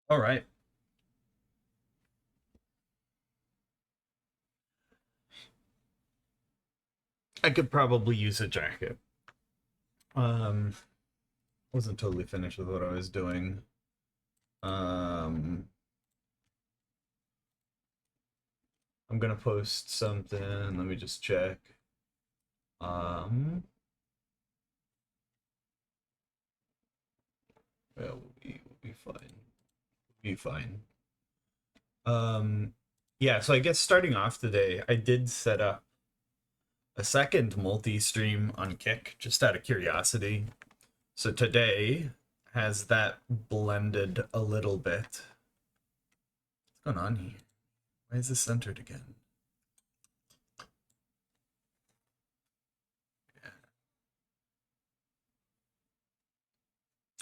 All right. I could probably use a jacket. Wasn't totally finished with what I was doing. I'm gonna post something. Let me just check. Well, we'll be fine. We'll be fine. Yeah, so I guess starting off today, I did set up a second multi-stream on Kick, just out of curiosity. So today has that blended a little bit. What's going on here? Why is this centered again?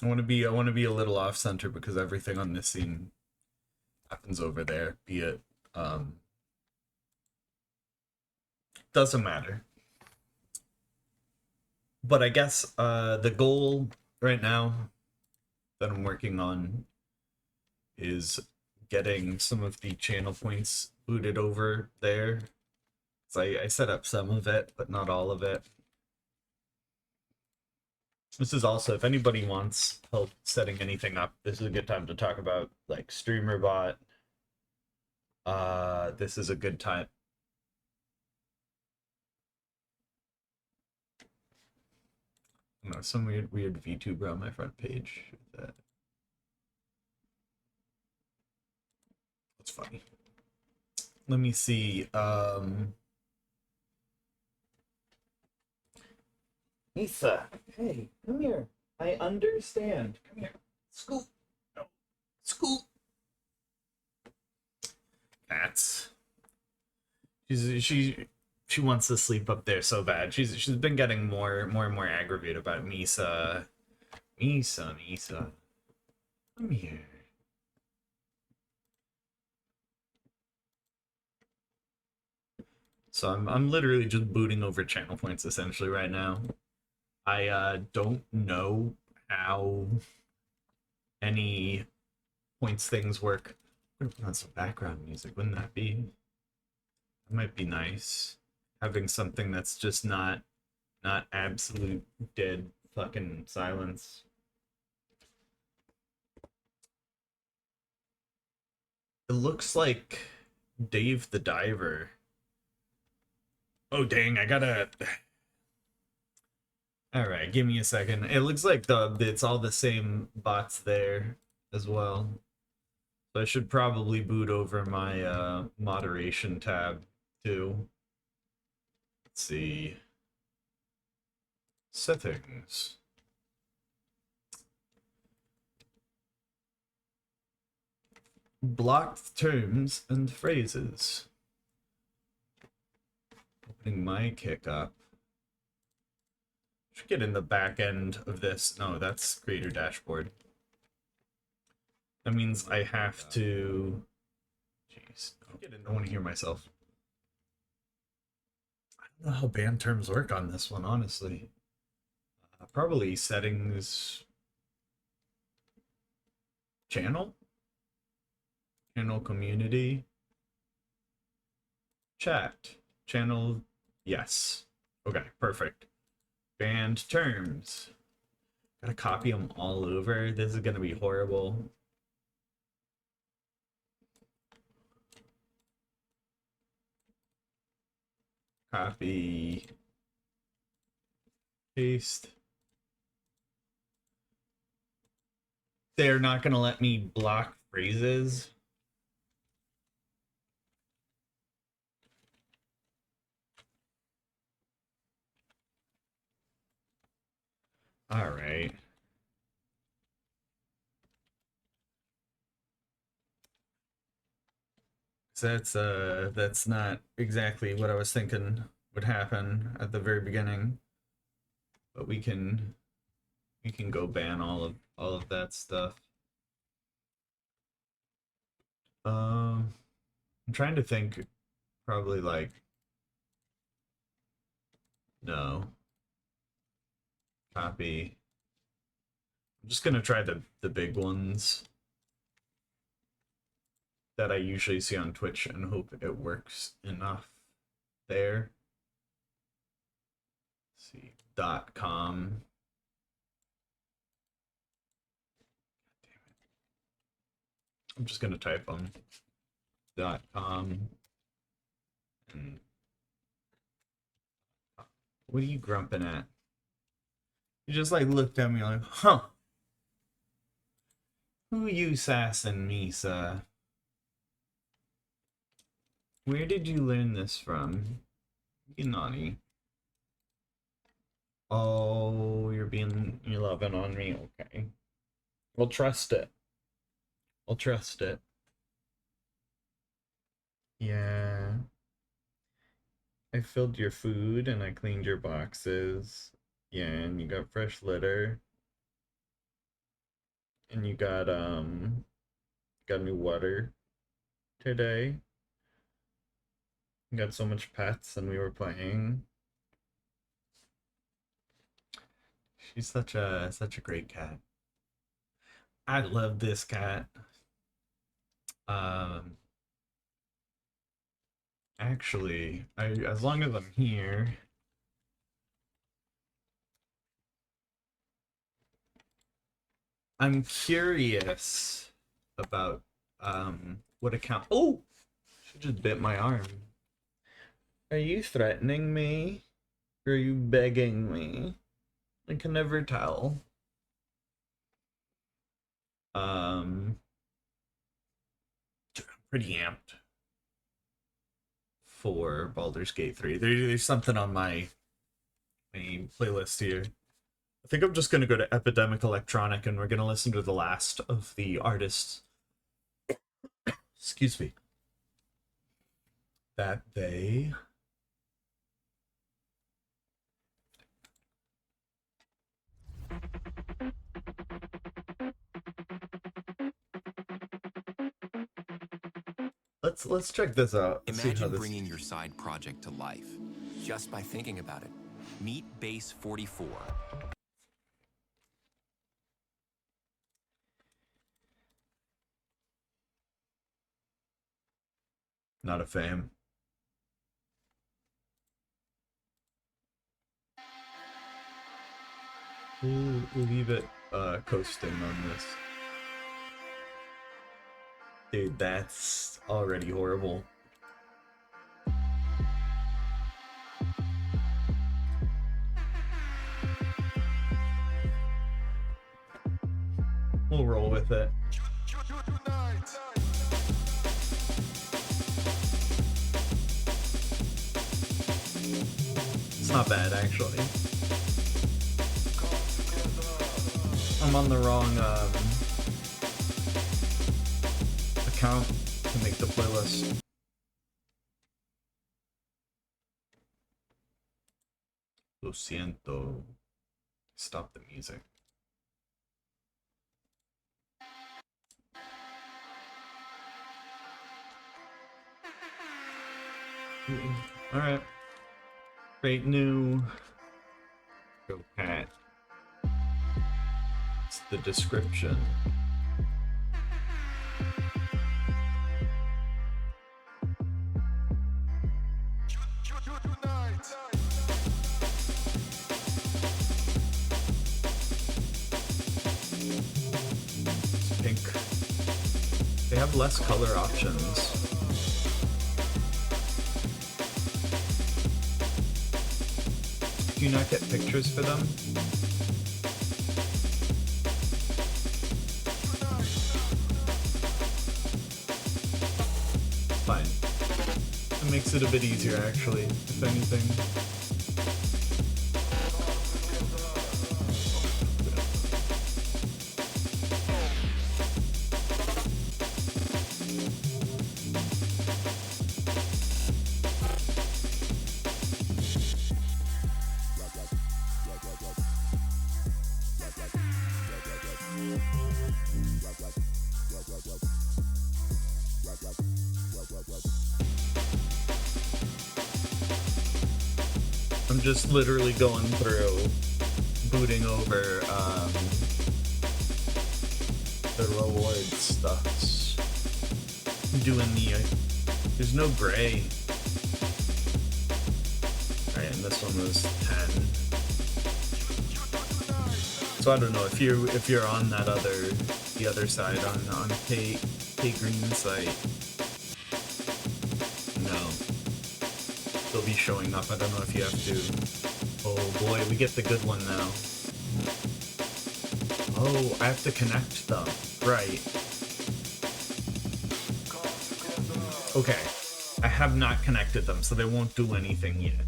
I want to be a little off center because everything on this scene happens over there, be it doesn't matter. But I guess the goal right now that I'm working on is getting some of the channel points booted over there. So I set up some of it, but not all of it. This is also, if anybody wants help setting anything up, this is a good time to talk about like StreamerBot. This is a good time. I don't know, some weird VTuber on my front page. That's funny. Let me see. Lisa, hey, come here. I understand. Come here. Scoop. No. Scoop. Cats. She wants to sleep up there so bad. She's been getting more and more aggravated about Misa. Misa. Come here. So I'm literally just booting over channel points essentially right now. I don't know how any points things work. I'm gonna put on some background music, wouldn't that be? That might be nice. Having something that's just not absolute dead fucking silence. It looks like Dave the Diver. Oh dang, I gotta. All right, give me a second. It looks like it's all the same bots there as well. So I should probably boot over my moderation tab too. Let's see. Settings. Blocked terms and phrases. Opening my Kick up. Should get in the back end of this. No, that's creator dashboard. That means I have to. Jeez, I don't want to hear myself. I know how band terms work on this one, honestly. Probably settings, channel, channel community, chat, channel, yes. Okay, perfect. Band terms. Gotta copy them all over. This is gonna be horrible. Copy, paste. They're not gonna let me block phrases. All right. That's not exactly what I was thinking would happen at the very beginning. But we can go ban all of that stuff. I'm trying to think, probably like no. Copy. I'm just gonna try the big ones that I usually see on Twitch and hope it works enough there. Let's see, .com. I'm just gonna type them. .com. And what are you grumping at? You just like looked at me like, huh? Who you sassing me, sir? Where did you learn this from? You naughty. Oh, you're loving on me. Okay. We'll trust it. We'll trust it. Yeah. I filled your food and I cleaned your boxes. Yeah, and you got fresh litter. And you got new water today. You got so much pets and we were playing. She's such a great cat. I love this cat. Um Actually, as long as I'm here, I'm curious about what account. Oh, she just bit my arm. Are you threatening me? Or are you begging me? I can never tell. Um, pretty amped for Baldur's Gate 3. There's something on my playlist here. I think I'm just gonna go to Epidemic Electronic and we're gonna listen to the last of the artists. Excuse me. That they let's check this out. Let's see how Imagine this. bringing your side project to life just by thinking about it. Meet Base 44. Not a fan. We'll leave it coasting on this. Dude, that's already horrible. We'll roll with it. It's not bad, actually. I'm on the wrong account to make the playlist. Lo siento. Stop the music. Alright. Create new. Go cat. It's the description. Pink. They have less color options. Do you not get pictures for them? It's fine. It makes it a bit easier actually, if anything. I'm just literally going through, booting over the reward stuffs, doing the, there's no gray. Alright, and this one was 10. So I don't know if you're on that the other side on K Green site. No. They'll be showing up. I don't know if you have to. Oh boy, we get the good one now. Oh, I have to connect them. Right. Okay. I have not connected them, so they won't do anything yet.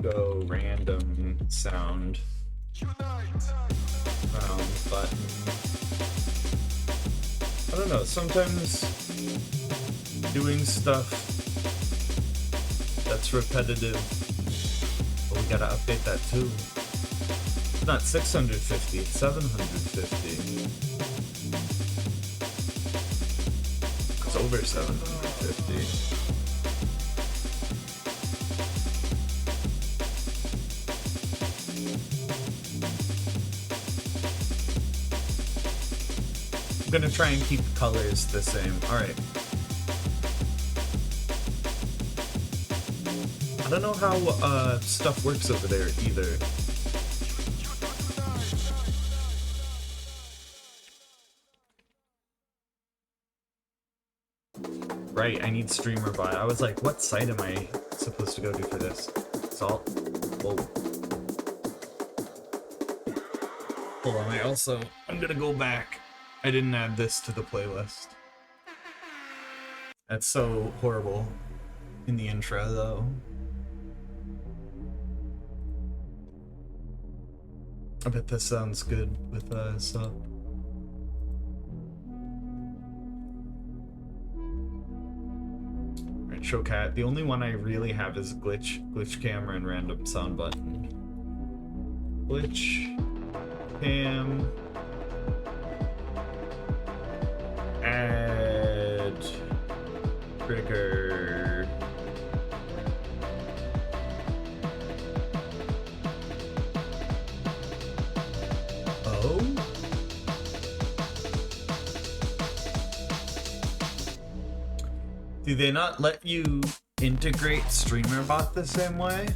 Go random sound button. I don't know, sometimes doing stuff that's repetitive, but we gotta update that too. It's not 650, it's 750. It's over 750. I'm gonna try and keep colors the same. Alright. I don't know how stuff works over there either. Right, I need streamer buy. I was like, what site am I supposed to go to for this? Salt? Whoa. Hold on, I'm gonna go back. I didn't add this to the playlist. That's so horrible in the intro, though. I bet this sounds good with sub. Alright, show cat. The only one I really have is glitch camera and random sound button. Glitch cam. Add trigger. Oh? Do they not let you integrate StreamerBot the same way?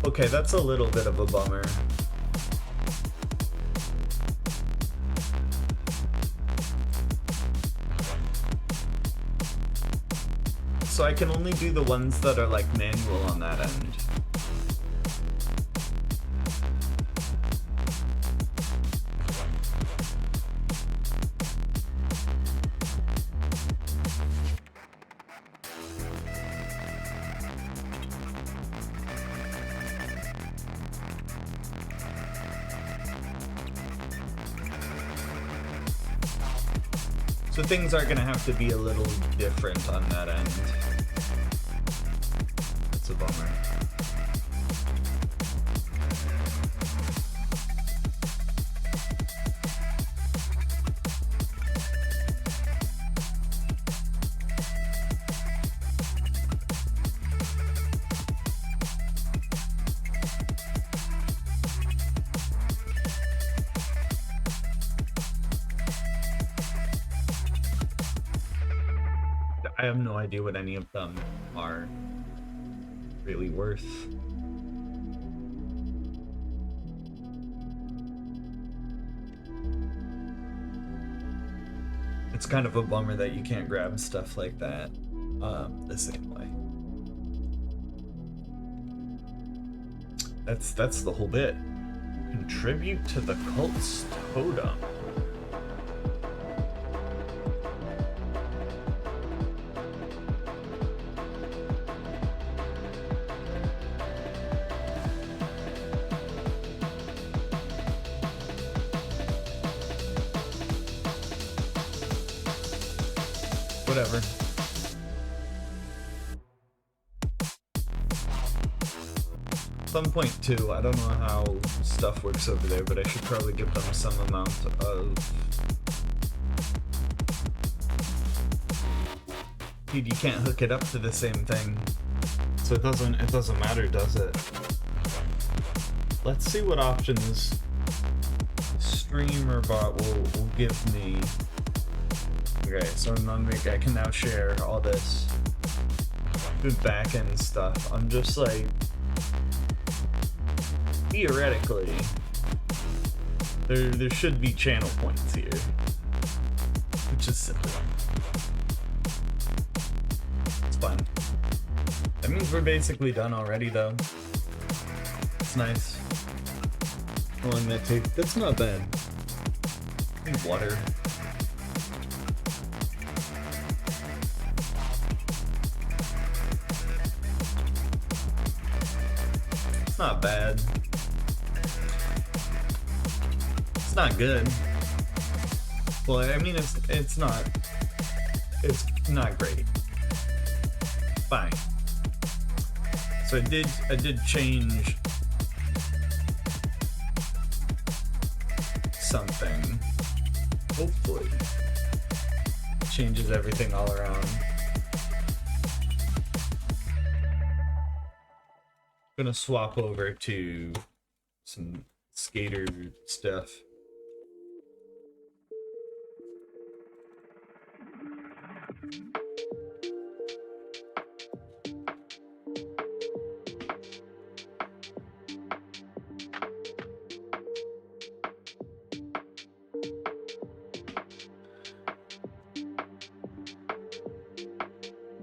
Okay, that's a little bit of a bummer. So I can only do the ones that are like manual on that end. So things are gonna have to be a little different on that end. That's a bummer. I have no idea what any of them are really worth. It's kind of a bummer that you can't grab stuff like that the same way. That's the whole bit. Contribute to the cult's totem. Whatever. Some point too, I don't know how stuff works over there, but I should probably give them some amount of... Dude, you can't hook it up to the same thing. So it doesn't matter, does it? Let's see what options StreamerBot will give me. Okay, so I can now share all this good backend stuff. I'm just like, theoretically, there should be channel points here, which is simple. It's fun. That means we're basically done already, though. It's nice. How long that take? That's not bad. I need water. Not bad. It's not good. Well, I mean, it's not great. Fine. So I did change something. Hopefully, changes everything all around. Gonna swap over to some skater stuff.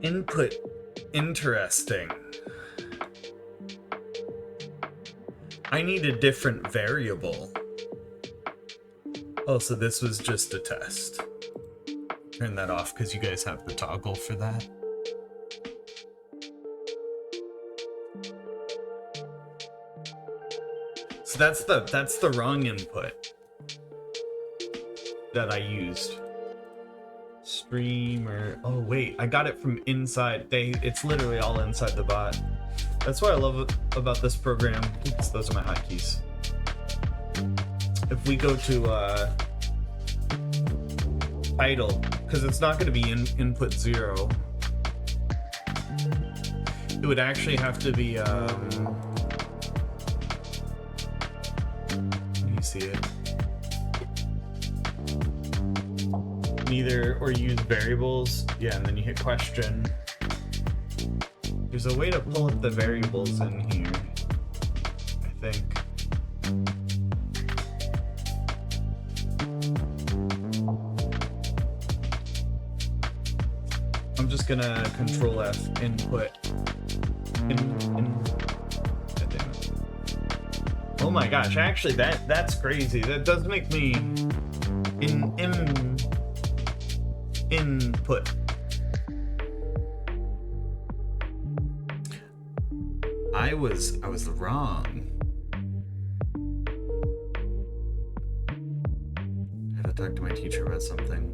Input, interesting. I need a different variable. Oh, so this was just a test. Turn that off because you guys have the toggle for that. So that's the wrong input that I used. Streamer. Oh wait, I got it from inside. It's literally all inside the bot. That's what I love about this program. Oops, those are my hotkeys. If we go to title, because it's not going to be input 0. It would actually have to be. You see it? Either or use variables. Yeah, and then you hit question. There's a way to pull up the variables in here, I think. I'm just gonna Control F input. God damn it. Oh my gosh! Actually, that's crazy. That does make me input. I was wrong. I had to talk to my teacher about something.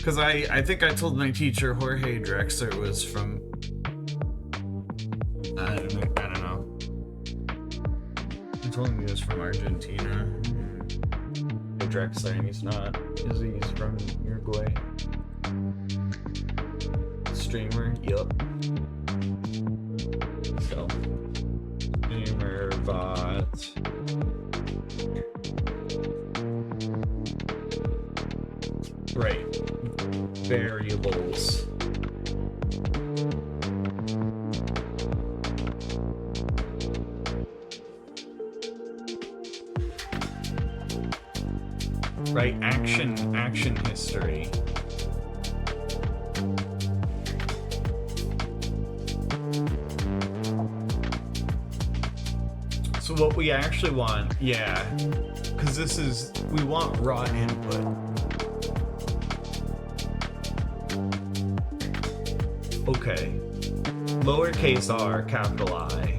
Because I think I told my teacher Jorge Drexler was from... I don't know. I told him he was from Argentina. Drexler, and he's not. He's from Uruguay. Streamer, yup. So, streamer bot. Right. Variables. Right, action history. So what we actually want, yeah, because this is, we want raw input. Okay, lowercase r, capital I.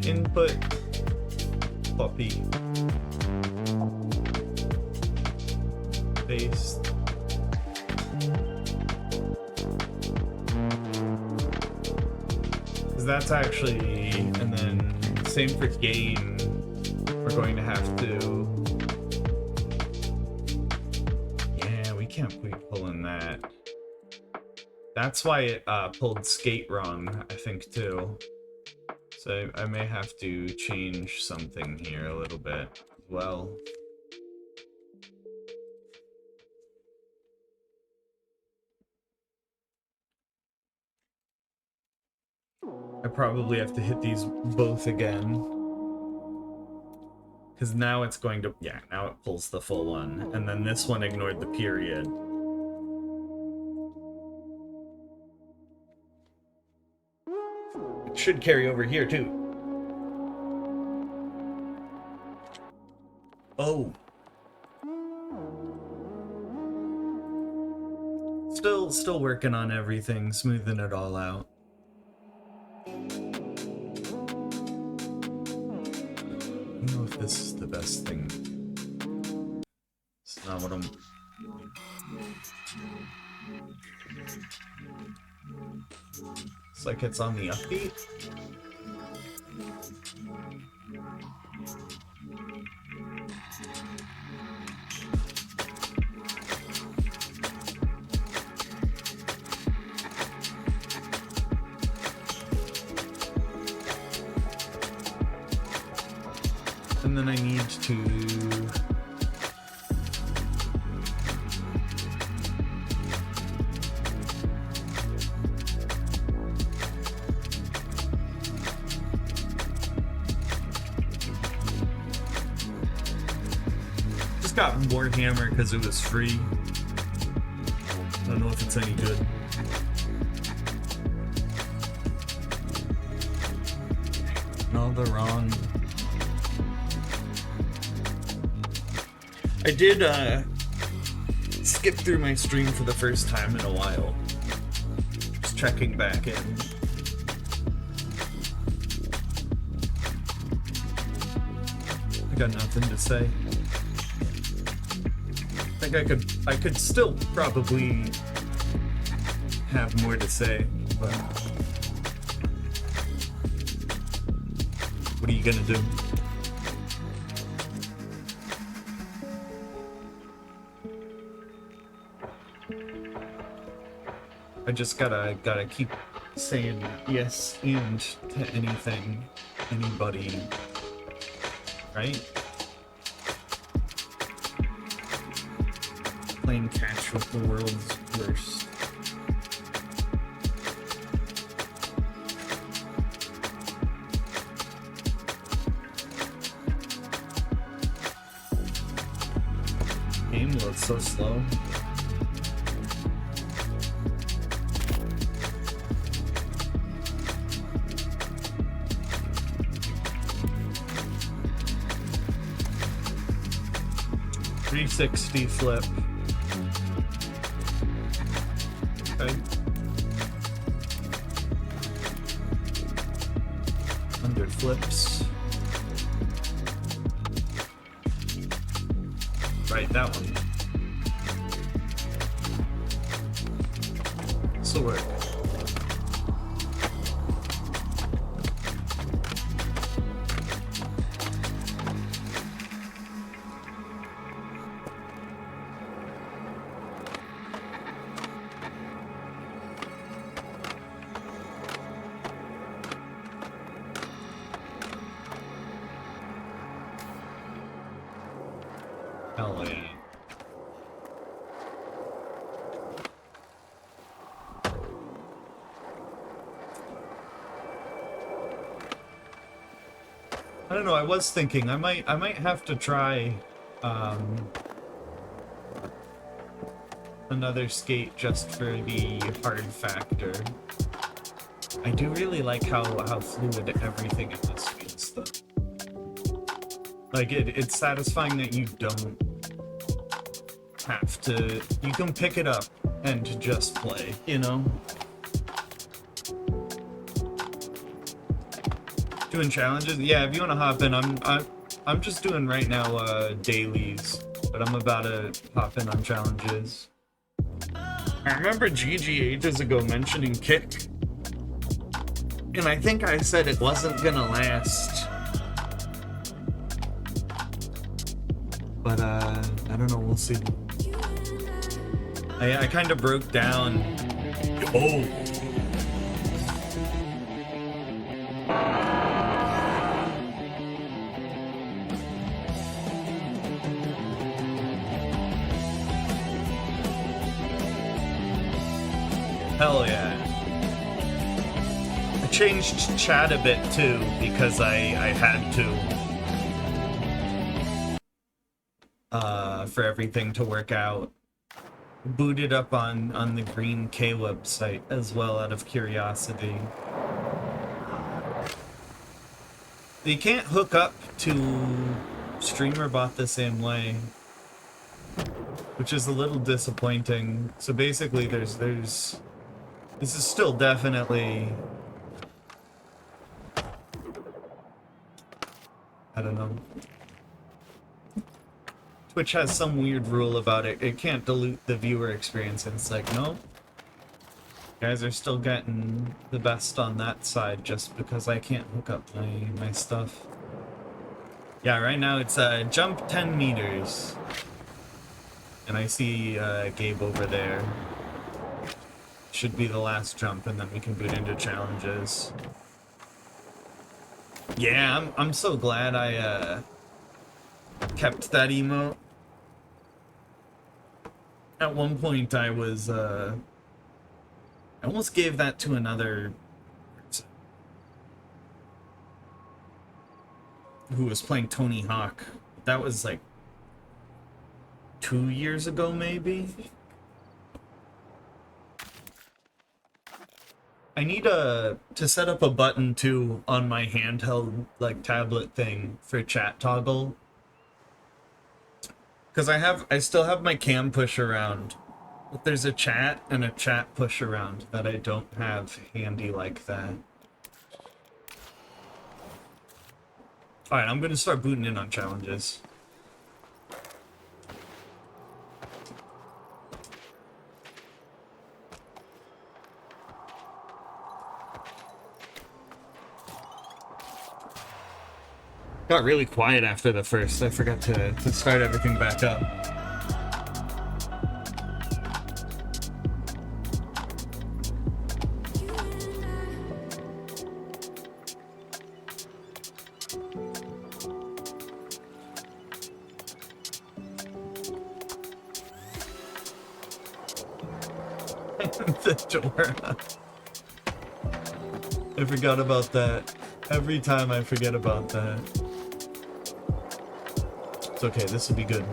Input, copy, paste, because that's actually, and then same for gain, we're going to have to, yeah, we can't pull in that. That's why it pulled skate wrong, I think, too. So I may have to change something here a little bit as well. I probably have to hit these both again. Because now it's going to, yeah, now it pulls the full one. And then this one ignored the period. It should carry over here too. Oh. Still working on everything, smoothing it all out. I don't know if this is the best thing. It's not what I'm... It's like it's on the upbeat. And then I need to... Just got Warhammer because it was free. I don't know if it's any good. No, they're wrong. I did skip through my stream for the first time in a while. Just checking back in. I got nothing to say. I think I could still probably have more to say, but what are you gonna do? I just gotta keep saying yes and to anything, anybody, right? Playing catch with the world's worst. Game loads so slow. .360 flip. Okay. standard flips. Right, that one. This'll work. Hell yeah. I don't know, I was thinking I might have to try another skate just for the hard factor. I do really like how fluid everything in this feels though. Like it's satisfying that you don't have to, you can pick it up and just play, you know? Doing challenges? Yeah, if you want to hop in, I'm just doing right now dailies, but I'm about to hop in on challenges. I remember Gigi ages ago mentioning Kick, and I think I said it wasn't gonna last. But I don't know, we'll see. I kind of broke down. Oh. Hell yeah. I changed chat a bit too because I had to for everything to work out. Booted up on the Green K website as well out of curiosity. They can't hook up to StreamerBot the same way, which is a little disappointing. So basically there's this is still definitely, I don't know. Twitch has some weird rule about it. It can't dilute the viewer experience, and it's like, no. You guys are still getting the best on that side just because I can't hook up my stuff. Yeah, right now it's jump 10 meters. And I see Gabe over there. Should be the last jump, and then we can boot into challenges. Yeah, I'm so glad I kept that emote. At one point I was I almost gave that to another person who was playing Tony Hawk. That was like 2 years ago maybe. I need to set up a button too on my handheld like tablet thing for chat toggle. Because I still have my cam push around, but there's a chat and a chat push around that I don't have handy like that. Alright, I'm gonna start booting in on challenges. Got really quiet after the first. I forgot to start everything back up. The door. I forgot about that. Every time I forget about that. It's okay, this will be good.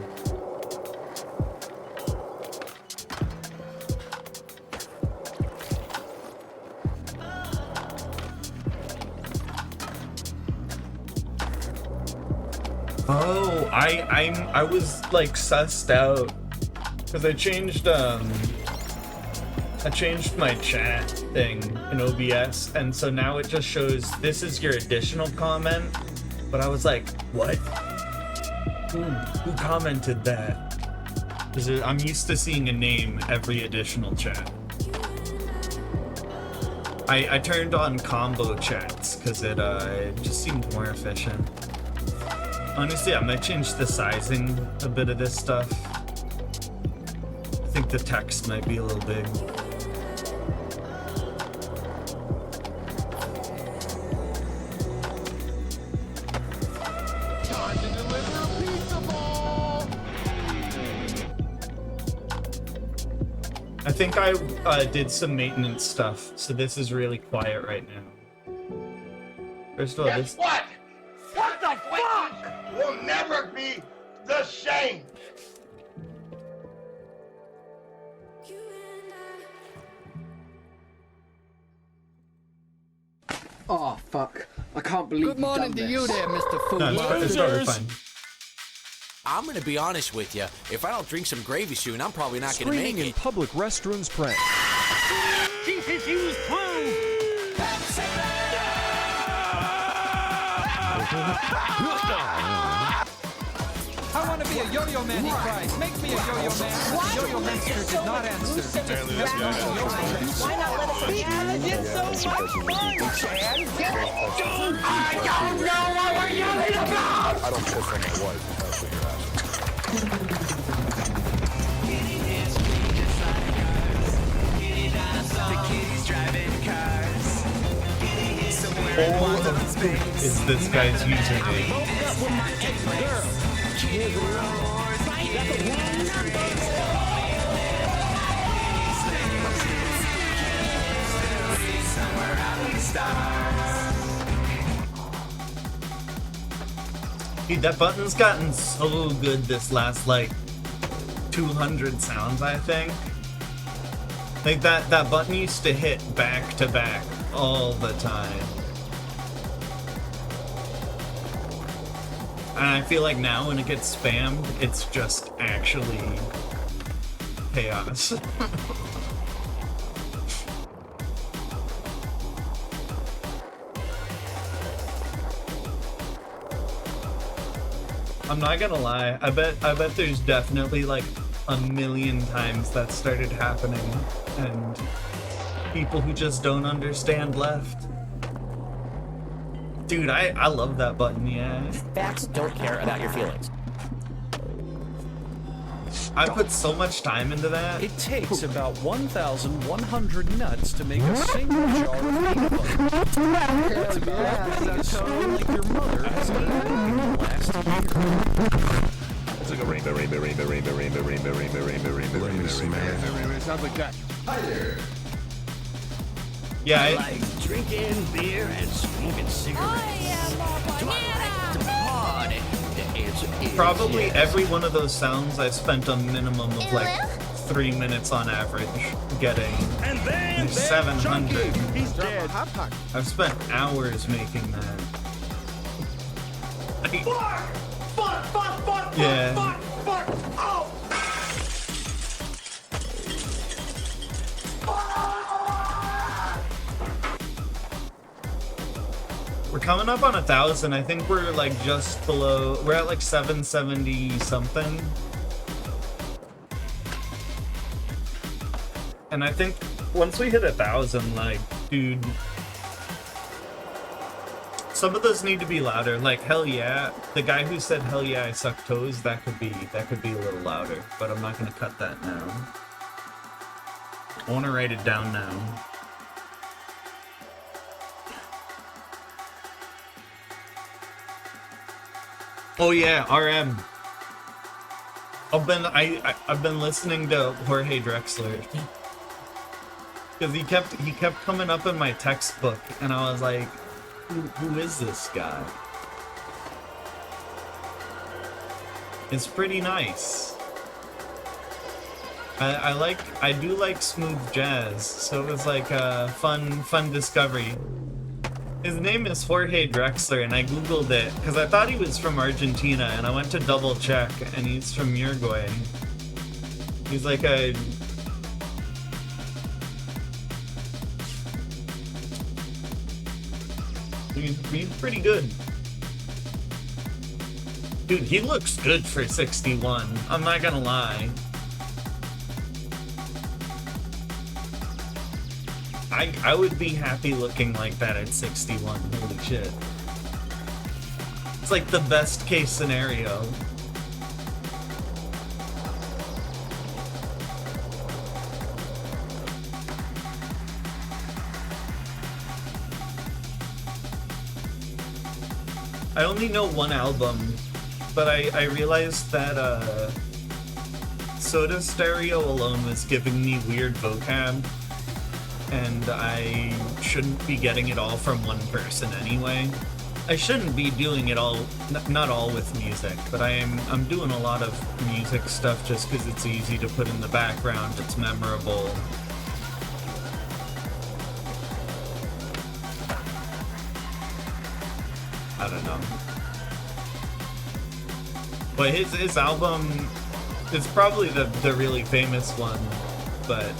Oh, I was like sussed out because I changed I changed my chat thing in OBS, and so now it just shows this is your additional comment. But I was like, what? Who commented that? I'm used to seeing a name every additional chat. I turned on combo chats because it just seemed more efficient. Honestly, I might change the sizing a bit of this stuff. I think the text might be a little big. I think I did some maintenance stuff, so this is really quiet right now. First of all, Guess what? What the fuck? Will never be the same. Oh fuck! I can't believe. Good morning to you there, Mr. Food. No, it's totally fine. I'm gonna be honest with you. If I don't drink some gravy soon, I'm probably not gonna make Screaming in it. public restrooms prank. I want to be a yo-yo man, he cries. Make me a yo-yo man. But the yo-yo master did not answer. Why not let us It's so much fun, Chad. I don't know what we're yelling about! I don't piss on my wife, if that's what you're asking. Is this guy's username? Dude, that button's gotten so good this last, like, 200 sounds, I think. Like, that button used to hit back to back all the time. And I feel like now when it gets spammed, it's just actually chaos. I'm not gonna lie, I bet there's definitely like a million times that started happening and people who just don't understand left. Dude, I love that button, yeah. Facts don't care about your feelings. I put so much time into that. It takes about 1,100 nuts to make a single jar of peanut butter. That's about as big as something like your mother has eaten in the last year. It's like a rainbow. Sounds like that. Hi there. Yeah, I like drinking beer and smoking cigarettes. Do I like to party? The answer is probably yes. every one of those sounds I spent a minimum of like 3 minutes on average getting. And then 700. He's dead. I've spent hours making that. Fuck! Yeah. Fuck! Oh! We're coming up on 1,000. I think we're like just below. We're at like 770 something. And I think once we hit 1,000, like, dude, some of those need to be louder. Like, hell yeah. The guy who said hell yeah I suck toes, that could be a little louder. But I'm not gonna cut that now. I wanna write it down now. Oh yeah, RM. I've been listening to Jorge Drexler because he kept coming up in my textbook, and I was like, who is this guy? It's pretty nice. I do like smooth jazz, so it was like a fun discovery. His name is Jorge Drexler, and I googled it because I thought he was from Argentina, and I went to double check, and he's from Uruguay. He's like a He's pretty good. Dude, he looks good for 61. I'm not gonna lie. I would be happy looking like that at 61. Holy shit. It's like the best case scenario. I only know one album, but I realized that Soda Stereo alone was giving me weird vocab, and I shouldn't be getting it all from one person anyway. I shouldn't be doing it all, not all with music, but I'm doing a lot of music stuff just because it's easy to put in the background, it's memorable. I don't know. But his album is probably the really famous one, but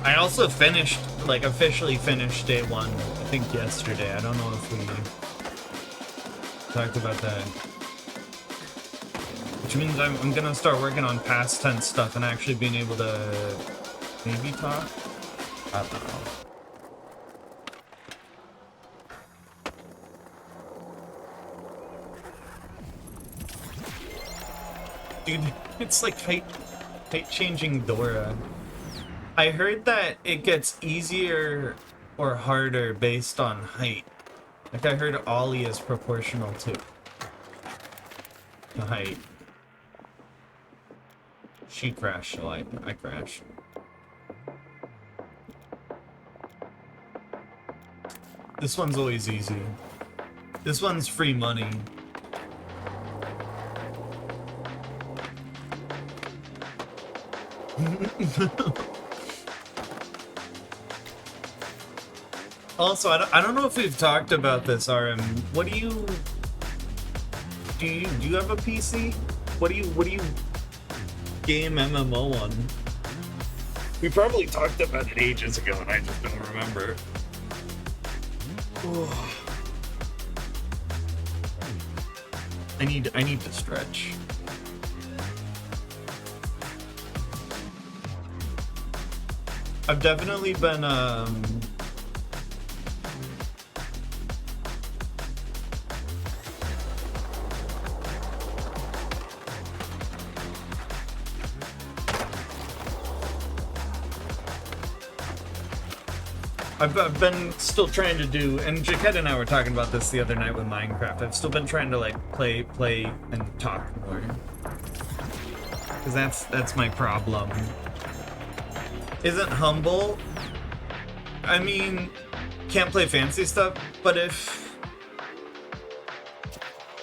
I also finished, like officially finished day one, I think yesterday. I don't know if we talked about that. Which means I'm gonna start working on past tense stuff and actually being able to maybe talk? I don't know. Dude, it's like height changing Dora. I heard that it gets easier or harder based on height. Like I heard Ollie is proportional to the height. She crashed, so I crashed. This one's always easy. This one's free money. Also, I don't know if we've talked about this, RM. What do you have a PC? What do you game MMO on? We probably talked about it ages ago and I just don't remember. I need to stretch. I've definitely been I've been still trying to do, and Jaquette and I were talking about this the other night with Minecraft. I've still been trying to like play and talk more, because that's my problem. Isn't humble? I mean, can't play fancy stuff, but if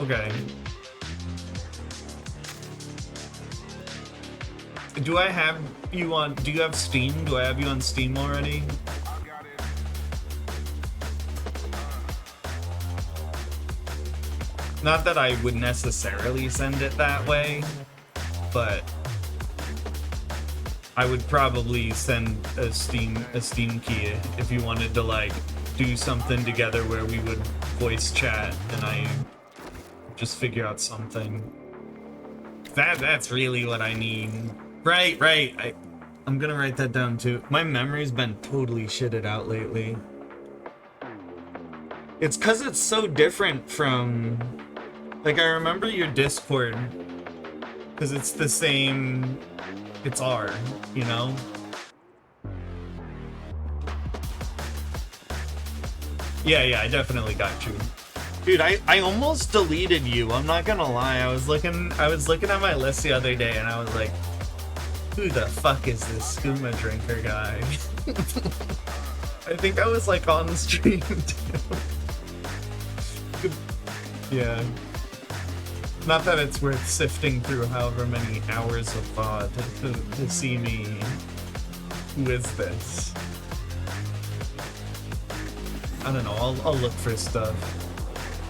okay. Do I have you on? Do you have Steam? Do I have you on Steam already? Not that I would necessarily send it that way, but I would probably send a Steam key if you wanted to like do something together where we would voice chat and I just figure out something. That's really what I need. Right. I'm gonna write that down too. My memory's been totally shitted out lately. It's cause it's so different from, like, I remember your Discord, cause it's the same, it's R, you know? Yeah, I definitely got you. Dude, I almost deleted you, I'm not gonna lie. I was looking at my list the other day and I was like, who the fuck is this skooma drinker guy? I think I was like on stream too. Yeah. Not that it's worth sifting through however many hours of VOD to see me. Who is this? I don't know, I'll look for stuff.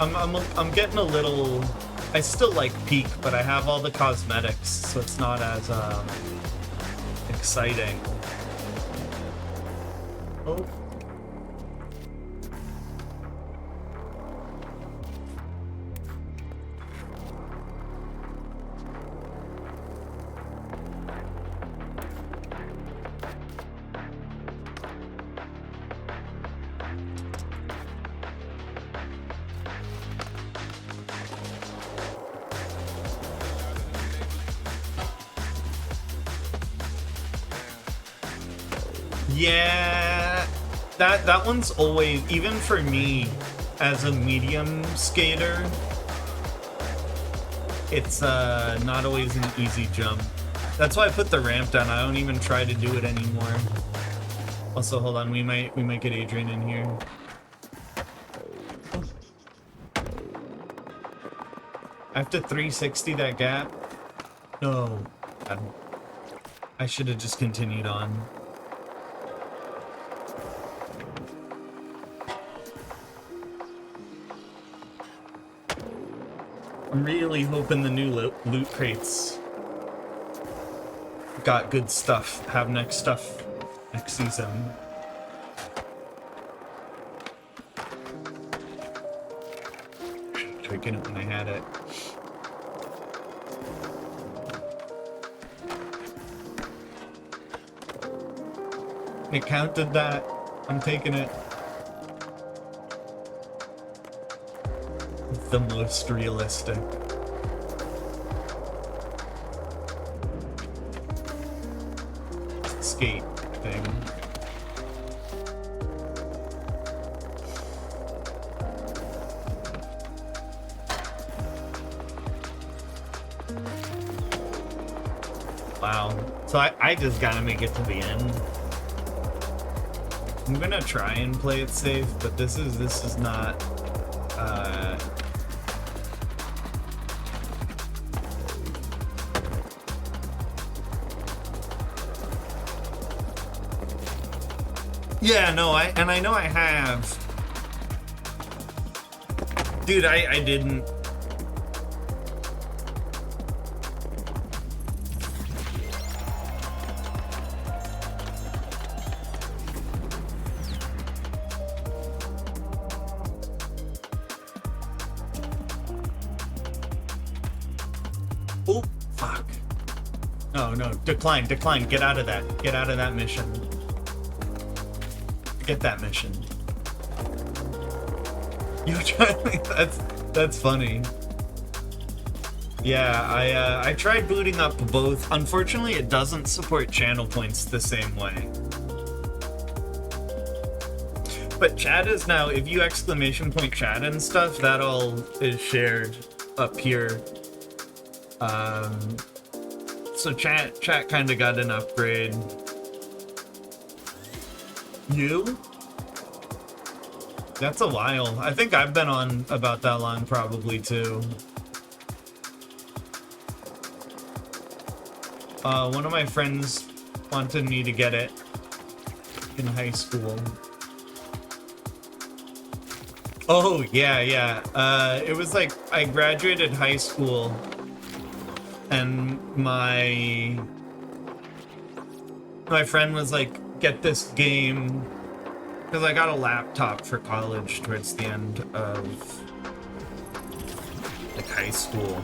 I'm getting a little, I still like Peak, but I have all the cosmetics, so it's not as exciting. Oh. Yeah, that one's always, even for me as a medium skater, it's not always an easy jump. That's why I put the ramp down. I don't even try to do it anymore. Also, hold on, we might get Adrian in here. I have to 360 that gap. No, I should have just continued on. I'm really hoping the new loot crates got good stuff, have next stuff next season. Tried getting it when I had it. It counted that. I'm taking it. The most realistic. Skate thing. Wow. So I just gotta make it to the end. I'm gonna try and play it safe, but this is not yeah, no, I know I have. Dude, I didn't. Oh, fuck. Oh, no, decline, get out of that. Get out of that mission. Get that mission. You're trying. That's funny. Yeah, I tried booting up both. Unfortunately, it doesn't support channel points the same way. But chat is now, if you exclamation point chat and stuff, that all is shared up here. So chat kind of got an upgrade. You? That's a while. I think I've been on about that long probably too. One of my friends wanted me to get it in high school. Oh, yeah. It was like I graduated high school and my friend was like, get this game, because I got a laptop for college towards the end of like high school,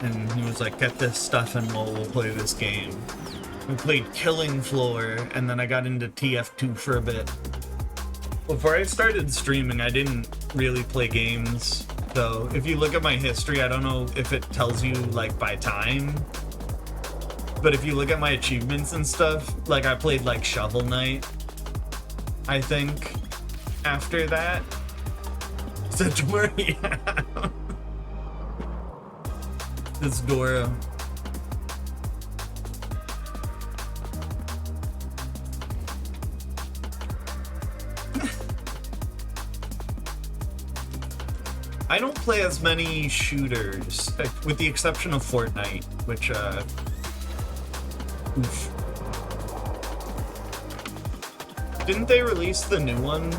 and he was like, get this stuff and we'll play this game. We played Killing Floor, and then I got into TF2 for a bit. Before I started streaming, I didn't really play games, though. If you look at my history, I don't know if it tells you like by time, but if you look at my achievements and stuff, like I played like Shovel Knight, I think, after that. Is that Dora? Yeah. It's Dora. I don't play as many shooters, with the exception of Fortnite, which, oof. Didn't they release the new one?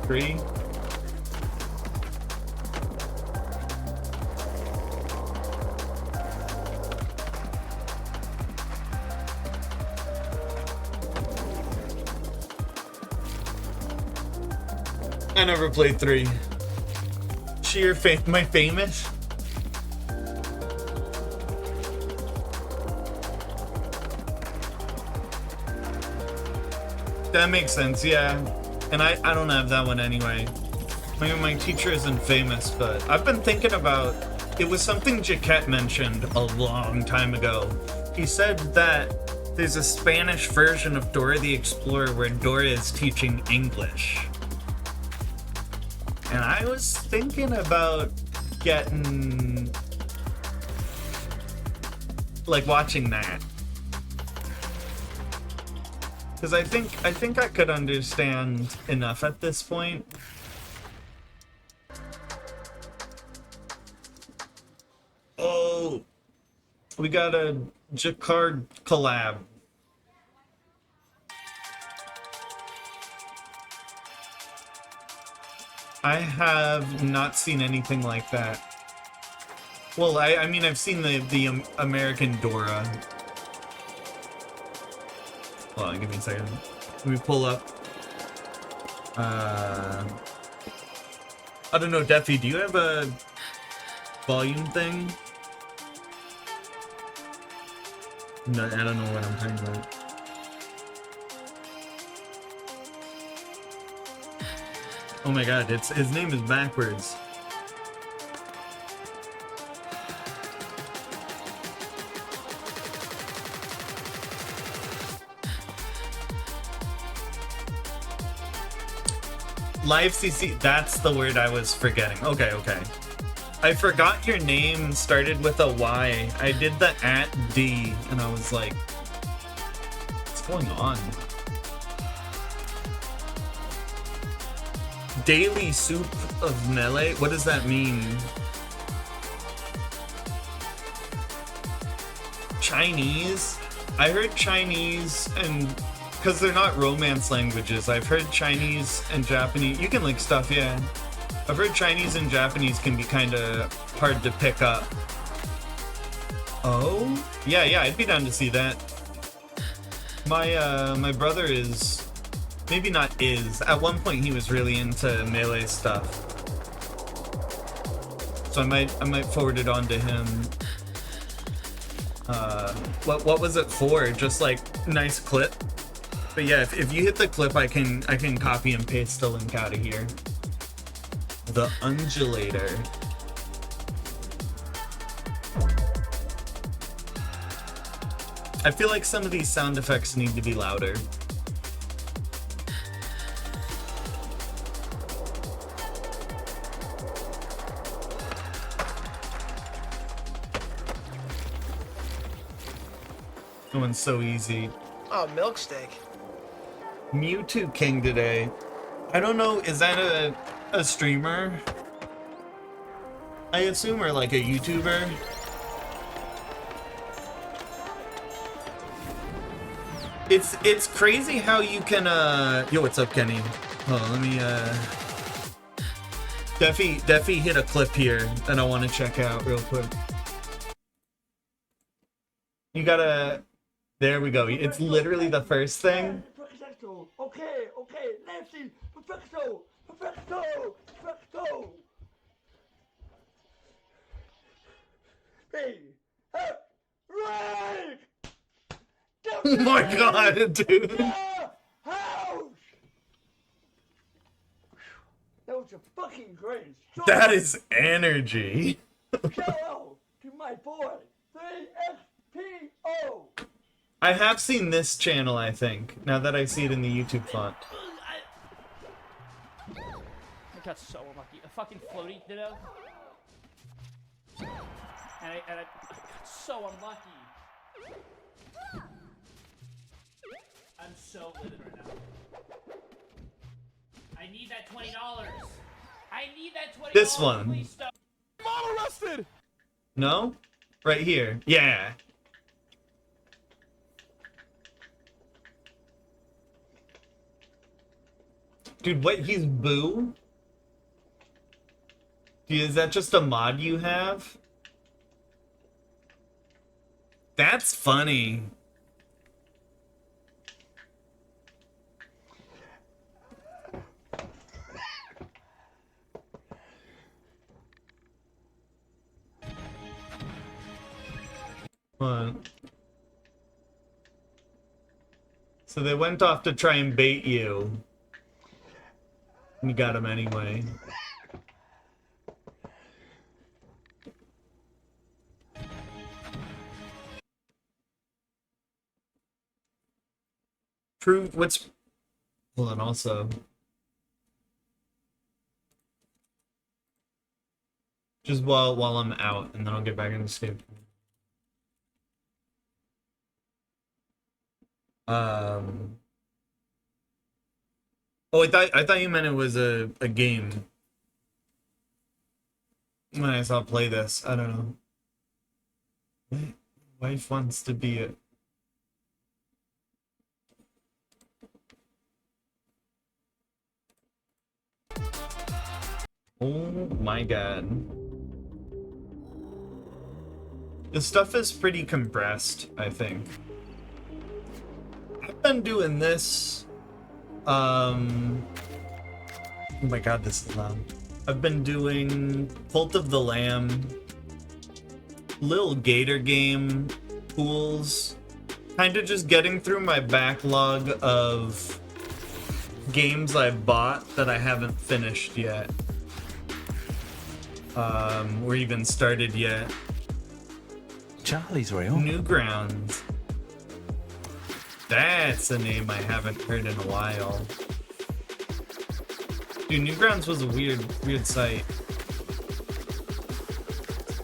3? I never played 3. Sheer my famous? That makes sense, yeah. And I don't have that one anyway. My teacher isn't famous, but I've been thinking about... It was something Jaquette mentioned a long time ago. He said that there's a Spanish version of Dora the Explorer where Dora is teaching English. And I was thinking about getting... like, watching that. Because I think I could understand enough at this point. Oh, we got a Jacquard collab. I have not seen anything like that. Well, I mean, I've seen the American Dora. Hold on, give me a second. Let me pull up. I don't know, Deffy, do you have a volume thing? No, I don't know what I'm talking about. Oh my god, his name is backwards. Live CC, that's the word I was forgetting. Okay, okay. I forgot your name started with a Y. I did the @D and I was like, what's going on? Daily soup of melee? What does that mean? Chinese? I heard Chinese and... because they're not romance languages. I've heard Chinese and Japanese. You can link stuff, yeah. I've heard Chinese and Japanese can be kind of hard to pick up. Oh? Yeah, I'd be down to see that. My brother is... maybe not is. At one point he was really into melee stuff. So I might forward it on to him. What was it for? Just like nice clip? But yeah, if you hit the clip, I can copy and paste the link out of here. The undulator. I feel like some of these sound effects need to be louder. That one's so easy. Oh, milk steak. Mewtwo King today. I don't know, is that a streamer? I assume, or like a YouTuber? It's crazy how you can yo, what's up, Kenny? Oh, let me Deffy hit a clip here that I want to check out real quick. You gotta, there we go. It's literally the first thing. Okay, Nancy, perfecto. Hey, right! Oh my god, dude. House! That was a fucking great. That is energy. Shout out to my boy, 3XPO. I have seen this channel, I think, now that I see it in the YouTube font. I got so unlucky. A fucking floaty ditto. And I got so unlucky. I'm so livid right now. I need that $20. I need that $20. This one. Please stop. I'm all arrested. No? Right here. Yeah. Dude, what? He's Boo? Dude, is that just a mod you have? That's funny. What? So they went off to try and bait you. And you got him anyway. Prove what's... Hold on, also... Just while I'm out, and then I'll get back into Steam. Oh, I thought you meant it was a game. When I saw play this, I don't know. Wife wants to be a... Oh my god. This stuff is pretty compressed, I think. I've been doing this. Oh my god, this is loud. I've been doing Cult of the Lamb, Lil Gator Game, Pools, kind of just getting through my backlog of games I bought that I haven't finished yet. Or even started yet. Charlie's real. Newgrounds. That's a name I haven't heard in a while. Dude, Newgrounds was a weird site.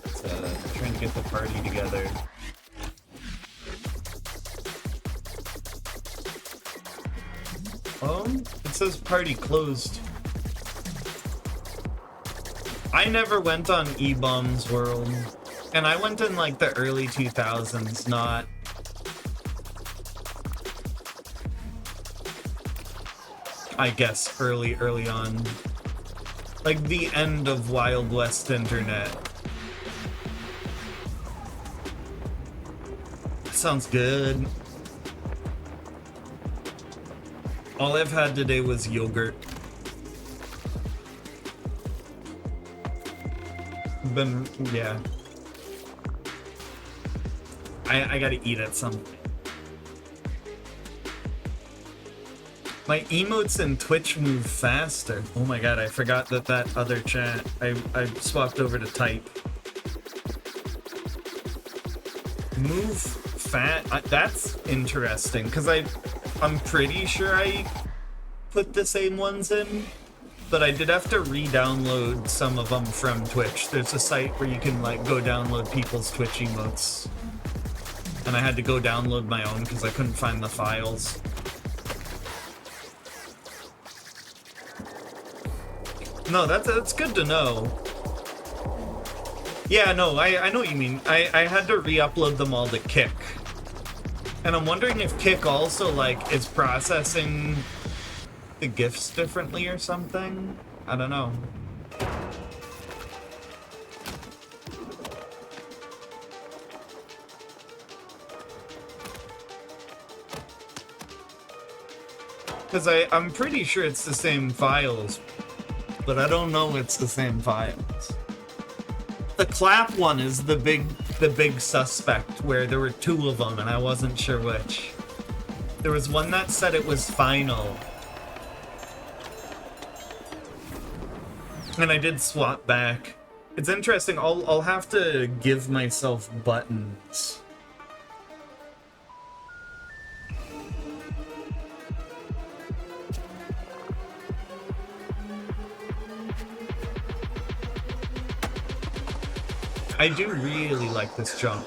It's, trying to get the party together. Oh, it says party closed. I never went on E-Bombs World, and I went in like the early 2000s, not... I guess early on. Like the end of Wild West Internet. Sounds good. All I've had today was yogurt. Yeah. I gotta eat at some point. My emotes in Twitch move faster. Oh my god, I forgot that other chat. I swapped over to type. Move fat. That's interesting, because I'm pretty sure I put the same ones in. But I did have to re-download some of them from Twitch. There's a site where you can like go download people's Twitch emotes. And I had to go download my own because I couldn't find the files. No, that's good to know. Yeah, no, I know what you mean. I had to re-upload them all to Kick. And I'm wondering if Kick also like is processing the GIFs differently or something? I don't know. Because I'm pretty sure it's the same files, but I don't know it's the same files. The clap one is the big suspect where there were two of them and I wasn't sure which. There was one that said it was final. And I did swap back. It's interesting, I'll have to give myself buttons. I do really like this jump.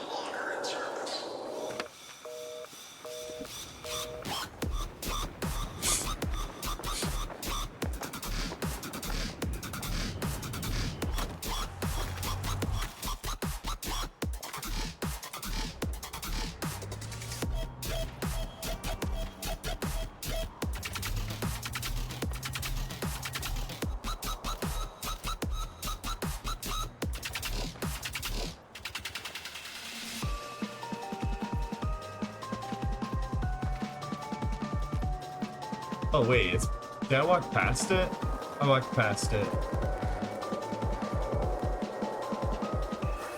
Oh wait, did I walk past it? I walked past it.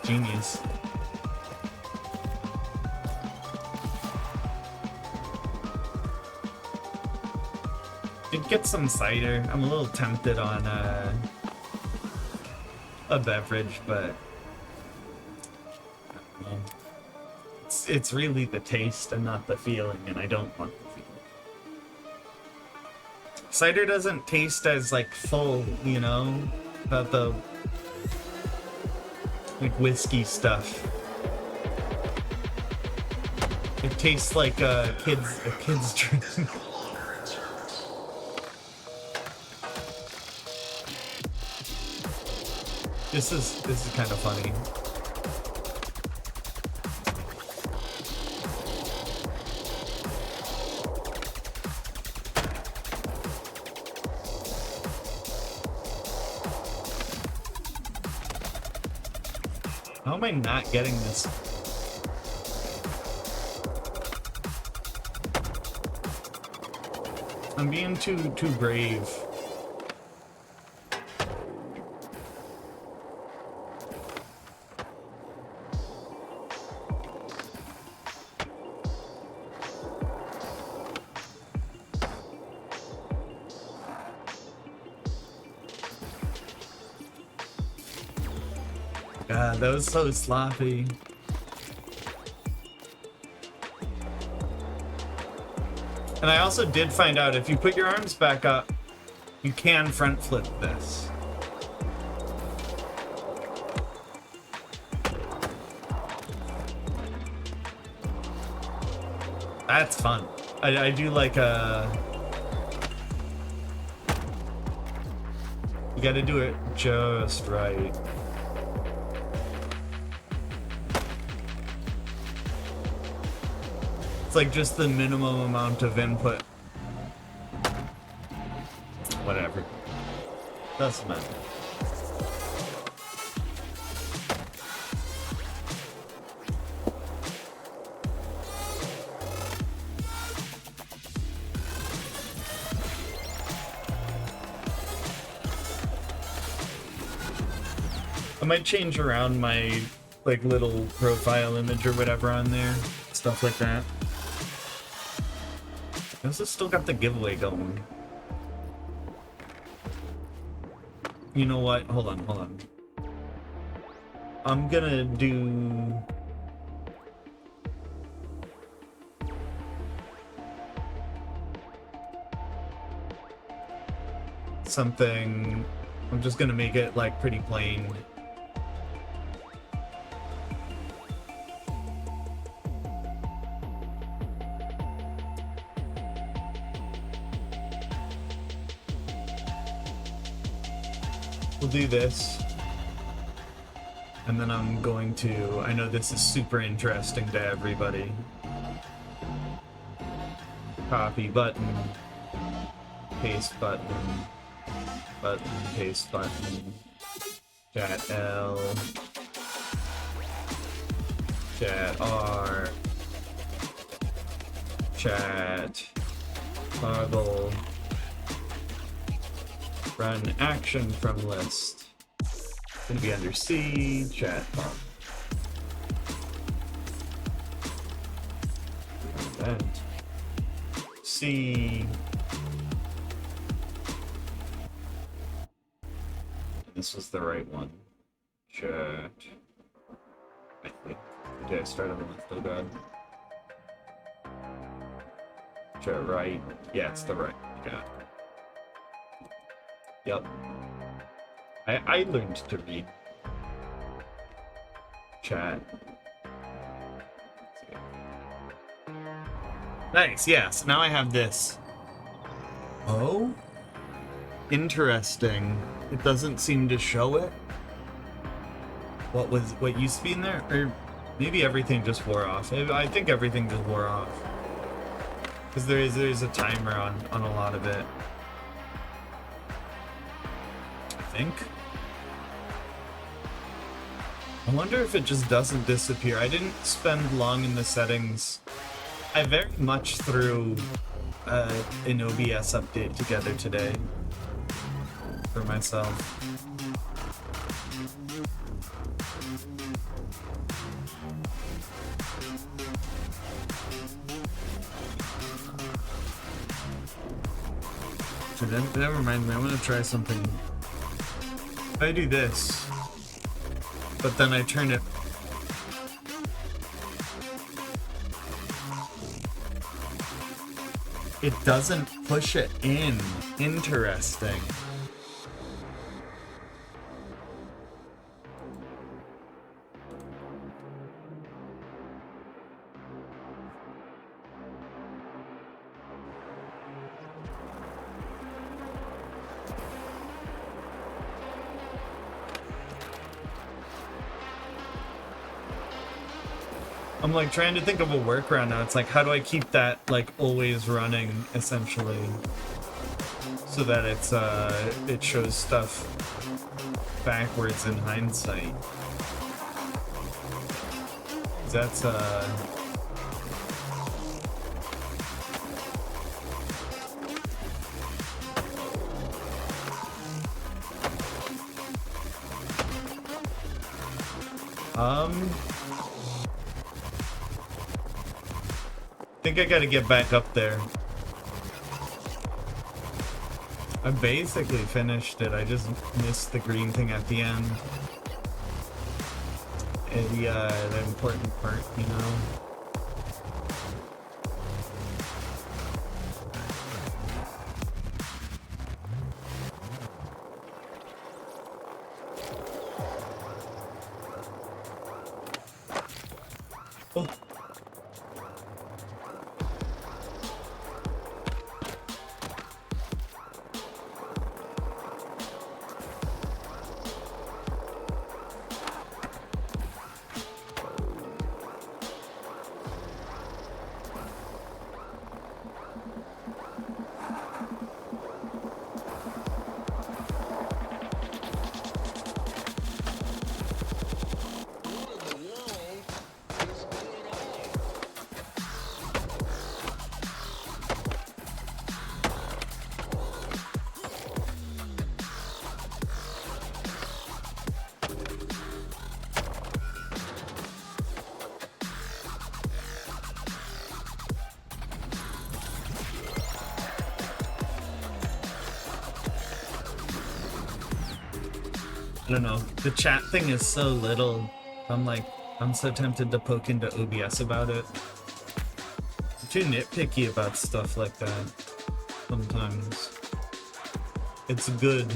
Genius. Should get some cider. I'm a little tempted on a beverage, but it's really the taste and not the feeling, and I don't want the feeling. Cider doesn't taste as like full, you know, about the like whiskey stuff. It tastes like a kid's drink. This is kind of funny. How am I not getting this? I'm being too brave. God, that was so sloppy. And I also did find out if you put your arms back up, you can front flip this. That's fun. I do like a... You gotta do it just right. It's like just the minimum amount of input. Whatever. Doesn't matter. I might change around my like little profile image or whatever on there. Stuff like that. I also still got the giveaway going. You know what? Hold on. I'm gonna do... something... I'm just gonna make it like pretty plain. We'll do this, and then I'm going to, I know this is super interesting to everybody. Copy button, paste button, button, paste button, chat L, chat R, chat toggle. Run action from list. It's gonna be under C, chat bump. Event. C. This was the right one. Chat. I think. Did I start on the left? Oh god. Chat right. Yeah, it's the right. Yeah. Yep. I learned to read. Chat. Nice, yeah, so now I have this. Oh? Interesting. It doesn't seem to show it. What used to be in there? Or maybe everything just wore off. I think everything just wore off. Because there's a timer on a lot of it. I think. I wonder if it just doesn't disappear. I didn't spend long in the settings. I very much threw an OBS update together today for myself. Actually, that reminds me. I'm gonna try something. If I do this, but then I turn it. It doesn't push it in. Interesting. I'm like trying to think of a workaround now. It's like, how do I keep that like always running essentially, so that it's it shows stuff backwards in hindsight. 'Cause that's I think I gotta get back up there. I basically finished it. I just missed the green thing at the end. The important part, you know? Oh. I don't know. The chat thing is so little. I'm so tempted to poke into OBS about it. I'm too nitpicky about stuff like that sometimes. It's good,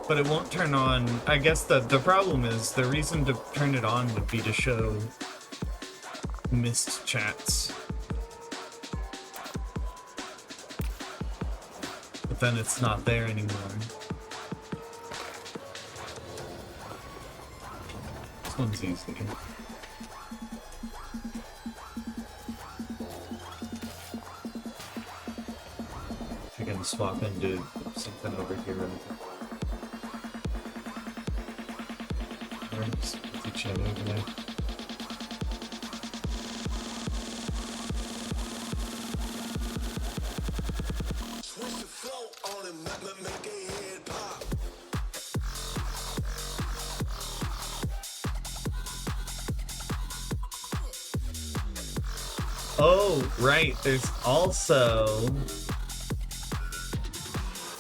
but it won't turn on. I guess the problem is the reason to turn it on would be to show missed chats. But then it's not there anymore. This one's easy. If you're gonna swap into something over here. Or just put each other over there. Oh, right, there's also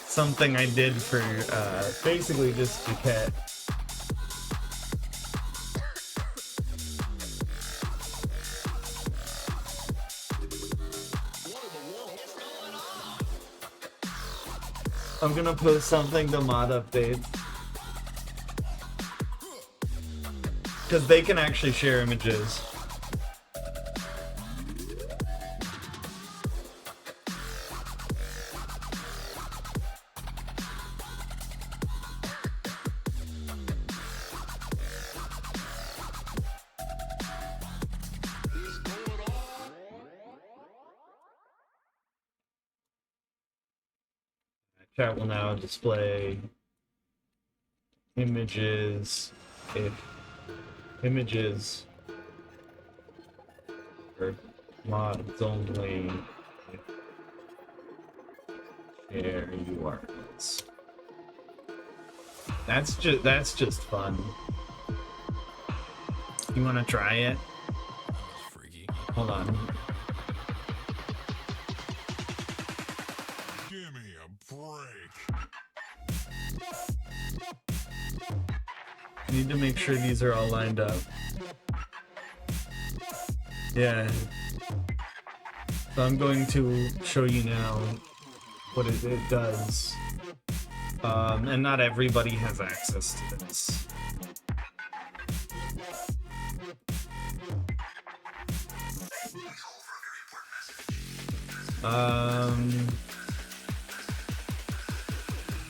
something I did for, basically just Duquette. I'm gonna post something to mod updates. Because they can actually share images. Chat will now display images if images or mods only share URLs. That's just fun. You wanna try it? Freaky. Hold on. need to make sure these are all lined up. Yeah. So I'm going to show you now what it does. And not everybody has access to this.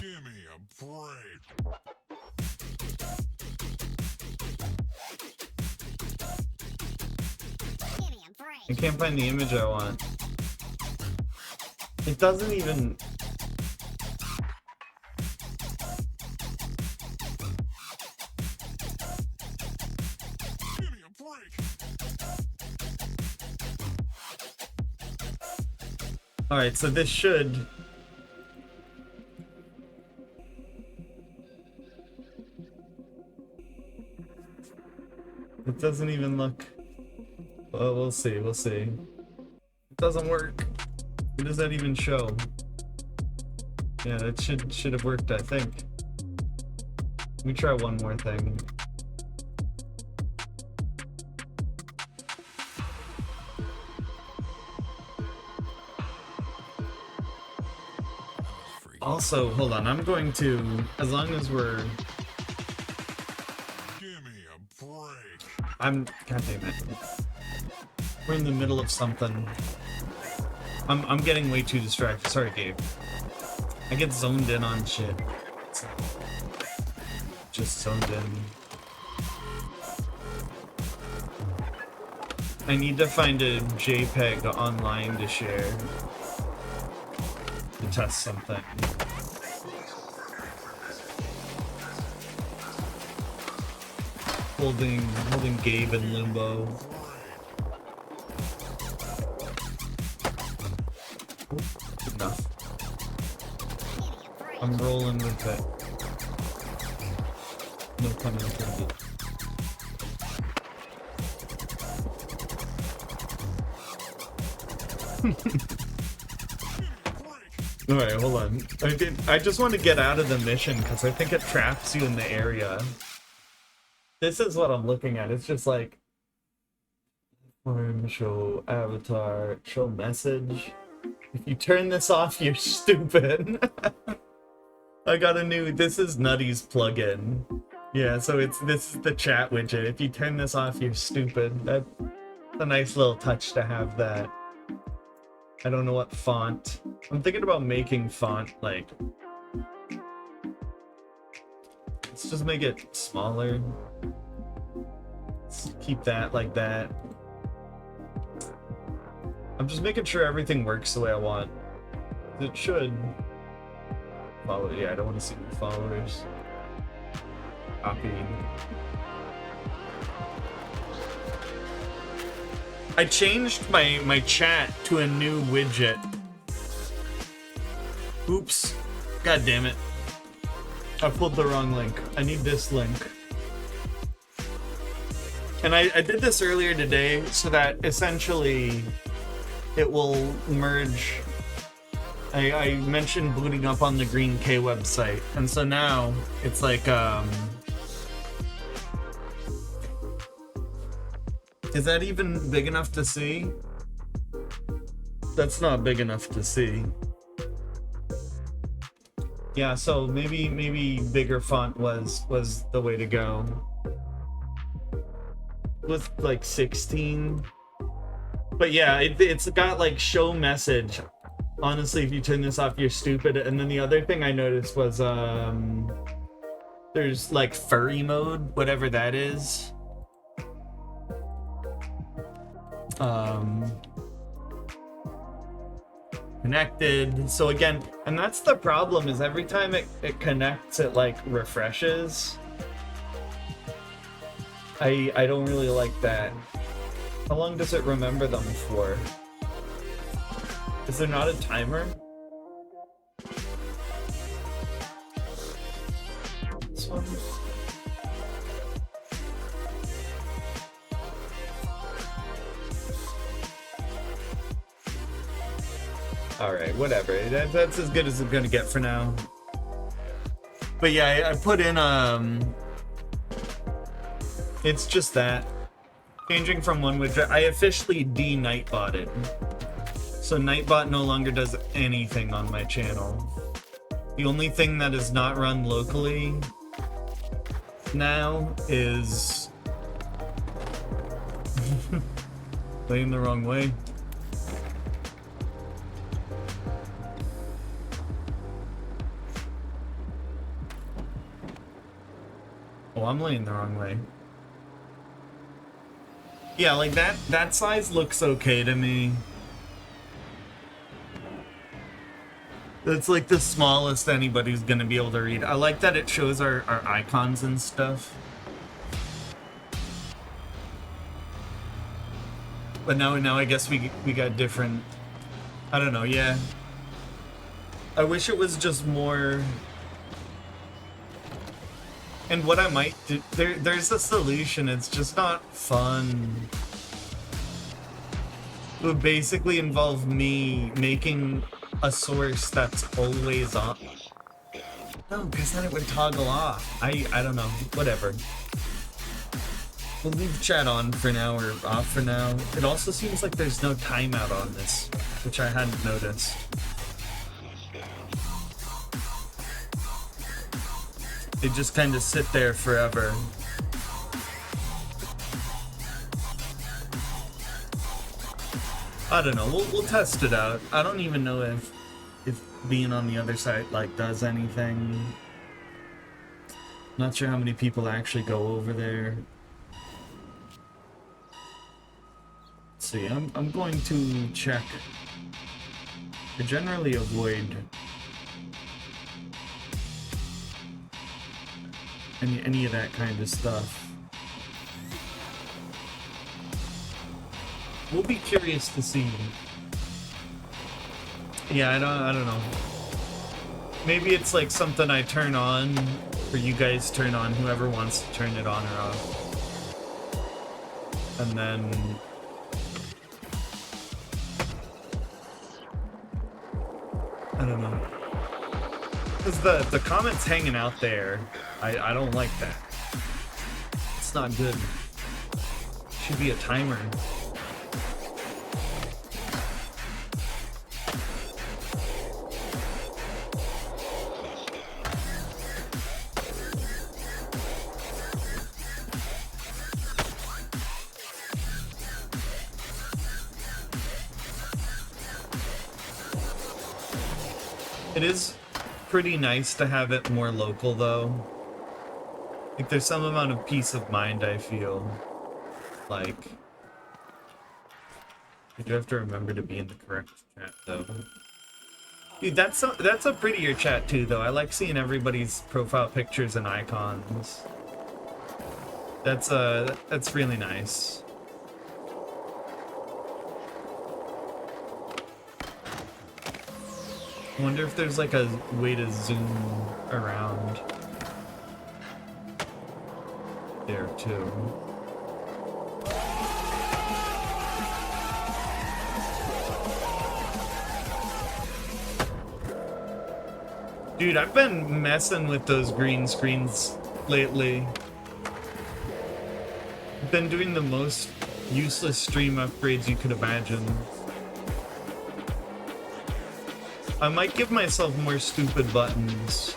Give me a break. I can't find the image I want. It doesn't even... Give me a break. Alright, so this should... It doesn't even look... Well, we'll see, we'll see. It doesn't work. What does that even show? Yeah, that should have worked, I think. Let me try one more thing. Also, hold on, I'm going to, as long as we're... Give me a break. God damn it. We're in the middle of something. I'm getting way too distracted. Sorry, Gabe. I get zoned in on shit. Just zoned in. I need to find a JPEG online to share. To test something. Holding Gabe in limbo. Good enough. I'm rolling with it. No pun intended. Alright, hold on. I just want to get out of the mission because I think it traps you in the area. This is what I'm looking at. It's just like show avatar, show message. If you turn this off, you're stupid. I got a new, this is Nutty's plugin. Yeah, so this is the chat widget. If you turn this off, you're stupid. That's a nice little touch to have that. I don't know what font. I'm thinking about making font, like... Let's just make it smaller. Let's keep that like that. I'm just making sure everything works the way I want. It should. Follow, yeah, I don't want to see new followers. Copy. I changed my chat to a new widget. Oops. God damn it. I pulled the wrong link. I need this link. And I did this earlier today so that essentially it will merge. I mentioned booting up on the Green K website, and so now it's like is that even big enough to see? That's not big enough to see. Yeah, so maybe bigger font was the way to go. With like 16. But yeah, it's got like show message. Honestly, if you turn this off, you're stupid. And then the other thing I noticed was there's like furry mode, whatever that is. Connected. So again, and that's the problem, is every time it connects, it like refreshes. I don't really like that. How long does it remember them for? Is there not a timer? This one? Alright, whatever. That's as good as it's gonna get for now. But yeah, I put in It's just that. Changing from one widget, I officially de-Nightbot it. So Nightbot no longer does anything on my channel. The only thing that is not run locally now is playing the wrong way. Oh, I'm laying the wrong way. Yeah, like that size looks okay to me. That's like the smallest anybody's gonna be able to read. I like that it shows our icons and stuff. But now I guess we got different. I don't know, yeah. I wish it was just more. And what I might do, there's a solution, it's just not fun. It would basically involve me making a source that's always on. No, because then it would toggle off. I don't know, whatever. We'll leave chat on for now or off for now. It also seems like there's no timeout on this, which I hadn't noticed. They just kind of sit there forever. I don't know. We'll test it out. I don't even know if being on the other side like does anything. Not sure how many people actually go over there. Let's see. I'm going to check. I generally avoid any of that kind of stuff. We'll be curious to see. Yeah, I don't know. Maybe it's like something I turn on, or you guys turn on, whoever wants to turn it on or off. And then I don't know. Because the comments hanging out there, I don't like that. It's not good. Should be a timer. It is pretty nice to have it more local though. Like there's some amount of peace of mind I feel. Like I do have to remember to be in the correct chat though. Dude, that's a prettier chat too though. I like seeing everybody's profile pictures and icons. That's really nice. I wonder if there's like a way to zoom around there too. Dude, I've been messing with those green screens lately. I've been doing the most useless stream upgrades you could imagine. I might give myself more stupid buttons.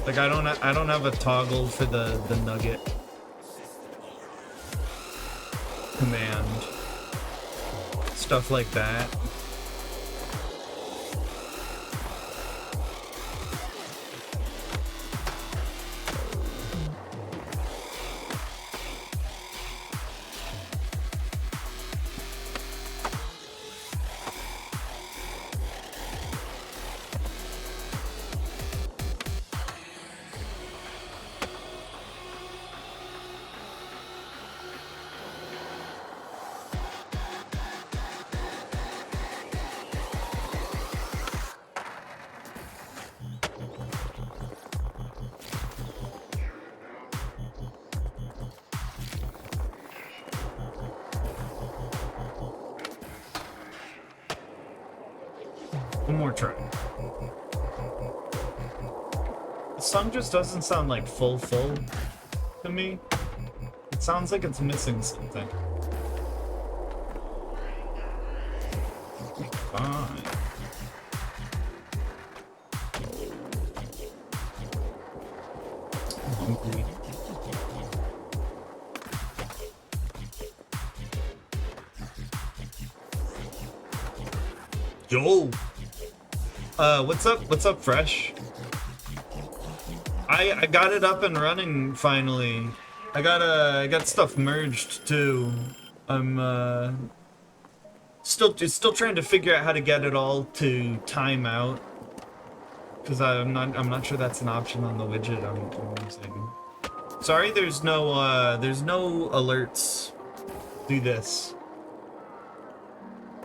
Like I don't have a toggle for the nugget command. Stuff like that. One more try. The song just doesn't sound like full to me. It sounds like it's missing something. Fine. Hungry. Yo! What's up? What's up, Fresh? I got it up and running finally. I got stuff merged too. I'm still trying to figure out how to get it all to time out, because I'm not sure that's an option on the widget I'm using. Sorry, there's no alerts through this.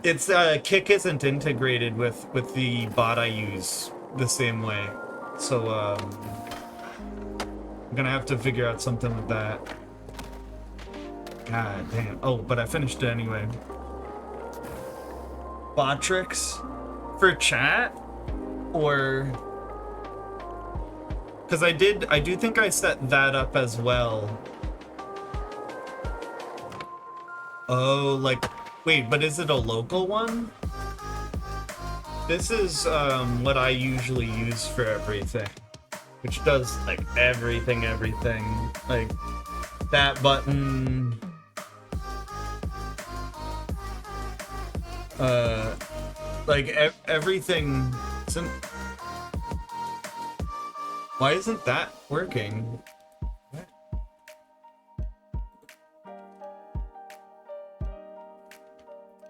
It's Kick isn't integrated with the bot I use the same way, so I'm gonna have to figure out something with that. God damn. Oh, but I finished it anyway. Botrix for chat, or because I do think I set that up as well. Oh, like, wait, but is it a local one? This is what I usually use for everything, which does like everything, like that button, like everything. Why isn't that working? What?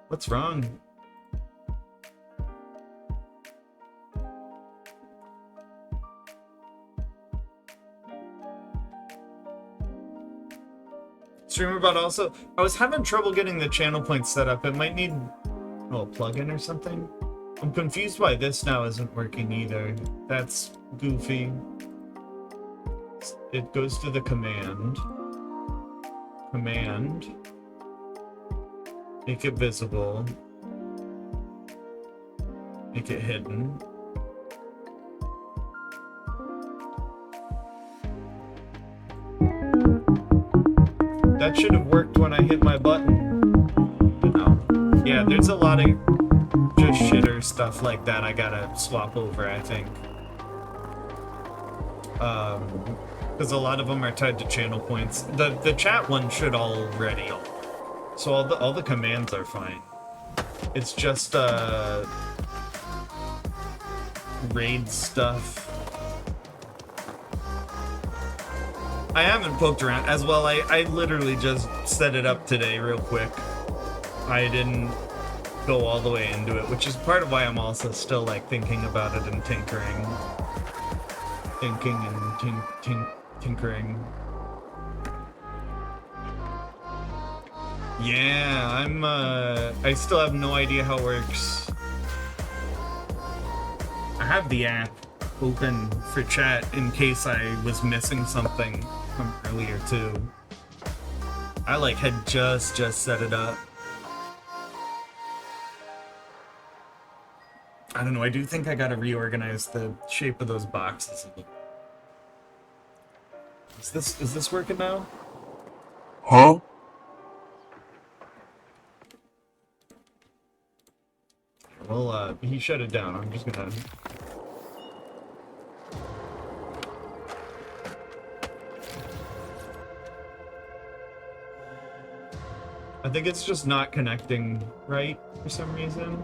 What's wrong? StreamerBot also, I was having trouble getting the channel points set up. It might need a plugin or something. I'm confused why this now isn't working either. That's goofy. It goes to the command. Make it visible. Make it hidden. That should have worked when I hit my button. No. Yeah, there's a lot of just shitter stuff like that I gotta swap over, I think. Because a lot of them are tied to channel points. The chat one should already, so all the commands are fine. It's just raid stuff. I haven't poked around as well. I literally just set it up today real quick. I didn't go all the way into it, which is part of why I'm also still like thinking about it and tinkering. Tinkering. Yeah, I still have no idea how it works. I have the app open for chat in case I was missing something from earlier too. I like had just set it up. I don't know, I do think I gotta reorganize the shape of those boxes. Is this working now? Huh? Well, he shut it down. I'm just gonna... I think it's just not connecting right for some reason.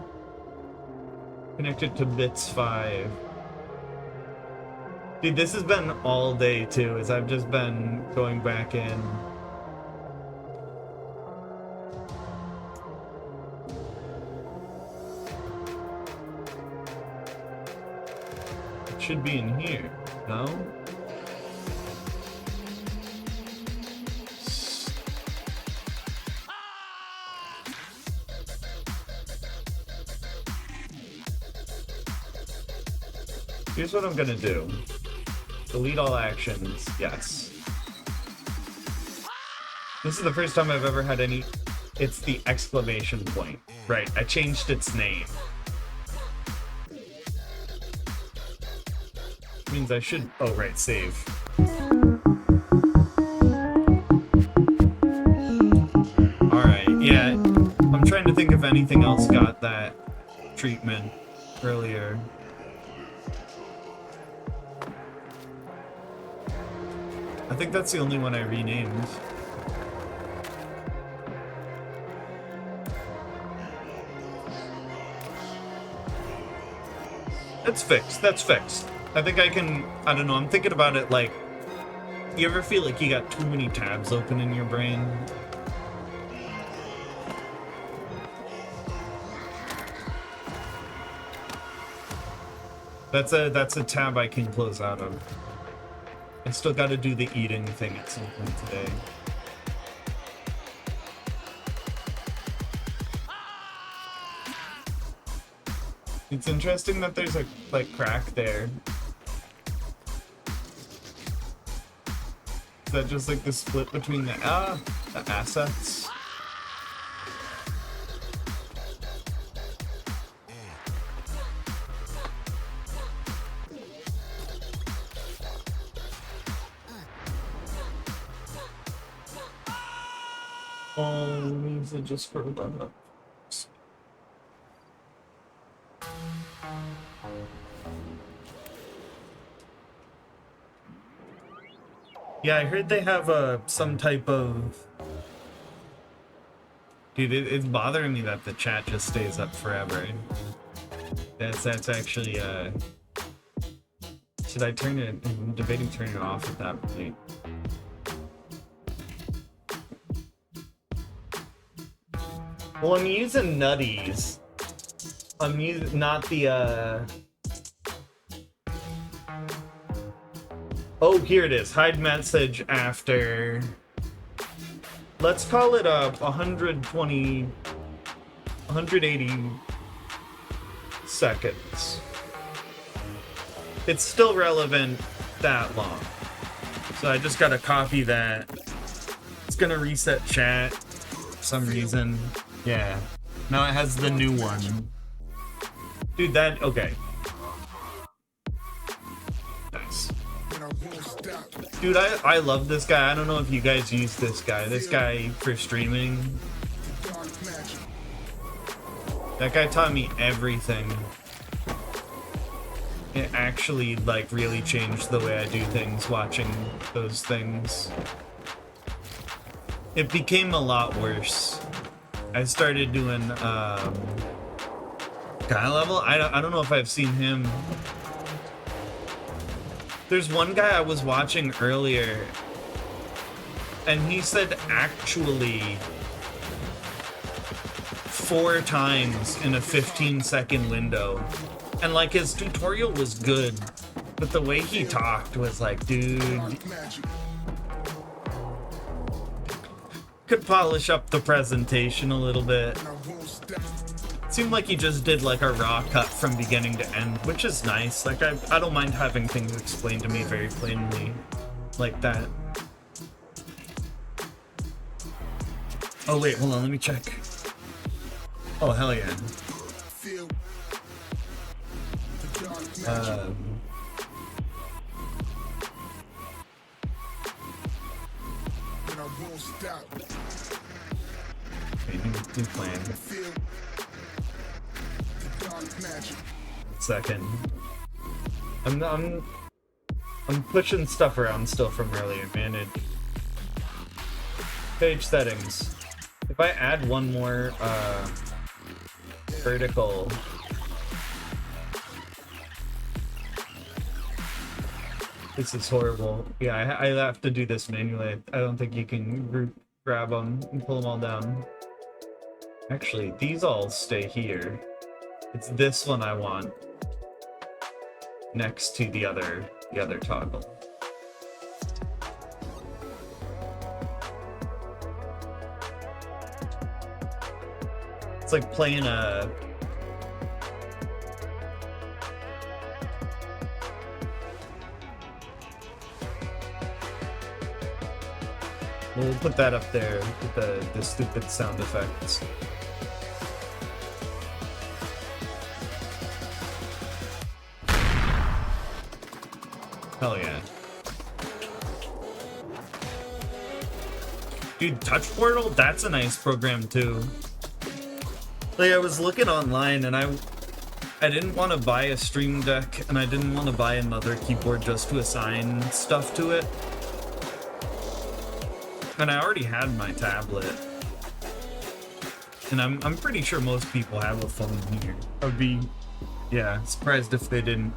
Connected to bits 5. Dude, this has been all day too, as I've just been going back in. It should be in here, no? Here's what I'm gonna do. Delete all actions, yes. This is the first time I've ever had any... It's the exclamation point. Right, I changed its name. Means I should... Oh, right, save. Yeah, I'm trying to think if anything else got that treatment earlier. I think that's the only one I renamed. That's fixed. That's fixed. I think I can... I don't know. I'm thinking about it like... You ever feel like you got too many tabs open in your brain? That's a tab I can close out of. I still got to do the eating thing at some point today. It's interesting that there's a like crack there. Is that just like the split between the assets? Means it just for up. Yeah, I heard they have some type of... Dude, it's bothering me that the chat just stays up forever. That's actually should I turn it? I'm debating turning it off at that point. Well, I'm using Nutties. I'm using not the Oh, here it is. Hide message after. Let's call it 180 seconds. It's still relevant that long. So I just gotta copy that. It's gonna reset chat for some reason. Yeah. Now it has the new one. Dude, that... Okay. Nice. Dude, I love this guy. I don't know if you guys use this guy. This guy for streaming. That guy taught me everything. It actually, like, really changed the way I do things watching those things. It became a lot worse. I started doing, guy level? I don't know if I've seen him. There's one guy I was watching earlier, and he said actually 4 times in a 15-second window. And like his tutorial was good, but the way he talked was like, dude, could polish up the presentation a little bit. It seemed like he just did like a raw cut from beginning to end, which is nice. Like I don't mind having things explained to me very plainly like that. Oh wait, hold on, let me check. Oh hell yeah. Okay, new plan. Second. I'm pushing stuff around still from earlier, man. Page settings. If I add one more vertical. This is horrible. Yeah, I have to do this manually. I don't think you can grab them and pull them all down. Actually, these all stay here. It's this one I want next to the other toggle. It's like playing a... We'll put that up there with the stupid sound effects. Hell yeah. Dude, Touch Portal, that's a nice program too. Like, I was looking online and I didn't want to buy a Stream Deck and I didn't want to buy another keyboard just to assign stuff to it. And I already had my tablet. And I'm pretty sure most people have a phone here. I would be, yeah, surprised if they didn't.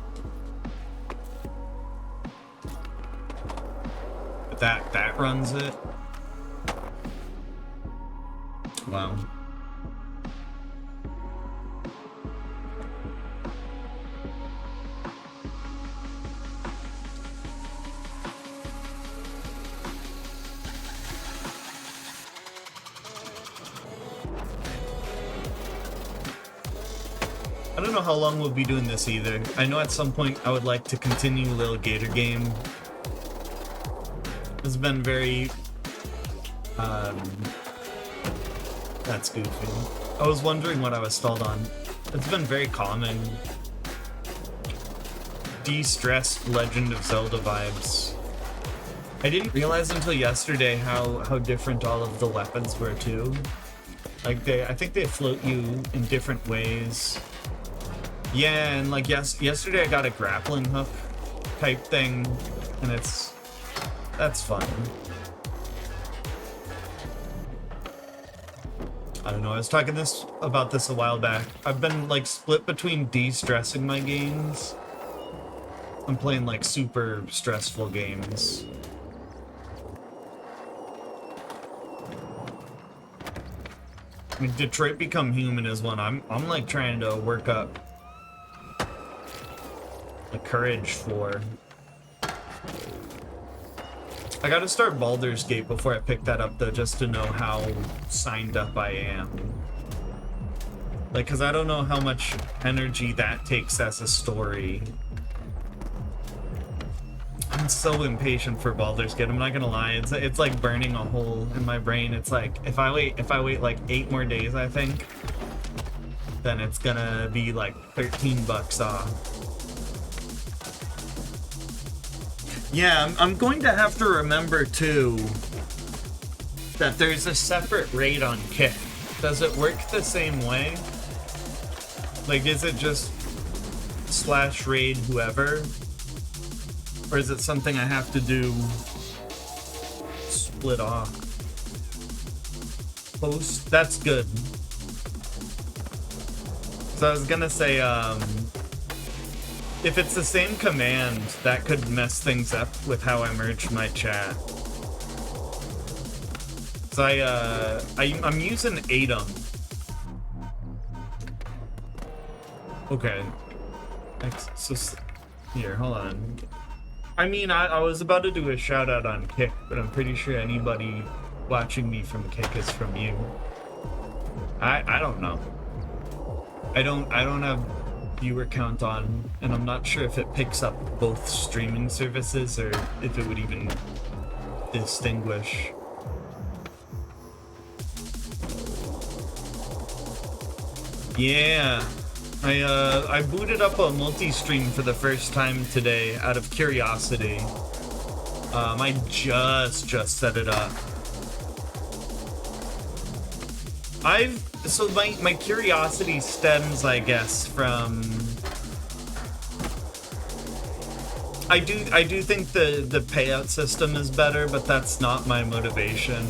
But that runs it. Wow. I don't know how long we'll be doing this either. I know at some point I would like to continue Lil Gator Game. It's been very... that's goofy. I was wondering what I was stalled on. It's been very common. De-stressed Legend of Zelda vibes. I didn't realize until yesterday how different all of the weapons were too. Like I think they float you in different ways. Yeah, and like yesterday I got a grappling hook type thing, and that's fun. I don't know, I was talking about this a while back. I've been like split between de-stressing my games and playing like super stressful games. I mean, Detroit Become Human is one I'm like trying to work up the courage for. I gotta start Baldur's Gate before I pick that up though, just to know how signed up I am. Like, cause I don't know how much energy that takes as a story. I'm so impatient for Baldur's Gate, I'm not gonna lie, it's like burning a hole in my brain. It's like, if I wait like 8 more days, I think, then it's gonna be like $13 off. Yeah, I'm going to have to remember too that there's a separate raid on Kick. Does it work the same way? Like, is it just /raid whoever? Or is it something I have to do split off? Post? That's good. So I was gonna say, if it's the same command, that could mess things up with how I merge my chat. So I'm using Atom. Okay. So here, hold on. I mean, I was about to do a shout out on Kick, but I'm pretty sure anybody watching me from Kick is from you. I don't know. I don't have viewer count on, and I'm not sure if it picks up both streaming services or if it would even distinguish. Yeah, I booted up a multi-stream for the first time today out of curiosity. I just set it up. So my curiosity stems, I guess, from... I do think the payout system is better, but that's not my motivation.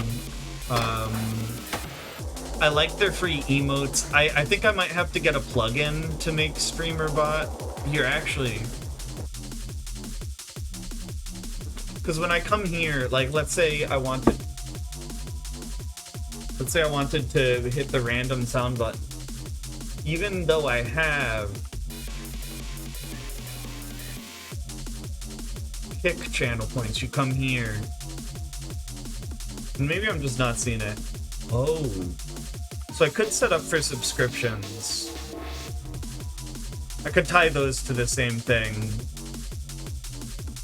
I like their free emotes. I think I might have to get a plugin to make StreamerBot. Here, actually. Because when I come here, like, let's say I wanted to hit the random sound button. Even though I have Kick channel points, you come here. And maybe I'm just not seeing it. Oh. So I could set up for subscriptions. I could tie those to the same thing.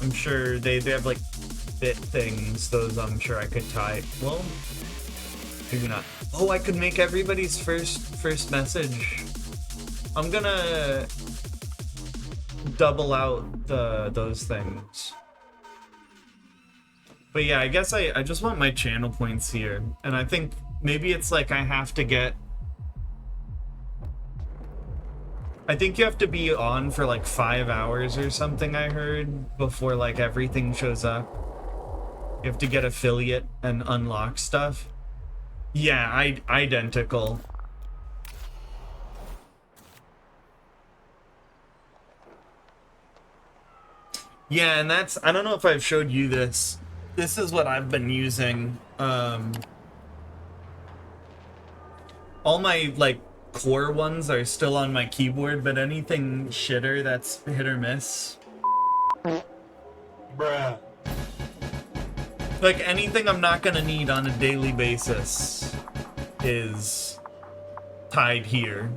I'm sure they have like bit things, those I'm sure I could tie. Well, maybe not. Oh, I could make everybody's first message. I'm gonna double out those things. But yeah, I guess I just want my channel points here. And I think maybe it's like I have to get... I think you have to be on for like 5 hours or something, I heard, before like everything shows up. You have to get affiliate and unlock stuff. Yeah, identical. Yeah, and that's... I don't know if I've showed you this. This is what I've been using. All my, like, core ones are still on my keyboard, but anything shitter that's hit or miss. Bruh. Like, anything I'm not gonna need on a daily basis is tied here.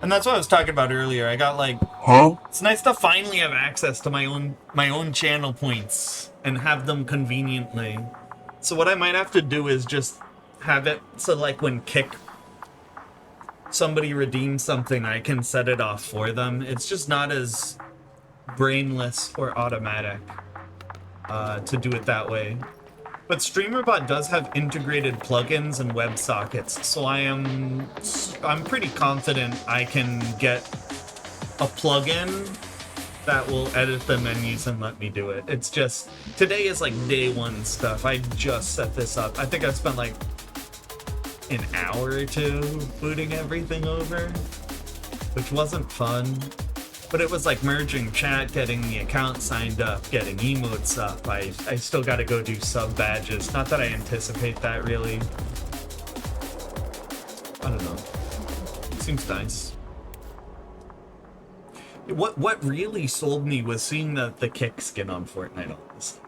And that's what I was talking about earlier. I got like, it's nice to finally have access to my own channel points and have them conveniently. So what I might have to do is just have it so like when somebody redeems something, I can set it off for them. It's just not as brainless or automatic to do it that way. But StreamerBot does have integrated plugins and WebSockets, so I'm pretty confident I can get a plugin that will edit the menus and let me do it. It's just, today is like day one stuff. I just set this up. I think I spent like an hour or two booting everything over, which wasn't fun. But it was like merging chat, getting the account signed up, getting emotes up. I still gotta go do sub badges. Not that I anticipate that really. I don't know. Seems nice. What really sold me was seeing the kick skin on Fortnite, honestly.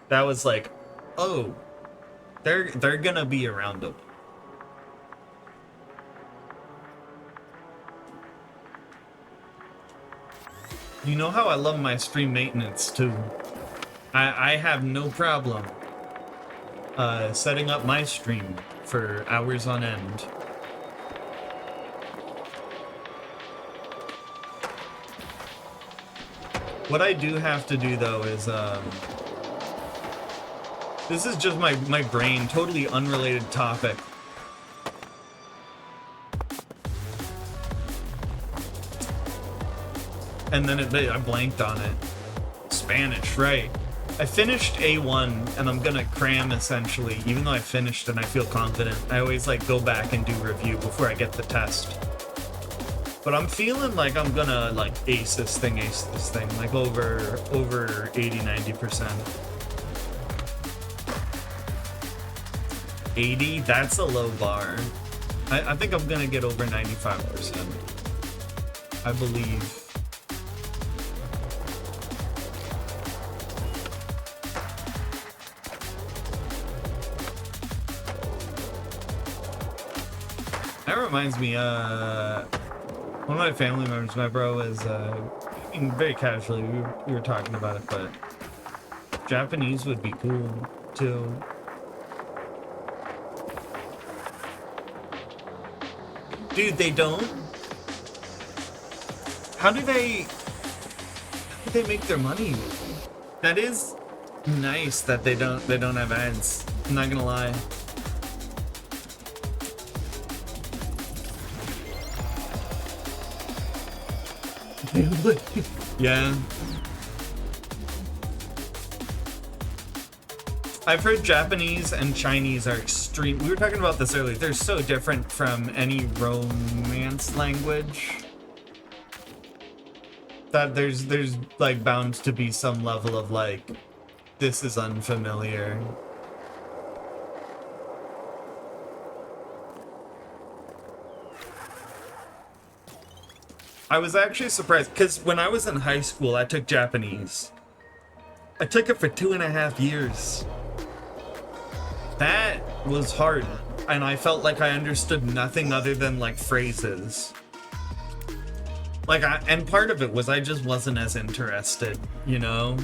That was like, oh, they're gonna be around them. You know how I love my stream maintenance too. I have no problem setting up my stream for hours on end. What I do have to do though is this is just my brain, totally unrelated topic. And then I blanked on it. Spanish, right. I finished A1 and I'm gonna cram essentially, even though I finished and I feel confident. I always like go back and do review before I get the test. But I'm feeling like I'm gonna like ace this thing, like over 80-90%. 80, that's a low bar. I think I'm gonna get over 95%. I believe. That reminds me, one of my family members, my bro, was, very casually, we were talking about it, but Japanese would be cool, too. Dude, they don't? How do they make their money? That is nice that they don't have ads. I'm not gonna lie. Yeah. I've heard Japanese and Chinese are extreme. We were talking about this earlier. They're so different from any romance language that there's like bound to be some level of like, this is unfamiliar. I was actually surprised because when I was in high school, I took Japanese. I took it for 2.5 years. That was hard, and I felt like I understood nothing other than like phrases. Like, and part of it was I just wasn't as interested, you know?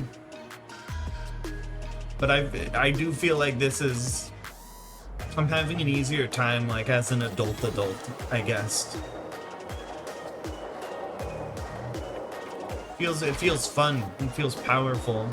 But I do feel like this is, I'm having an easier time like as an adult, I guess. It feels fun. It feels powerful.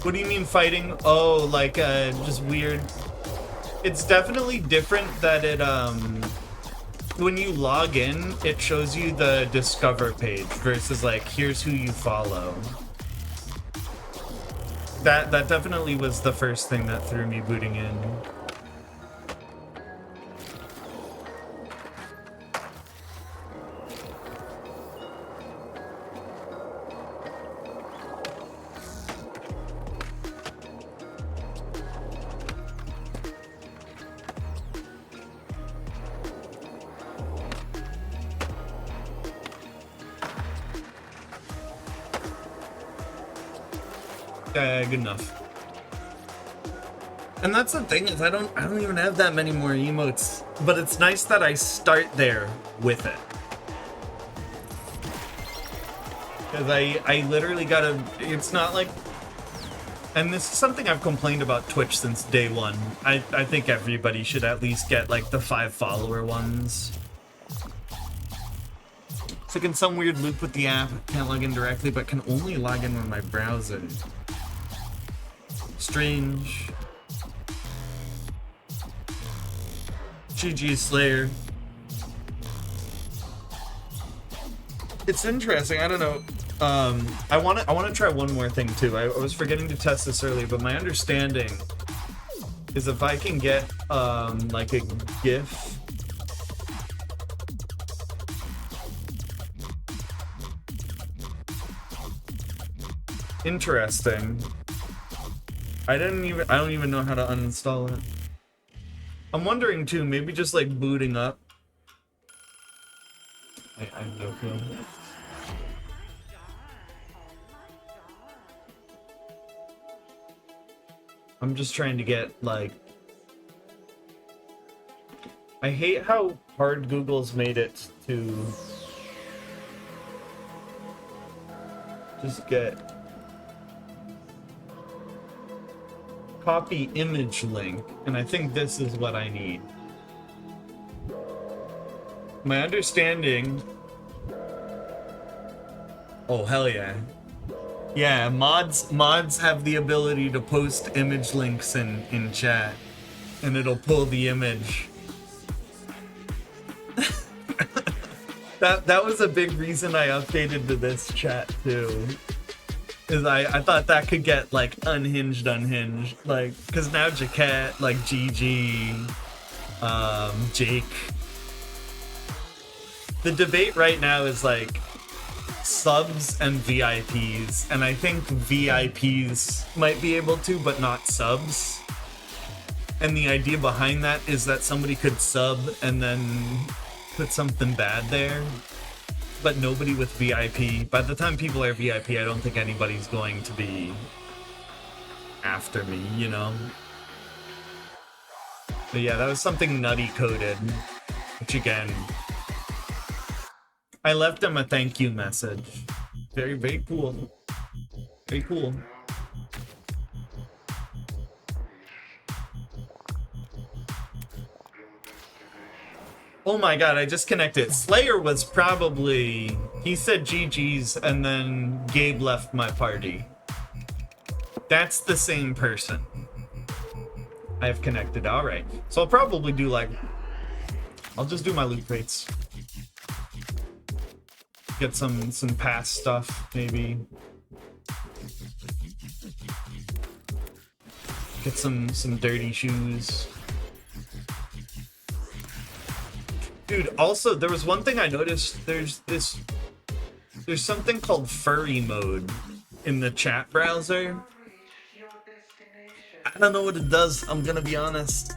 What do you mean fighting? Oh, like, just weird. It's definitely different that it, when you log in, it shows you the Discover page versus, like, here's who you follow. That definitely was the first thing that threw me booting in. Good enough. And that's the thing is I don't even have that many more emotes, but it's nice that I start there with it. Because I literally gotta, it's not like, and this is something I've complained about Twitch since day one. I think everybody should at least get like the 5 follower ones. It's like in some weird loop with the app, can't log in directly, but can only log in with my browser. Strange. GG Slayer. It's interesting. I don't know. I want to try one more thing too. I was forgetting to test this earlier, but my understanding is if I can get like a GIF. Interesting. I don't even know how to uninstall it. I'm wondering too, maybe just like booting up. I have no clue. I'm just trying to get like, I hate how hard Google's made it to just get copy image link, and I think this is what I need. My understanding. Oh hell yeah. Yeah, mods have the ability to post image links in chat, and it'll pull the image. That was a big reason I updated to this chat too. Is I thought that could get like unhinged, like, cause now Jaquette, like GG, Jake. The debate right now is like subs and VIPs, and I think VIPs might be able to, but not subs. And the idea behind that is that somebody could sub and then put something bad there, but nobody with VIP. By the time people are VIP, I don't think anybody's going to be after me, you know? But yeah, that was something nutty coded, which again, I left him a thank you message. Very, very cool. Very cool. Oh my god, I just connected. Slayer was probably... He said GG's and then Gabe left my party. That's the same person. I've connected, alright. So I'll probably do like... I'll just do my loot crates. Get some past stuff, maybe. Get some dirty shoes. Dude, also, there was one thing I noticed. There's something called furry mode in the chat browser. I don't know what it does, I'm gonna be honest.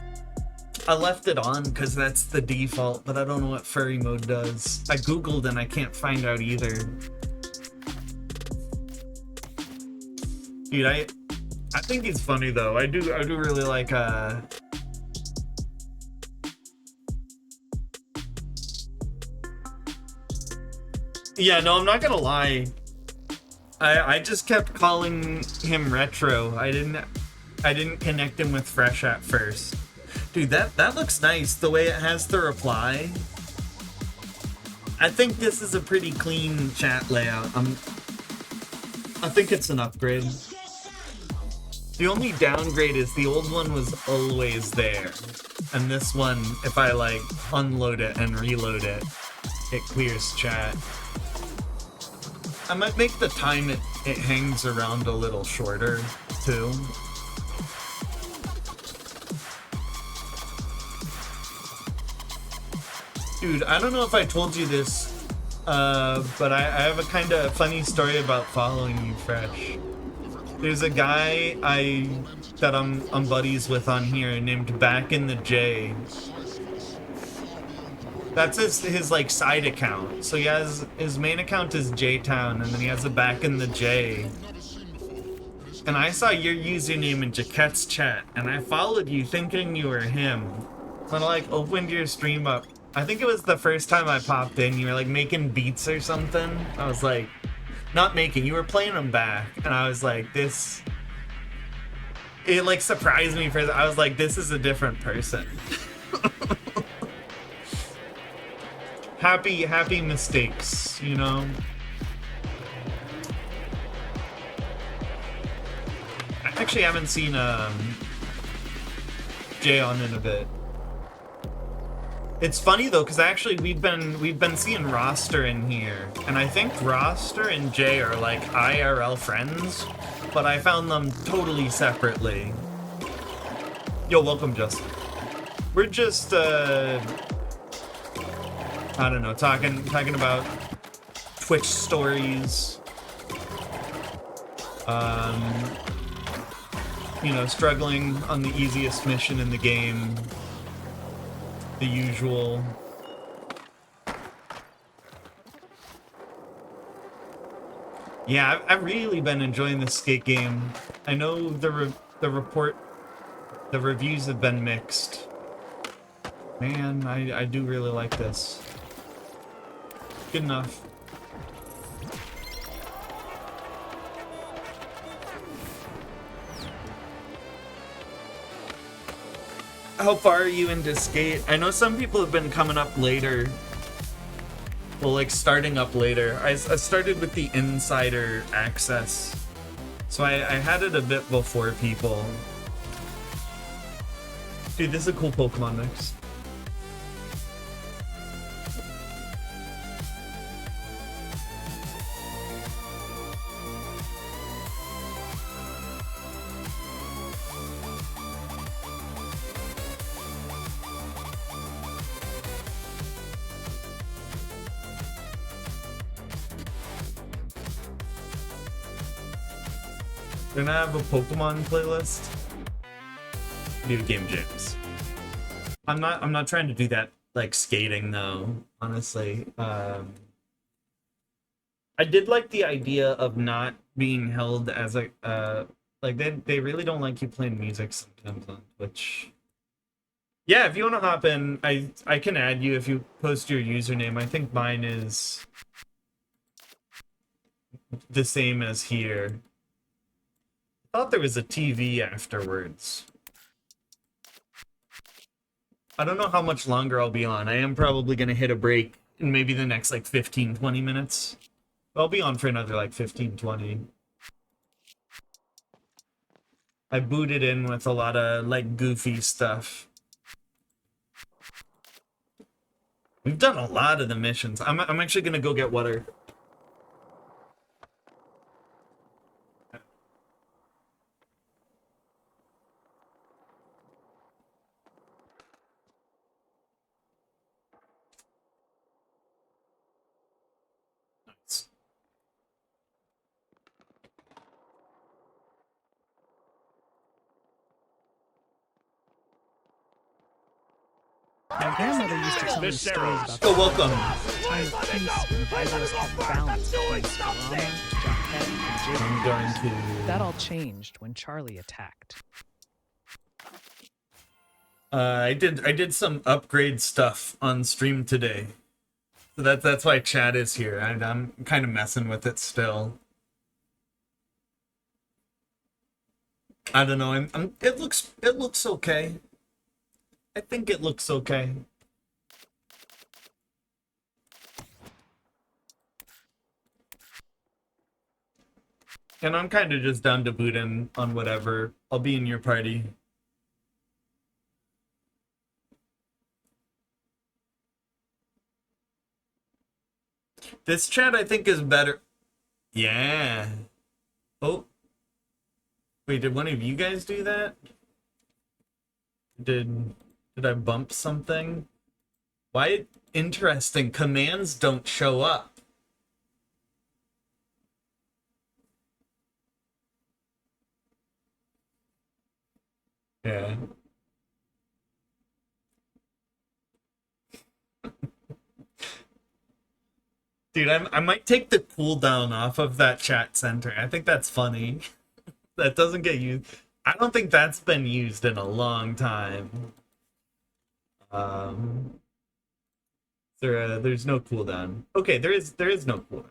I left it on because that's the default, but I don't know what furry mode does. I googled and I can't find out either. Dude, I think he's funny though. I do really like Yeah, no, I'm not gonna lie. I just kept calling him Retro. I didn't connect him with Fresh at first. Dude, that looks nice, the way it has the reply. I think this is a pretty clean chat layout. I think it's an upgrade. The only downgrade is the old one was always there. And this one, if I like unload it and reload it, it clears chat. I might make the time it hangs around a little shorter, too. Dude, I don't know if I told you this, but I have a kind of funny story about following you, Fresh. There's a guy that I'm buddies with on here named Back in the J. That's his like side account. So he has his main account is J-Town, and then he has a Back in the J. And I saw your username in Jaquette's chat, and I followed you thinking you were him. When I like opened your stream up, I think it was the first time I popped in, you were like making beats or something. I was like, not making, you were playing them back, and I was like, this. It like surprised me for that. I was like, this is a different person. Happy mistakes, you know? I actually haven't seen Jay on in a bit. It's funny though, because actually we've been seeing Roster in here, and I think Roster and Jay are like IRL friends, but I found them totally separately. Yo, welcome, Justin. We're just I don't know, talking about Twitch stories. You know, struggling on the easiest mission in the game. The usual. Yeah, I've really been enjoying this skate game. I know the reviews have been mixed. Man, I do really like this. Good enough. How far are you into skate? I know some people have been coming up later. Well, like starting up later. I started with the insider access. So I had it a bit before people. Dude, this is a cool Pokemon mix. Gonna have a Pokemon playlist. New game jams. I'm not trying to do that like skating though, honestly. I did like the idea of not being held as a like they really don't like you playing music sometimes on Twitch. Yeah, if you want to hop in, I can add you if you post your username. I think mine is the same as here. I thought there was a TV afterwards. I don't know how much longer I'll be on. I am probably going to hit a break in maybe the next like 15-20 minutes. I'll be on for another like 15-20. I booted in with a lot of like goofy stuff. We've done a lot of the missions. I'm actually going to go get water. My grandmother used to tell me stories about Oh, welcome. the time of peace when Vizo's kept balance between Skarama, Jaquette, and Jake. I'm going to... That all changed when Charlie attacked. I did some upgrade stuff on stream today. So that's why chat is here. I'm kind of messing with it still. I don't know. It looks okay. I think it looks okay. And I'm kind of just down to boot in on whatever. I'll be in your party. This chat, I think, is better. Yeah. Oh. Wait, did one of you guys do that? Did I bump something? Why? Interesting. Commands don't show up. Yeah. Dude, I might take the cooldown off of that chat center. I think that's funny. That doesn't get used. I don't think that's been used in a long time. There's no cooldown. Okay, there is no cooldown.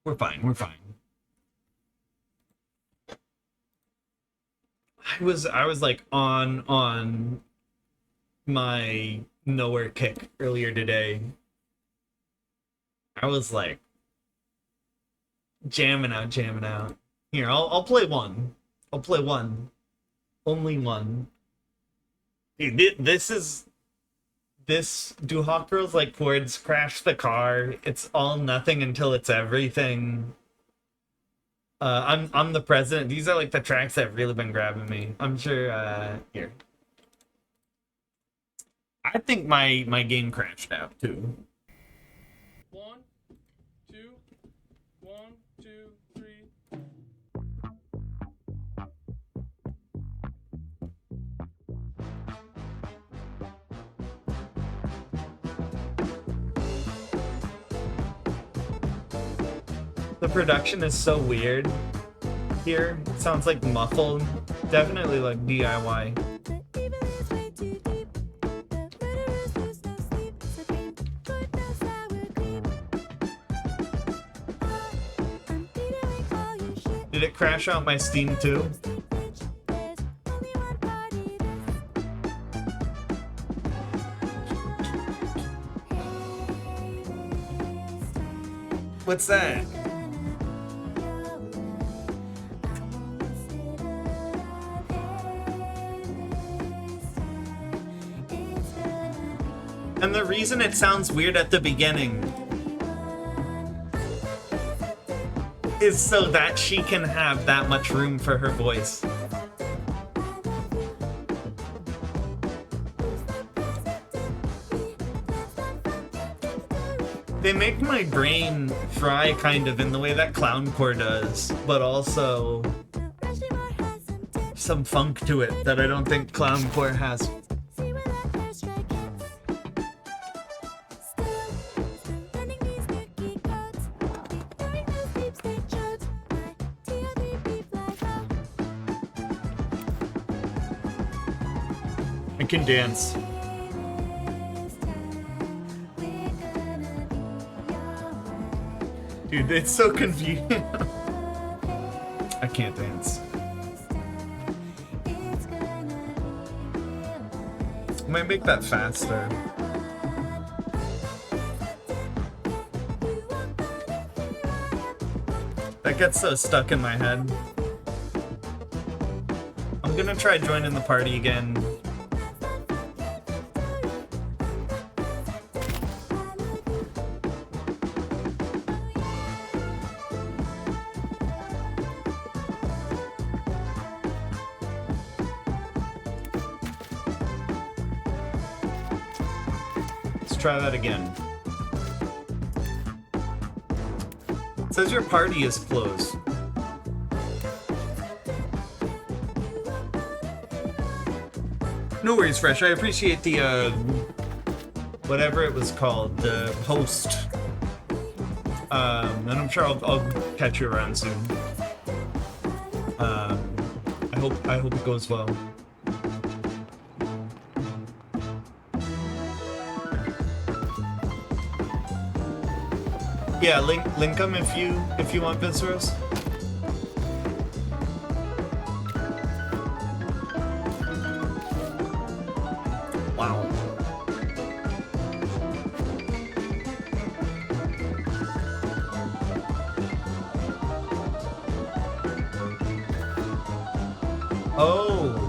We're fine. We're fine. I was like on my nowhere kick earlier today. I was like jamming out. Here, I'll play one. I'll play one. Only one. Dude, this do Hawk Girls like chords? Crash the Car. It's all nothing until it's everything. I'm the president. These are like the tracks that have really been grabbing me. I'm sure here. I think my game crashed out too. 1, 2, 1, 2, 3. The production is so weird here. It sounds like muffled. Definitely like DIY. Did it crash out my Steam too? What's that? And the reason it sounds weird at the beginning is so that she can have that much room for her voice. They make my brain fry kind of in the way that Clowncore does, but also some funk to it that I don't think Clowncore has. I can dance. Dude, it's so confusing. I can't dance. I might make that faster. That gets so stuck in my head. I'm gonna try joining the party again. Try that again. It says your party is closed. No worries, Fresh. I appreciate the, whatever it was called, the post. And I'm sure I'll catch you around soon. I hope it goes well. Yeah, link them if you want Visceros. Wow. Oh.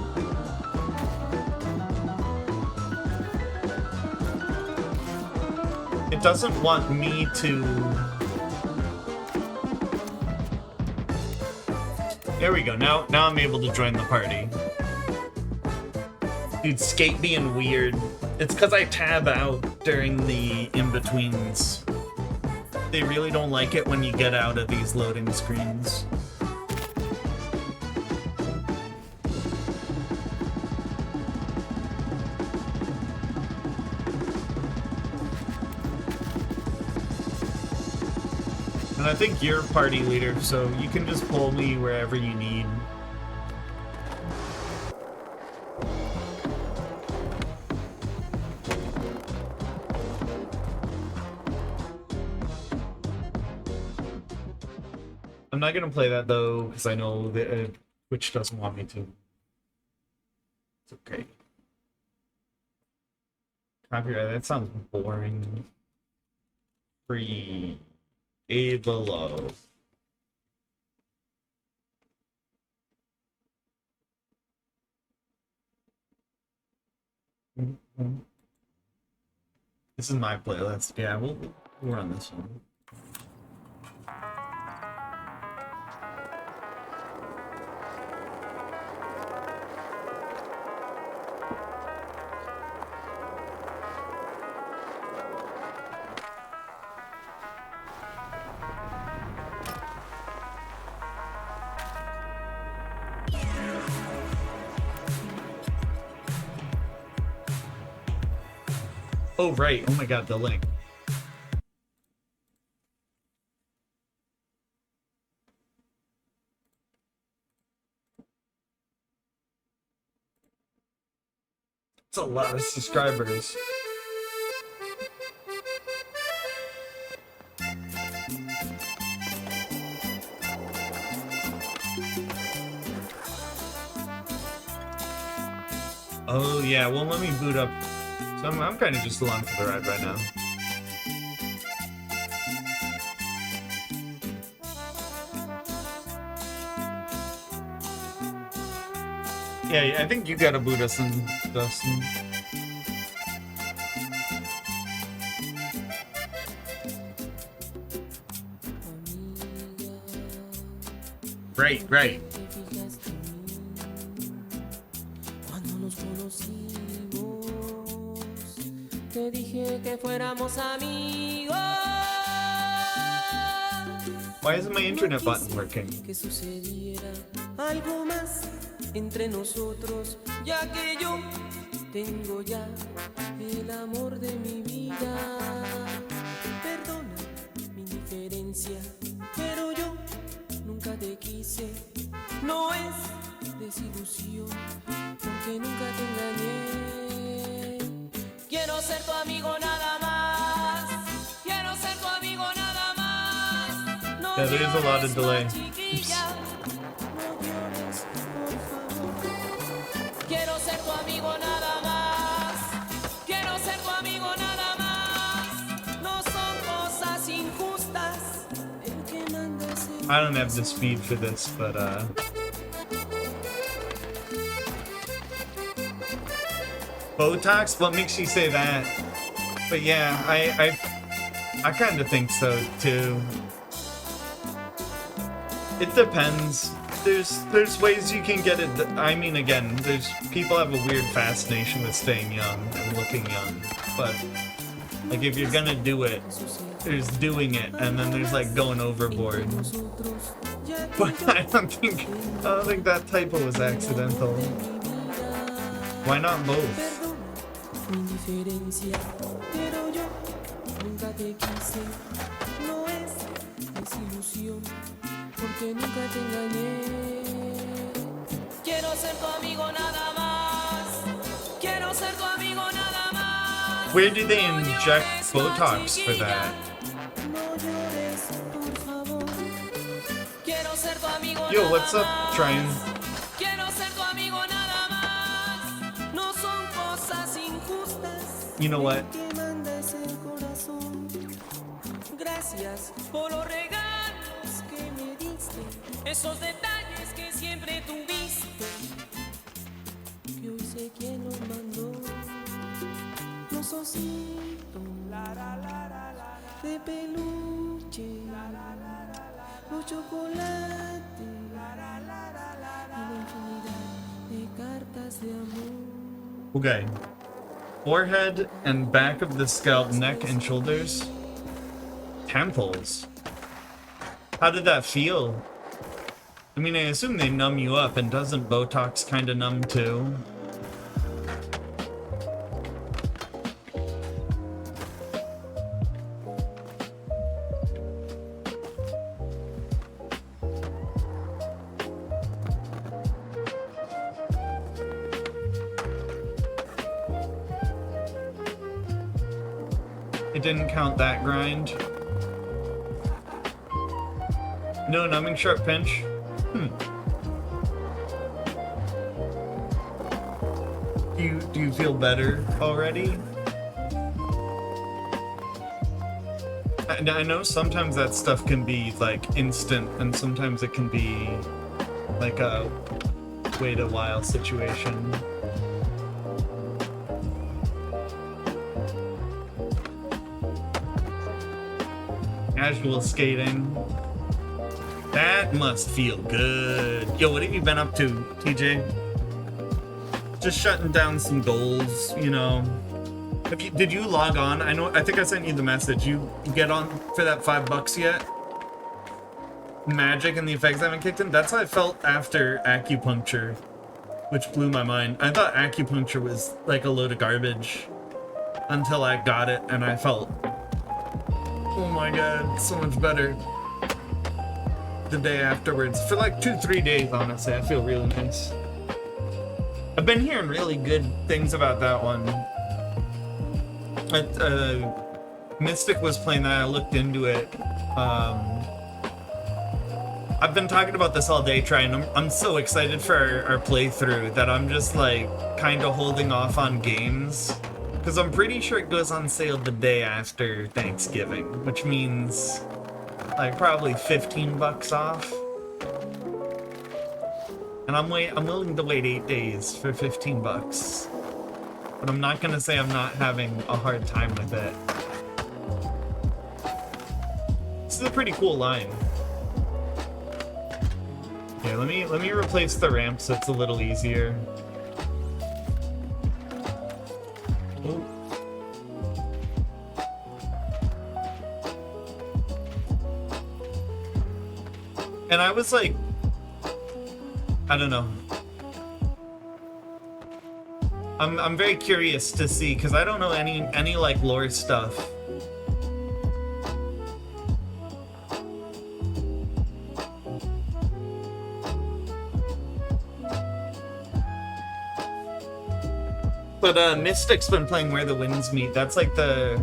It doesn't want me to... There we go. Now I'm able to join the party. Dude, Skate being weird. It's because I tab out during the in-betweens. They really don't like it when you get out of these loading screens. And I think you're party leader, so you can just pull me wherever you need. I'm not gonna play that though, because I know that Twitch doesn't want me to. It's okay. Copyright, that sounds boring. Free. Below. This is my playlist. Yeah, we'll run this one. Oh, right. Oh my god, the link. It's a lot of subscribers. Oh yeah, well let me boot up. So I'm kind of just along for the ride right now. Yeah, I think you gotta boot us in, Dustin. Right. Te dije que fuéramos amigos. Why isn't my internet button working? Que sucediera algo más entre nosotros, ya que yo tengo ya el amor de mi vida. Perdona mi indiferencia, pero yo nunca te quise. No es desilusión, porque nunca te engañé. Quiero ser tu amigo nada más. Quiero ser tu amigo nada más. No yeah, there is a lot of delay. Quiero ser tu amigo nada más. Quiero ser tu amigo nada más. No son cosas injustas. El que manda es el... I don't have the speed for this, but Botox? What makes you say that? But yeah, I kind of think so too. It depends. There's ways you can get it. I mean, again, there's people have a weird fascination with staying young and looking young. But like, if you're gonna do it, there's doing it, and then there's like going overboard. But I don't think that typo was accidental. Why not both? Perdona mi indiferencia, pero yo nunca te quise. No es desilusión, porque nunca te engañé. Quiero ser tu amigo nada más. Quiero ser tu amigo nada más. Where do they inject Botox for that? No llores, por favor. Quiero ser tu amigo Yo, what's nada up, más. Train? Quiero ser tu amigo nada más. No son cosas injustas. You know what? Que manda es el corazón. Gracias por los regalos que me diste. Esos detalles que siempre tuviste. Que hoy sé quién los mandó. Los ositos de peluche. Los chocolates. Y la infinidad de cartas de amor. Okay. Forehead and back of the scalp, neck and shoulders. Temples. How did that feel? I mean, I assume they numb you up, and doesn't Botox kind of numb too? It didn't count that grind. No numbing sharp pinch. Do you feel better already? I know sometimes that stuff can be like instant, and sometimes it can be like a wait a while situation. Casual skating. That must feel good. Yo, what have you been up to, TJ? Just shutting down some goals, you know. Did you log on? I think I sent you the message. You get on for that $5 yet? Magic and the effects haven't kicked in? That's how I felt after acupuncture, which blew my mind. I thought acupuncture was like a load of garbage until I got it, and I felt, oh my god, so much better the day afterwards. For like 2-3 days, honestly, I feel really nice. I've been hearing really good things about that one. Mystic was playing that, I looked into it. I've been talking about this all day, trying. I'm so excited for our playthrough that I'm just like kind of holding off on games. Because I'm pretty sure it goes on sale the day after Thanksgiving, which means like probably $15 off. And I'm willing to wait 8 days for $15. But I'm not gonna say I'm not having a hard time with it. This is a pretty cool line. Here, let me replace the ramp so it's a little easier. Oh. And I was like, I don't know. I'm very curious to see, because I don't know any like lore stuff. But Mystic's been playing Where the Winds Meet. That's like I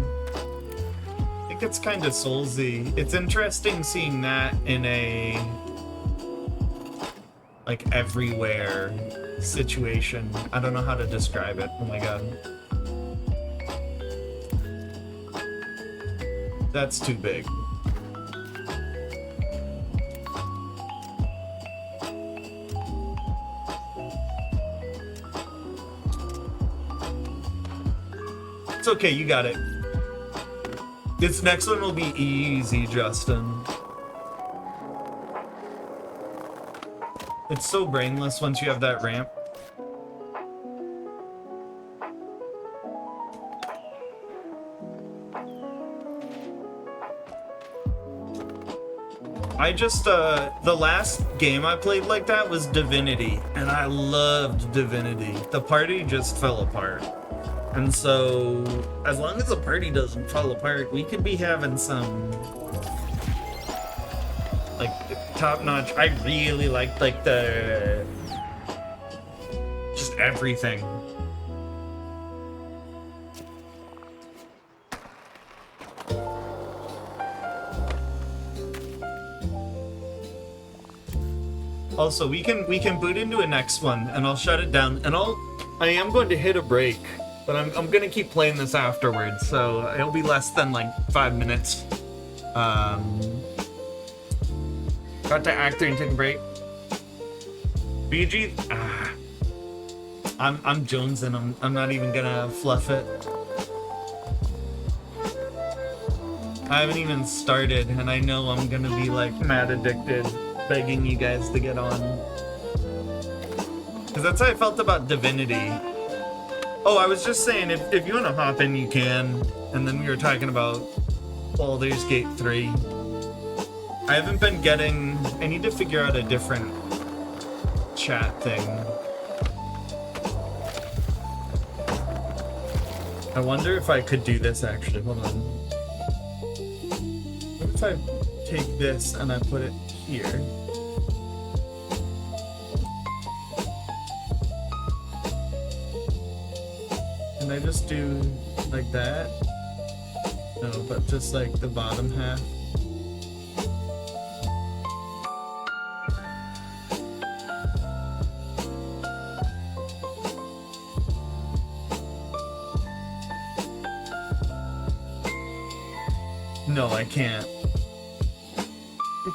think it's kind of soulsy. It's interesting seeing that in a like everywhere situation. I don't know how to describe it. Oh my god. That's too big. It's okay, you got it. This next one will be easy, Justin. It's so brainless once you have that ramp. I just, the last game I played like that was Divinity, and I loved Divinity. The party just fell apart. And so, as long as the party doesn't fall apart, we could be having some, like, top-notch. I really liked, like, the, just everything. Also, we can boot into a next one, and I'll shut it down, and I am going to hit a break, but I'm gonna keep playing this afterwards, so it'll be less than like 5 minutes. Got to Act 3 and take a break. BG, I'm jonesing. I'm not even gonna fluff it. I haven't even started, and I know I'm gonna be like mad addicted, begging you guys to get on. Because that's how I felt about Divinity. Oh, I was just saying, if you want to hop in, you can. And then we were talking about Baldur's Gate 3. I haven't been getting... I need to figure out a different chat thing. I wonder if I could do this, actually. Hold on. What if I take this and I put it here? Can I just do like that? No, but just like the bottom half. No, I can't.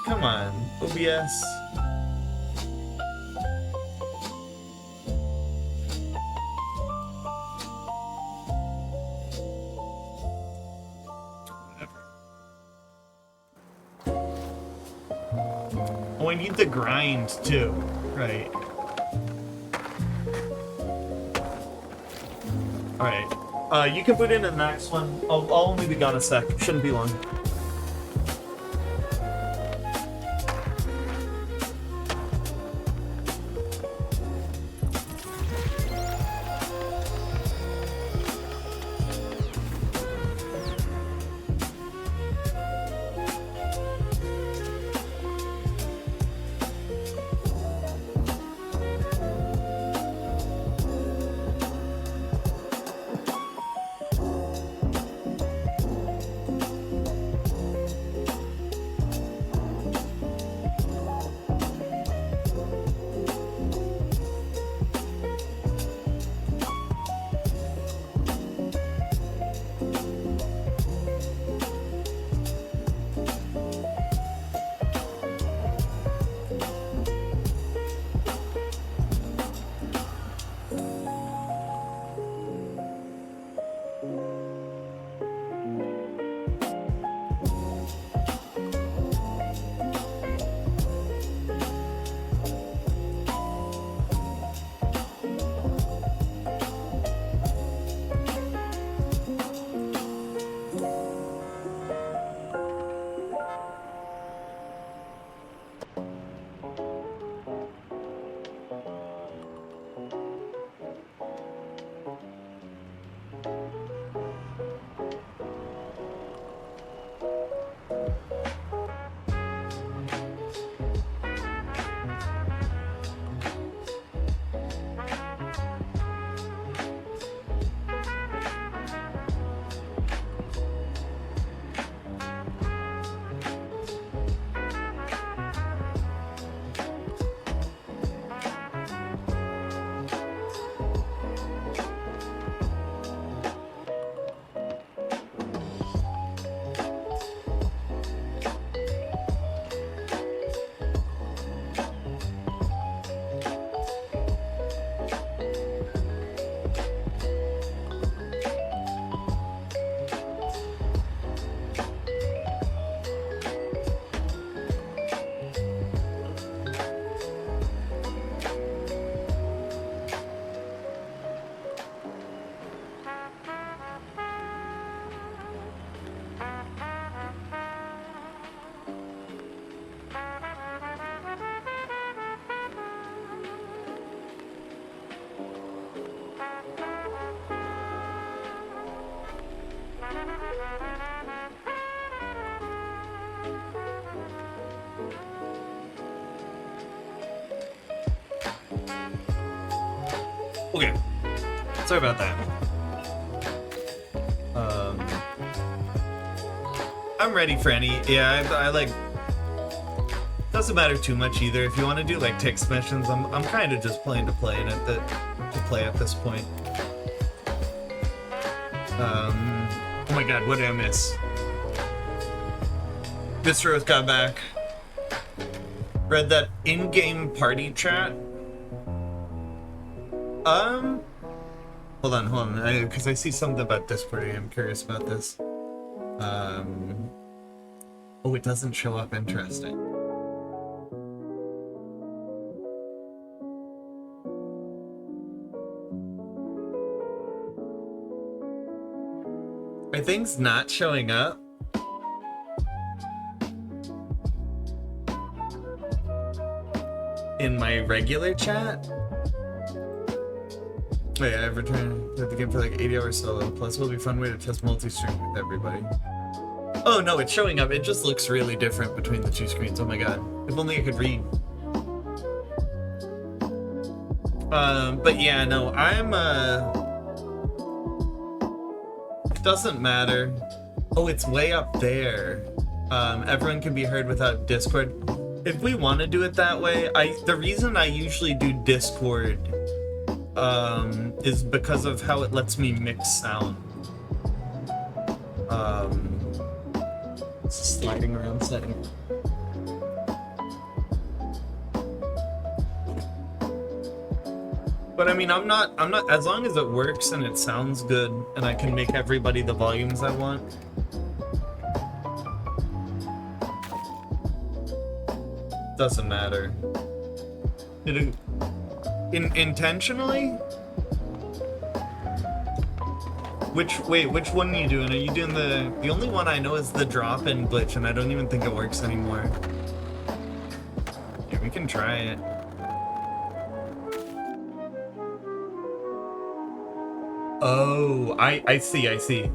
Come on, OBS. Oh, I need the grind too. Right. Alright. You can put in the next one. I'll only be gone a sec. Shouldn't be long. Okay. Sorry about that. I'm ready for any. Yeah, I like. Doesn't matter too much either. If you want to do like text missions, I'm kind of just playing to play it to play at this point. Oh my god, what did I miss? Viscero's got back. Read that in-game party chat. Hold on, because I see something about Discord. I'm curious about this. Oh, it doesn't show up. Interesting. Are things not showing up? In my regular chat? Wait, I've returned to the game for like 80 hours solo, plus it'll be a fun way to test multi-stream with everybody. Oh no, it's showing up. It just looks really different between the two screens. Oh my god. If only I could read. But yeah, no, I'm, it doesn't matter. Oh, it's way up there. Everyone can be heard without Discord. If we want to do it that way, the reason I usually do Discord is because of how it lets me mix sound. It's a sliding around setting. But I mean, I'm not, as long as it works and it sounds good and I can make everybody the volumes I want. Doesn't matter. Intentionally? Which one are you doing? Are you doing the only one I know is the drop-in glitch, and I don't even think it works anymore. Yeah, we can try it. Oh, I see.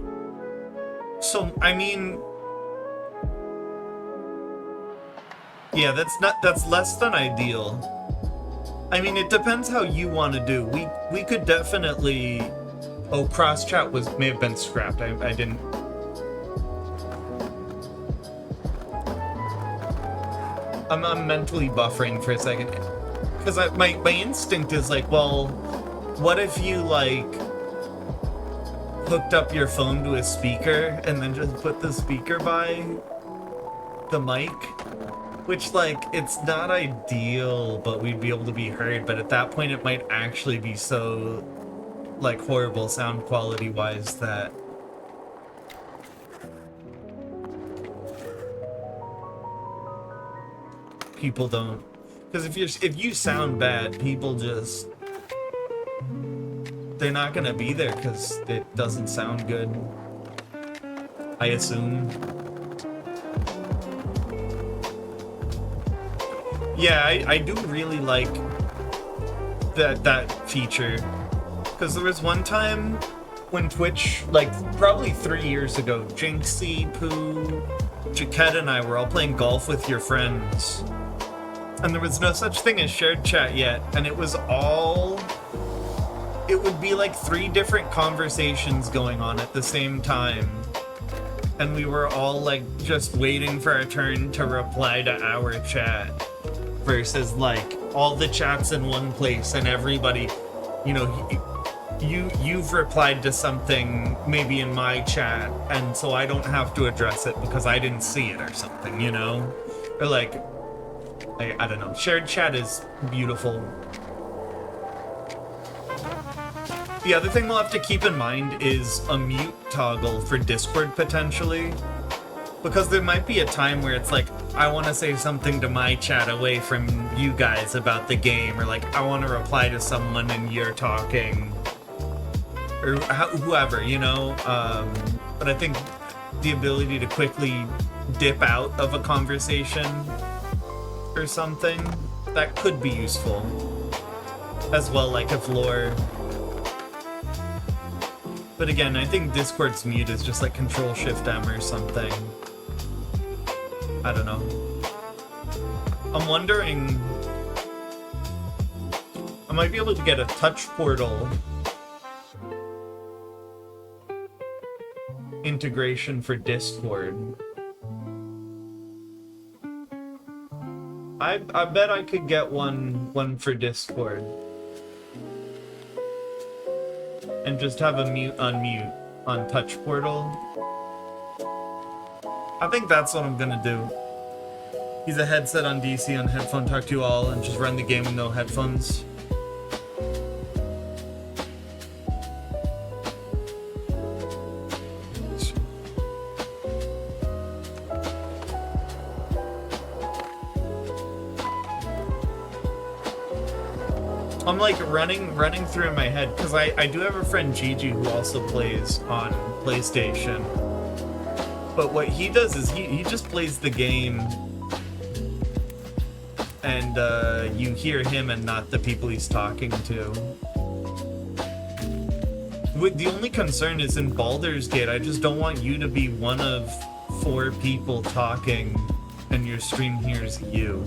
So, I mean, yeah, that's less than ideal. I mean, it depends how you want to do. We could definitely. Oh, cross chat may have been scrapped. I didn't. I'm mentally buffering for a second, because my instinct is like, well, what if you like hooked up your phone to a speaker and then just put the speaker by the mic? Which, like, it's not ideal, but we'd be able to be heard. But at that point, it might actually be so, like, horrible sound quality-wise that... people don't... Because if you sound bad, people just... they're not gonna be there because it doesn't sound good. I assume. Yeah, I do really like that feature, because there was one time when Twitch, like probably 3 years ago, Jinxie, Pooh, Jaquette, and I were all playing golf with your friends, and there was no such thing as shared chat yet, and it was all... it would be like 3 different conversations going on at the same time, and we were all like just waiting for our turn to reply to our chat, versus like all the chats in one place and everybody, you know, you've replied to something maybe in my chat, and so I don't have to address it because I didn't see it or something, you know? Or like, I don't know, shared chat is beautiful. The other thing we'll have to keep in mind is a mute toggle for Discord potentially, because there might be a time where it's like, I want to say something to my chat away from you guys about the game, or like I want to reply to someone and you're talking, or whoever, you know? But I think the ability to quickly dip out of a conversation or something, that could be useful as well, like if lore. But again, I think Discord's mute is just like Control-Shift-M or something. I don't know. I'm wondering I might be able to get a touch portal integration for Discord. I bet I could get one for Discord. And just have a mute unmute on touch portal. I think that's what I'm gonna do. Use a headset on DC on headphone, talk to you all, and just run the game with no headphones. I'm like running through in my head because I do have a friend Gigi who also plays on PlayStation. But what he does is he just plays the game and you hear him and not the people he's talking to. The only concern is in Baldur's Gate, I just don't want you to be one of 4 people talking and your stream hears you.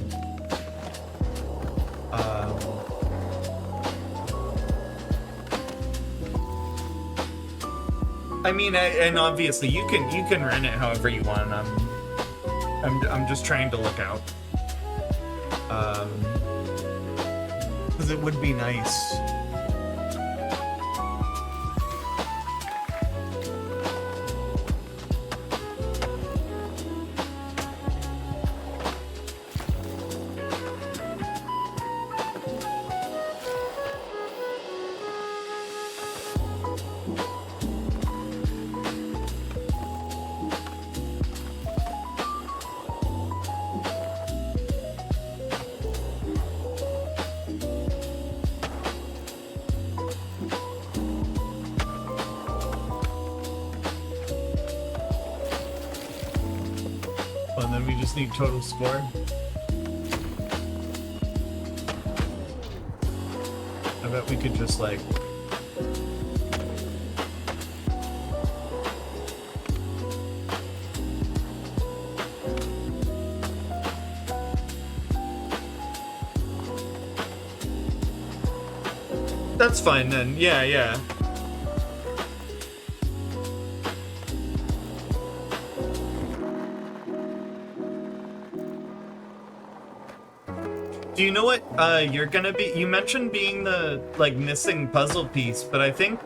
I mean, and obviously you can run it however you want. I'm just trying to look out, because it would be nice. And then we just need total score. I bet we could just like... That's fine then, yeah. Do you know what you're gonna be? You mentioned being the like missing puzzle piece, but I think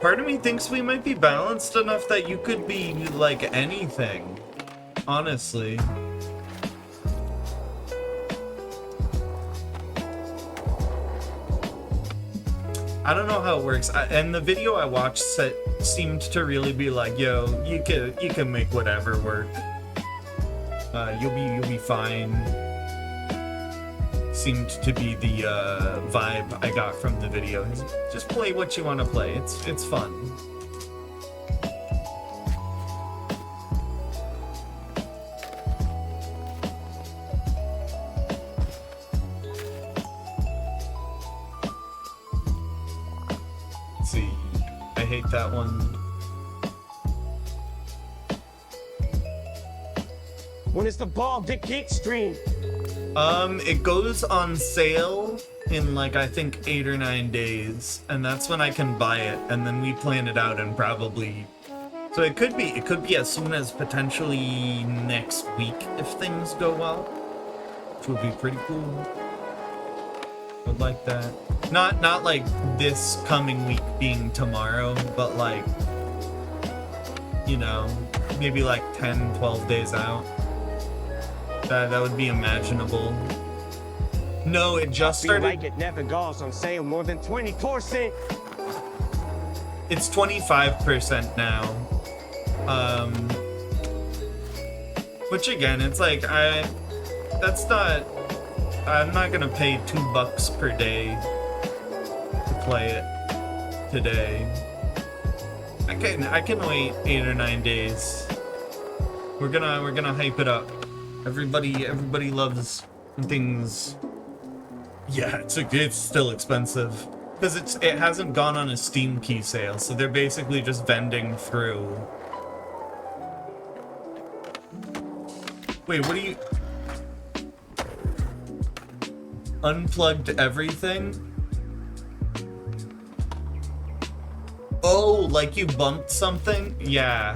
part of me thinks we might be balanced enough that you could be like anything, honestly. I don't know how it works, and the video I watched seemed to really be like, yo, you can make whatever work. You'll be fine. Seemed to be the vibe I got from the video. Just play what you want to play. It's fun. Let's see. I hate that one. When is the Baldur's Gate stream? It goes on sale in like I think 8 or 9 days, and that's when I can buy it, and then we plan it out and probably. So it could be as soon as potentially next week if things go well, which would be pretty cool. Would like that. Not like this coming week being tomorrow, but like, you know, maybe like 10, 12 days out. That would be imaginable. No, it just started. Like it never goes on sale more than 20%. It's 25% now. Which again, it's like I'm not gonna pay $2 per day to play it today. I can wait 8 or 9 days. We're gonna hype it up. Everybody loves things. Yeah, it's still expensive because it hasn't gone on a Steam key sale, so they're basically just vending through. Wait, what do you? unplugged everything. Oh, like you bumped something? Yeah.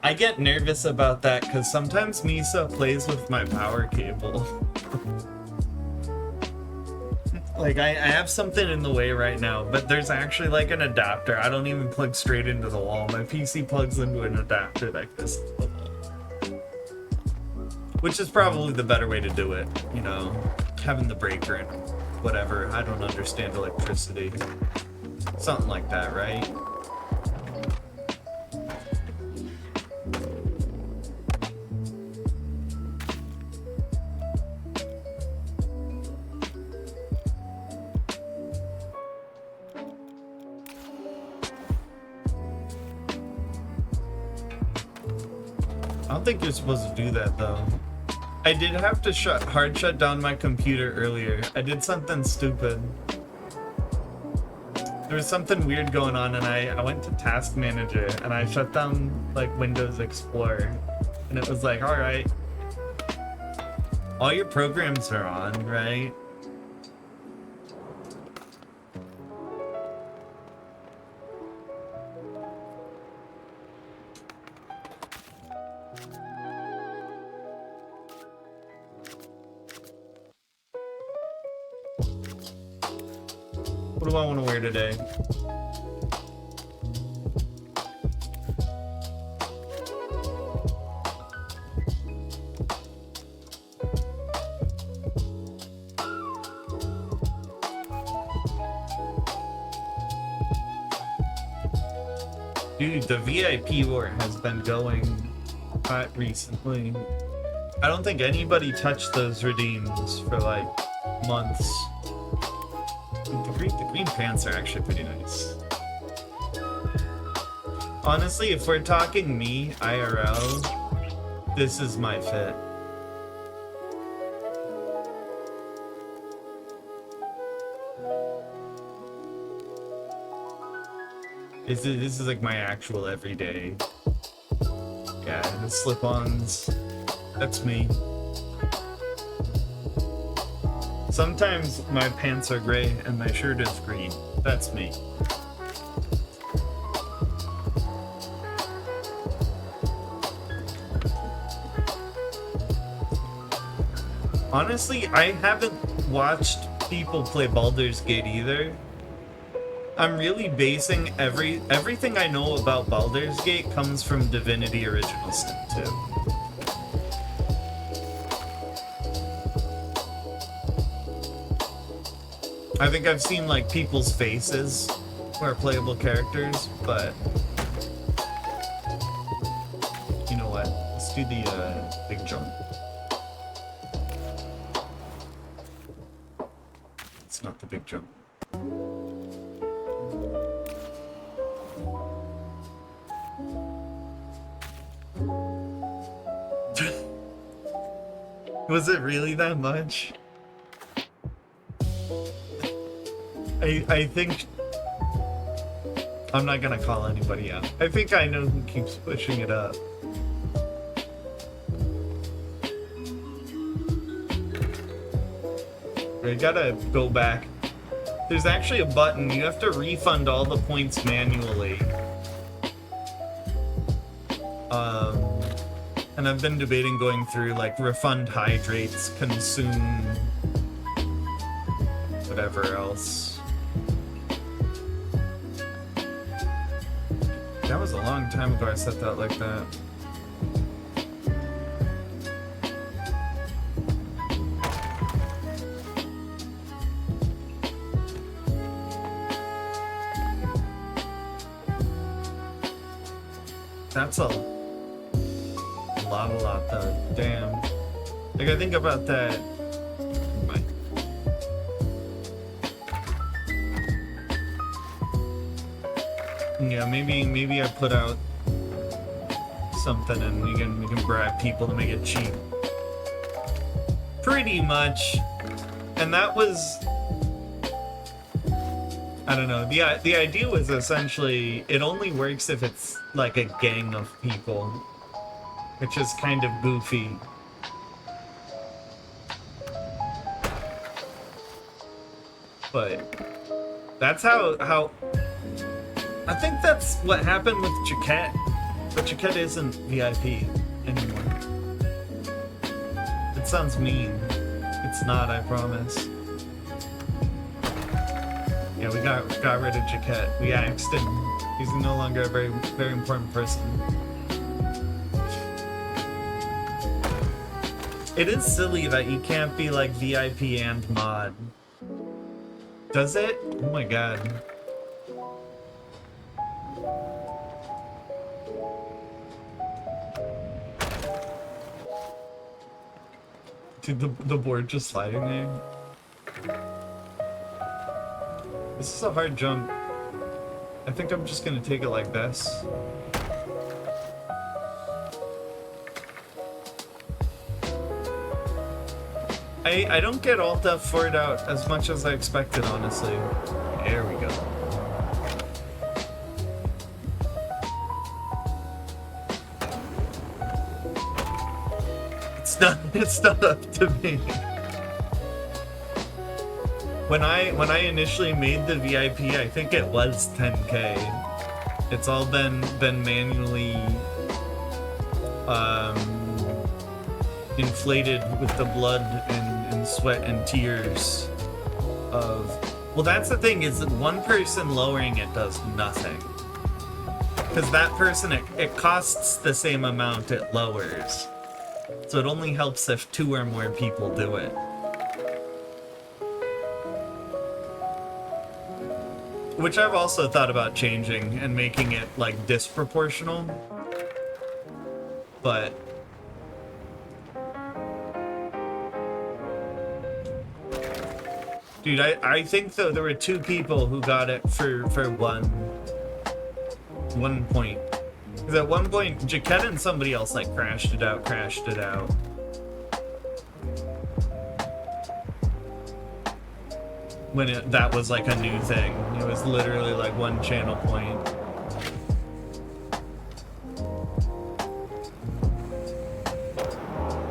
I get nervous about that because sometimes Misa plays with my power cable. Like, I have something in the way right now, but there's actually like an adapter. I don't even plug straight into the wall. My PC plugs into an adapter that goes to the wall. Which is probably the better way to do it, you know, having the breaker and whatever. I don't understand electricity. Something like that, right? I don't think you're supposed to do that though. I did have to hard shut down my computer earlier. I did something stupid. There was something weird going on and I went to Task Manager and I shut down like Windows Explorer. And it was like, alright. All your programs are on, right? What do I want to wear today? Dude, the VIP war has been going hot recently. I don't think anybody touched those redeems for like months. The green pants are actually pretty nice. Honestly, if we're talking me, IRL, this is my fit. This is like my actual everyday. Yeah, the slip-ons. That's me. Sometimes my pants are gray and my shirt is green. That's me. Honestly, I haven't watched people play Baldur's Gate either. I'm really basing everything I know about Baldur's Gate comes from Divinity Original Sin 2. I think I've seen like people's faces who are playable characters, but you know what? Let's do the big jump. It's not the big jump. Was it really that much? I think I'm not gonna call anybody out. I think I know who keeps pushing it up. I gotta go back. There's actually a button. You have to refund all the points manually. And I've been debating going through like refund hydrates, consume, whatever else. That was a long time ago I set that like that. That's a lot though. Damn. Like I think about that. Yeah, maybe I put out something and we can bribe people to make it cheap. Pretty much. And that was, I don't know. The idea was essentially it only works if it's like a gang of people, which is kind of goofy. But that's how I think that's what happened with Jaquette. But Jaquette isn't VIP anymore. It sounds mean. It's not, I promise. Yeah, we got rid of Jaquette. We axed him. He's no longer a very important person. It is silly that you can't be like VIP and mod. Does it? Oh my god. Dude, the board just sliding there. This is a hard jump. I think I'm just gonna take it like this. I don't get Alt F4'd out as much as I expected, honestly. There we go. It's not up to me. When I initially made the VIP, I think it was 10K. It's all been manually inflated with the blood and sweat and tears of... Well, that's the thing, is that one person lowering it does nothing. Because that person, it costs the same amount it lowers. So it only helps if 2 or more people do it. Which I've also thought about changing and making it, like, disproportional. But... Dude, I think, though, there were 2 people who got it for 1 point. Because at one point, Jaquette and somebody else, like, crashed it out. When that was, like, a new thing. It was literally, like, 1 channel point.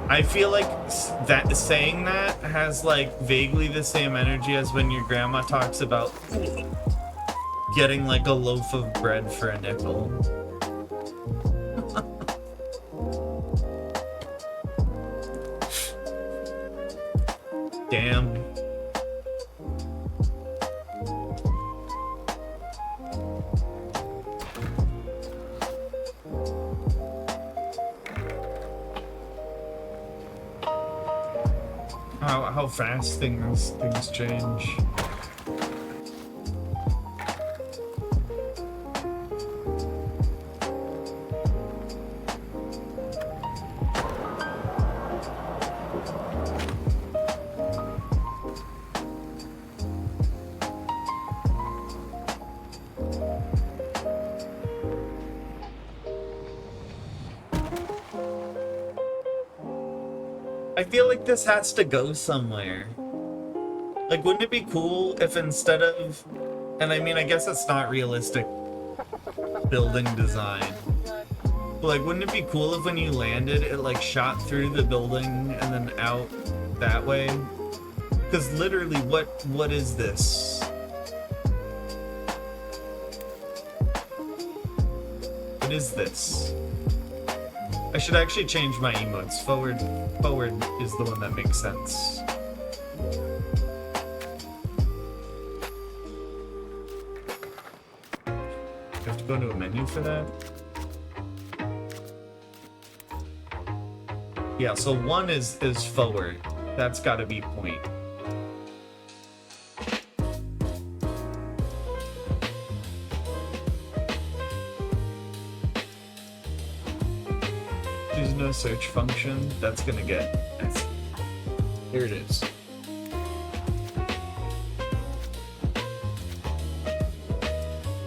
I feel like that saying that has, like, vaguely the same energy as when your grandma talks about getting, like, a loaf of bread for a nickel. Damn. How fast things change. I feel like this has to go somewhere. Like, wouldn't it be cool if instead of... And I mean, I guess it's not realistic building design. But, like, wouldn't it be cool if when you landed, it, like, shot through the building and then out that way? Because literally, what is this? What is this? I should actually change my emotes. Forward is the one that makes sense. You have to go to a menu for that? Yeah, so 1 is forward. That's gotta be point. There's no search function. That's gonna get... Here it is.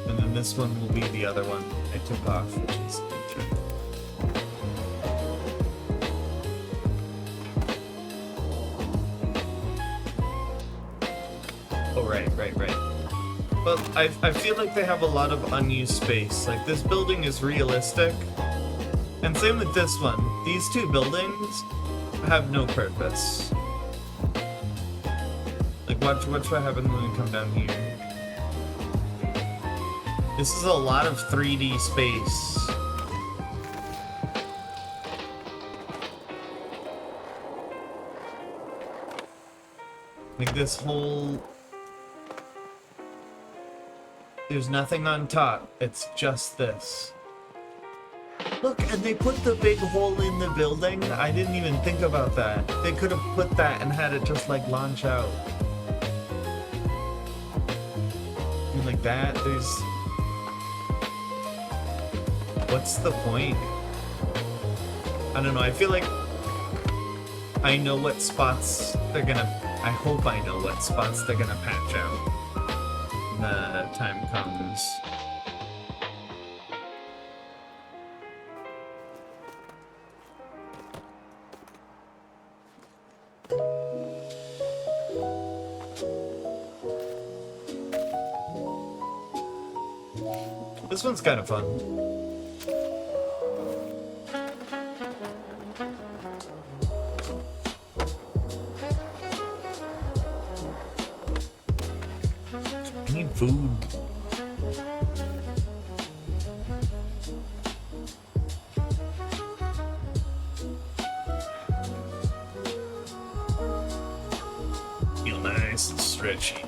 And then this one will be the other one I took off, which is intro. Oh, right. Well, I feel like they have a lot of unused space. Like, this building is realistic. And same with this one. These 2 buildings have no purpose. Like, watch what happens when we come down here. This is a lot of 3D space. Like this whole... There's nothing on top. It's just this. Look, and they put the big hole in the building. I didn't even think about that. They could have put that and had it just like launch out. I mean, like that, there's... What's the point? I don't know, I feel like I know what spots they're gonna... I hope I know what spots they're gonna patch out when the time comes. This one's kind of fun. I need food. Feel nice and stretchy.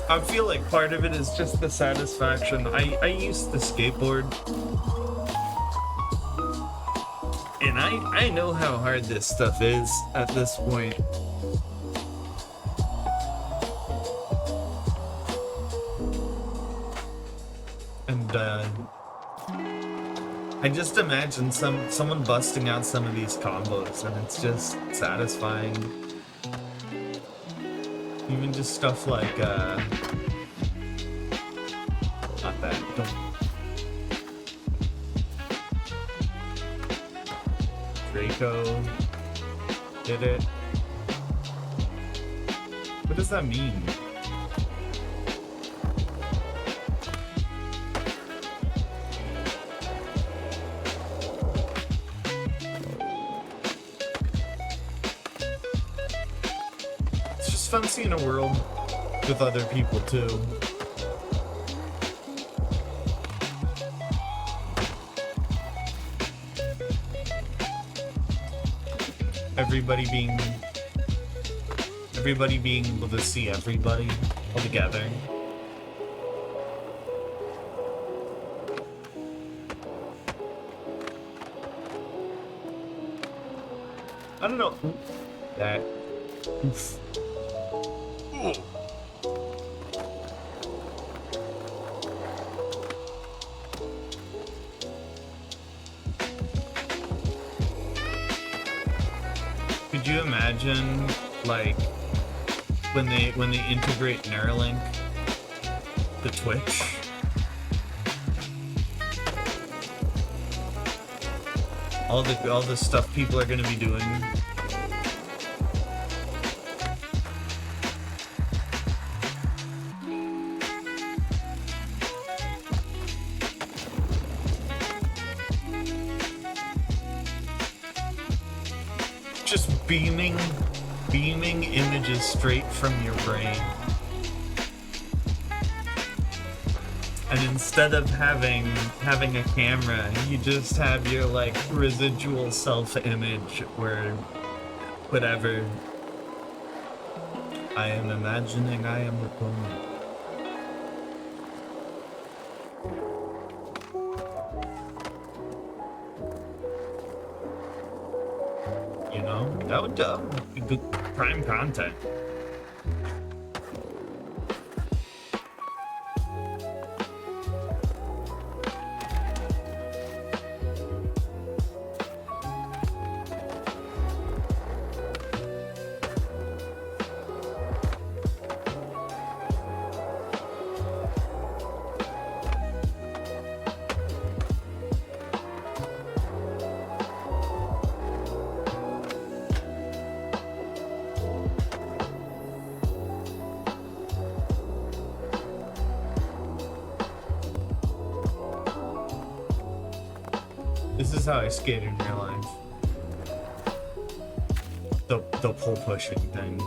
I feel like part of it is just the satisfaction. I used to skateboard, and I know how hard this stuff is at this point. And I just imagine someone busting out some of these combos, and it's just satisfying. Even just stuff like, not that, don't. Draco did it. What does that mean? Fun seeing a world with other people too. Everybody being able to see everybody all together. I don't know. That. Oof. Could you imagine, like, when they integrate Neuralink to Twitch? All the stuff people are gonna be doing. Just beaming images straight from your brain. And instead of having a camera, you just have your like residual self-image where whatever I am imagining I am recording. You know, that would be good prime content. is how I skate in real life. The pole pushing thing.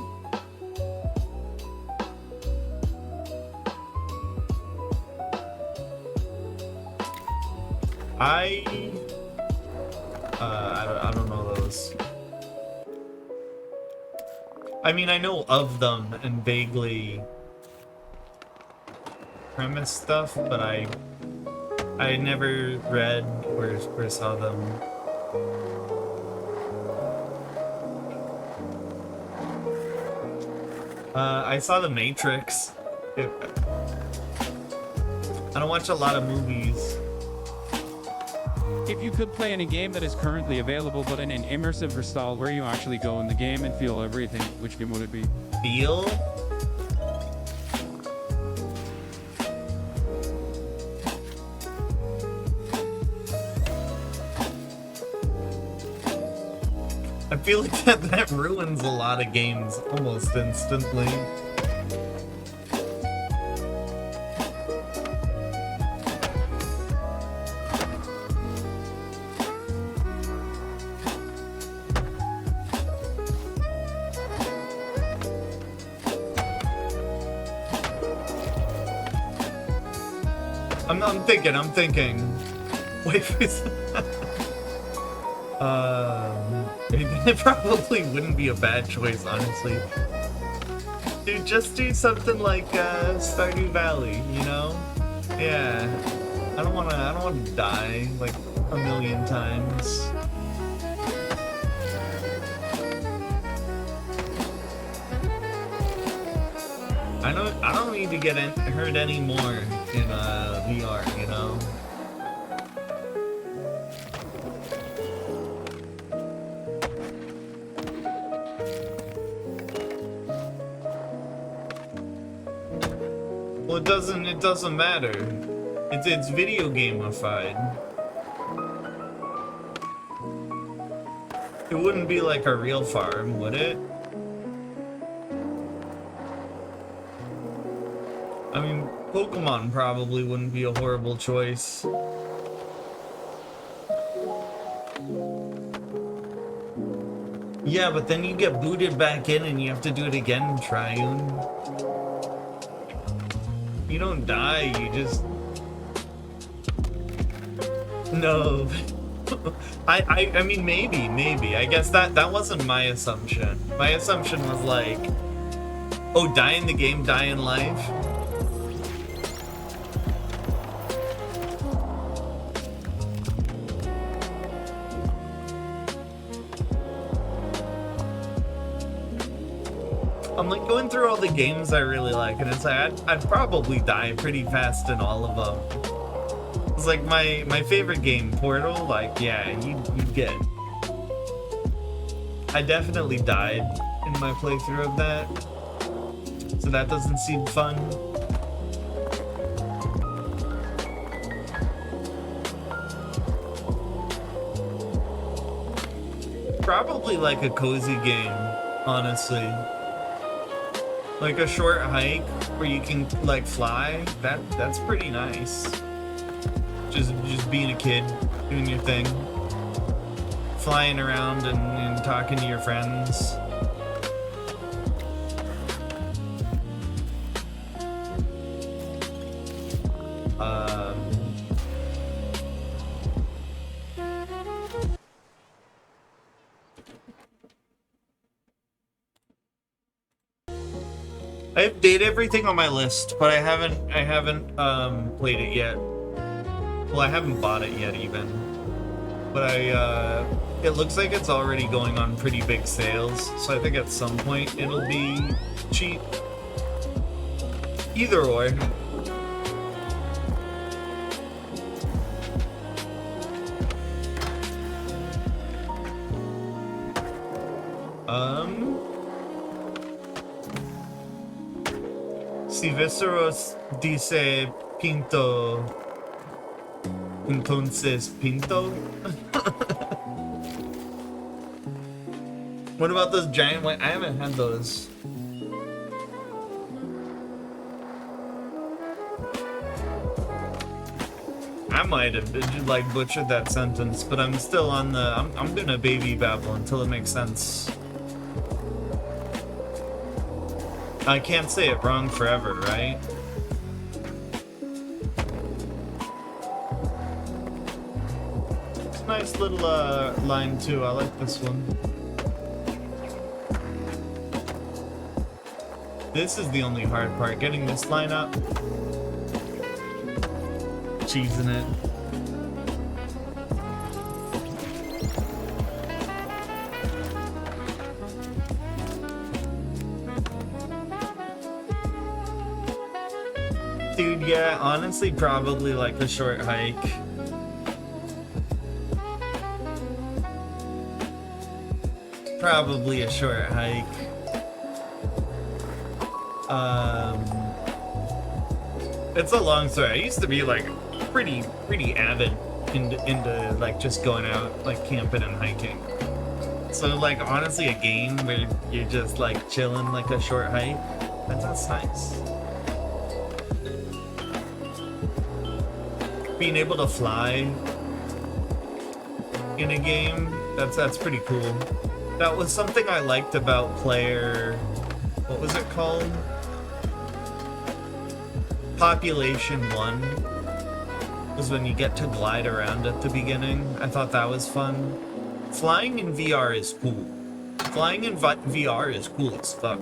I don't know those. I mean, I know of them and vaguely premise stuff, but I never read or saw them. I saw The Matrix. I don't watch a lot of movies. If you could play in a game that is currently available but in an immersive style where you actually go in the game and feel everything, which game would it be? Feel? I feel like that ruins a lot of games almost instantly. I'm thinking. Wait, it probably wouldn't be a bad choice, honestly. Dude, just do something like Stardew Valley, you know? Yeah. I don't wanna die like a million times. I don't need to get hurt anymore in VR, you know? Well, it doesn't matter. It's video gamified. It wouldn't be like a real farm, would it? I mean, Pokemon probably wouldn't be a horrible choice. Yeah, but then you get booted back in and you have to do it again, Triune. You don't die, you just... No. I mean, maybe. I guess that wasn't my assumption. My assumption was like, oh, die in the game, die in life. I'm like going through all the games I really like, and it's like I'd probably die pretty fast in all of them. It's like my favorite game, Portal. Like, yeah, you'd get. I definitely died in my playthrough of that, so that doesn't seem fun. Probably like a cozy game, honestly. Like a short hike where you can like fly. That's pretty nice. Just being a kid, doing your thing, flying around and talking to your friends. I updated everything on my list, but I haven't played it yet. Well, I haven't bought it yet even. But it looks like it's already going on pretty big sales, so I think at some point it'll be cheap. Either or. Si Viseros dice Pinto, entonces Pinto? What about those giant white? I haven't had those. I might have like butchered that sentence, but I'm still on the. I'm gonna baby babble until it makes sense. I can't say it wrong forever, right? It's a nice little line too. I like this one. This is the only hard part, getting this line up. Cheesing it. Dude, yeah, honestly, probably like a short hike. Probably a short hike. It's a long story. I used to be like pretty avid into like just going out like camping and hiking. So like honestly, a game where you're just like chilling like a short hike, that's nice. Being able to fly in a game, that's pretty cool. That was something I liked about Player, what was it called? Population 1 was when you get to glide around at the beginning. I thought that was fun. Flying in VR is cool. Flying in VR is cool as fuck.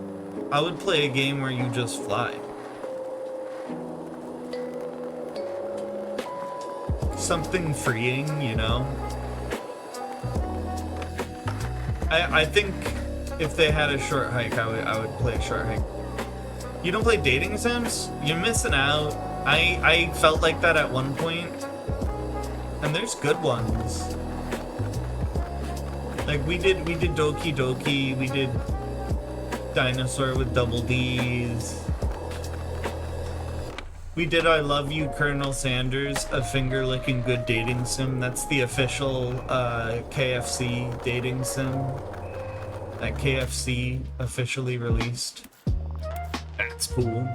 I would play a game where you just fly. Something freeing, you know? I think if they had a short hike, I would play a short hike. You don't play dating sims? You're missing out. I felt like that at one point. And there's good ones. Like we did Doki Doki, we did Dinosaur with double D's. We did I Love You, Colonel Sanders, a finger-licking good dating sim. That's the official KFC dating sim that KFC officially released. That's cool.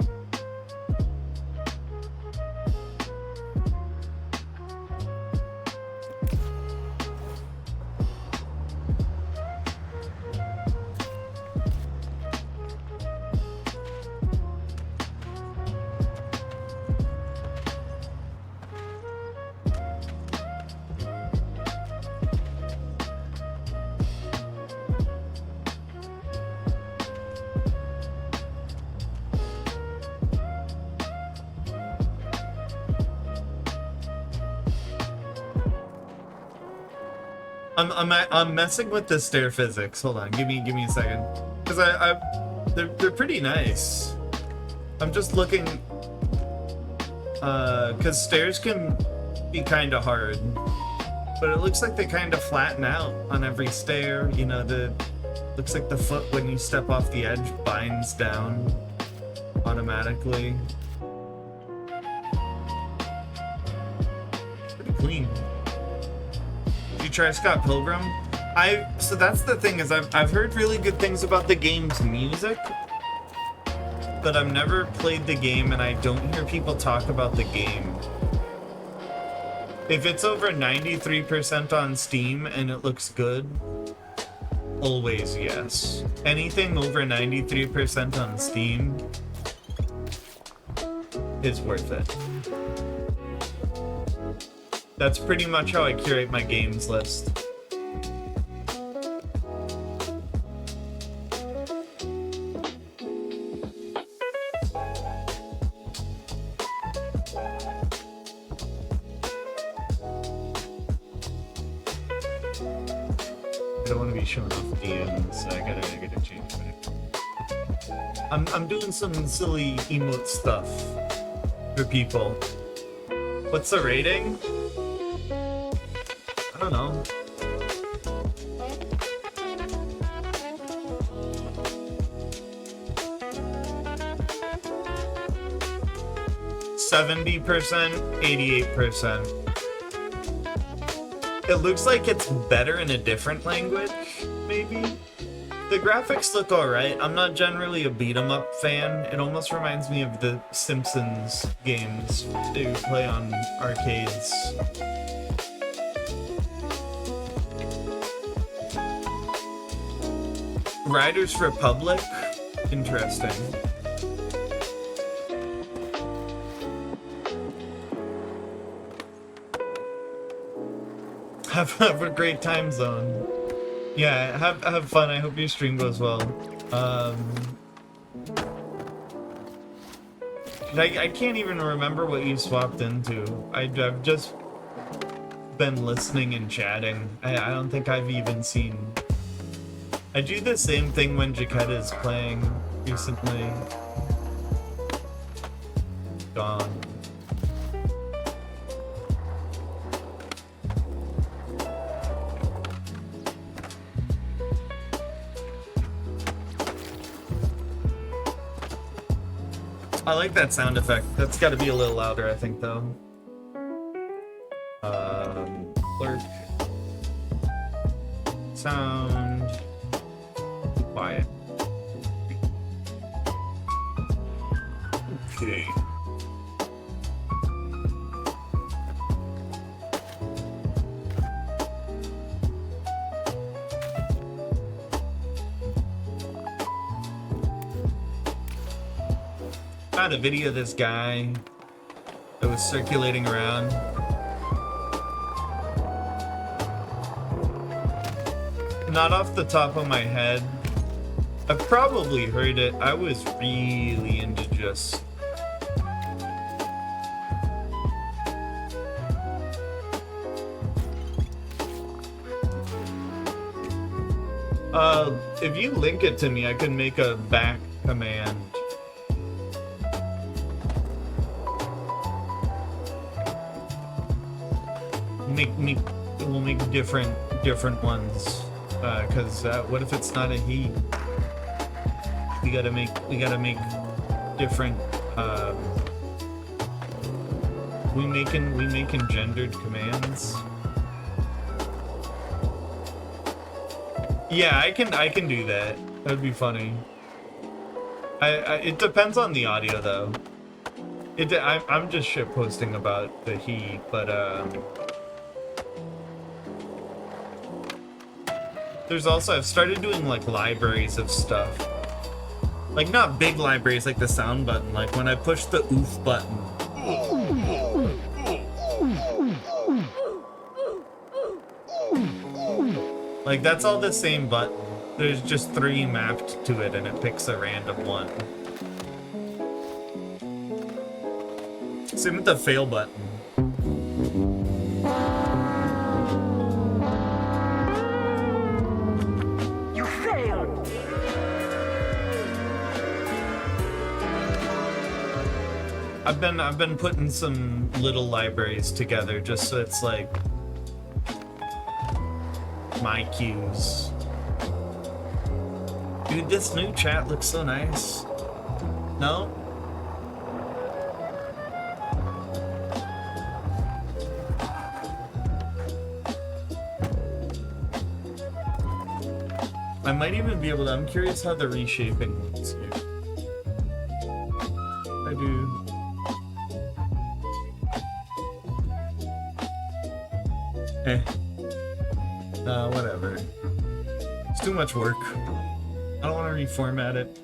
I'm messing with the stair physics. Hold on, give me a second, because they're pretty nice. I'm just looking, because stairs can be kind of hard, but it looks like they kind of flatten out on every stair. You know, looks like the foot when you step off the edge binds down automatically. Pretty clean. Try Scott Pilgrim. So that's the thing, is I've heard really good things about the game's music, but I've never played the game and I don't hear people talk about the game. If it's over 93% on Steam and it looks good, always yes. Anything over 93% on Steam is worth it. That's pretty much how I curate my games list. I don't want to be showing off DMs, so I gotta change it. I'm doing some silly emote stuff for people. What's the rating? I don't know. %, 88%. It looks like it's better in a different language, maybe? The graphics look alright. I'm not generally a beat 'em up fan. It almost reminds me of the Simpsons games they play on arcades. Riders Republic? Interesting. Have a great time zone. Yeah, have fun. I hope your stream goes well. I can't even remember what you swapped into. I've just been listening and chatting. I don't think I've even seen. I do the same thing when Jaquetta is playing recently. Gone. I like that sound effect. That's got to be a little louder, I think, though. Clerk. Sound. Quiet. Okay. Found a video of this guy that was circulating around. Not off the top of my head. I've probably heard it. I was really into just if you link it to me, I can make a back command. We'll make different ones. Cause what if it's not a he? We gotta make different. We making gendered commands. Yeah, I can do that. That'd be funny. It depends on the audio though. I'm just shit posting about the he, but there's also, I've started doing like libraries of stuff. Like not big libraries like the sound button, like when I push the oof button. Like that's all the same button. There's just 3 mapped to it and it picks a random one. Same with the fail button. You failed! I've been putting some little libraries together just so it's like my cues. Dude, this new chat looks so nice. No? I might even be able to. I'm curious how the reshaping looks here. I do. Whatever. It's too much work. I don't want to reformat it.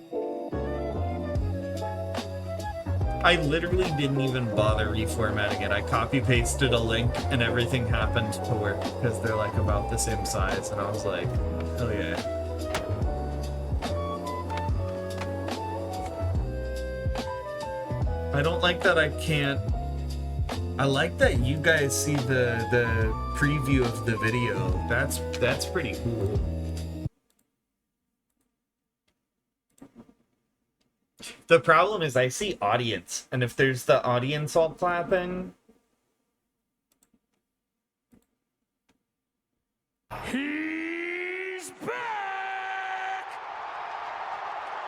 I literally didn't even bother reformatting it. I copy-pasted a link and everything happened to work because they're like about the same size, and I was like, hell yeah. I don't like that I can't. I like that you guys see the preview of the video. That's pretty cool. The problem is I see audience, and if there's the audience all clapping. He's back!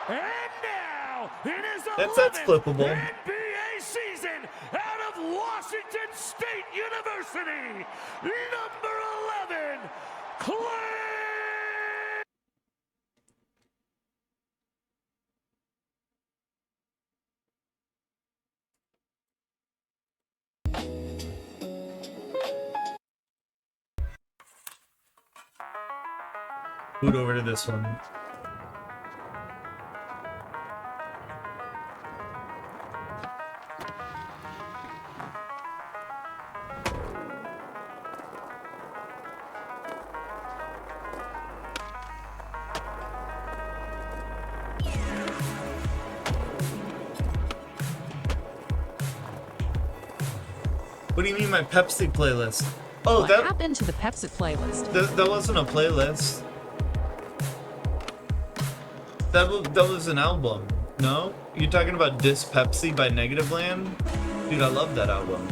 And now, in his That's flippable. NBA season out of Washington State University, number 11, Clay! Boot over to this one. What do you mean my Pepsi playlist? Oh, What happened to the Pepsi playlist? That wasn't a playlist. That was an album. No? You're talking about Dis Pepsi by Negative Land? Dude, I love that album.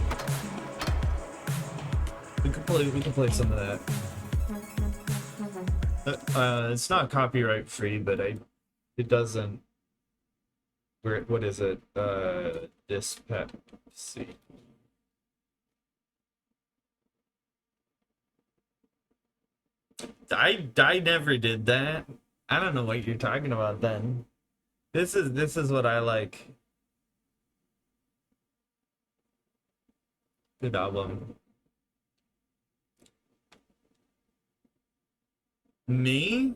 We can play some of that. It's not copyright free, but it doesn't. What is it? Dis Pepsi. I never did that. I don't know what you're talking about then. This is what I like. Good album. Me?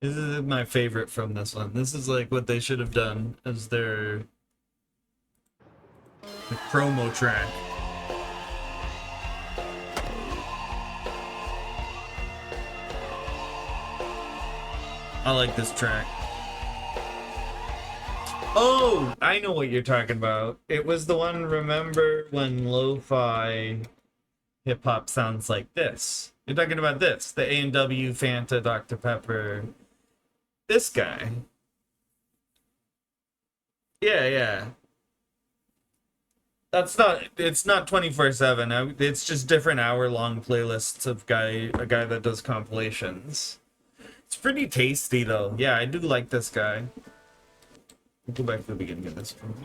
This is my favorite from this one. This is like what they should have done as their promo track. I like this track. Oh, I know what you're talking about. It was the one, remember when lo-fi hip-hop sounds like this? You're talking about this, the A&W, Fanta, Dr. Pepper. This guy. Yeah. It's not 24/7. It's just different hour-long playlists of a guy that does compilations. It's pretty tasty though. Yeah, I do like this guy. I'll go back to the beginning of this one.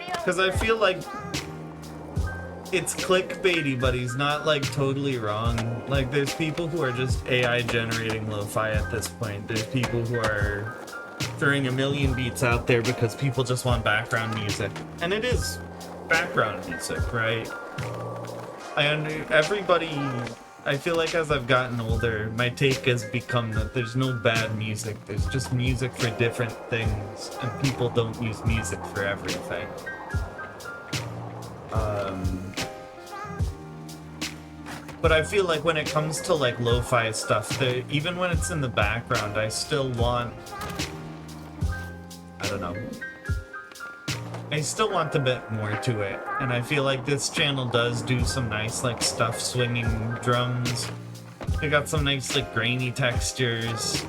Because I feel like it's clickbaity, but he's not like totally wrong. Like there's people who are just AI generating lo-fi at this point. There's people who are throwing a million beats out there because people just want background music. And it is background music, right? I feel like as I've gotten older, my take has become that there's no bad music. There's just music for different things, and people don't use music for everything. But I feel like when it comes to like lo-fi stuff, even when it's in the background, I still want, I don't know, I still want a bit more to it. And I feel like this channel does do some nice like stuff, swinging drums. They got some nice like grainy textures.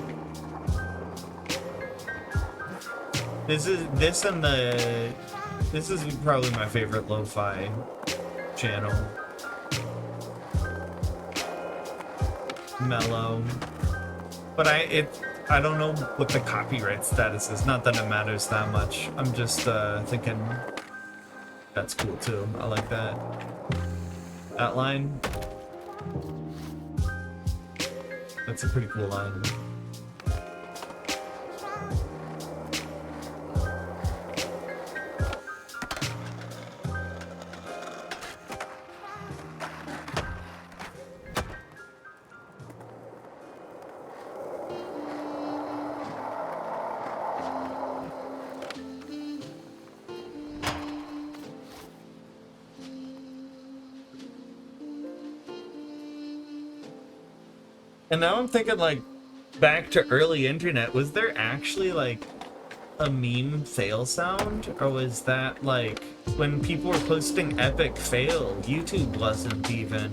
This is probably my favorite lo-fi channel. Mellow, but I don't know what the copyright status is. Not that it matters that much. I'm just thinking that's cool too. I like that. That line. That's a pretty cool line. And now I'm thinking, like, back to early internet, was there actually, like, a meme fail sound? Or was that, like, when people were posting epic fail, YouTube wasn't even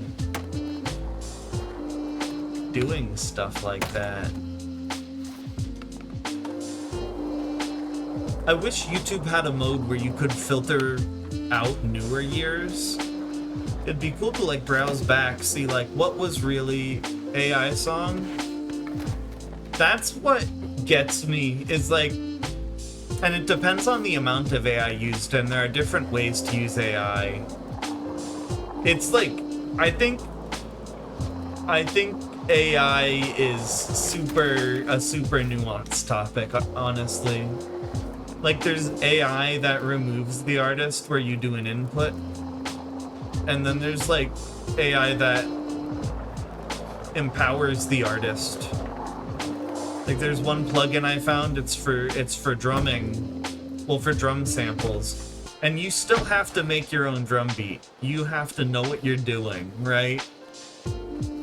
doing stuff like that? I wish YouTube had a mode where you could filter out newer years. It'd be cool to, like, browse back, see, like, what was really AI song. That's what gets me, is like, and it depends on the amount of AI used, and there are different ways to use AI. It's like, I think AI is a super nuanced topic, honestly. Like, there's AI that removes the artist where you do an input, and then there's like AI that empowers the artist. Like, there's one plugin I found, it's for drumming, well, for drum samples. And you still have to make your own drum beat. You have to know what you're doing, right?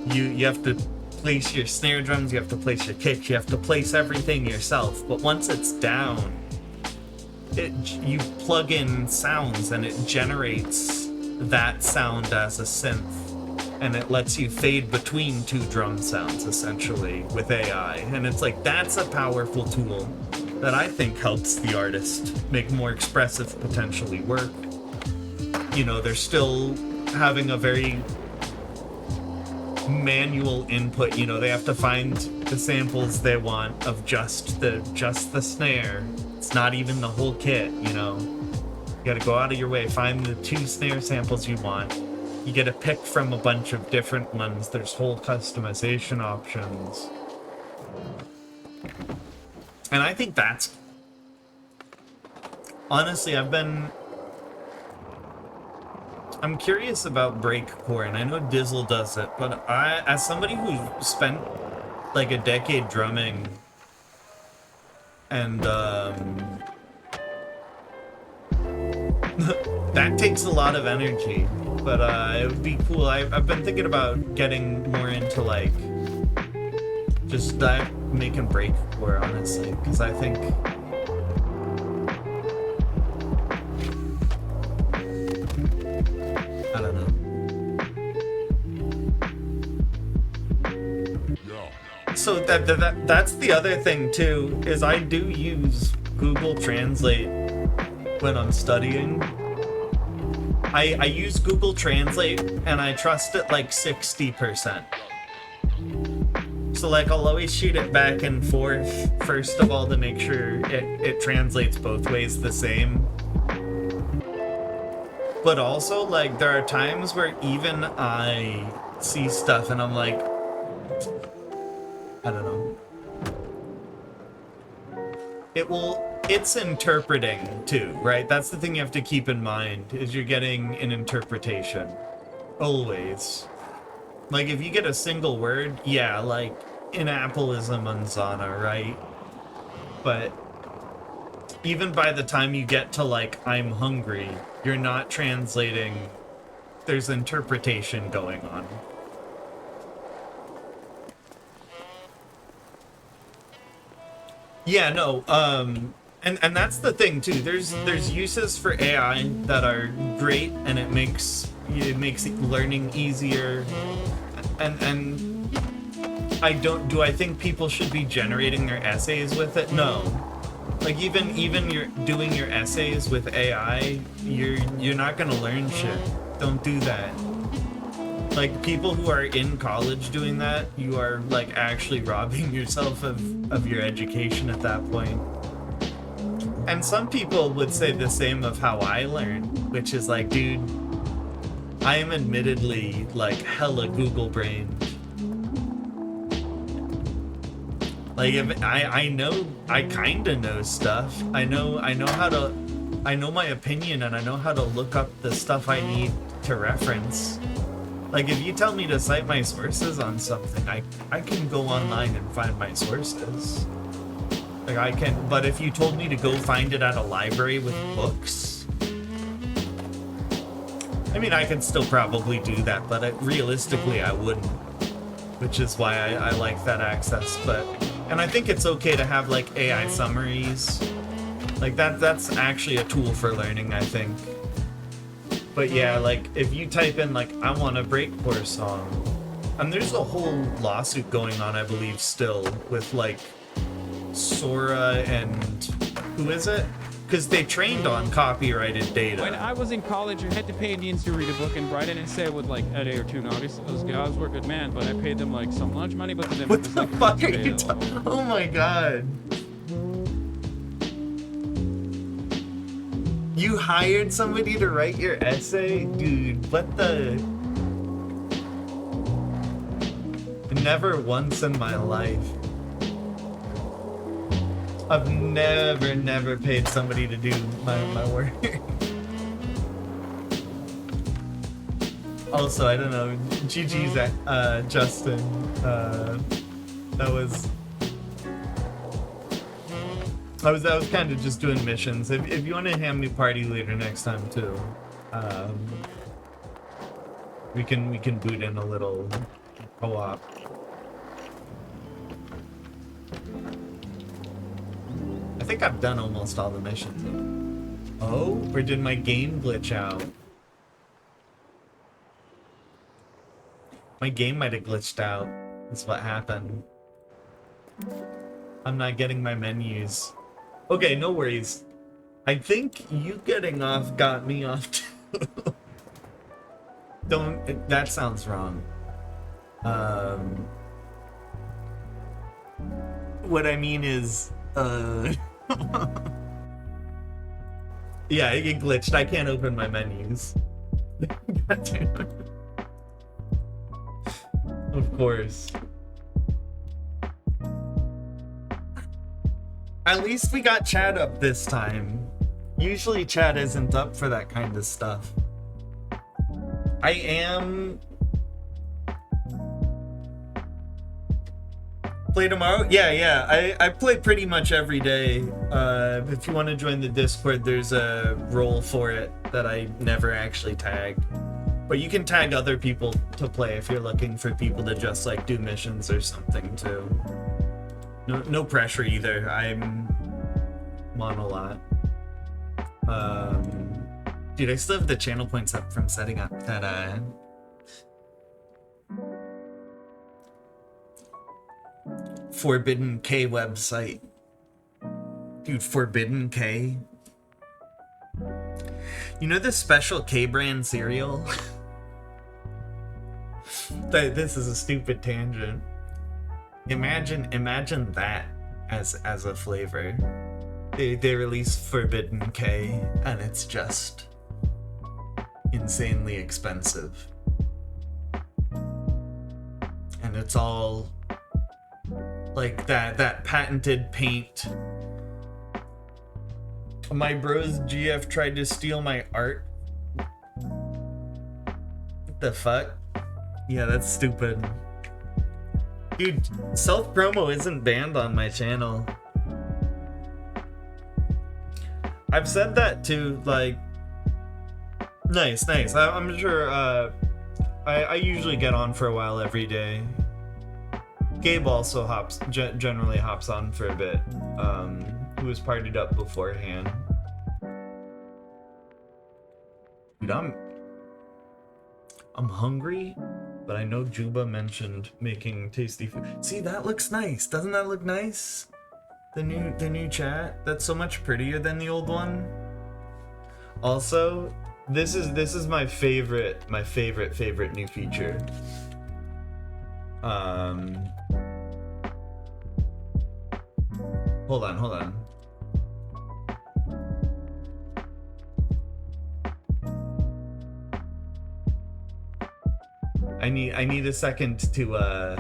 You have to place your snare drums, you have to place your kicks, you have to place everything yourself. But once it's down, you plug in sounds and it generates that sound as a synth. And it lets you fade between two drum sounds, essentially, with AI. And it's like, that's a powerful tool that I think helps the artist make more expressive, potentially, work. You know, they're still having a very manual input. You know, they have to find the samples they want of just the snare. It's not even the whole kit, you know. You gotta go out of your way, find the 2 snare samples you want. You get to pick from a bunch of different ones. There's whole customization options. And I think that's... Honestly, I'm curious about breakcore, and I know Dizzle does it, but as somebody who spent like a decade drumming, and that takes a lot of energy. But it would be cool. I've been thinking about getting more into like just making breakcore, honestly, because I think I don't know. So that's the other thing too, is I do use Google Translate when I'm studying. I use Google Translate and I trust it like 60%. So like I'll always shoot it back and forth, first of all, to make sure it translates both ways the same. But also, like, there are times where even I see stuff and I'm like, I don't know. It's interpreting too, right? That's the thing you have to keep in mind, is you're getting an interpretation. Always. Like, if you get a single word, yeah, like, in Apple is a manzana, right? But even by the time you get to, like, I'm hungry, you're not translating. There's interpretation going on. Yeah, no, and that's the thing too. There's uses for AI that are great, and it makes learning easier. And I think people should be generating their essays with it? No. Like even you're doing your essays with AI, you're not gonna learn shit. Don't do that. Like, people who are in college doing that, you are like actually robbing yourself of your education at that point. And some people would say the same of how I learned, which is like, dude, I am admittedly like hella Google brained. Like, if I know, I kinda know stuff. I know my opinion, and I know how to look up the stuff I need to reference. Like, if you tell me to cite my sources on something, I can go online and find my sources. Like, I can, but if you told me to go find it at a library with books, I mean, I could still probably do that, but realistically, I wouldn't. Which is why I like that access, and I think it's okay to have, like, AI summaries. Like, that's actually a tool for learning, I think. But yeah, like, if you type in, like, I want a breakcore song, and there's a whole lawsuit going on, I believe, still, with, like, Sora and... who is it? Because they trained on copyrighted data. When I was in college, I had to pay Indians to read a book and write an essay with, like, a day or two notice. Those guys were good man, but I paid them, like, some lunch money, but then... What the fuck are you talking? Oh my god. You hired somebody to write your essay? Dude, what the... never once in my life. I've never paid somebody to do my work. Also, I don't know. GG's Justin. That was. I was kind of just doing missions. If you want to hand me party leader next time too, we can boot in a little co-op. I think I've done almost all the missions. Oh, or did my game glitch out? My game might have glitched out. That's what happened. I'm not getting my menus. Okay, no worries. I think you getting off got me off too. That sounds wrong. What I mean is, yeah, it glitched. I can't open my menus. Of course. At least we got Chad up this time. Usually Chad isn't up for that kind of stuff. I am... Play tomorrow? Yeah. I play pretty much every day. If you want to join the Discord, there's a role for it that I never actually tagged. But you can tag other people to play if you're looking for people to just like do missions or something too. No pressure either. I'm on a lot. Dude, I still have the channel points up from setting up that Forbidden K website. Dude, Forbidden K. You know the Special K brand cereal? This is a stupid tangent. Imagine that as a flavor. They release Forbidden K and it's just insanely expensive. And it's all like that patented paint. My bros GF tried to steal my art. What the fuck? Yeah, that's stupid. Dude, self-promo isn't banned on my channel. I've said that too, like... Nice. I'm sure, I usually get on for a while every day. Gabe also generally hops on for a bit. Who was partied up beforehand. Dude, I'm hungry, but I know Juba mentioned making tasty food. See, that looks nice. Doesn't that look nice? The new chat. That's so much prettier than the old one. Also, this is my favorite new feature. Hold on. I need a second to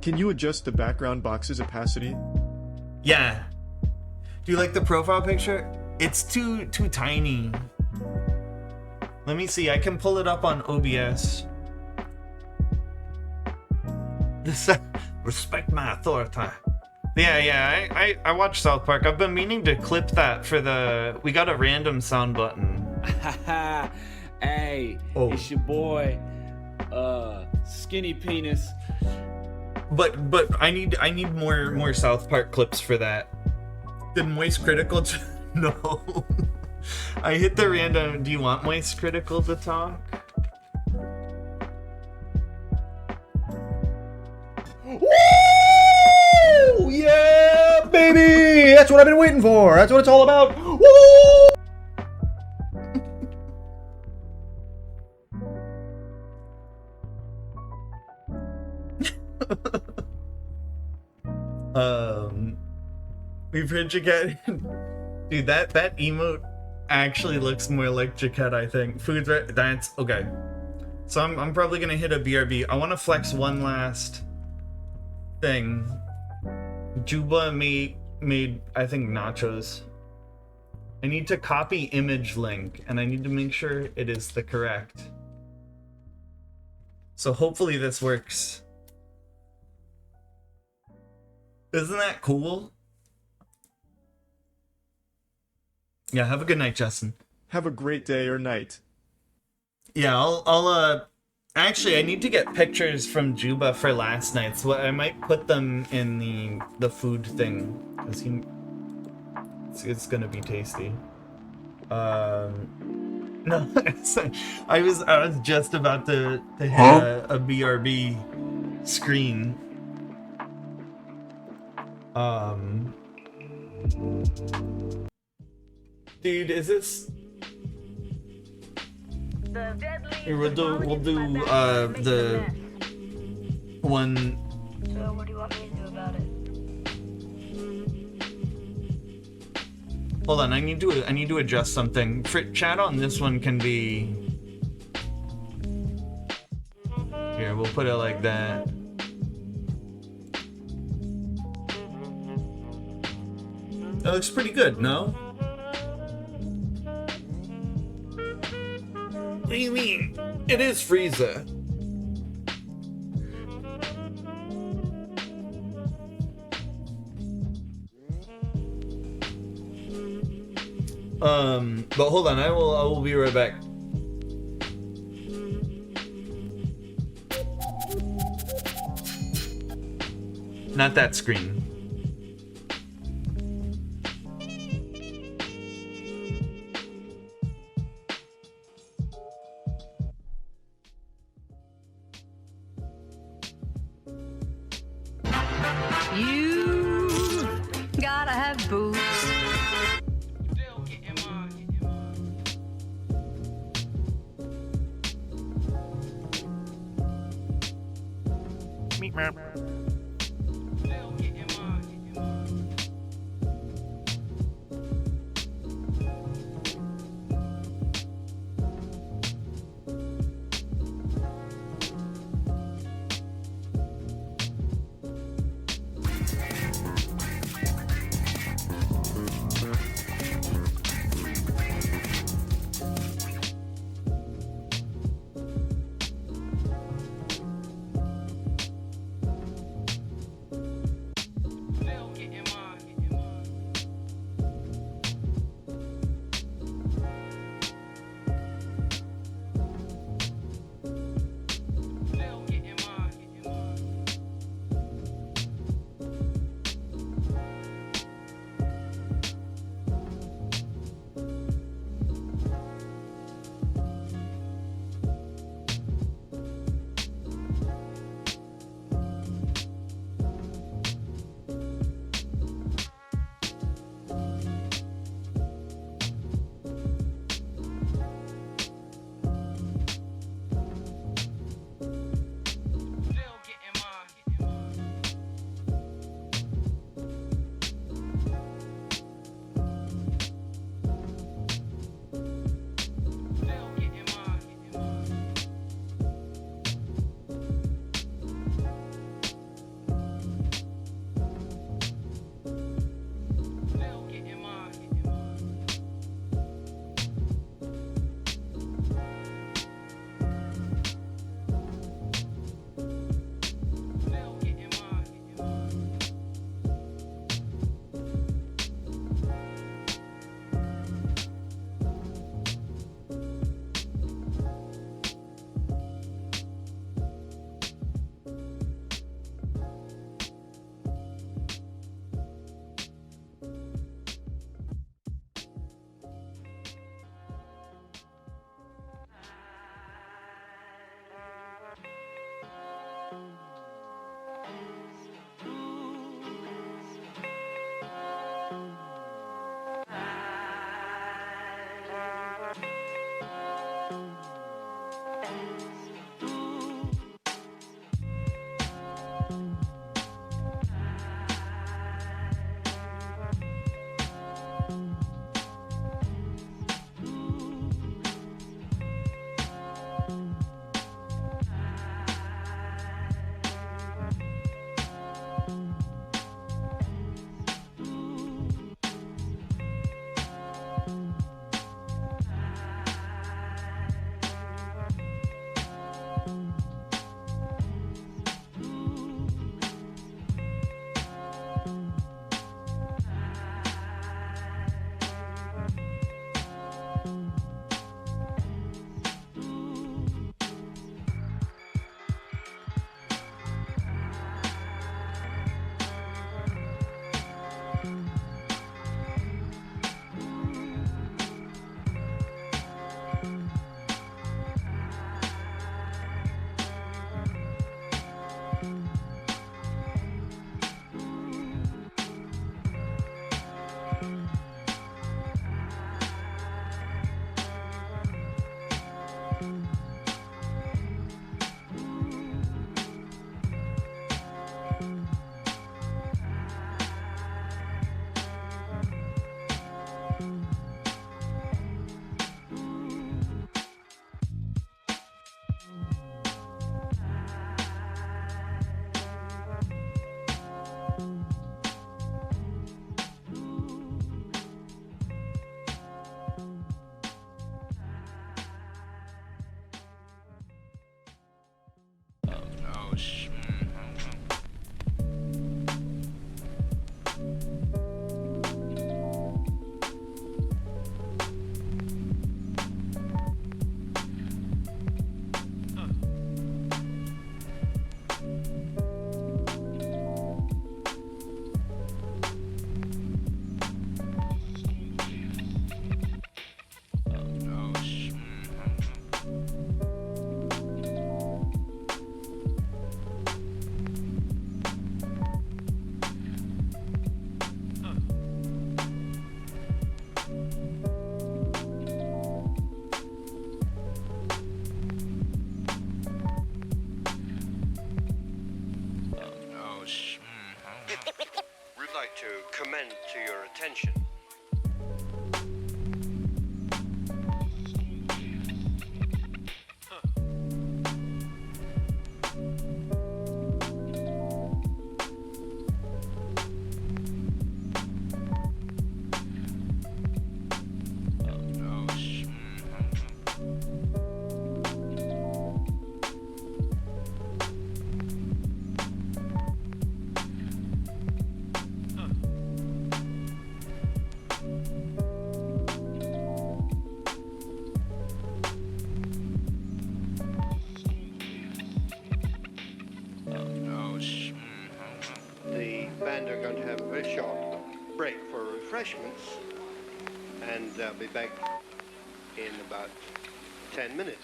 Can you adjust the background box's opacity? Yeah. Do you like the profile picture? It's too tiny. Let me see. I can pull it up on OBS. Respect my authority. Yeah. I watch South Park. I've been meaning to clip that for the... We got a random sound button. Hey, It's your boy, Skinny Penis. But I need more South Park clips for that. Did Moist Critical no. I hit the random. Do you want Moist Critical to talk? Woo! Yeah, baby! That's what I've been waiting for. That's what it's all about. Woo! We've heard Jaquette. Dude, that emote actually looks more like Jaquette, I think. Food's right. That's okay. So I'm probably gonna hit a BRB. I want to flex one last thing. Juba made I think nachos. I need to copy image link, and I need to make sure it is the correct. So hopefully this works. Isn't that cool? Yeah, have a good night, Justin. Have a great day or night. Yeah, I'll actually I need to get pictures from Juba for last night, so I might put them in the food thing, because it's gonna be tasty. No, I was just about to hit a BRB screen. Dude, is this? Here, we'll do the one. So what do you want me to do about it? Hold on, I need to adjust something. For chat on this one can be. Here, we'll put it like that. That looks pretty good, no? What do you mean? It is Frieza. But hold on, I will be right back. Not that screen. You gotta have boots. like to commend to your attention the band are going to have a very short break for refreshments, and they'll be back in about 10 minutes.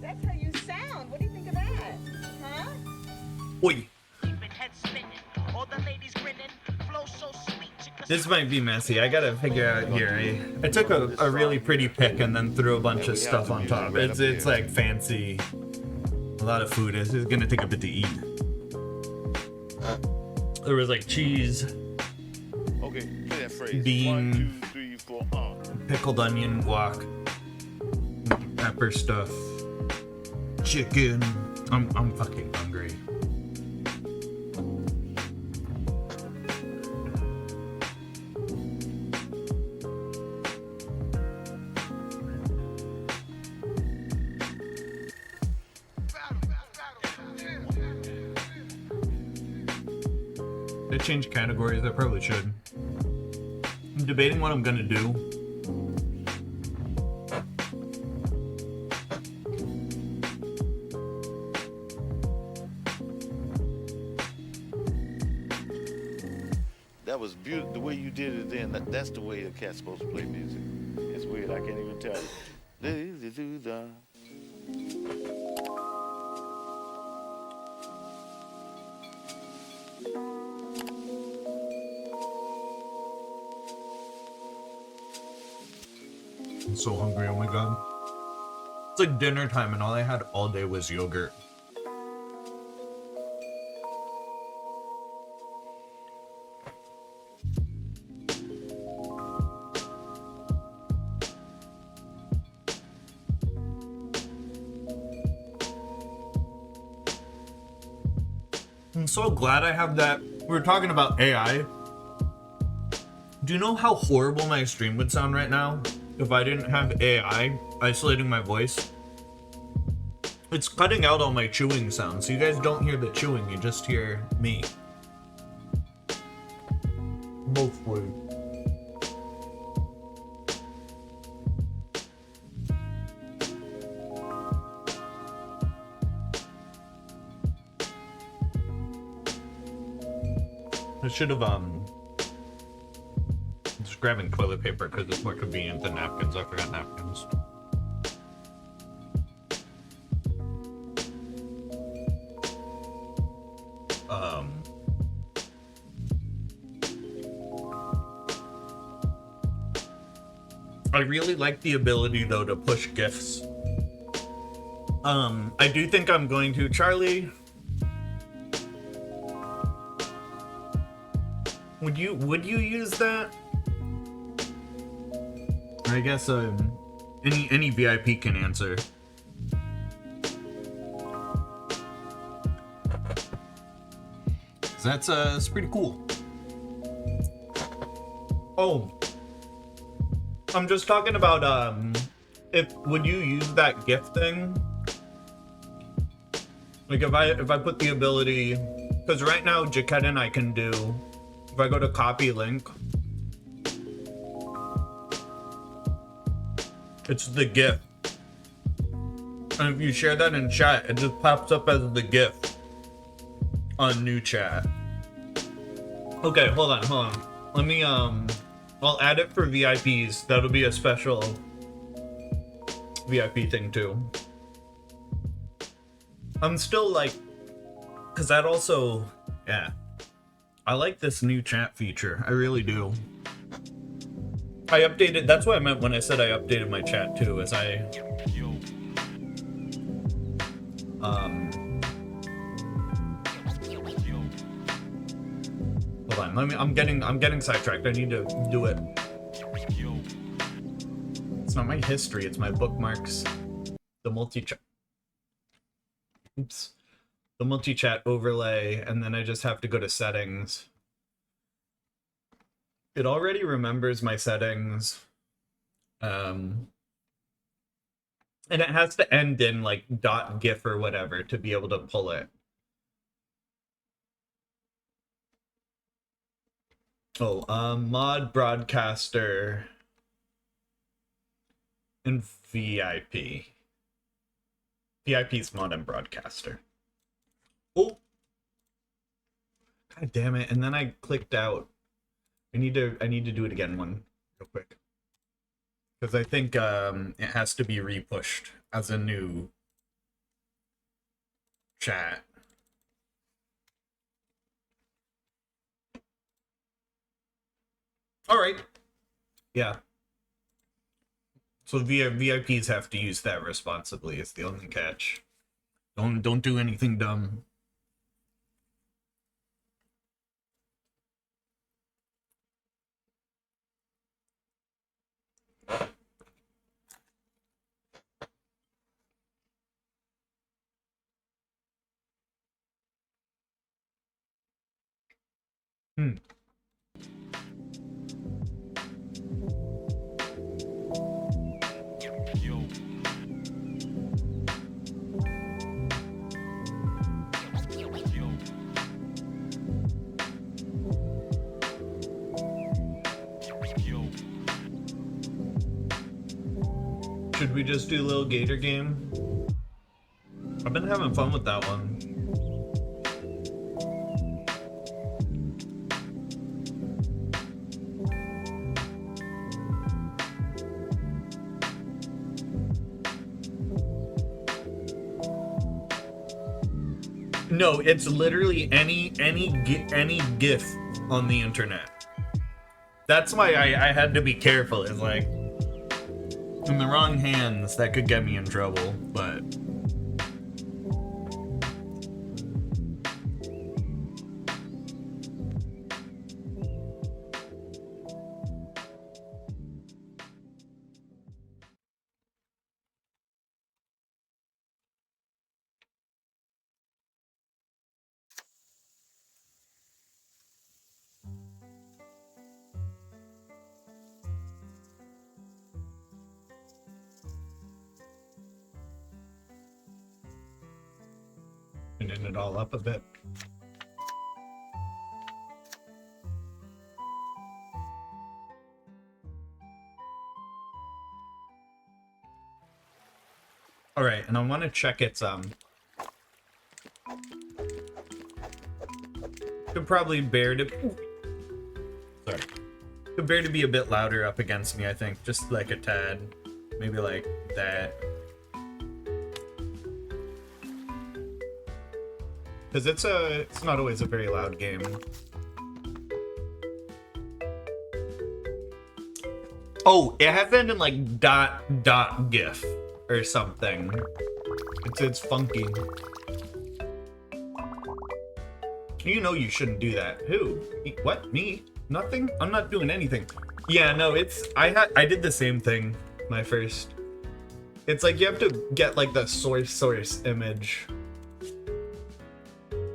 That's how you sound. What do you think of that? Huh? Oi. This might be messy. I gotta figure out here. I took a really pretty pic and then threw a bunch of stuff on top. It's like fancy. A lot of food. It's gonna take a bit to eat. There was like cheese, Okay, play that phrase. bean, 1, 2, 3, 4, pickled onion, guac, pepper stuff, chicken. I'm fucking hungry. They change categories. I probably should. I'm debating what I'm gonna do. That was beautiful. The way you did it then, that's the way a cat's supposed to play music. It's weird. I can't even tell you. I'm so hungry, oh my god. It's like dinner time and all I had all day was yogurt. I'm so glad I have that. We were talking about AI. Do you know how horrible my stream would sound right now if I didn't have AI isolating my voice? It's cutting out all my chewing sounds, so you guys don't hear the chewing, you just hear me. Mostly. I should have just grabbing toilet paper because it's more convenient than napkins. I forgot napkins. I really like the ability though to push GIFs. I do think I'm going to, Charlie. Would you use that? Or I guess any VIP can answer. That's pretty cool. Oh, I'm just talking about would you use that GIF thing? Like if I put the ability, because right now Jaquette and I can do, if I go to copy link, it's the GIF. And if you share that in chat, it just pops up as the GIF on new chat. Okay, hold on. Let me I'll add it for VIPs. That'll be a special VIP thing too. I'm still like, cause that also, yeah. I like this new chat feature. I really do. I updated, that's what I meant when I said I updated my chat too, as I hold on, I'm getting sidetracked. I need to do it. It's not my history, it's my bookmarks. The multi-chat. Oops. The multi-chat overlay, and then I just have to go to settings. It already remembers my settings. And it has to end in like .gif or whatever to be able to pull it. Oh, mod broadcaster and VIP. VIP's mod and broadcaster. Oh, god damn it! And then I clicked out. I need to do it again real quick, because I think it has to be repushed as a new chat. All right. Yeah. So VIPs have to use that responsibly. Is the only catch. Don't do anything dumb. Should we just do a little Gator game? I've been having fun with that one. No, it's literally any GIF on the internet. That's why I had to be careful. It's like, in the wrong hands, that could get me in trouble, but... Cleaning it all up a bit. All right, and I want to check its could probably bear to Could bear to be a bit louder up against me, I think. Just like a tad. Maybe like that. Because it's not always a very loud game. Oh, it happened in like dot gif or something. It's funky. You know you shouldn't do that. Who? What? Me? Nothing? I'm not doing anything. Yeah, no, I did the same thing my first. It's like you have to get like the source image.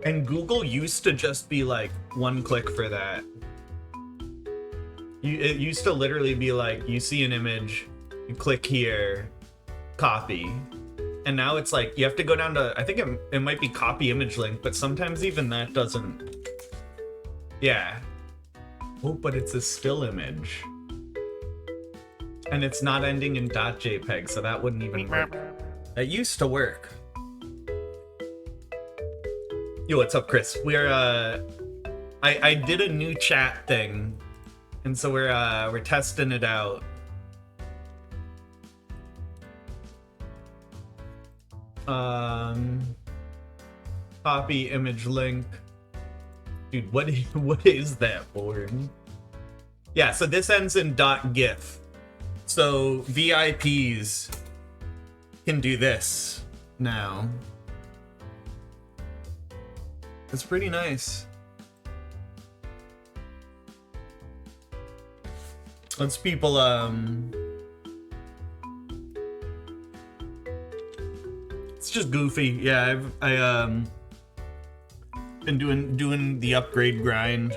And Google used to just be like one click for that. It used to literally be like, you see an image, you click here, copy. And now it's like, you have to go down to, I think it might be copy image link, but sometimes even that doesn't. Yeah. Oh, but it's a still image. And it's not ending in .jpeg, so that wouldn't even work. That used to work. Yo, what's up, Chris? We're, I did a new chat thing. And so we're testing it out. Copy image link. Dude, what is that for? Yeah, so this ends in .gif. So VIPs can do this now. It's pretty nice. Let's people it's just goofy. Yeah, I been doing the upgrade grind.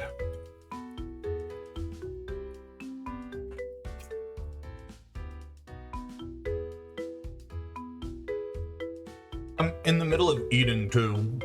I'm in the middle of eating too.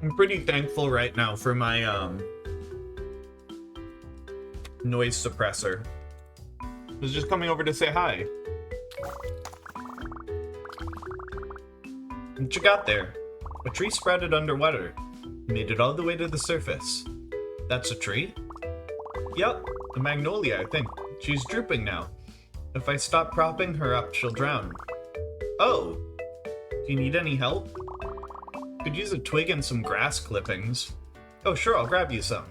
I'm pretty thankful right now for my noise suppressor. I was just coming over to say hi. What you got there? A tree sprouted underwater. Made it all the way to the surface. That's a tree? Yup, a magnolia, I think. She's drooping now. If I stop propping her up, she'll drown. Oh, do you need any help? Could use a twig and some grass clippings. Oh, sure, I'll grab you some.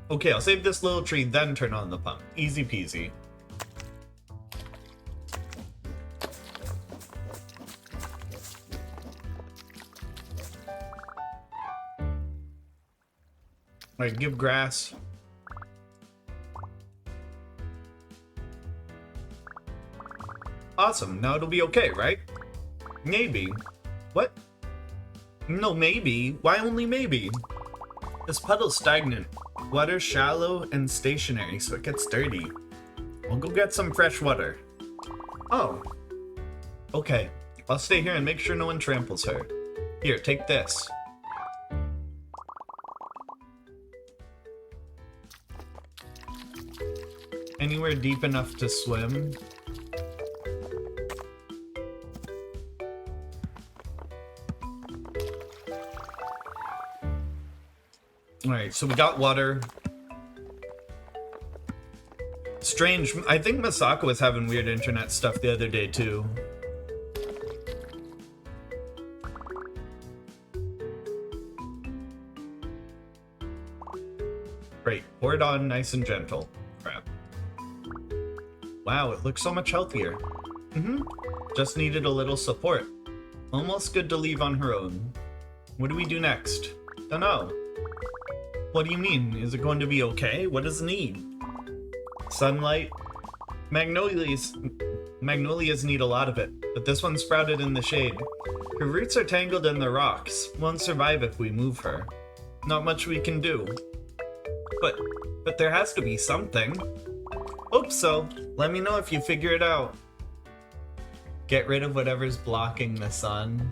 Okay, I'll save this little tree, then turn on the pump. Easy peasy. Alright, give grass. Awesome, now it'll be okay, right? Maybe. What? No, maybe. Why only maybe? This puddle's stagnant. Water's shallow and stationary, so it gets dirty. We'll go get some fresh water. Oh. Okay. I'll stay here and make sure no one tramples her. Here, take this. Anywhere deep enough to swim? Alright, so we got water. Strange. I think Masako was having weird internet stuff the other day, too. Great. Pour it on nice and gentle. Crap. Wow, it looks so much healthier. Just needed a little support. Almost good to leave on her own. What do we do next? Dunno. What do you mean? Is it going to be okay? What does it need? Sunlight? Magnolias need a lot of it, but this one sprouted in the shade. Her roots are tangled in the rocks. Won't survive if we move her. Not much we can do. But there has to be something. Hope so. Let me know if you figure it out. Get rid of whatever's blocking the sun.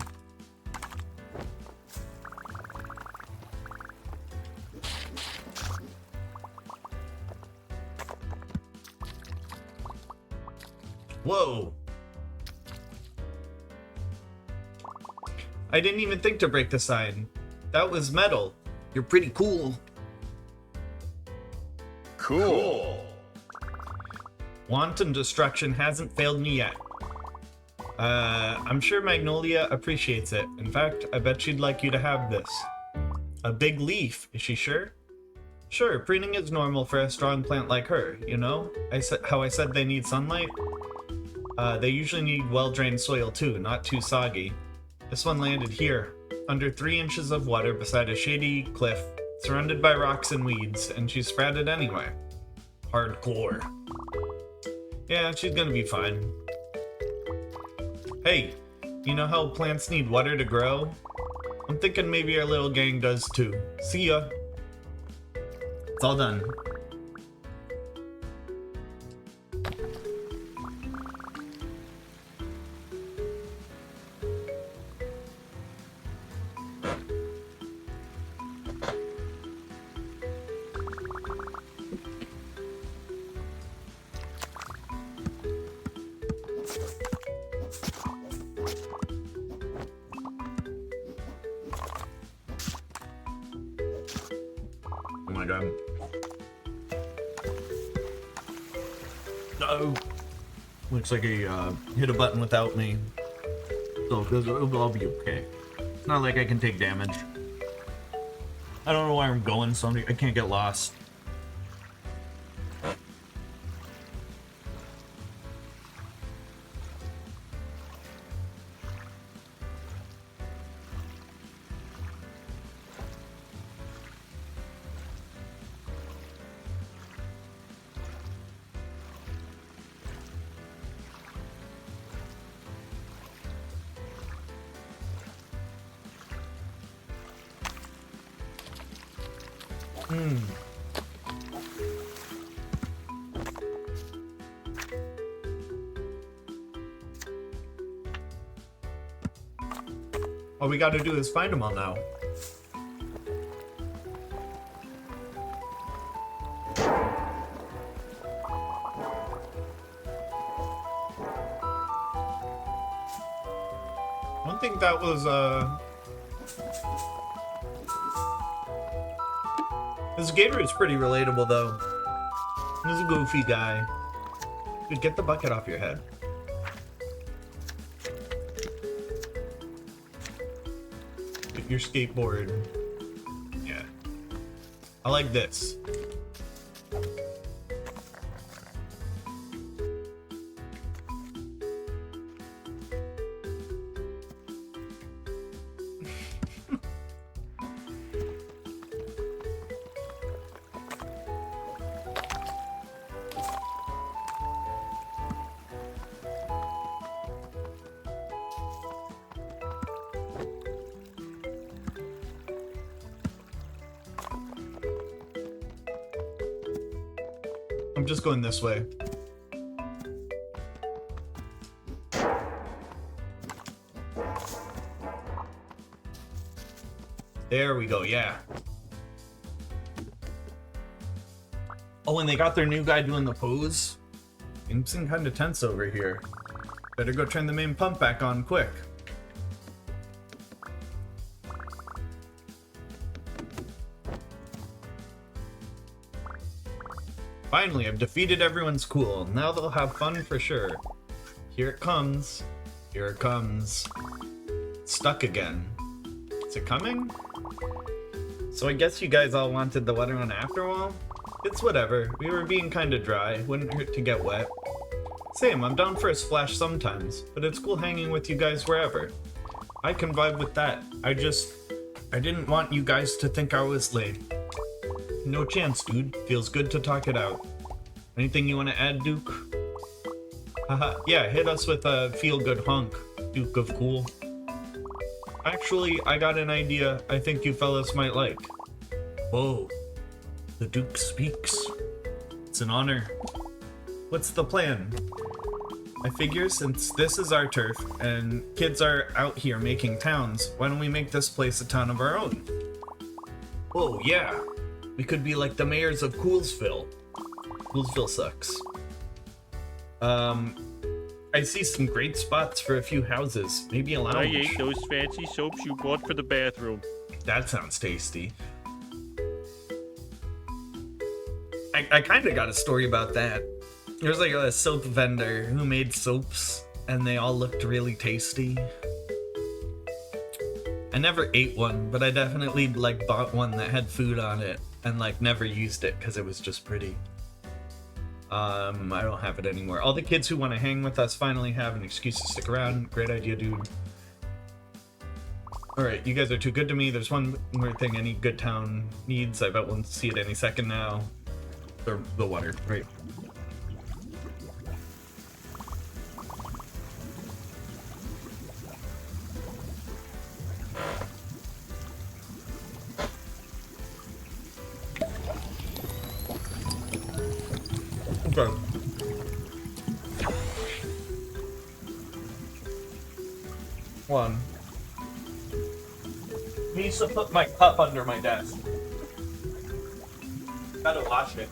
Whoa! I didn't even think to break the sign. That was metal. You're pretty cool. Cool. Wanton destruction hasn't failed me yet. I'm sure Magnolia appreciates it. In fact, I bet she'd like you to have this. A big leaf, is she sure? Sure, preening is normal for a strong plant like her, you know? How I said they need sunlight? They usually need well-drained soil too, not too soggy. This one landed here, under 3 inches of water beside a shady cliff, surrounded by rocks and weeds, and she sprouted anyway. Hardcore. Yeah, she's gonna be fine. Hey, you know how plants need water to grow? I'm thinking maybe our little gang does too. See ya. It's all done. Oh my god. No! Looks like he hit a button without me. So I'll be okay. It's not like I can take damage. I don't know where I'm going, so I can't get lost. All we gotta do is find them all now. I don't think that was, This Gator is pretty relatable, though. He's a goofy guy. Dude, get the bucket off your head. Get your skateboard. Yeah. I like this. I'm just going this way. There we go, yeah. Oh, and they got their new guy doing the pose. I'm seeing kind of tense over here. Better go turn the main pump back on quick. Finally, I've defeated everyone's cool. Now they'll have fun for sure. Here it comes. Here it comes. Stuck again. Is it coming? So I guess you guys all wanted the wetter one after all? It's whatever. We were being kinda dry. Wouldn't hurt to get wet. Same, I'm down for a splash sometimes, but it's cool hanging with you guys wherever. I can vibe with that. I didn't want you guys to think I was late. No chance, dude. Feels good to talk it out. Anything you want to add, Duke? Haha, yeah, hit us with a feel-good hunk, Duke of Cool. Actually, I got an idea I think you fellas might like. Whoa. The Duke speaks. It's an honor. What's the plan? I figure since this is our turf and kids are out here making towns, why don't we make this place a town of our own? Oh yeah, we could be like the mayors of Coolsville. Coolsville sucks. I see some great spots for a few houses, maybe a lounge. I ate those fancy soaps you bought for the bathroom. That sounds tasty. I kind of got a story about that. There's like a soap vendor who made soaps, and they all looked really tasty. I never ate one, but I definitely like bought one that had food on it, and like never used it because it was just pretty. I don't have it anymore. All the kids who want to hang with us finally have an excuse to stick around. Great idea, dude. Alright, you guys are too good to me. There's one more thing any good town needs. I bet we'll see it any second now. The water, right. Okay. One. Needs to put my cup under my desk. Gotta wash it.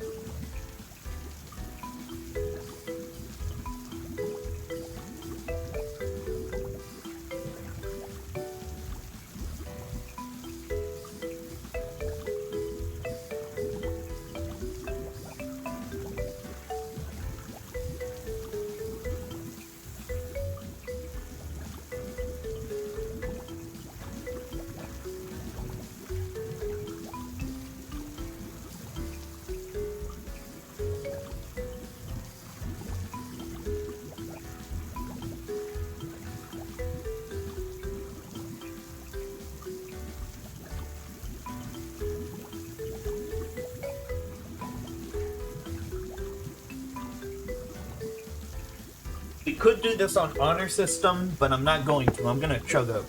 We could do this on honor system, but I'm not going to. I'm gonna chug a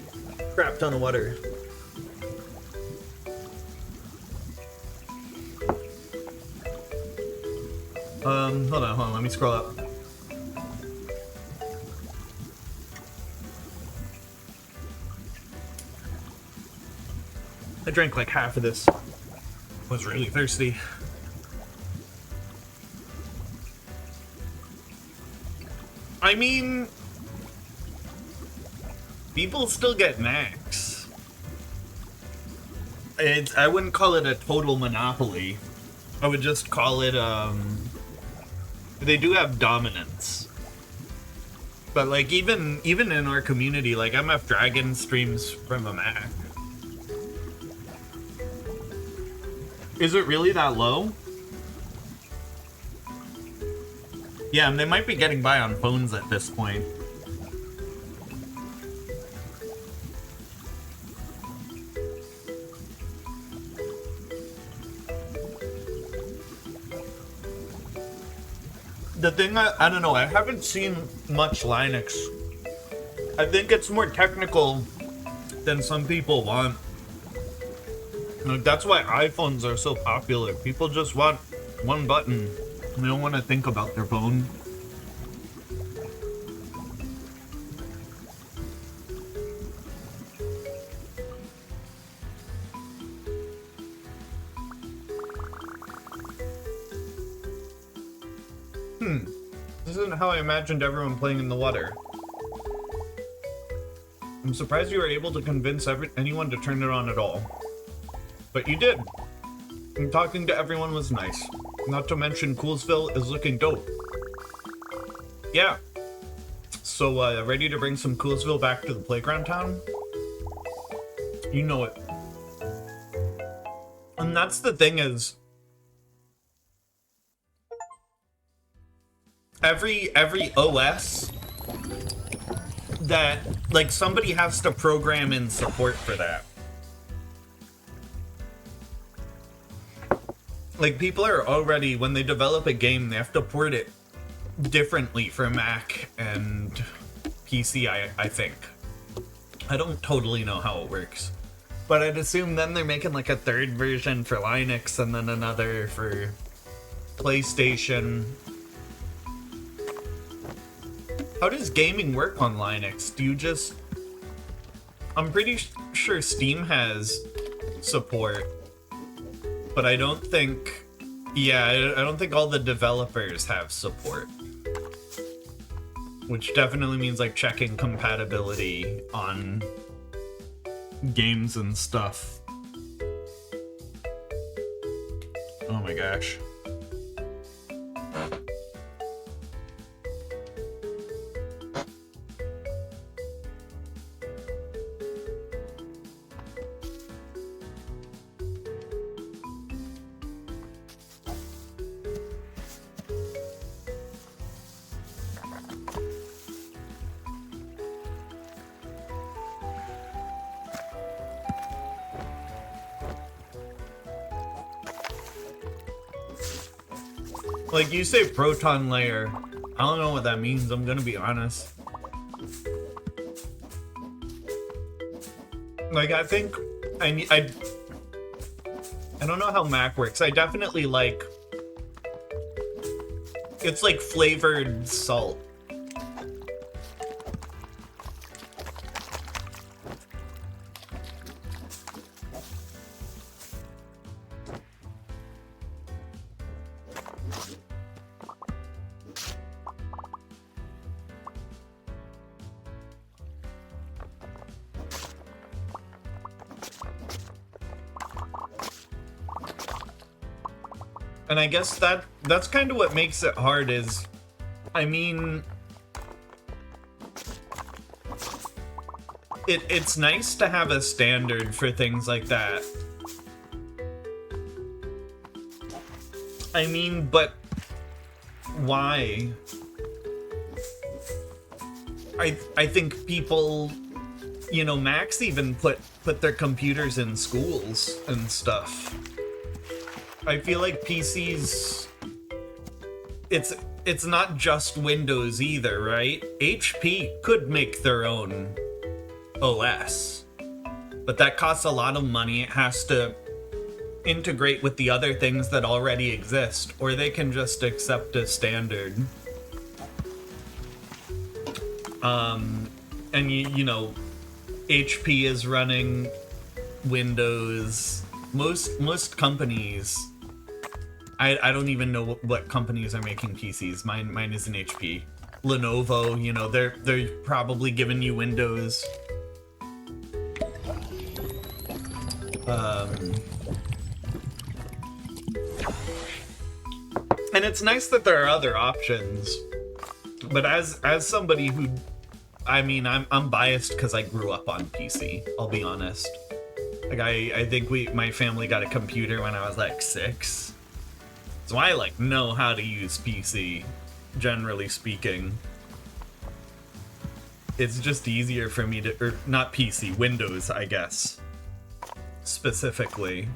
crap ton of water. Hold on, let me scroll up. I drank like half of this. Was really thirsty. I mean, people still get max. I wouldn't call it a total monopoly. I would just call it, they do have dominance. But like, even in our community, like MF Dragon streams from a Mac. Is it really that low? Yeah, and they might be getting by on phones at this point. The thing, I don't know, I haven't seen much Linux. I think it's more technical than some people want. Like, that's why iPhones are so popular. People just want one button. They don't want to think about their phone. This isn't how I imagined everyone playing in the water. I'm surprised you were able to convince anyone to turn it on at all. But you did. And talking to everyone was nice. Not to mention Coolsville is looking dope. Yeah. So, ready to bring some Coolsville back to the playground town? You know it. And that's the thing is, every OS that, like, somebody has to program in support for that. Like, people are already, when they develop a game, they have to port it differently for Mac and PC, I think. I don't totally know how it works. But I'd assume then they're making like a third version for Linux and then another for PlayStation. How does gaming work on Linux? Do you just... I'm pretty sure Steam has support, but I don't think... Yeah, I don't think all the developers have support. Which definitely means like checking compatibility on games and stuff. Oh my gosh. Like, you say proton layer. I don't know what that means, I'm gonna be honest. Like, I think I don't know how Mac works. I definitely like... It's like flavored salt. And I guess that's kind of what makes it hard is, I mean, it's nice to have a standard for things like that. I mean, but why? I think people, you know, Macs even put their computers in schools and stuff. I feel like PCs, it's not just Windows either, right? HP could make their own OS, but that costs a lot of money. It has to integrate with the other things that already exist, or they can just accept a standard. And you know, HP is running Windows. Most companies, I don't even know what companies are making PCs. Mine is an HP. Lenovo, you know, they're probably giving you Windows. And it's nice that there are other options. But as somebody who, I mean, I'm biased because I grew up on PC, I'll be honest. Like, I think my family got a computer when I was like 6. So I like know how to use PC, generally speaking. It's just easier for me to, or not PC, Windows, I guess, specifically.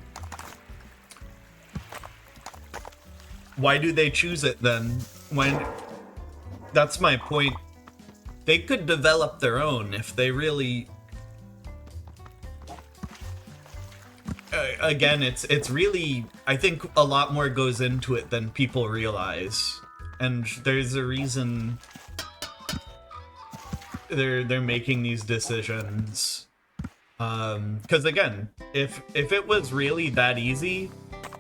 Why do they choose it then? When, that's my point. They could develop their own if they really... Again, it's really, I think a lot more goes into it than people realize, and there's a reason they're making these decisions. Because again, if it was really that easy,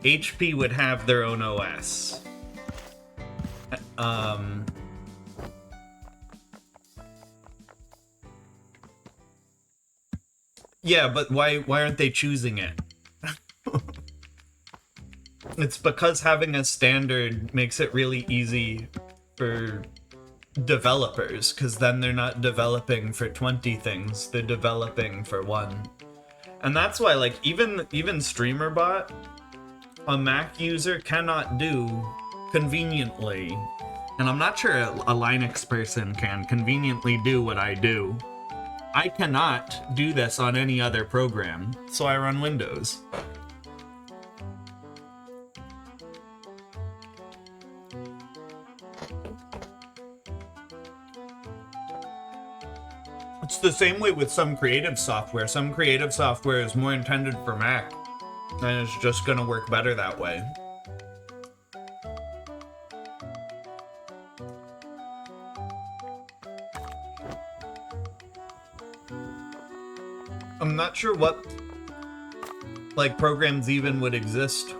HP would have their own OS. Yeah, but why aren't they choosing it? It's because having a standard makes it really easy for developers, because then they're not developing for 20 things, they're developing for one. And that's why, like, even StreamerBot, a Mac user cannot do conveniently, and I'm not sure a Linux person can conveniently do what I do. I cannot do this on any other program, so I run Windows. It's the same way with some creative software. Some creative software is more intended for Mac, and it's just gonna work better that way. I'm not sure what, like, programs even would exist.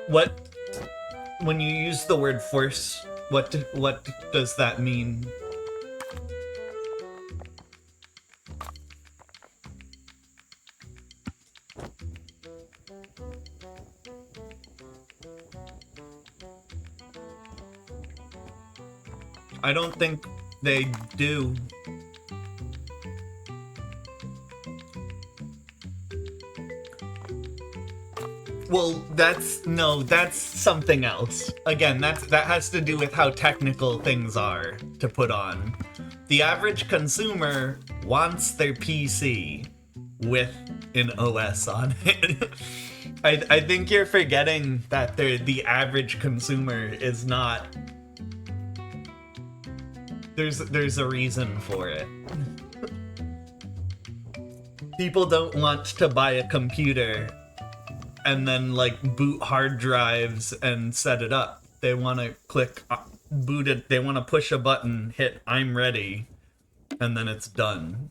What, when you use the word force, what does that mean? I don't think they do. Well, that's something else. Again, that has to do with how technical things are to put on. The average consumer wants their PC with an OS on it. I think you're forgetting that the average consumer is not. There's a reason for it. People don't want to buy a computer and then like boot hard drives and set it up. They want to click boot it. They want to push a button, hit I'm ready, and then it's done.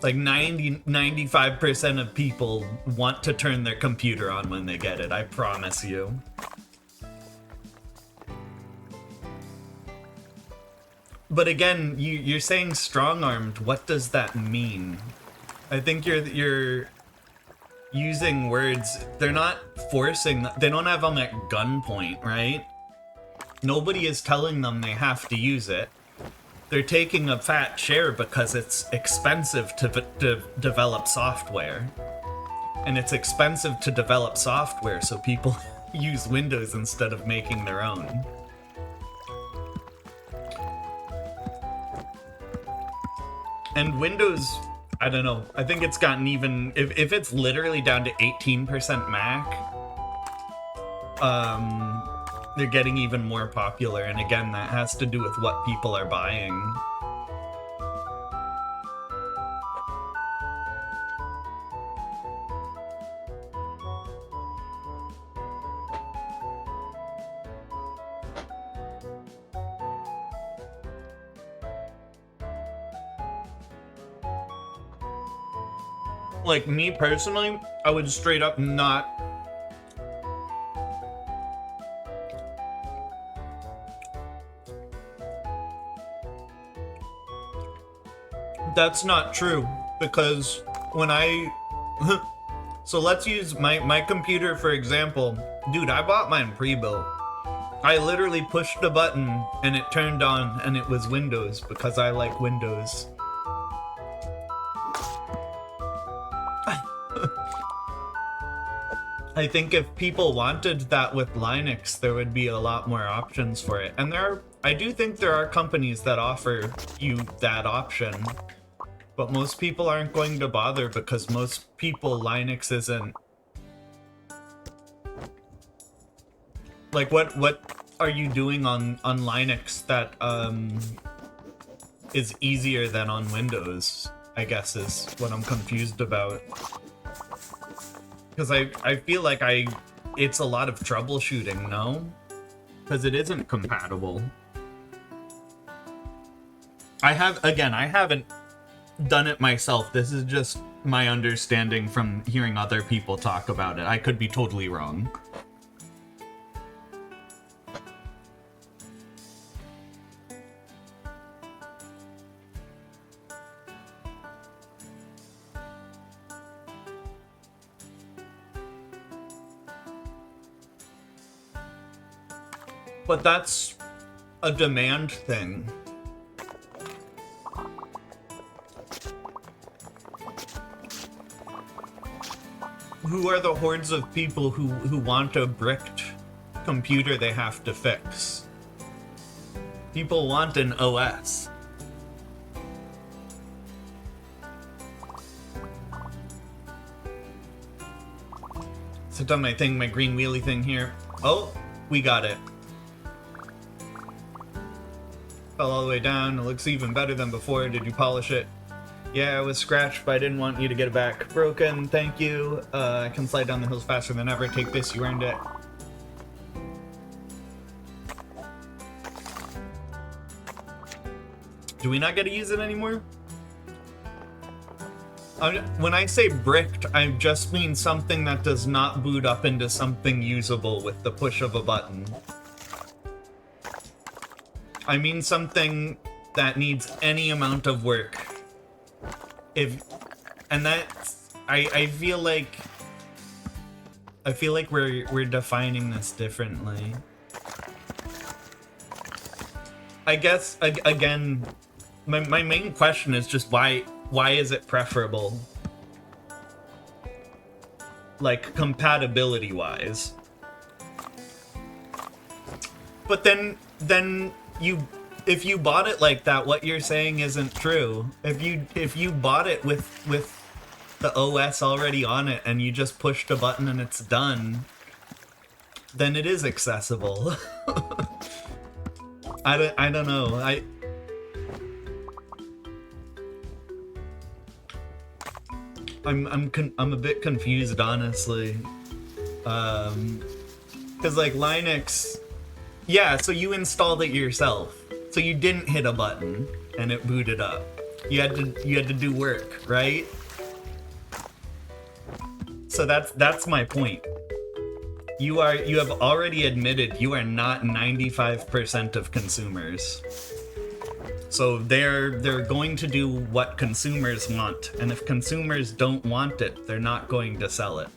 Like 95% of people want to turn their computer on when they get it, I promise you. But again, you're saying strong-armed. What does that mean? I think you're using words. They're not forcing. They don't have them at gunpoint, right? Nobody is telling them they have to use it. They're taking a fat share because it's expensive to develop software. And it's expensive to develop software, so people use Windows instead of making their own. And Windows, I don't know, I think it's gotten even, if it's literally down to 18% Mac, they're getting even more popular. And again, that has to do with what people are buying. Like, me personally, I would straight up not. That's not true, because when I... So let's use my computer for example. Dude, I bought mine pre-built. I literally pushed a button and it turned on and it was Windows because I like Windows. I think if people wanted that with Linux, there would be a lot more options for it. And I do think there are companies that offer you that option, but most people aren't going to bother because most people, Linux isn't. Like, what are you doing on Linux that is easier than on Windows, I guess is what I'm confused about. Because I feel like it's a lot of troubleshooting, no? Because it isn't compatible. I haven't done it myself. This is just my understanding from hearing other people talk about it. I could be totally wrong. But that's a demand thing. Who are the hordes of people who want a bricked computer they have to fix? People want an OS. So done my thing, my green wheelie thing here. Oh, we got it. Fell all the way down. It looks even better than before. Did you polish it? Yeah, it was scratched, but I didn't want you to get it back broken. Thank you. I can slide down the hills faster than ever. Take this, you earned it. Do we not get to use it anymore? When I say bricked, I just mean something that does not boot up into something usable with the push of a button. I mean something that needs any amount of work. I feel like we're defining this differently. I guess again, my main question is just why is it preferable? Like compatibility wise. But then if you bought it like that, what you're saying isn't true. If you bought it with the OS already on it and you just pushed a button and it's done, then it is accessible. I don't know. I'm a bit confused, honestly. Cause like Linux, yeah, so you installed it yourself. So you didn't hit a button and it booted up. You had to do work, right? So that's my point. You have already admitted you are not 95% of consumers. So they're going to do what consumers want, and if consumers don't want it, they're not going to sell it.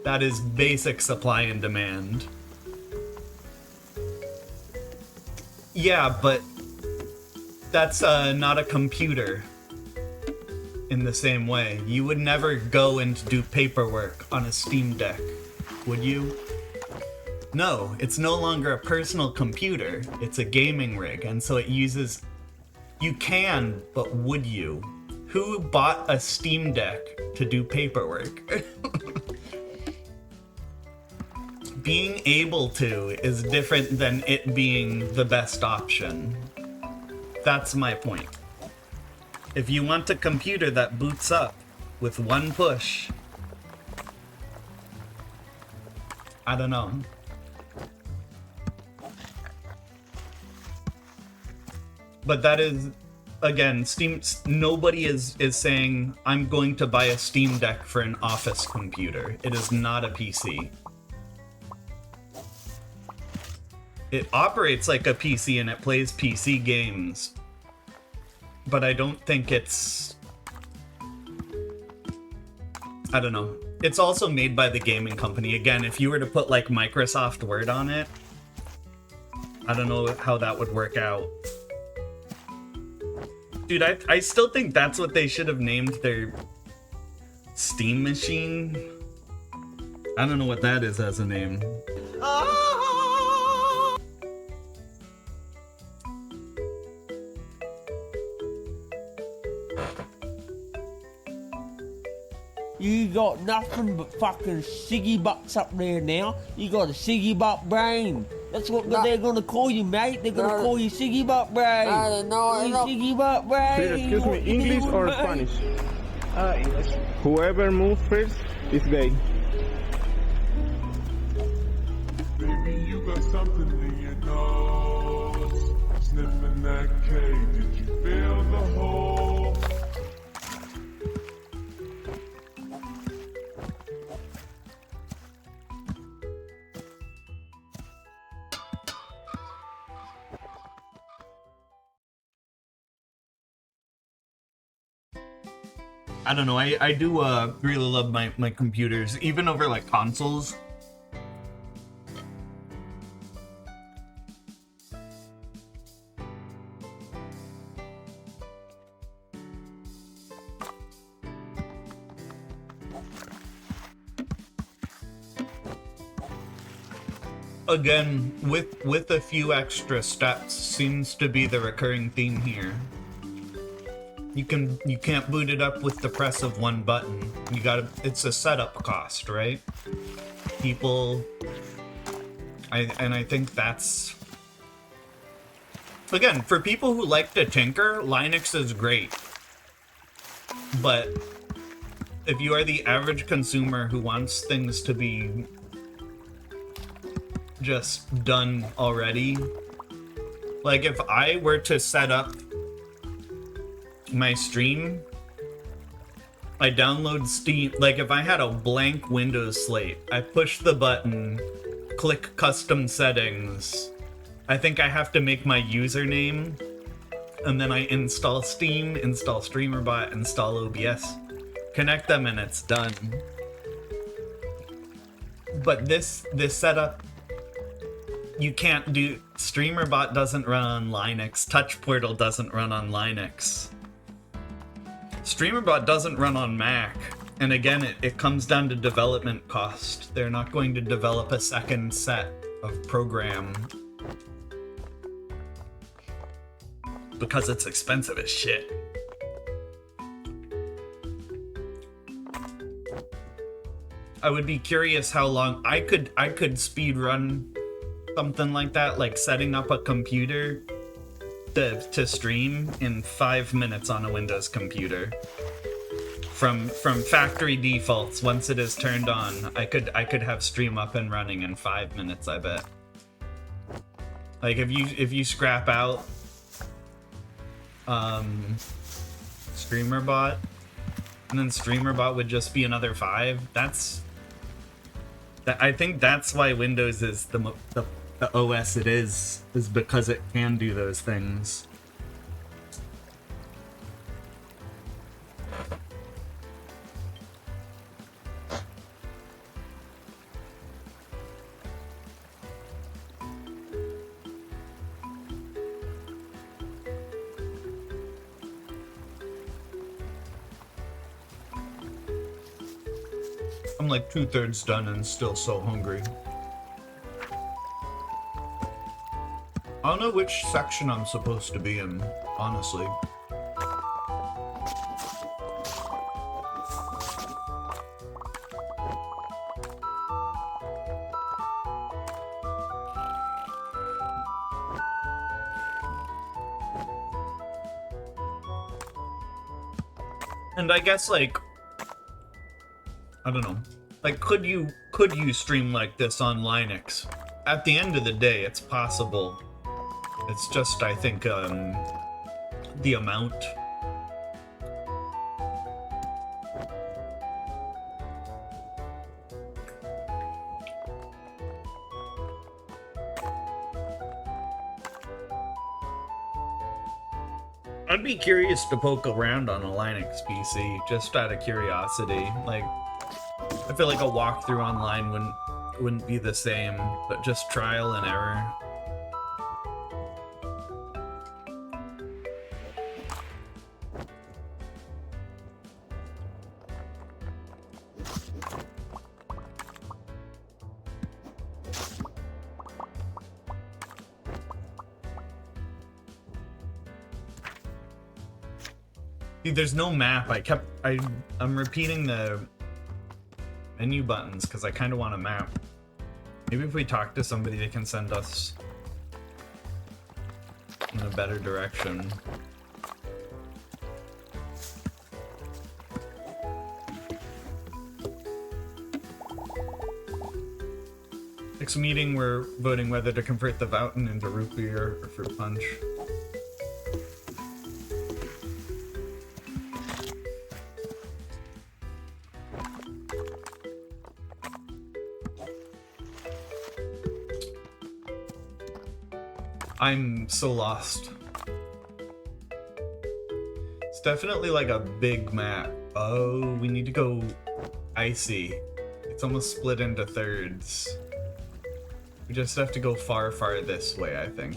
That is basic supply and demand. Yeah, but that's not a computer in the same way. You would never go and do paperwork on a Steam Deck, would you? No, it's no longer a personal computer. It's a gaming rig, and so it uses... You can, but would you? Who bought a Steam Deck to do paperwork? Being able to is different than it being the best option. That's my point. If you want a computer that boots up with one push, I don't know. But that is, again, Steam. Nobody is saying I'm going to buy a Steam Deck for an office computer. It is not a PC. It operates like a PC and it plays PC games. But I don't think it's... I don't know. It's also made by the gaming company. Again, if you were to put like Microsoft Word on it, I don't know how that would work out. Dude, I still think that's what they should have named their Steam machine. I don't know what that is as a name. You got nothing but fucking Siggy Butts up there now. You got a Siggy Butt brain. That's what they're gonna call you, mate. They're gonna call you Siggy Butt brain. Siggy Butt brain. Please, excuse me, English or Spanish? English. Whoever moves first is gay. Baby, you got something in your nose. Sniffing that K, did you feel the hole? I don't know, I do really love my computers, even over like consoles. Again, with a few extra steps seems to be the recurring theme here. You can't boot it up with the press of one button. It's a setup cost, right? I think that's... Again, for people who like to tinker, Linux is great. But if you are the average consumer who wants things to be just done already, like if I were to set up my stream, I download Steam. Like if I had a blank Windows slate, I push the button, click custom settings. I think I have to make my username, and then I install Steam, install StreamerBot, install OBS, connect them, and it's done. But this setup, you can't do. StreamerBot doesn't run on Linux. TouchPortal doesn't run on Linux. StreamerBot doesn't run on Mac. And again, it comes down to development cost. They're not going to develop a second set of program because it's expensive as shit. I would be curious how long I could speed run something like that, like setting up a computer to stream in 5 minutes on a Windows computer. From factory defaults, once it is turned on, I could have stream up and running in 5 minutes, I bet. Like if you scrap out StreamerBot, and then StreamerBot would just be another 5. I think that's why Windows is the OS it is because it can do those things. I'm like 2/3 done and still so hungry. I don't know which section I'm supposed to be in, honestly. And I guess, like, I don't know. Like, could you stream like this on Linux? At the end of the day, it's possible. It's just, I think, the amount. I'd be curious to poke around on a Linux PC, just out of curiosity. Like, I feel like a walkthrough online wouldn't be the same, but just trial and error. See, there's no map. I'm repeating the menu buttons because I kind of want a map. Maybe if we talk to somebody, they can send us in a better direction. Next meeting, we're voting whether to convert the Vouten into root beer or fruit punch. I'm so lost. It's definitely like a big map. Oh, we need to go icy. It's almost split into thirds. We just have to go far, far this way, I think.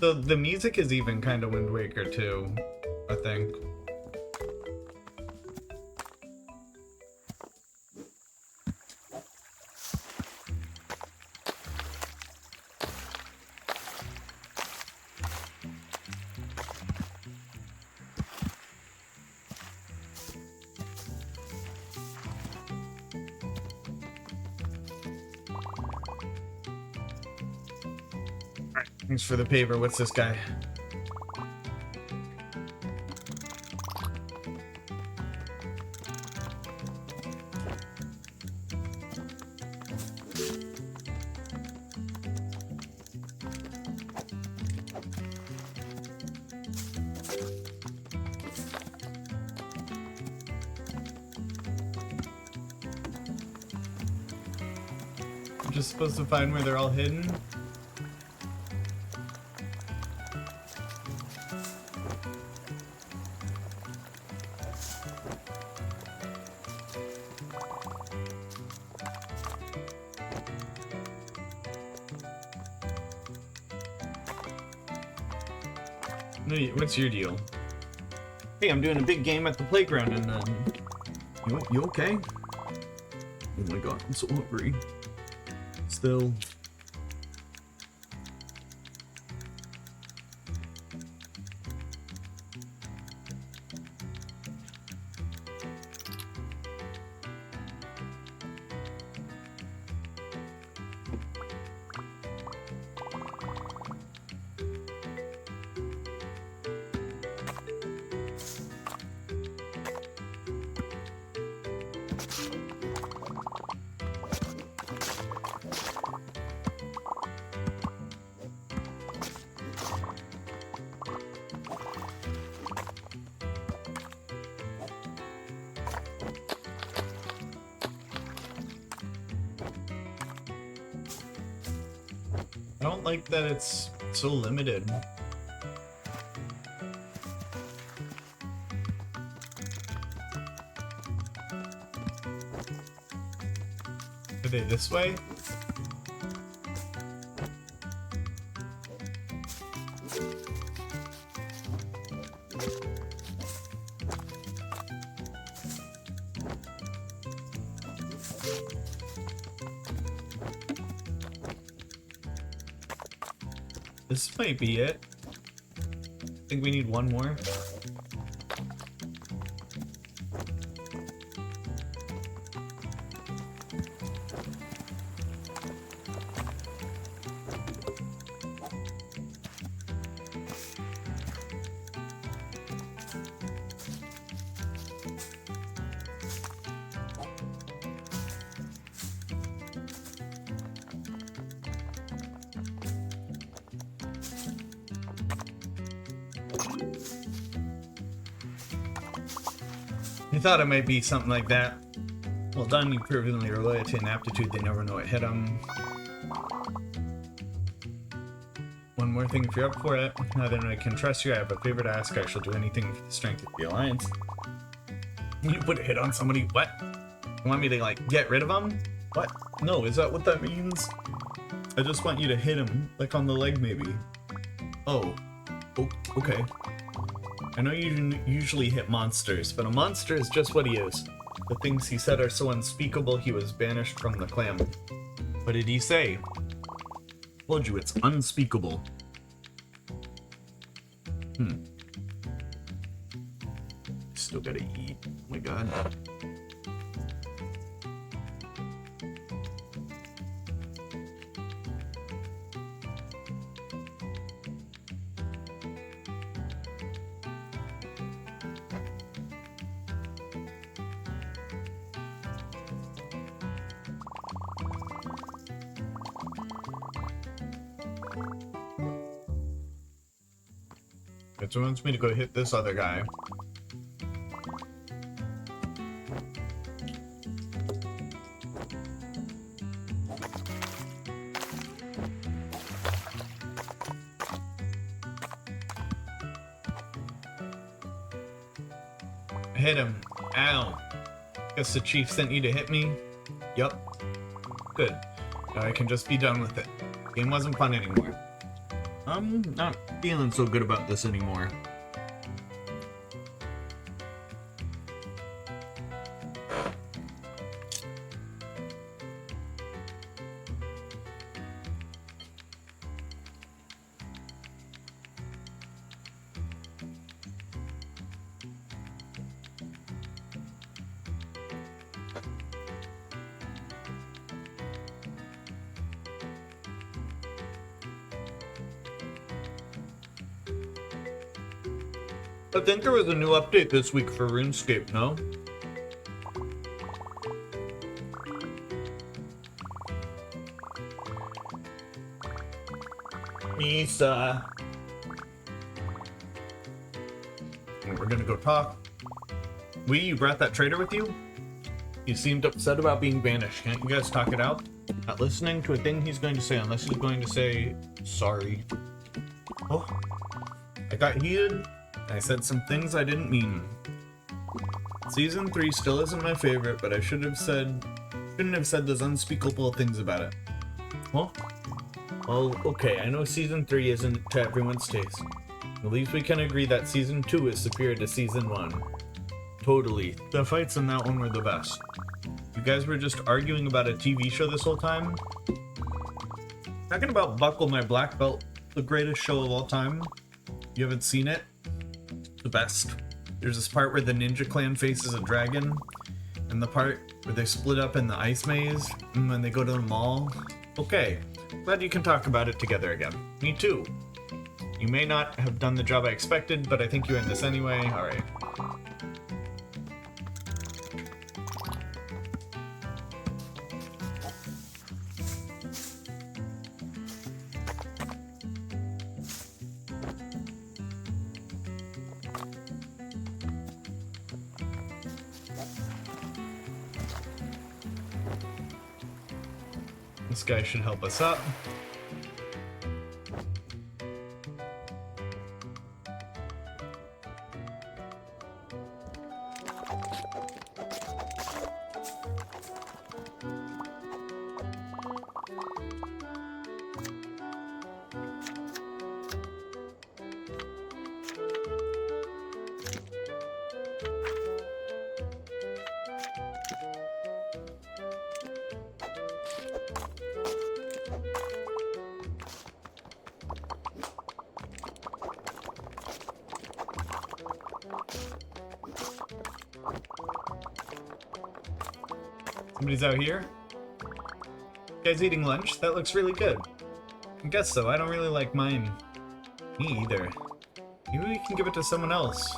The music is even kind of Wind Waker too, I think. Thanks for the paper. What's this guy? I'm just supposed to find where they're all hidden. No, what's your deal? Hey, I'm doing a big game at the playground, and you okay? Oh my god, I'm so hungry. Still. I don't like that it's so limited. Are they this way? This might be it. I think we need one more. You thought it might be something like that. Well done, you proven your loyalty and aptitude. They never know what hit them. One more thing if you're up for it. Now that I can trust you, I have a favor to ask. I shall do anything for the strength of the Alliance. You put a hit on somebody? What? You want me to, like, get rid of them? What? No, is that what that means? I just want you to hit him, like on the leg maybe. Oh. Okay. I know you usually hit monsters, but a monster is just what he is. The things he said are so unspeakable he was banished from the clan. What did he say? Told you it's unspeakable. Still gotta eat. Oh my god. It wants me to go hit this other guy. Hit him. Ow. Guess the chief sent you to hit me? Yup. Good. Now I can just be done with it. Game wasn't fun anymore. I'm not feeling so good about this anymore. I think there was a new update this week for RuneScape, no? Misa. We're gonna go talk. You brought that trader with you? He seemed upset about being banished. Can't you guys talk it out? Not listening to a thing he's going to say unless he's going to say sorry. Oh, I got heated. I said some things I didn't mean. Season 3 still isn't my favorite, but I shouldn't have said those unspeakable things about it. Well, okay, I know Season 3 isn't to everyone's taste. At least we can agree that Season 2 is superior to Season 1. Totally. The fights in that one were the best. You guys were just arguing about a TV show this whole time? Talking about Buckle My Black Belt, the greatest show of all time. You haven't seen it? The best. There's this part where the Ninja Clan faces a dragon, and the part where they split up in the ice maze, and when they go to the mall. Okay, glad you can talk about it together again. Me too. You may not have done the job I expected, but I think you're in this anyway. Alright. This guy should help us up. Somebody's out here? You guys eating lunch? That looks really good. I guess so. I don't really like mine. Me either. Maybe we can give it to someone else.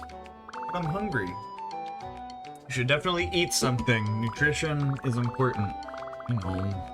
I'm hungry. You should definitely eat something. Nutrition is important. You know.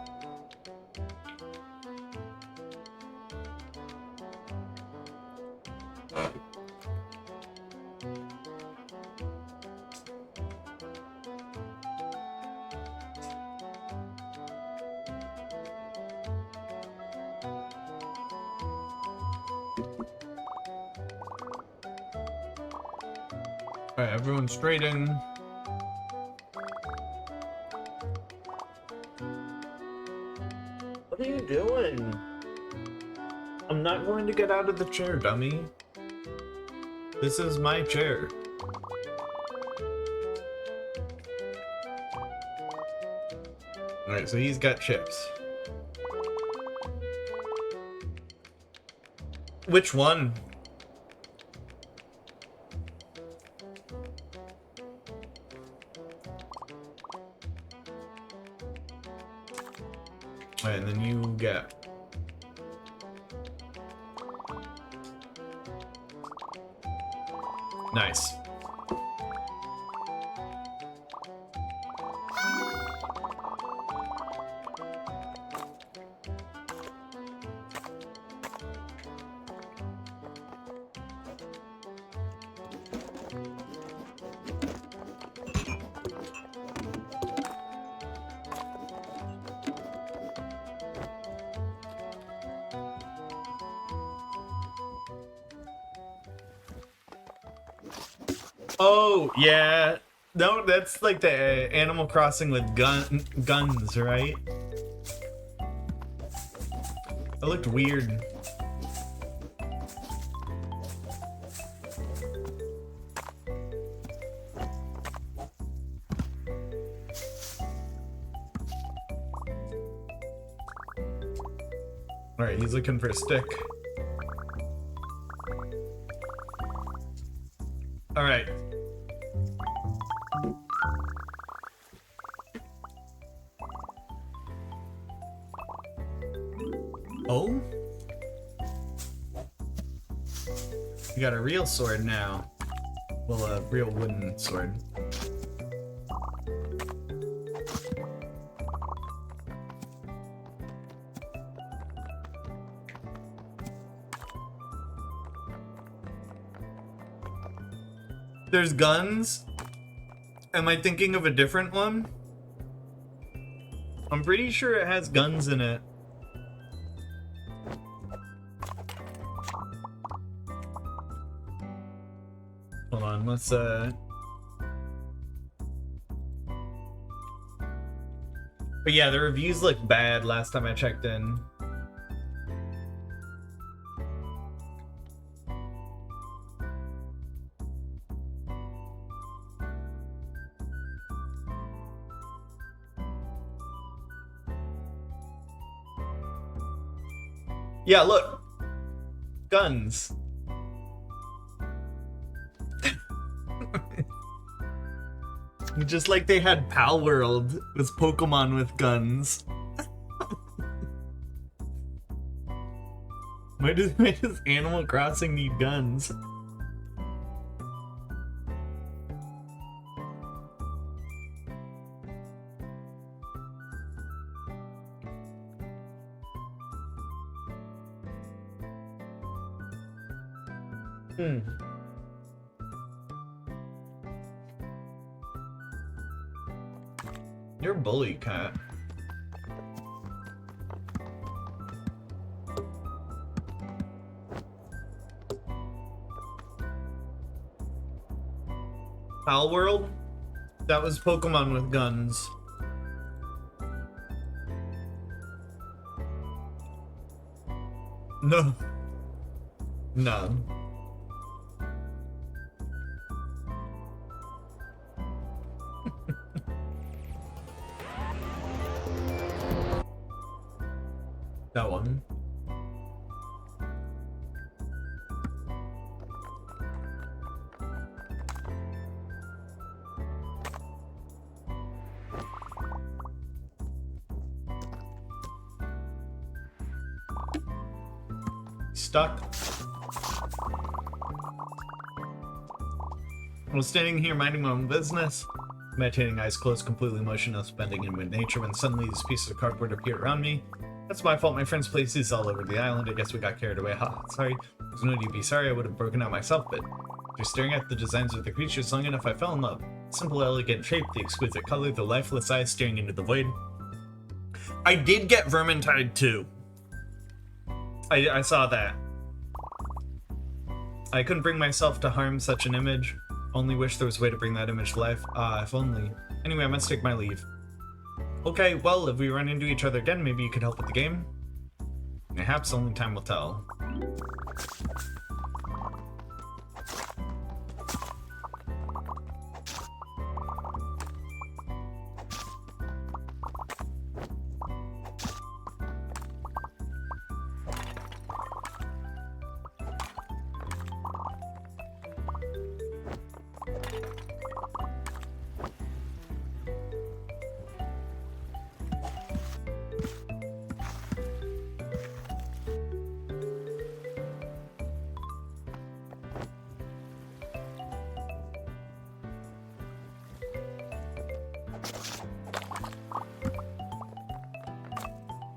Alright, everyone's trading. What are you doing? I'm not going to get out of the chair, dummy. This is my chair. Alright, so he's got chips. Which one? And then you get nice. Oh, yeah. No, that's like the Animal Crossing with guns, right? That looked weird. Alright, he's looking for a stick. Alright. Oh? You got a real sword now. Well, a real wooden sword. There's guns. Am I thinking of a different one? I'm pretty sure it has guns in it. Hold on, let's But yeah, the reviews look bad last time I checked in. Yeah, look. Guns. Just like they had Pal World with Pokemon with guns. Why does Animal Crossing need guns? You're a bully, cat. Pal World? That was Pokemon with guns. No. No. That one. Stuck. I was standing here minding my own business, meditating, eyes closed, completely motionless, bending in with nature, when suddenly this piece of cardboard appeared around me. That's my fault. My friend's place is all over the island. I guess we got carried away. Ha, sorry. There's no need to be sorry. I would have broken out myself, but after staring at the designs of the creatures long enough, I fell in love. Simple, elegant shape, the exquisite color, the lifeless eyes staring into the void. I did get Vermintide too. I saw that. I couldn't bring myself to harm such an image. Only wish there was a way to bring that image to life. Ah, if only. Anyway, I must take my leave. Okay, well, if we run into each other again, maybe you could help with the game? Perhaps only time will tell.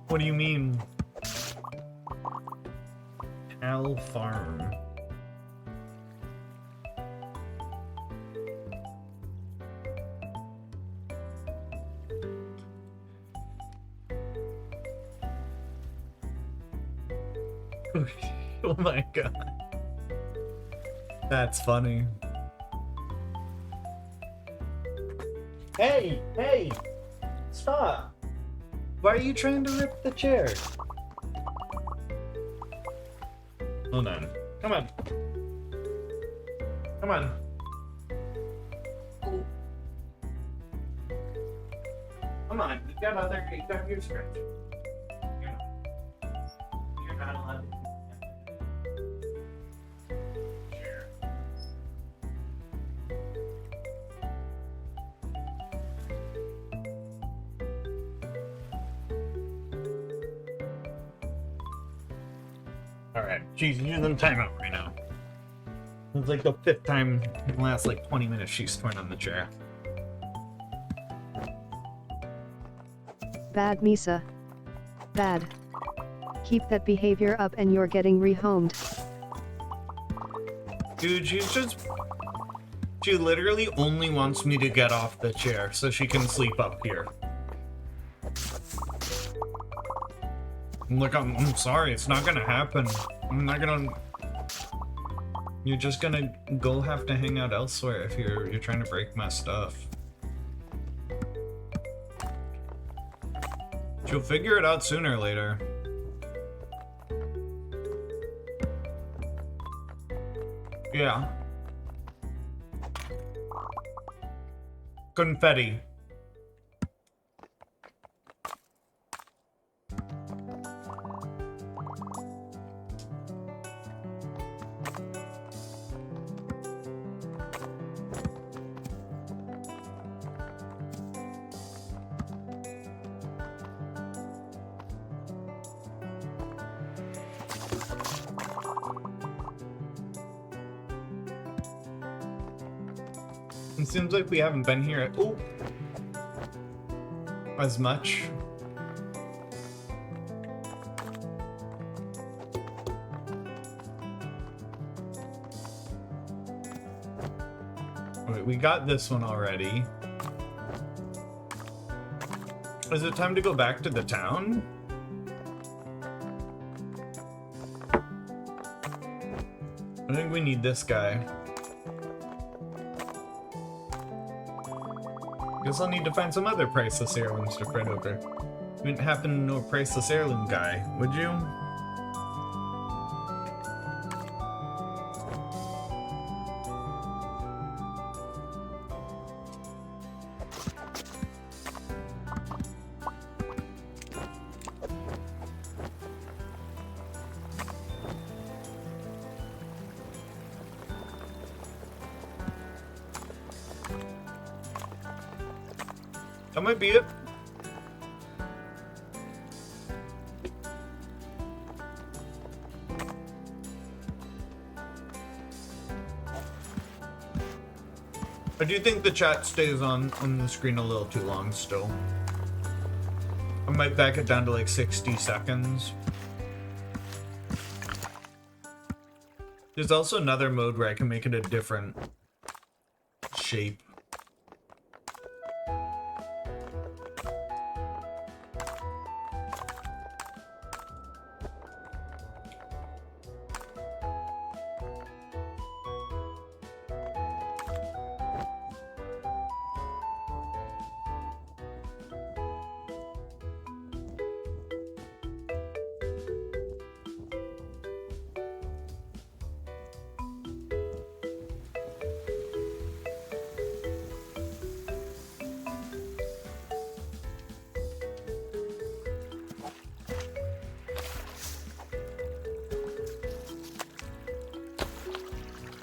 What do you mean? Al Farm. Oh my god. That's funny. Hey! Hey! Stop! Why are you trying to rip the chair? Hold on. Come on. Come on. Come on. You got your script. You're not allowed to. Alright, she's using timeout right now. It's like the 5th time in the last like 20 minutes she's torn on the chair. Bad Misa. Bad. Keep that behavior up and you're getting rehomed. Dude, she literally only wants me to get off the chair so she can sleep up here. Look, I'm sorry, it's not gonna happen. I'm not gonna... You're just gonna go have to hang out elsewhere if you're trying to break my stuff. She'll figure it out sooner or later. Yeah. Confetti. It seems like we haven't been here as much. Wait, we got this one already. Is it time to go back to the town? I think we need this guy. Guess I'll need to find some other priceless heirlooms to fret over. You wouldn't happen to know a priceless heirloom guy, would you? That might be it. I do think the chat stays on the screen a little too long still. I might back it down to like 60 seconds. There's also another mode where I can make it a different shape.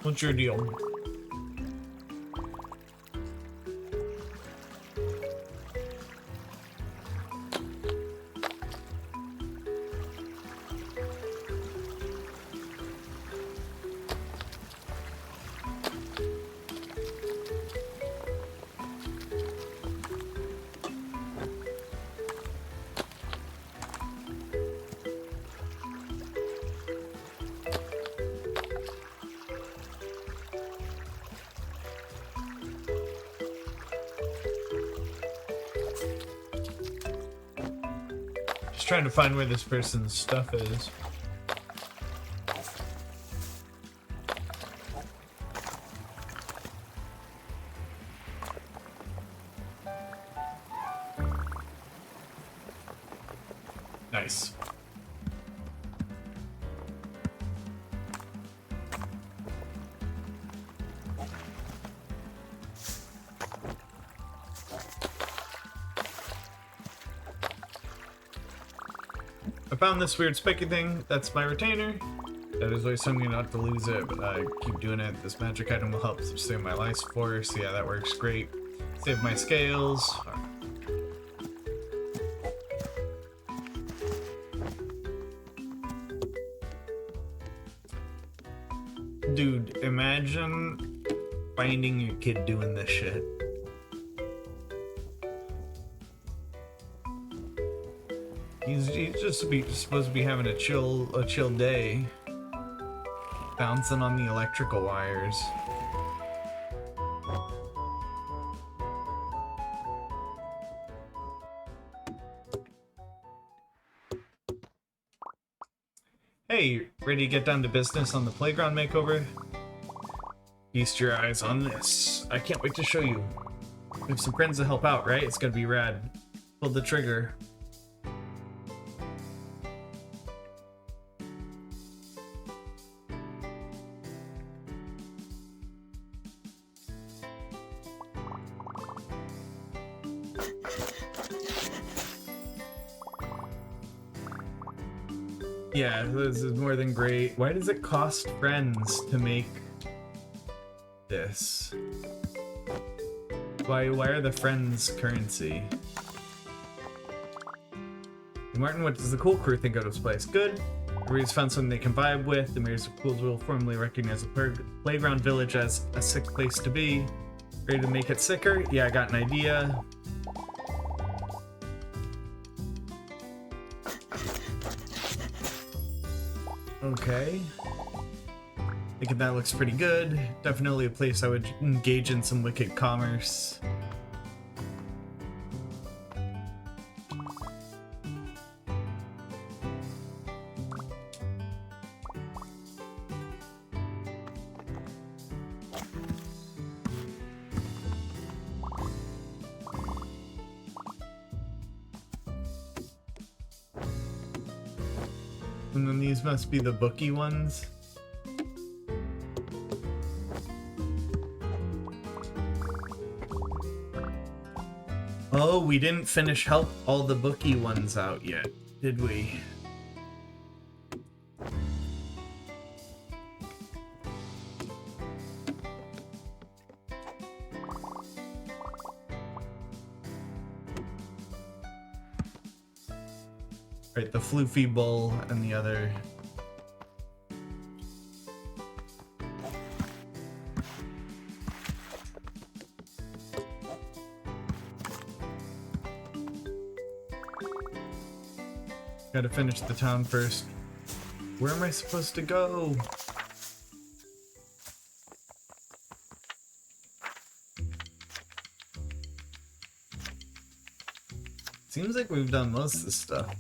What's your deal? Trying to find where this person's stuff is. Nice. I found this weird spiky thing. That's my retainer. That is always something not to lose it, but I keep doing it. This magic item will help sustain my life force. Yeah, that works great. Save my scales. Dude, imagine finding your kid doing this shit. He's just supposed to be having a chill day, bouncing on the electrical wires. Hey, ready to get down to business on the playground makeover? Feast your eyes on this. I can't wait to show you. We have some friends to help out, right? It's gonna be rad. Pull the trigger. Yeah, this is more than great. Why does it cost friends to make this? Why are the friends currency? Martin, what does the cool crew think of this place? Good. Everybody's found something they can vibe with. The mayors of Pools will formally recognize the playground village as a sick place to be. Ready to make it sicker? Yeah, I got an idea. Okay. Thinking that looks pretty good. Definitely a place I would engage in some wicked commerce. And then these must be the bookie ones. Oh, we didn't finish help all the bookie ones out yet, did we? Right, the Floofy Bull and the other. Gotta finish the town first. Where am I supposed to go? Seems like we've done most of this stuff.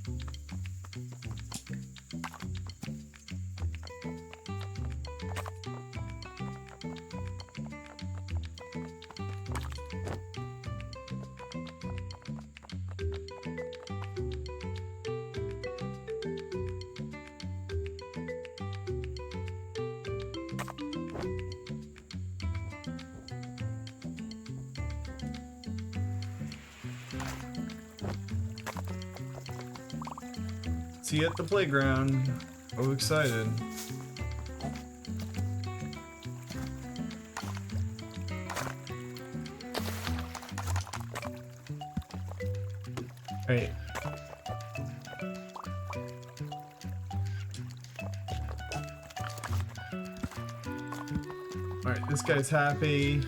See you at the playground. Oh, excited. Right. Alright, this guy's happy.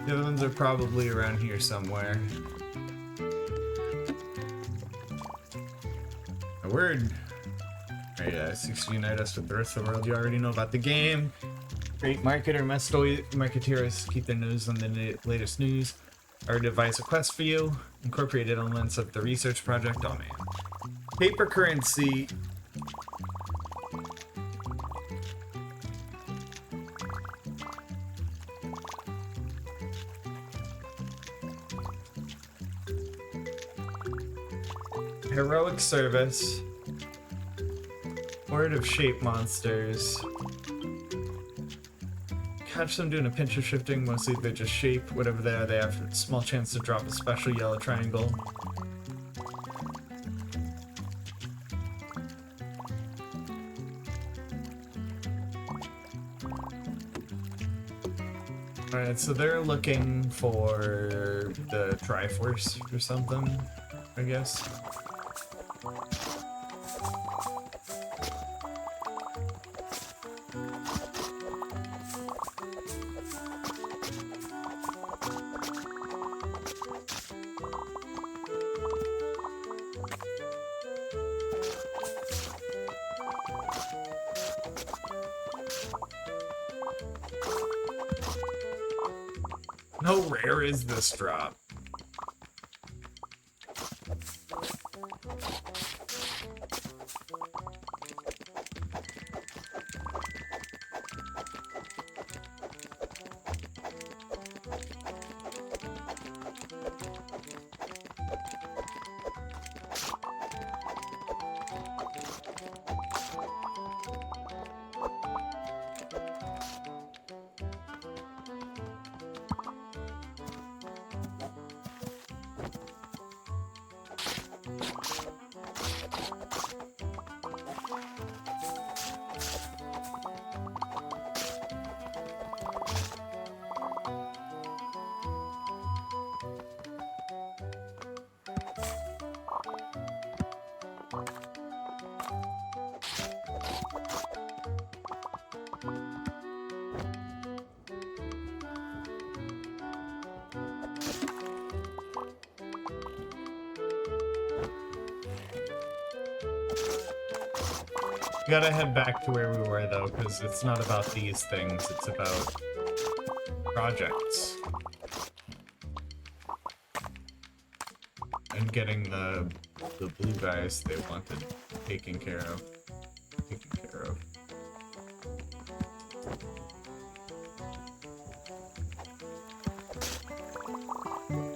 The other ones are probably around here somewhere. A word. Alright, seeks to unite us with the rest of the world. You already know about the game. Great marketers keep their nose on the latest news. I already devised a quest for you. Incorporated elements of the research project. Oh man. Paper currency. Heroic service. Horde of shape monsters. Catch them doing a pinch of shifting, mostly they just shape. Whatever they are, they have a small chance to drop a special yellow triangle. Alright, so they're looking for the Triforce or something, I guess. How rare is this drop? We gotta head back to where we were though, because it's not about these things, it's about projects. And getting the blue guys they wanted taken care of.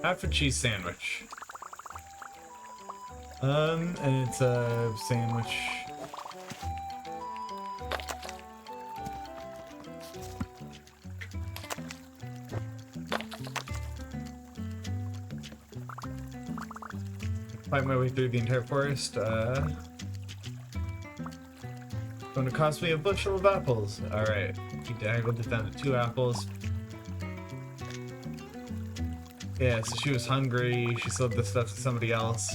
Half a cheese sandwich. And it's a sandwich. Find my way through the entire forest. Going to cost me a bushel of apples. Alright, I whittled it down to 2 apples. Yeah, so she was hungry. She sold this stuff to somebody else.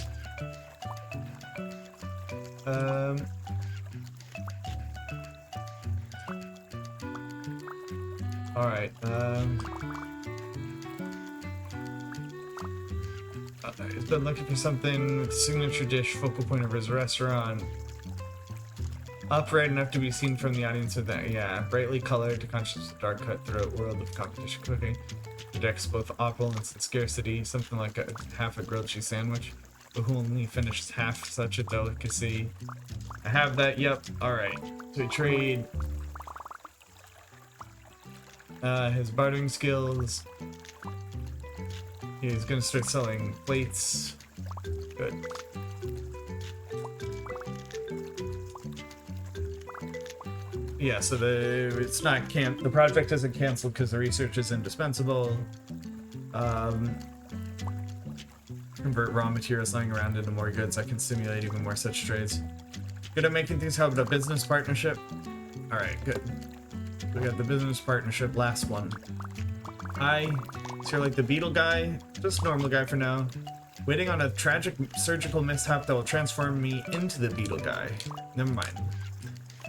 Alright, he's been looking for something with the signature dish, focal point of his restaurant. Upright enough to be seen from the audience of that, yeah. Brightly colored to contrast the dark cutthroat world of competition cooking. Projects both opulence and scarcity, something like half a grilled cheese sandwich, but who only finishes half such a delicacy. I have that, yep, alright. So we trade his bartering skills. He's gonna start selling plates. Good. Yeah, so the project isn't canceled because the research is indispensable. Convert raw materials lying around into more goods. I can simulate even more such trades. Good at making things. How about a business partnership? All right, good. We got the business partnership. Last one. Hi. So you're like the beetle guy, just normal guy for now. Waiting on a tragic surgical mishap that will transform me into the beetle guy. Never mind.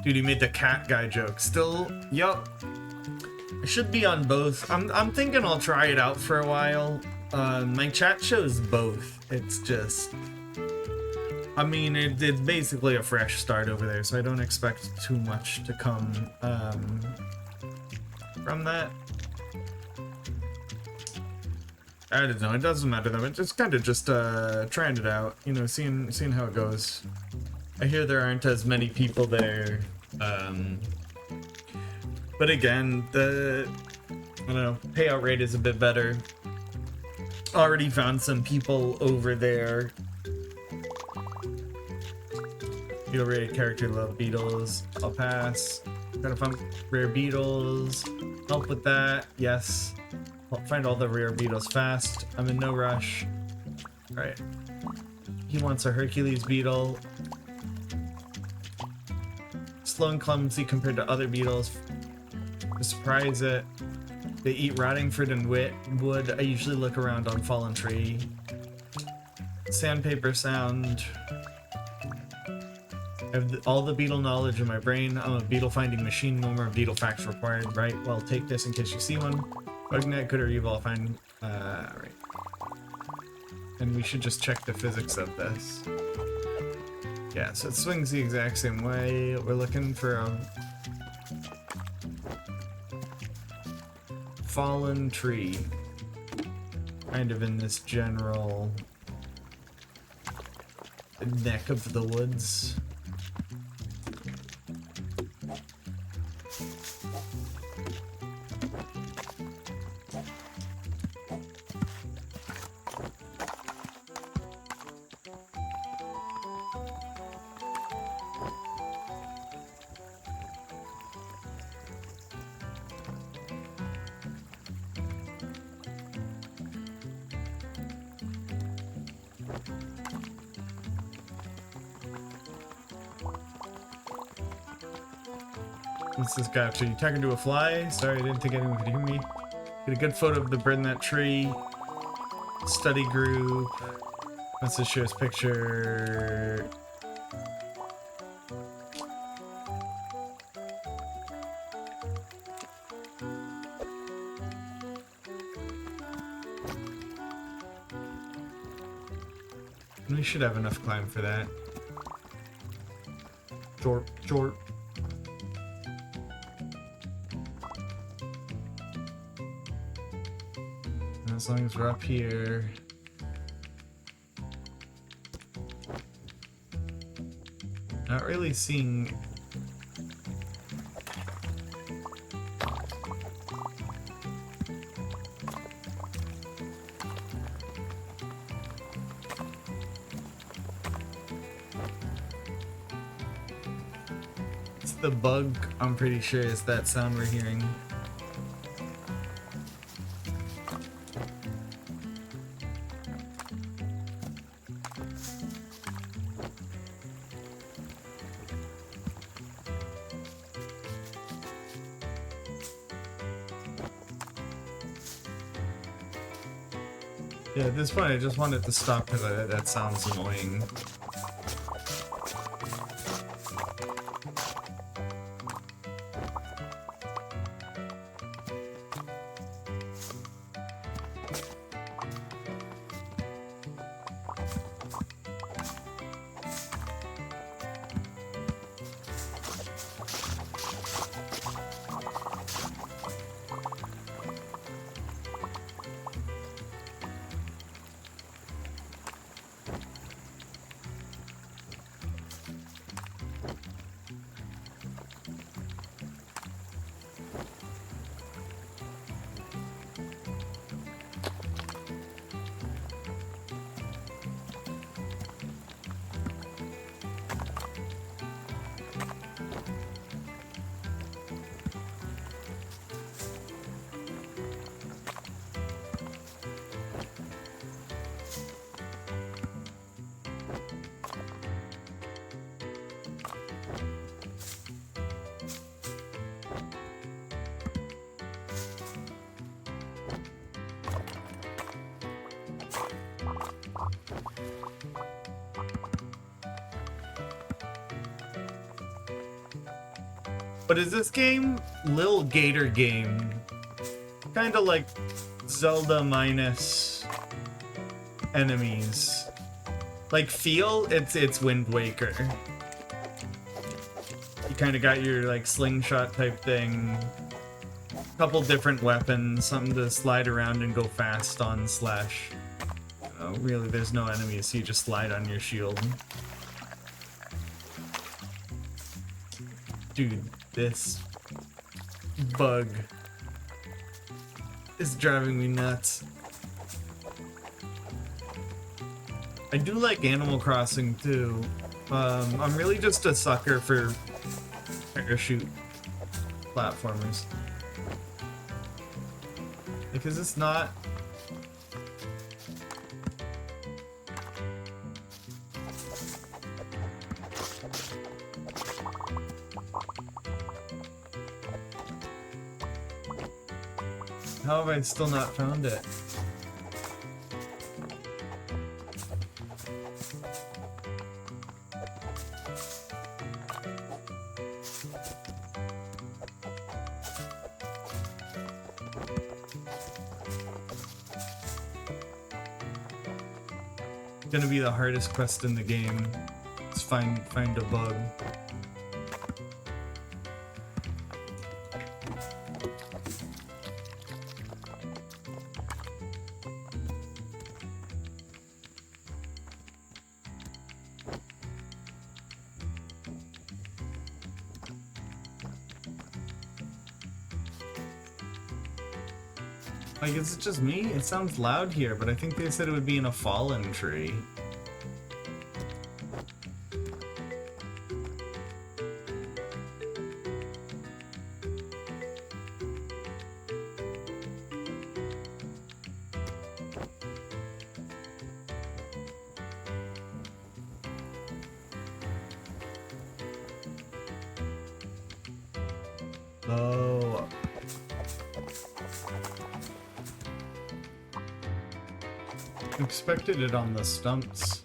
Dude, he made the cat guy joke. Still, yup. I should be on both. I'm thinking I'll try it out for a while. My chat shows both. It's just, I mean, it's basically a fresh start over there, so I don't expect too much to come from that. I don't know. It doesn't matter though. It's just kind of just trying it out. You know, seeing how it goes. I hear there aren't as many people there, but again, I don't know, payout rate is a bit better. Already found some people over there. Beetle rated character, love beetles. I'll pass. Gotta find rare beetles. Help with that. Yes. I'll find all the rare beetles fast. I'm in no rush. Alright. He wants a Hercules beetle. Slow and clumsy compared to other beetles. To surprise it. They eat rotting fruit and wood. I usually look around on fallen tree. Sandpaper sound. I have all the beetle knowledge in my brain. I'm a beetle finding machine. No more beetle facts required, right? Well, take this in case you see one. Bugnet, good or evil, I'll find. Alright. And we should just check the physics of this. Yeah, so it swings the exact same way. We're looking for a fallen tree. kind of in this general neck of the woods. What's this guy up to? You talking to a fly? Sorry, I didn't think anyone could hear me. Get a good photo of the bird in that tree. Study group. Wants to show us picture. We should have enough climb for that. Jorp, jorp. As long as we're up here. Not really seeing. It's the bug, I'm pretty sure, is that sound we're hearing. Yeah, at this point I just want it to stop because that sounds annoying. What is this game? Lil Gator game. Kinda like Zelda minus enemies. Like feel, it's Wind Waker. You kinda got your like slingshot type thing. Couple different weapons, something to slide around and go fast on slash. Oh, really, there's no enemies, so you just slide on your shield. Dude, this bug is driving me nuts. I do like Animal Crossing too. I'm really just a sucker for parachute platformers. Because it's not... How have I still not found it? It's gonna be the hardest quest in the game. Let's find a bug. Like, is it just me? It sounds loud here, but I think they said it would be in a fallen tree. Oh. Expected it on the stumps.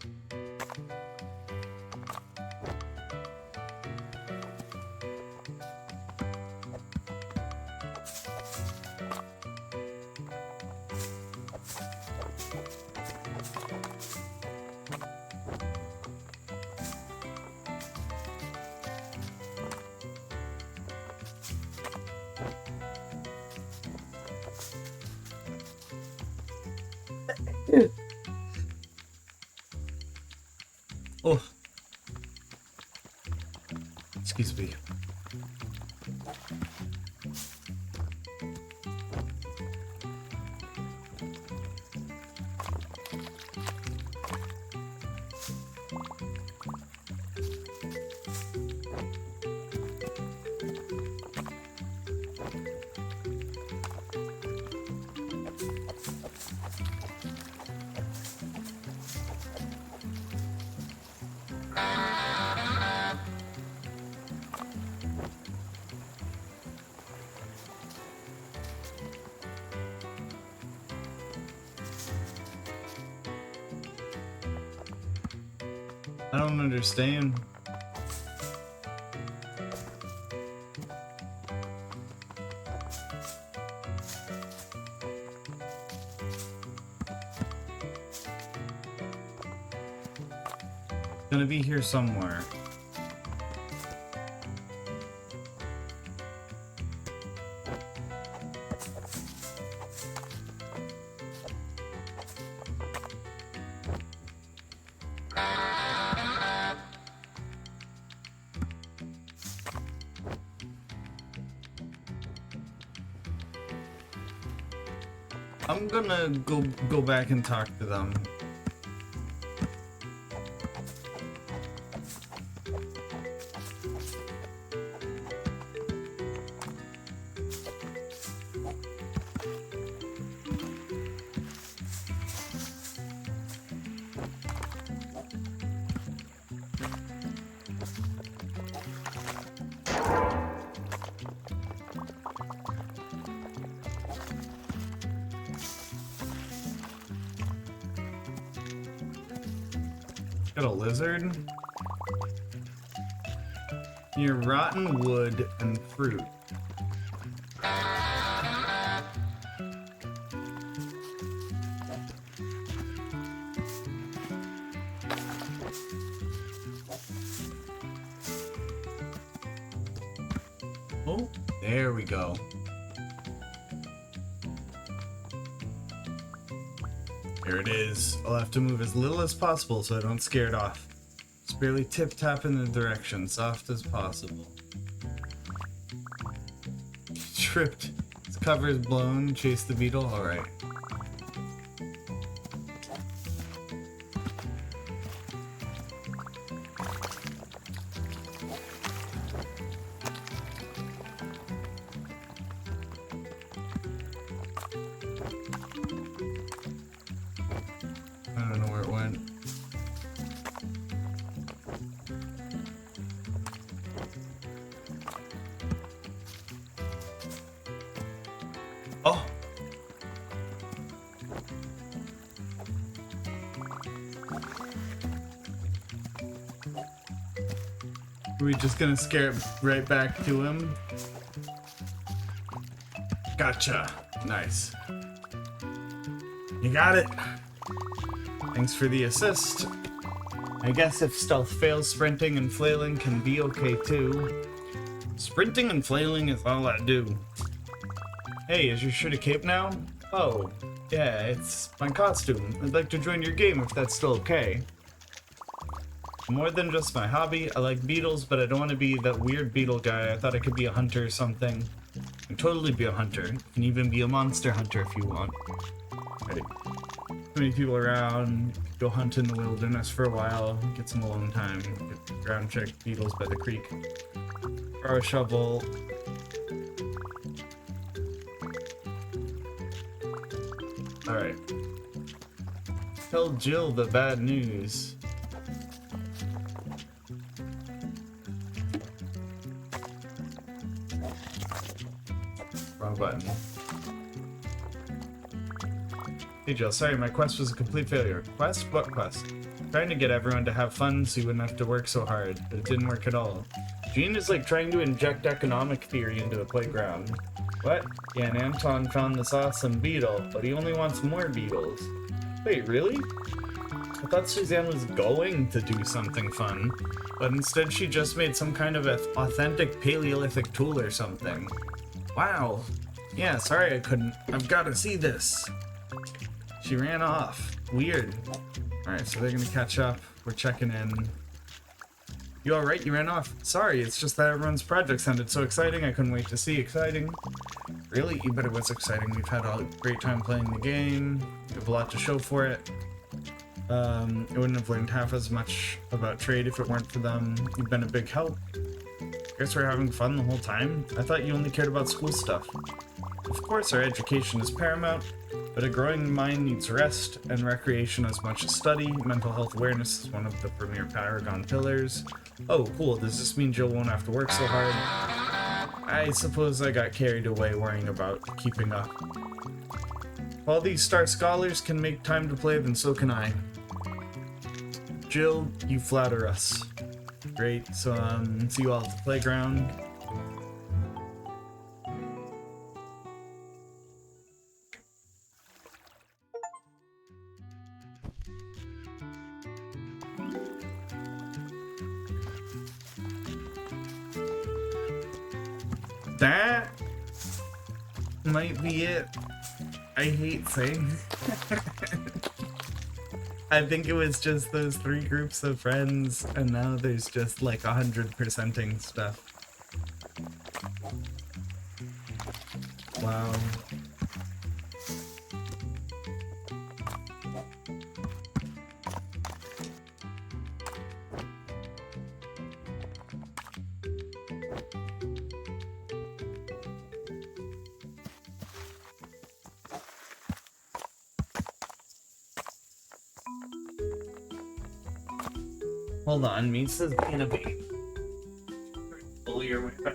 Oh. Excuse me. I don't understand. Gonna be here somewhere. I'm gonna go back and talk to them. Got a lizard. Near rotten wood and fruit. Oh, there we go. Here it is. I'll have to move as little as possible so I don't scare it off. Just barely tip-tap in the direction, soft as possible. Tripped. Its cover is blown. Chase the beetle. Alright. I don't know where it went. Oh! Are we just gonna scare it right back to him? Gotcha. Nice. You got it. Thanks for the assist. I guess if stealth fails, sprinting and flailing can be okay too. Sprinting and flailing is all I do. Hey, is your shirt a cape now? Oh, yeah, it's my costume. I'd like to join your game if that's still okay. More than just my hobby, I like beetles, but I don't want to be that weird beetle guy. I thought I could be a hunter or something. I'm totally be a hunter. You can even be a monster hunter if you want. Right. Too many people around, go hunt in the wilderness for a while, get some alone time, get ground check beetles by the creek, borrow a shovel. Alright. Tell Jill the bad news. Wrong button. Hey Jill, sorry, my quest was a complete failure. Quest? What quest? Trying to get everyone to have fun so you wouldn't have to work so hard, but it didn't work at all. Gene is like trying to inject economic theory into the playground. What? Yeah, and Anton found this awesome beetle, but he only wants more beetles. Wait, really? I thought Suzanne was going to do something fun, but instead she just made some kind of authentic Paleolithic tool or something. Wow. Yeah, sorry I couldn't. I've got to see this. She ran off. Weird. Alright, so they're gonna catch up. We're checking in. You alright? You ran off? Sorry, it's just that everyone's project sounded so exciting. I couldn't wait to see. Exciting? Really? You bet it was exciting. We've had a great time playing the game. We have a lot to show for it. I wouldn't have learned half as much about trade if it weren't for them. You've been a big help. Guess we're having fun the whole time? I thought you only cared about school stuff. Of course, our education is paramount, but a growing mind needs rest and recreation as much as study. Mental health awareness is one of the premier Paragon pillars. Oh, cool. Does this mean Jill won't have to work so hard? I suppose I got carried away worrying about keeping up. If all these star scholars can make time to play, then so can I. Jill, you flatter us. Great, so see you all at the playground. That might be it. I hate saying I think it was just those 3 groups of friends, and now there's just like 100%ing stuff. Wow. Hold on, Misa's being a baby. Pull your way back.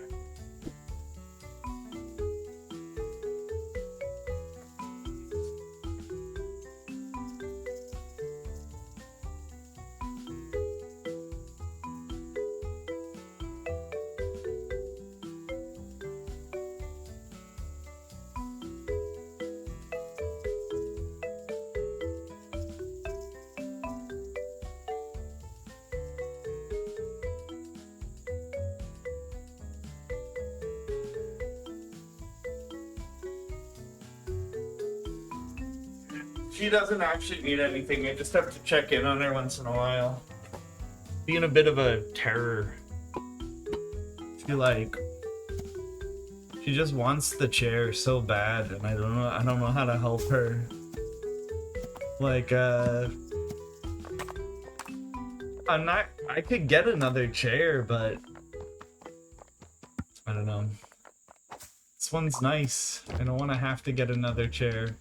She doesn't actually need anything, I just have to check in on her once in a while. Being a bit of a terror. She just wants the chair so bad, and I don't know how to help her. I could get another chair, but I don't know. This one's nice. I don't want to have to get another chair.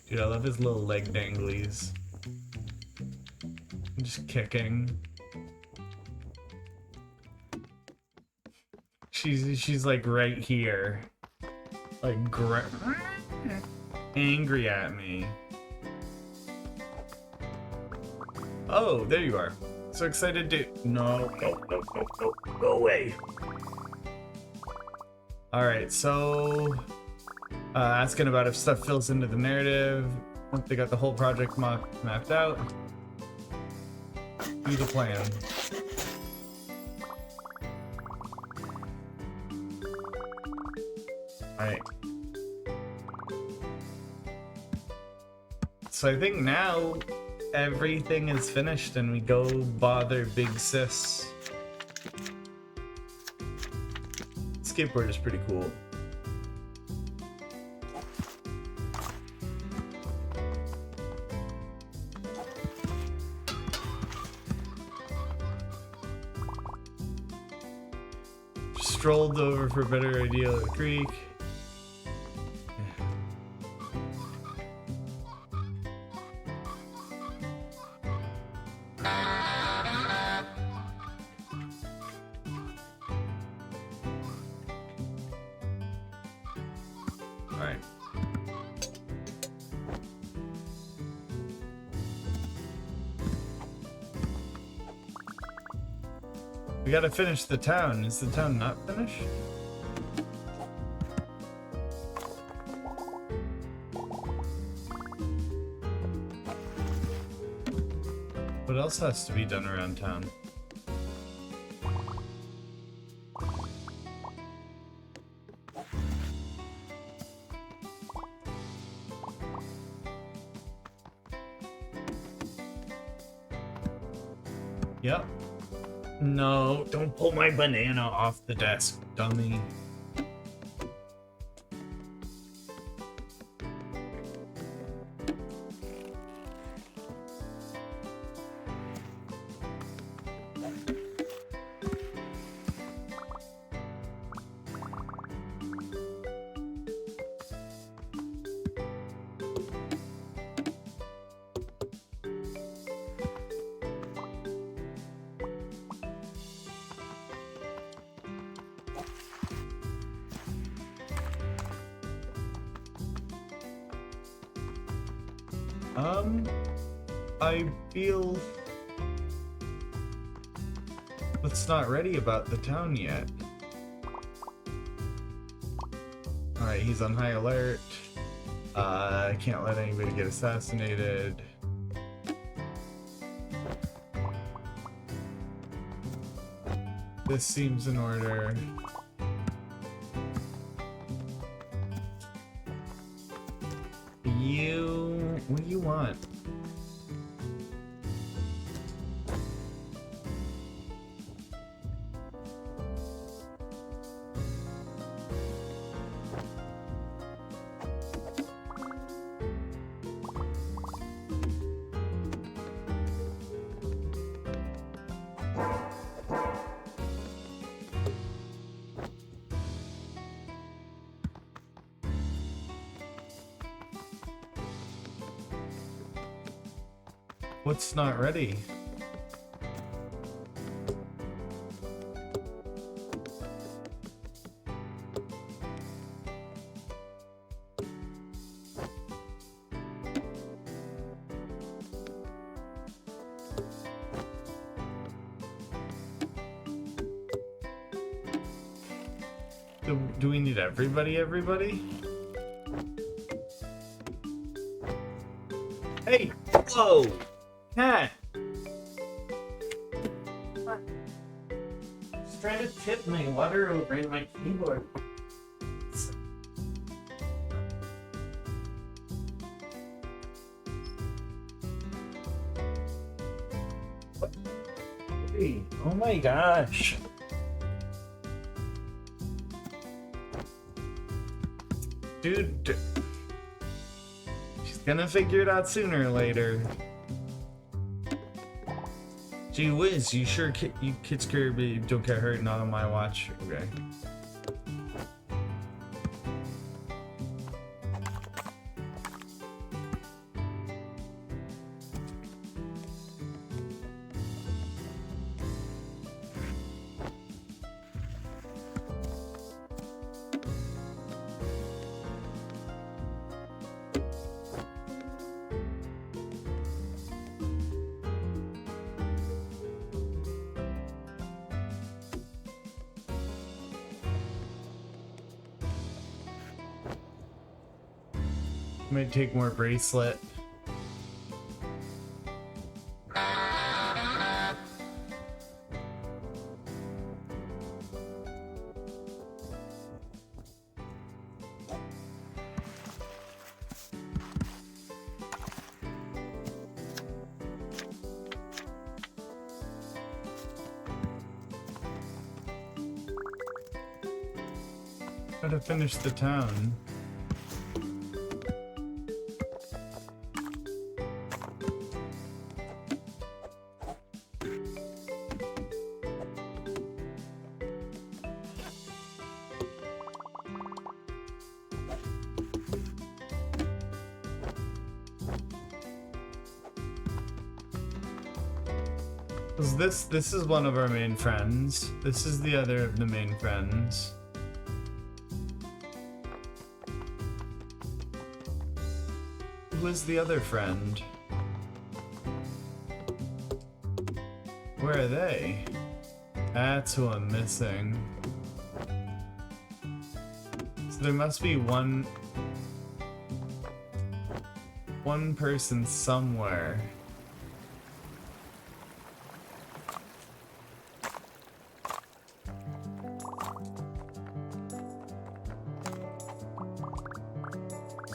Dude, I love his little leg danglies. I'm just kicking. She's like right here. Like angry at me. Oh, there you are. So excited to... No. Go away. Alright, so... asking about if stuff fills into the narrative. Once they got the whole project mapped out. Do the plan. Alright. So I think now everything is finished and we go bother Big Sis. It's skateboard is pretty cool. Strolled over for a better idea of the creek. Alright. We gotta finish the town. Is the town not finished? What else has to be done around town? Yep. No, don't pull my banana off the desk, dummy. I feel it's not ready about the town yet. Alright, he's on high alert. I can't let anybody get assassinated. This seems in order. What do you want? What's not ready? Do we need everybody? Hey! Whoa! Cat! Just trying to tip my water over in my keyboard. Hey, oh my gosh. Dude, she's gonna figure it out sooner or later. Gee whiz, you sure you kids care, but you don't get hurt, not on my watch. Okay. Might take more bracelet. Gotta finish the town. This is one of our main friends. This is the other of the main friends. Who is the other friend? Where are they? That's who I'm missing. So there must be one person somewhere.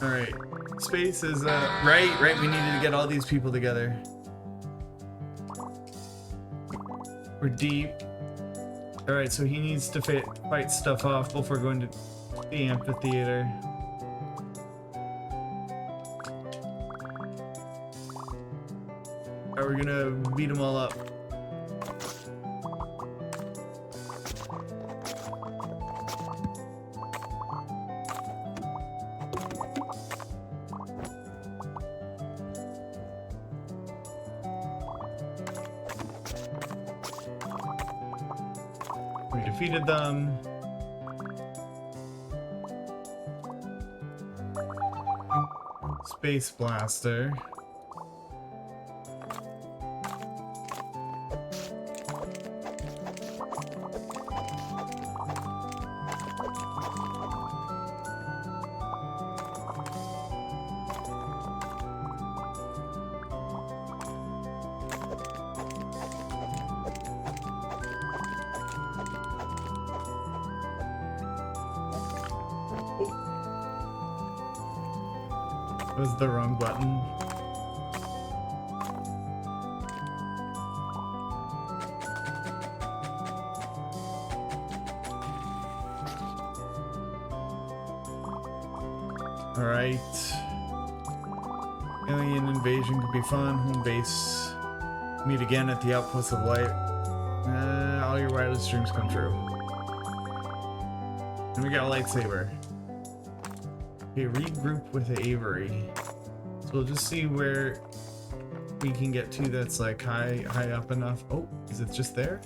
Alright, space is, right, we needed to get all these people together. We're deep. Alright, so he needs to fight stuff off before going to the amphitheater. Alright, we're gonna beat them all up. We defeated them. Space Blaster. Was the wrong button. Alright. Alien invasion could be fun. Home base. Meet again at the outpost of light. All your wildest dreams come true. And we got a lightsaber. Okay, regroup with Avery. So we'll just see where we can get to that's like high up enough. Oh, is it just there?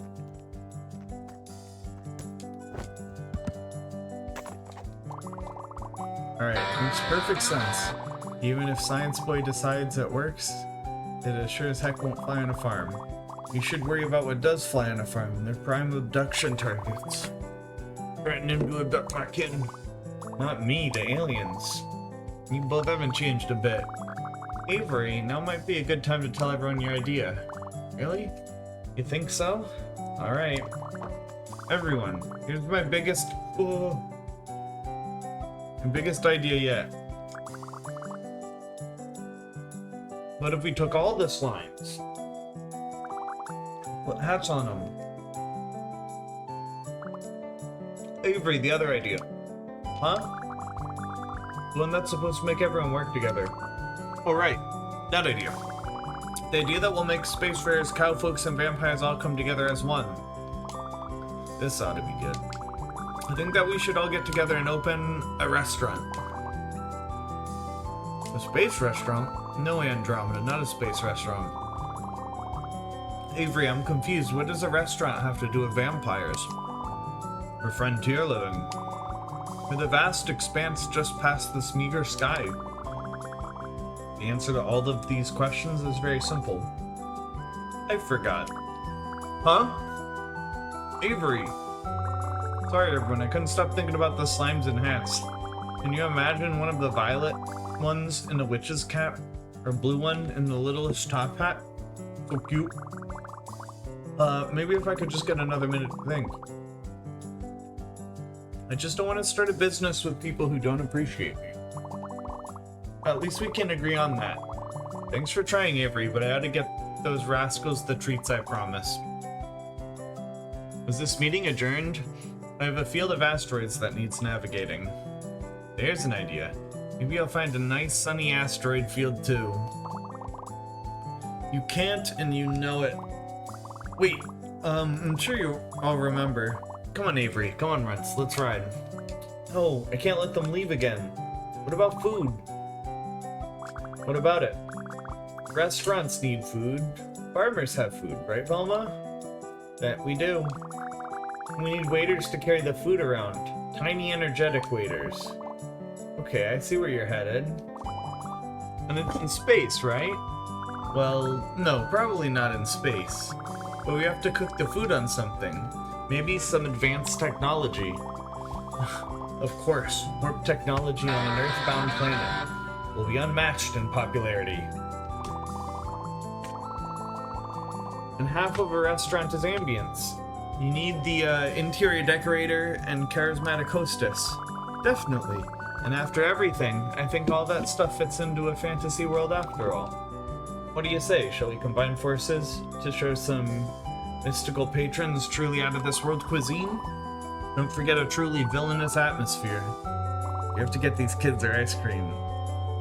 Alright, makes perfect sense. Even if Science Boy decides it works, it sure as heck won't fly on a farm. You should worry about what does fly on a farm. They're prime abduction targets. Threatening to abduct my kin. Not me, the aliens. You both haven't changed a bit. Avery, now might be a good time to tell everyone your idea. Really? You think so? Alright. Everyone, here's my biggest idea yet. What if we took all the slimes? Put hats on them. Avery, the other idea. Huh? The one that's supposed to make everyone work together. Oh, right. That idea. The idea that will make spacefarers, cowfolks, and vampires all come together as one. This ought to be good. I think that we should all get together and open a restaurant. A space restaurant? No, Andromeda, not a space restaurant. Avery, I'm confused. What does a restaurant have to do with vampires? Or frontier living? Or the vast expanse just past this meager sky? The answer to all of these questions is very simple. I forgot. Huh? Avery! Sorry everyone, I couldn't stop thinking about the slimes and hats. Can you imagine one of the violet ones in a witch's cap? Or blue one in the littlest top hat? So cute. Maybe if I could just get another minute to think. I just don't want to start a business with people who don't appreciate me. At least we can agree on that. Thanks for trying, Avery, but I had to get those rascals the treats I promised. Was this meeting adjourned? I have a field of asteroids that needs navigating. There's an idea. Maybe I'll find a nice sunny asteroid field too. You can't and you know it. Wait, I'm sure you all remember. Come on, Avery. Come on, Rents. Let's ride. Oh, I can't let them leave again. What about food? What about it? Restaurants need food. Farmers have food, right, Velma? That we do. We need waiters to carry the food around. Tiny, energetic waiters. Okay, I see where you're headed. And it's in space, right? Well, no, probably not in space. But we have to cook the food on something. Maybe some advanced technology. Of course, warp technology on an earthbound planet will be unmatched in popularity. And half of a restaurant is ambience. You need the interior decorator and charismatic hostess. Definitely. And after everything, I think all that stuff fits into a fantasy world after all. What do you say? Shall we combine forces to show some mystical patrons truly out of this world cuisine? Don't forget a truly villainous atmosphere. You have to get these kids their ice cream.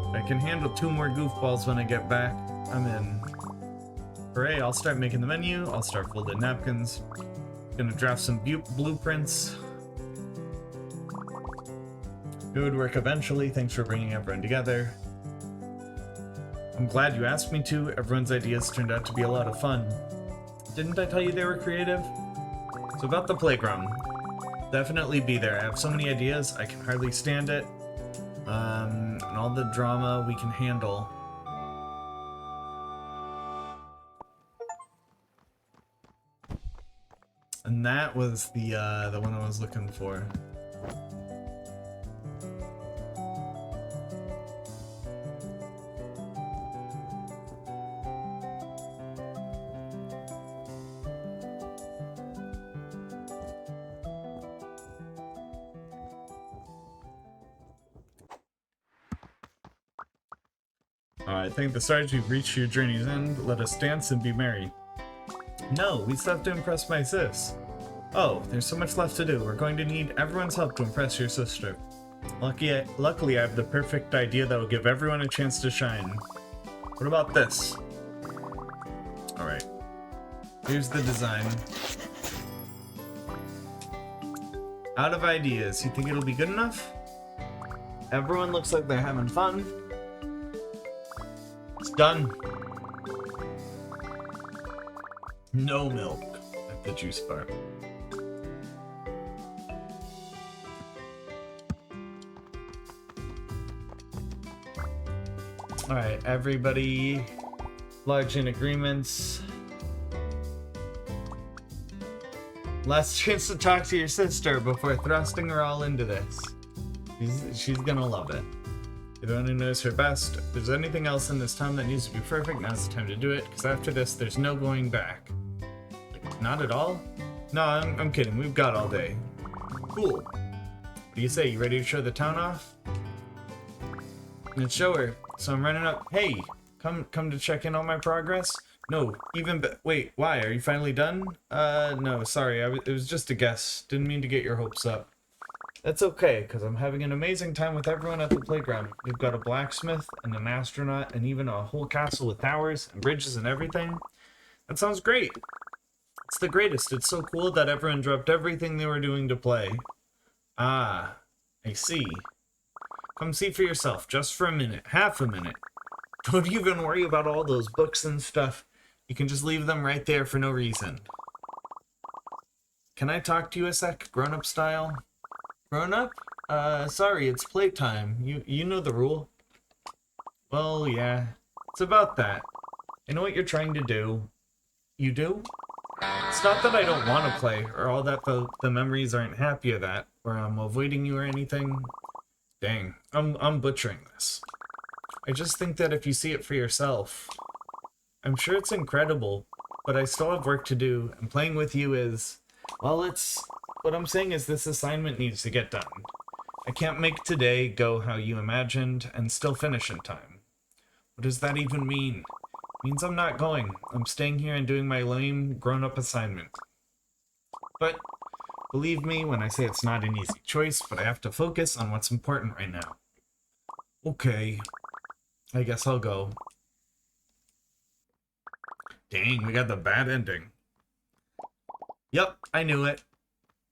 If I can handle 2 more goofballs when I get back, I'm in. Hooray, I'll start making the menu, I'll start folding napkins. Gonna draft some blueprints. It would work eventually, thanks for bringing everyone together. I'm glad you asked me to, everyone's ideas turned out to be a lot of fun. Didn't I tell you they were creative? So about the playground. Definitely be there, I have so many ideas, I can hardly stand it. And all the drama we can handle. And that was the one I was looking for. I think the stars we've reached your journey's end. Let us dance and be merry. No, we still have to impress my sis. Oh, there's so much left to do. We're going to need everyone's help to impress your sister. Luckily, I have the perfect idea that will give everyone a chance to shine. What about this? Alright. Here's the design. Out of ideas. You think it'll be good enough? Everyone looks like they're having fun. It's done. No milk at the juice bar. Alright, everybody large in agreements. Last chance to talk to your sister before thrusting her all into this. She's gonna love it. You're the one who knows her best. If there's anything else in this town that needs to be perfect, now's the time to do it, because after this, there's no going back. Like, not at all? No, I'm kidding. We've got all day. Cool. What do you say? You ready to show the town off? Let's show her. So I'm running up. Hey, come to check in on my progress? No, wait, why? Are you finally done? No, sorry. It was just a guess. Didn't mean to get your hopes up. That's okay, because I'm having an amazing time with everyone at the playground. We've got a blacksmith and an astronaut and even a whole castle with towers and bridges and everything. That sounds great. It's the greatest. It's so cool that everyone dropped everything they were doing to play. Ah, I see. Come see for yourself, just for a minute, half a minute. Don't even worry about all those books and stuff. You can just leave them right there for no reason. Can I talk to you a sec, grown-up style? Grown up? Sorry, it's playtime. You know the rule. Well, yeah. It's about that. I know what you're trying to do. You do? It's not that I don't want to play, or all that the memories aren't happy of that, or I'm avoiding you or anything. Dang, I'm butchering this. I just think that if you see it for yourself, I'm sure it's incredible, but I still have work to do, and playing with you is, well, what I'm saying is this assignment needs to get done. I can't make today go how you imagined and still finish in time. What does that even mean? It means I'm not going. I'm staying here and doing my lame, grown-up assignment. But Believe me when I say it's not an easy choice, but I have to focus on what's important right now. Okay. I guess I'll go. Dang, we got the bad ending. Yep, I knew it.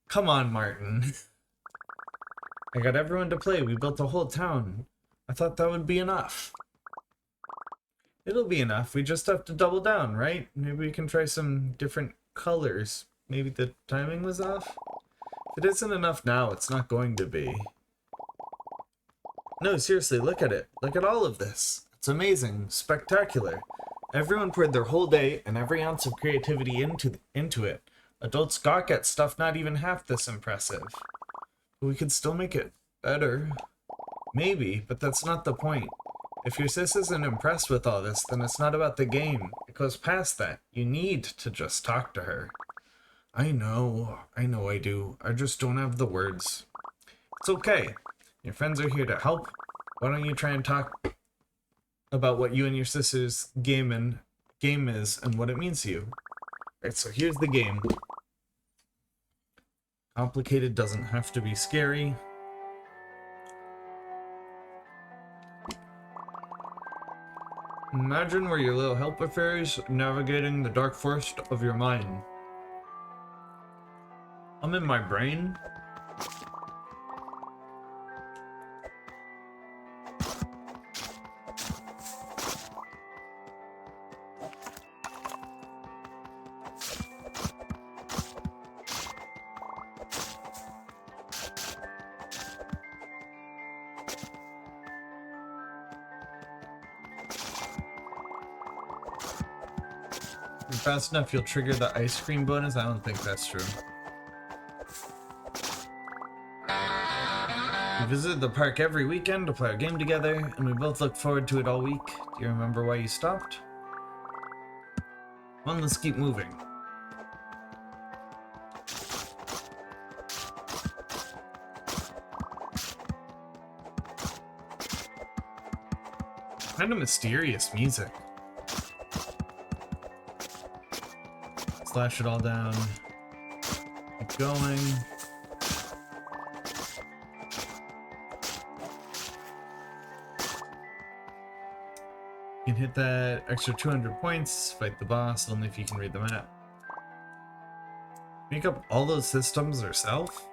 Come on, Martin. I got everyone to play. We built a whole town. I thought that would be enough. It'll be enough. We just have to double down, right? Maybe we can try some different colors. Maybe the timing was off? If it isn't enough now, it's not going to be. No, seriously, look at it. Look at all of this. It's amazing. Spectacular. Everyone poured their whole day and every ounce of creativity into it. Adults gawk at stuff not even half this impressive. But we could still make it better. Maybe, but that's not the point. If your sis isn't impressed with all this, then it's not about the game. It goes past that. You need to just talk to her. I know I do. I just don't have the words. It's okay. Your friends are here to help. Why don't you try and talk about what you and your sister's game is and what it means to you. Alright, so here's the game. Complicated doesn't have to be scary. Imagine we're your little helper fairies navigating the dark forest of your mind. I'm in my brain. Fast enough, you'll trigger the ice cream bonus? I don't think that's true. We visited the park every weekend to play our game together, and we both look forward to it all week. Do you remember why you stopped? Come on, let's keep moving. Kind of mysterious music. Slash it all down. Keep going. You can hit that extra 200 points, fight the boss, only if you can read the map. Make up all those systems herself?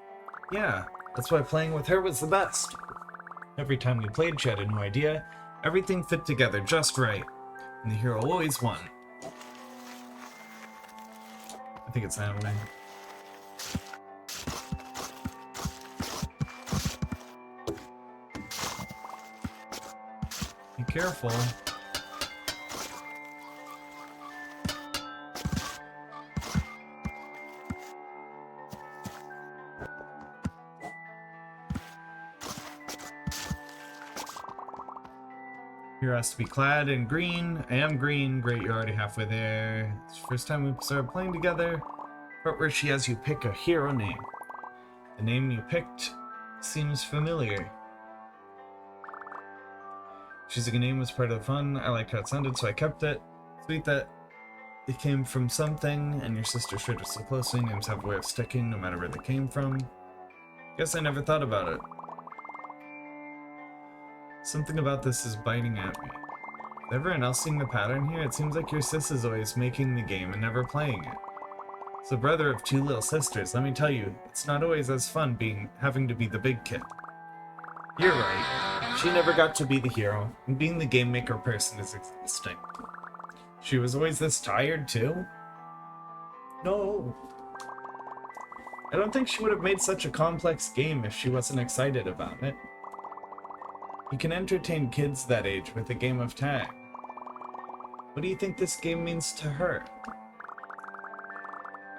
Yeah, that's why playing with her was the best. Every time we played, she had a new idea. Everything fit together just right. And the hero always won. I think it's that way. Be careful. Here has to be clad in green. I am green. Great, you're already halfway there. It's the first time we started playing together. Part where she has you pick a hero name. The name you picked seems familiar. Choosing a name was part of the fun. I liked how it sounded, so I kept it. Sweet that it came from something, and your sister shared it so closely. Names have a way of sticking no matter where they came from. Guess I never thought about it. Something about this is biting at me. Is everyone else seeing the pattern here? It seems like your sis is always making the game and never playing it. As a brother of two little sisters, let me tell you, it's not always as fun having to be the big kid. You're right. She never got to be the hero, and being the game maker person is exhausting. She was always this tired too? No. I don't think she would have made such a complex game if she wasn't excited about it. You can entertain kids that age with a game of tag. What do you think this game means to her?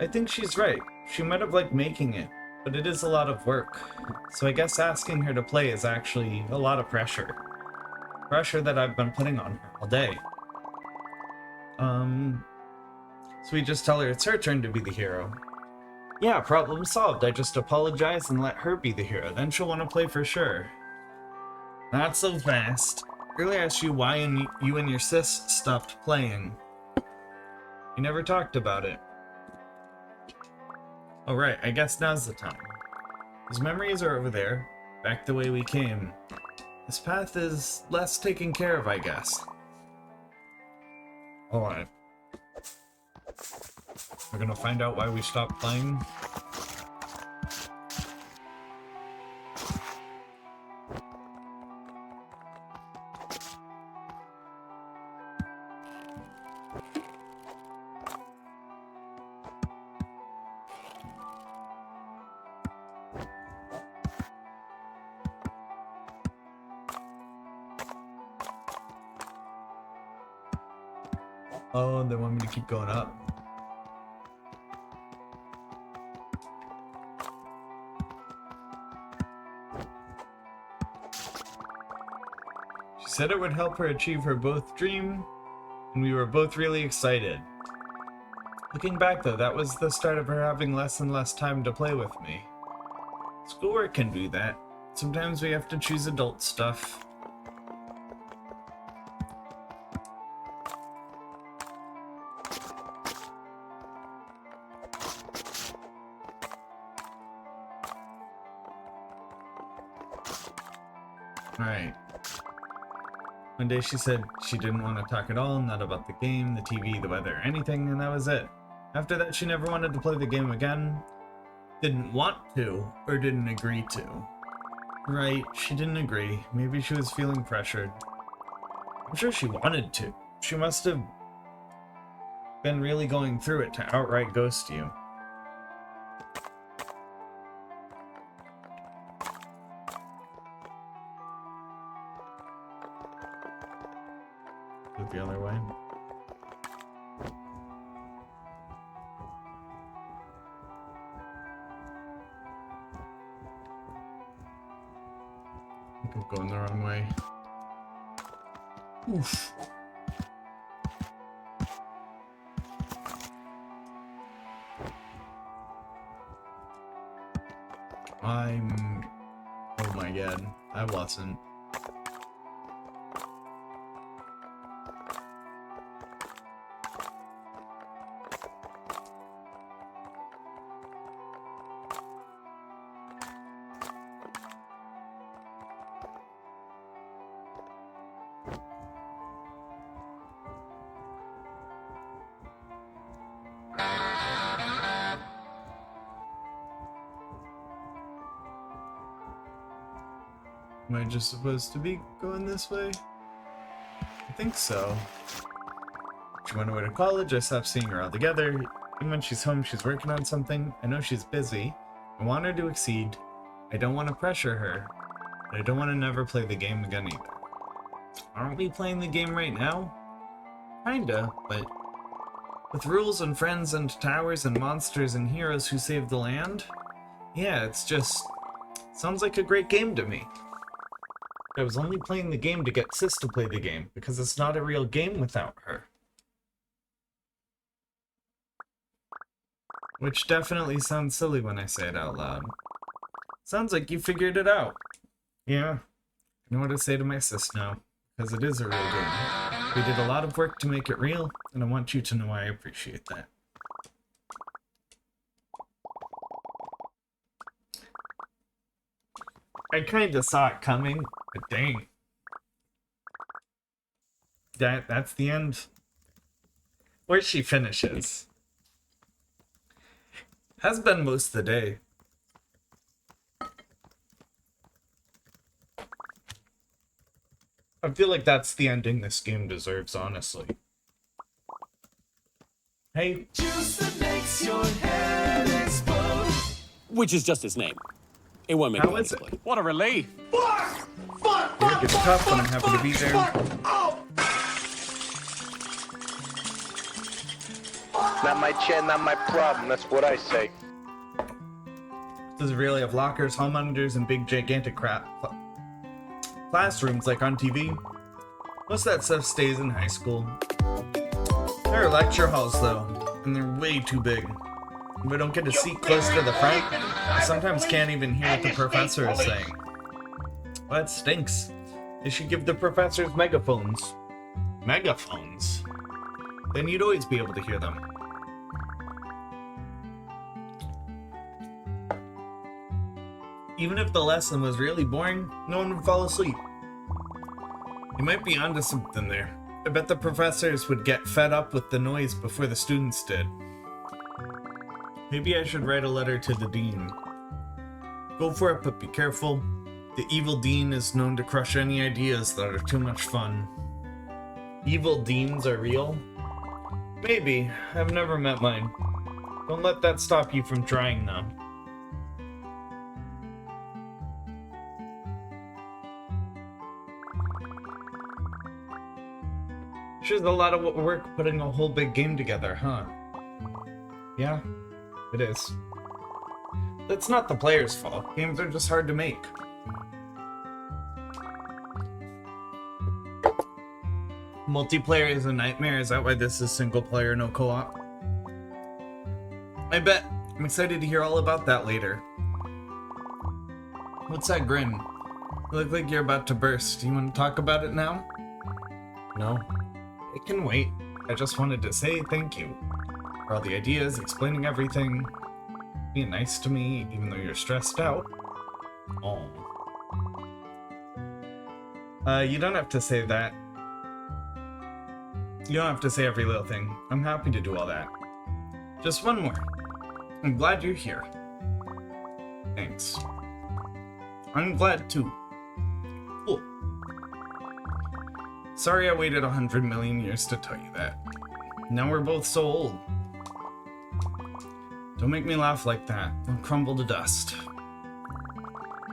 I think she's right. She might have liked making it, but it is a lot of work. So I guess asking her to play is actually a lot of pressure. Pressure that I've been putting on her all day. So we just tell her it's her turn to be the hero. Yeah, problem solved. I just apologize and let her be the hero. Then she'll want to play for sure. Not so fast. Earlier I asked you why you and your sis stopped playing. You never talked about it. Alright, I guess now's the time. His memories are over there, back the way we came. This path is less taken care of, I guess. Alright. We're gonna find out why we stopped playing. Oh, they want me to keep going up. She said it would help her achieve her both dream, and we were both really excited. Looking back though, that was the start of her having less and less time to play with me. Schoolwork can do that. Sometimes we have to choose adult stuff. Alright. One day she said she didn't want to talk at all, not about the game, the TV, the weather, anything, and that was it. After that, she never wanted to play the game again. Didn't want to, or didn't agree to. Right, she didn't agree. Maybe she was feeling pressured. I'm sure she wanted to. She must have been really going through it to outright ghost you. The other way. I think I'm going the wrong way. Oof. Oh my god, I wasn't. Am I just supposed to be going this way? I think so. She went away to college, I stopped seeing her altogether. Even when she's home, she's working on something. I know she's busy. I want her to exceed. I don't want to pressure her. But I don't want to never play the game again either. Aren't we playing the game right now? Kinda, but with rules and friends and towers and monsters and heroes who save the land? Yeah, it's just... sounds like a great game to me. I was only playing the game to get Sis to play the game, because it's not a real game without her. Which definitely sounds silly when I say it out loud. Sounds like you figured it out. Yeah, I know what to say to my sis now, because it is a real game. We did a lot of work to make it real, and I want you to know I appreciate that. I kinda saw it coming, but dang. That's the end. Where she finishes. Has been most of the day. I feel like that's the ending this game deserves, honestly. Hey. Juice that makes your head explode. Which is just his name. It won't make it explode. What a relief! It gets tough when I'm happy to be there. Not my chair, not my problem. That's what I say. Does it really have lockers, hall monitors, and big gigantic classrooms like on TV? Most of that stuff stays in high school. There are lecture halls though, and they're way too big. We don't get a seat close to the front. I sometimes can't even hear what the professor is saying. Well, that stinks. They should give the professors megaphones. Megaphones? Then you'd always be able to hear them. Even if the lesson was really boring, no one would fall asleep. You might be onto something there. I bet the professors would get fed up with the noise before the students did. Maybe I should write a letter to the dean. Go for it, but be careful. The evil dean is known to crush any ideas that are too much fun. Evil deans are real? Maybe. I've never met mine. Don't let that stop you from trying, though. Sure, a lot of work putting a whole big game together, huh? Yeah, it is. That's not the player's fault. Games are just hard to make. Multiplayer is a nightmare. Is that why this is single player, no co-op? I bet. I'm excited to hear all about that later. What's that grin? You look like you're about to burst. Do you want to talk about it now? No. It can wait. I just wanted to say thank you for all the ideas, explaining everything, being nice to me even though you're stressed out. Oh. You don't have to say that. You don't have to say every little thing. I'm happy to do all that. Just one more. I'm glad you're here. Thanks. I'm glad too. Cool. Sorry I waited 100 million years to tell you that. Now we're both so old. Don't make me laugh like that. I'll crumble to dust.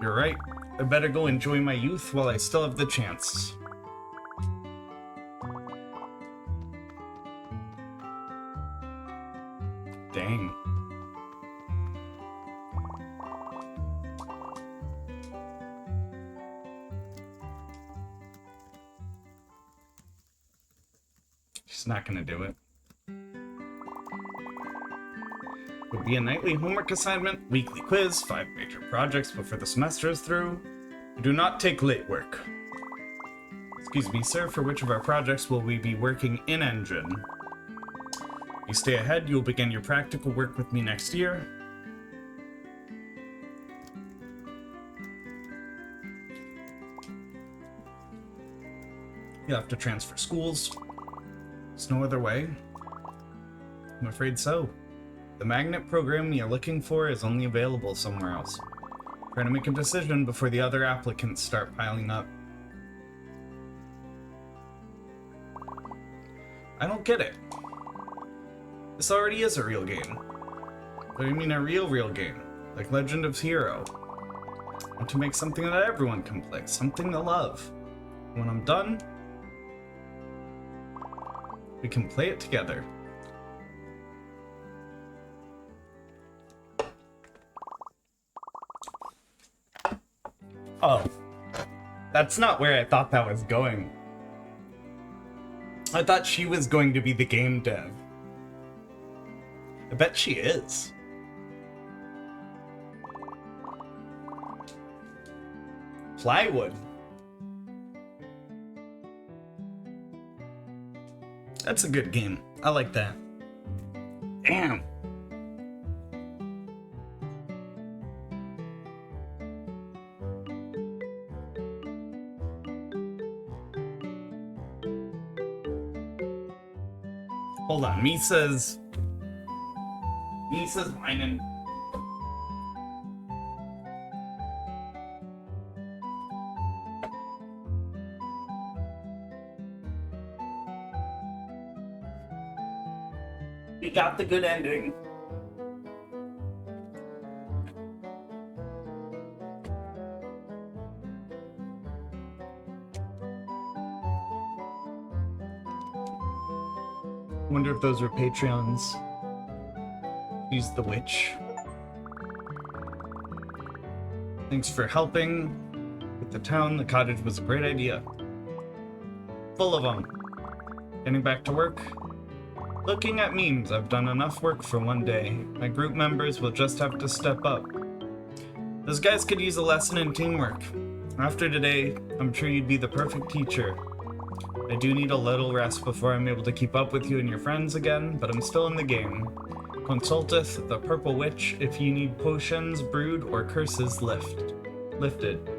You're right. I better go enjoy my youth while I still have the chance. Dang. She's not gonna do it. Would be a nightly homework assignment, weekly quiz, 5 major projects before the semester is through. Do not take late work. Excuse me, sir, for which of our projects will we be working in Engine? You stay ahead, you will begin your practical work with me next year. You'll have to transfer schools. There's no other way. I'm afraid so. The magnet program you're looking for is only available somewhere else. Try to make a decision before the other applicants start piling up. I don't get it. This already is a real game. What do you mean a real game? Like Legend of Hero. I want to make something that everyone can play, something to love. When I'm done, we can play it together. Oh, that's not where I thought that was going. I thought she was going to be the game dev. I bet she is. Plywood. That's a good game. I like that. Damn. Hold on, Misa's whining. We got the good ending. Wonder if those were Patreons. Use the witch. Thanks for helping with the town. The cottage was a great idea. Full of them. Getting back to work. Looking at memes, I've done enough work for one day. My group members will just have to step up. Those guys could use a lesson in teamwork. After today, I'm sure you'd be the perfect teacher. I do need a little rest before I'm able to keep up with you and your friends again, but I'm still in the game. Consulteth the Purple Witch if you need potions, brood, or curses lift. lifted.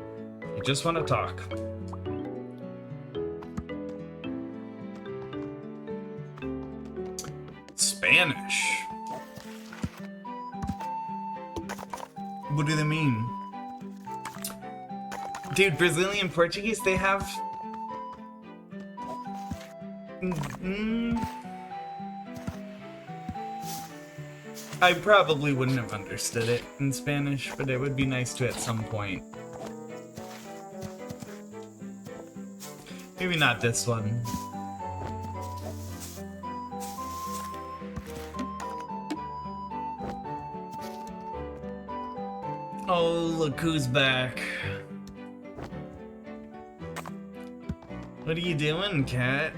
You just want to talk. Spanish. What do they mean? Dude, Brazilian Portuguese, they have... I probably wouldn't have understood it in Spanish, but it would be nice to at some point. Maybe not this one. Oh, look who's back. What are you doing, cat?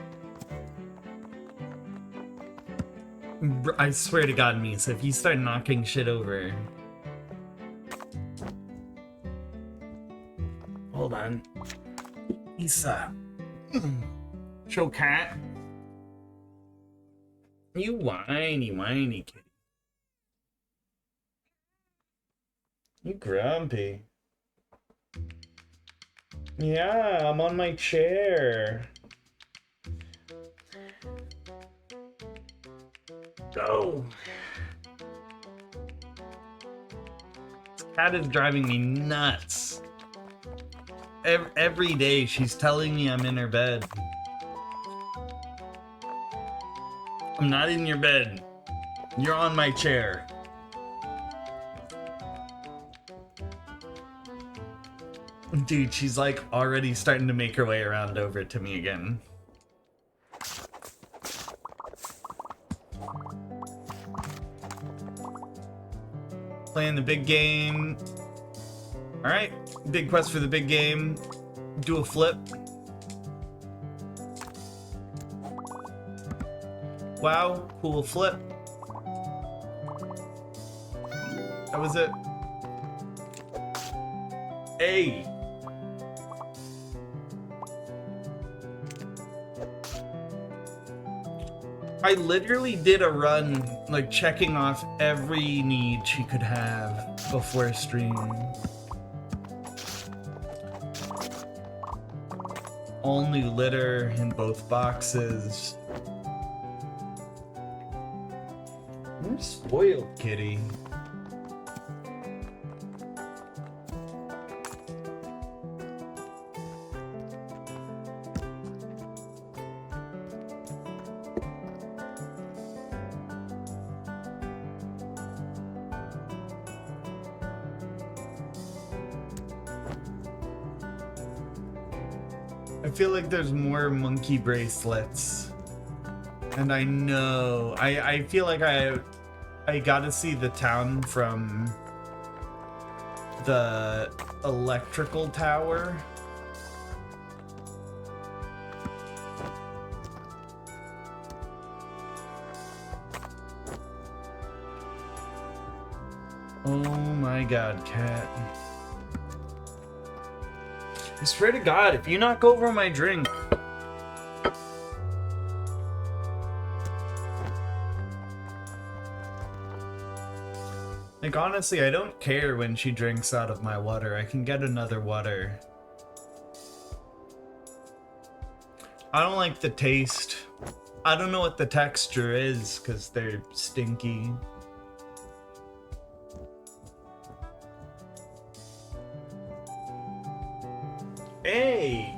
I swear to God, Misa, if you start knocking shit over... Hold on. Misa. Show cat. You whiny kitty. You grumpy. Yeah, I'm on my chair. Go. This cat is driving me nuts. Every day she's telling me I'm in her bed. I'm not in your bed. You're on my chair. Dude, she's like already starting to make her way around over to me again. Playing the big game. Alright, big quest for the big game. Do a flip. Wow, cool flip. That was it. Hey! I literally did a run, like checking off every need she could have before stream. All new litter in both boxes. You're spoiled, kitty. I feel like there's more monkey bracelets. And I know, I feel like I gotta see the town from the electrical tower. Oh my God, cat. I swear to God, if you knock over my drink. Like, honestly, I don't care when she drinks out of my water. I can get another water. I don't like the taste. I don't know what the texture is, because they're stinky. Hey!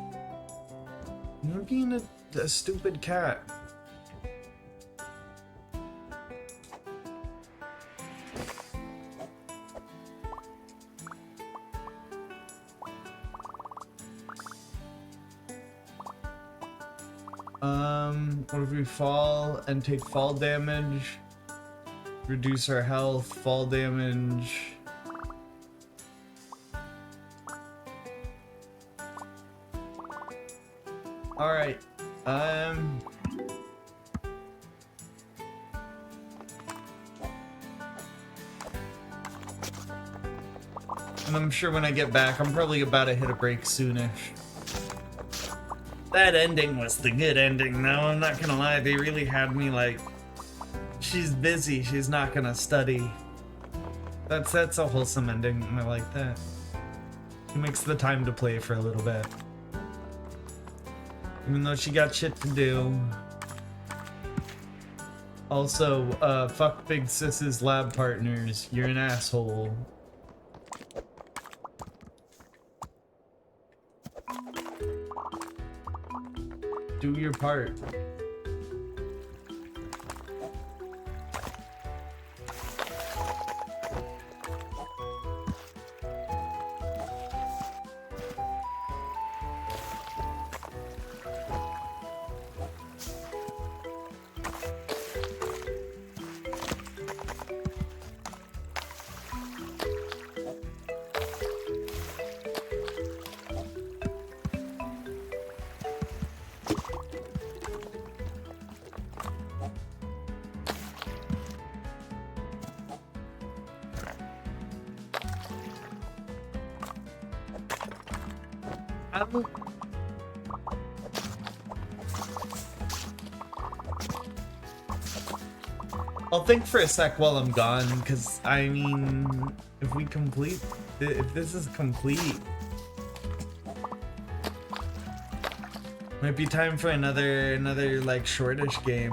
You're being a stupid cat. What if we fall and take fall damage? Reduce our health, fall damage. Alright, and I'm sure when I get back, I'm probably about to hit a break soonish. That ending was the good ending, though. I'm not gonna lie, they really had me like, she's busy, she's not gonna study. That's a wholesome ending, I like that. She makes the time to play for a little bit. Even though she got shit to do. Also, fuck Big Sis's lab partners. You're an asshole. Do your part. I'll think for a sec while I'm gone, because I mean, if we complete, if this is complete, might be time for another like shortish game.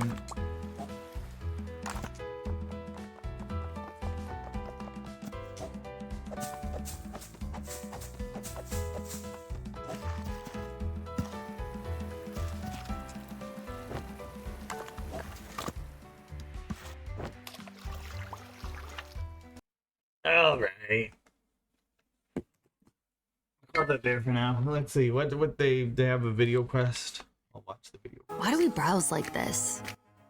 Alright. Call that there for now. Let's see, what they have a video quest. I'll watch the video. Why do we browse like this?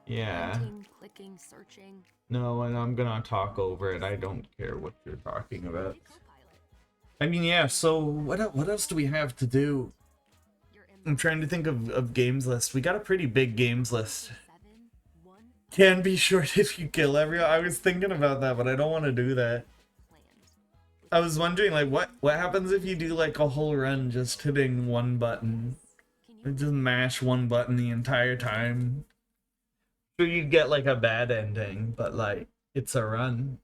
Yeah. Clicking, searching. No, and I'm gonna talk over it. I don't care what you're talking about. I mean, yeah, so what else do we have to do? I'm trying to think of games list. We got a pretty big games list. Can be short if you kill everyone. I was thinking about that, but I don't want to do that. I was wondering, like, what happens if you do like a whole run just hitting one button? Just mash one button the entire time. Sure, you get like a bad ending, but like it's a run.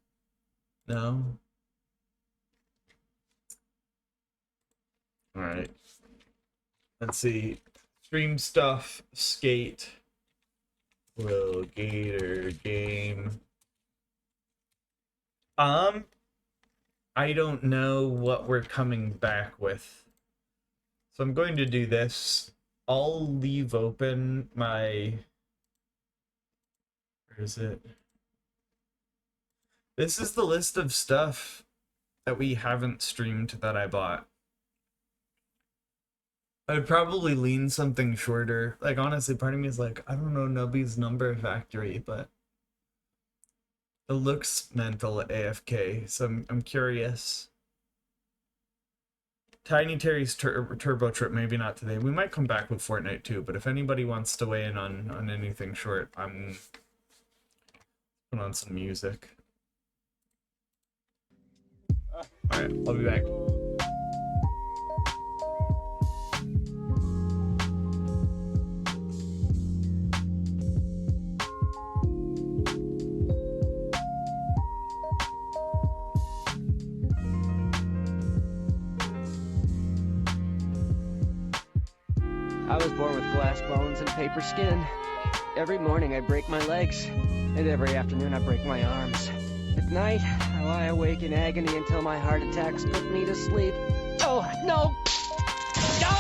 No. All right. Let's see. Stream stuff. Skate. Will Gator game. I don't know what we're coming back with. So I'm going to do this. I'll leave open my... Where is it? This is the list of stuff that we haven't streamed that I bought. I'd probably lean something shorter. Like, honestly, part of me is like, I don't know Nubby's Number Factory, but it looks mental AFK, so I'm curious. Tiny Terry's Turbo Trip, maybe not today. We might come back with Fortnite too, but if anybody wants to weigh in on anything short, I'm putting on some music. Alright, I'll be back. I was born with glass bones and paper skin. Every morning I break my legs, and every afternoon I break my arms. At night, I lie awake in agony until my heart attacks put me to sleep. Oh, no! No!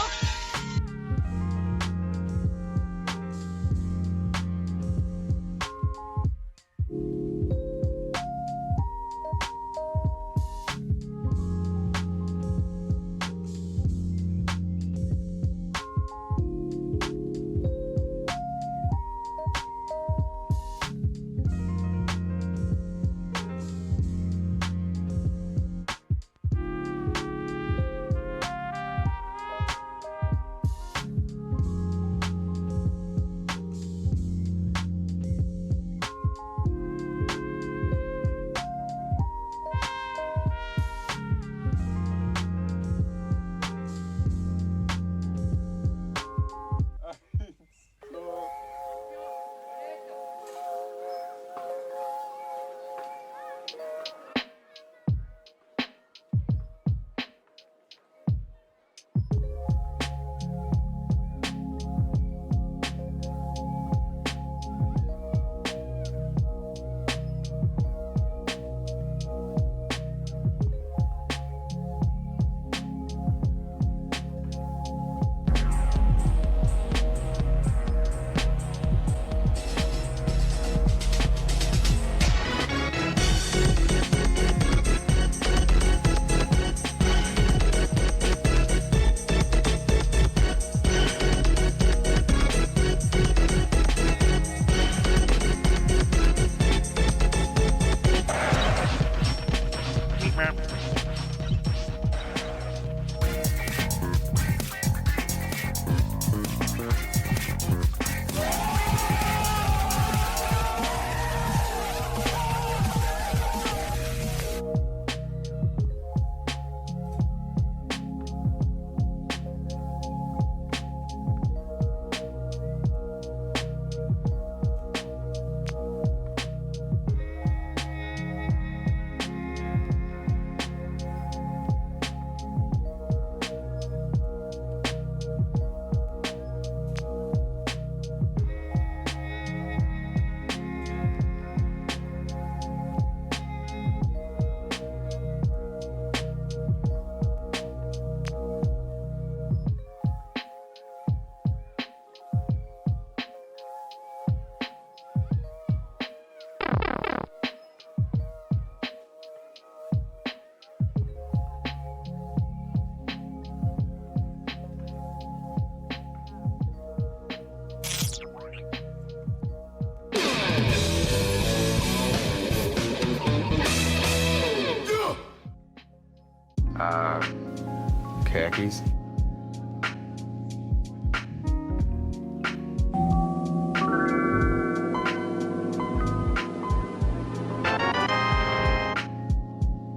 Khakis.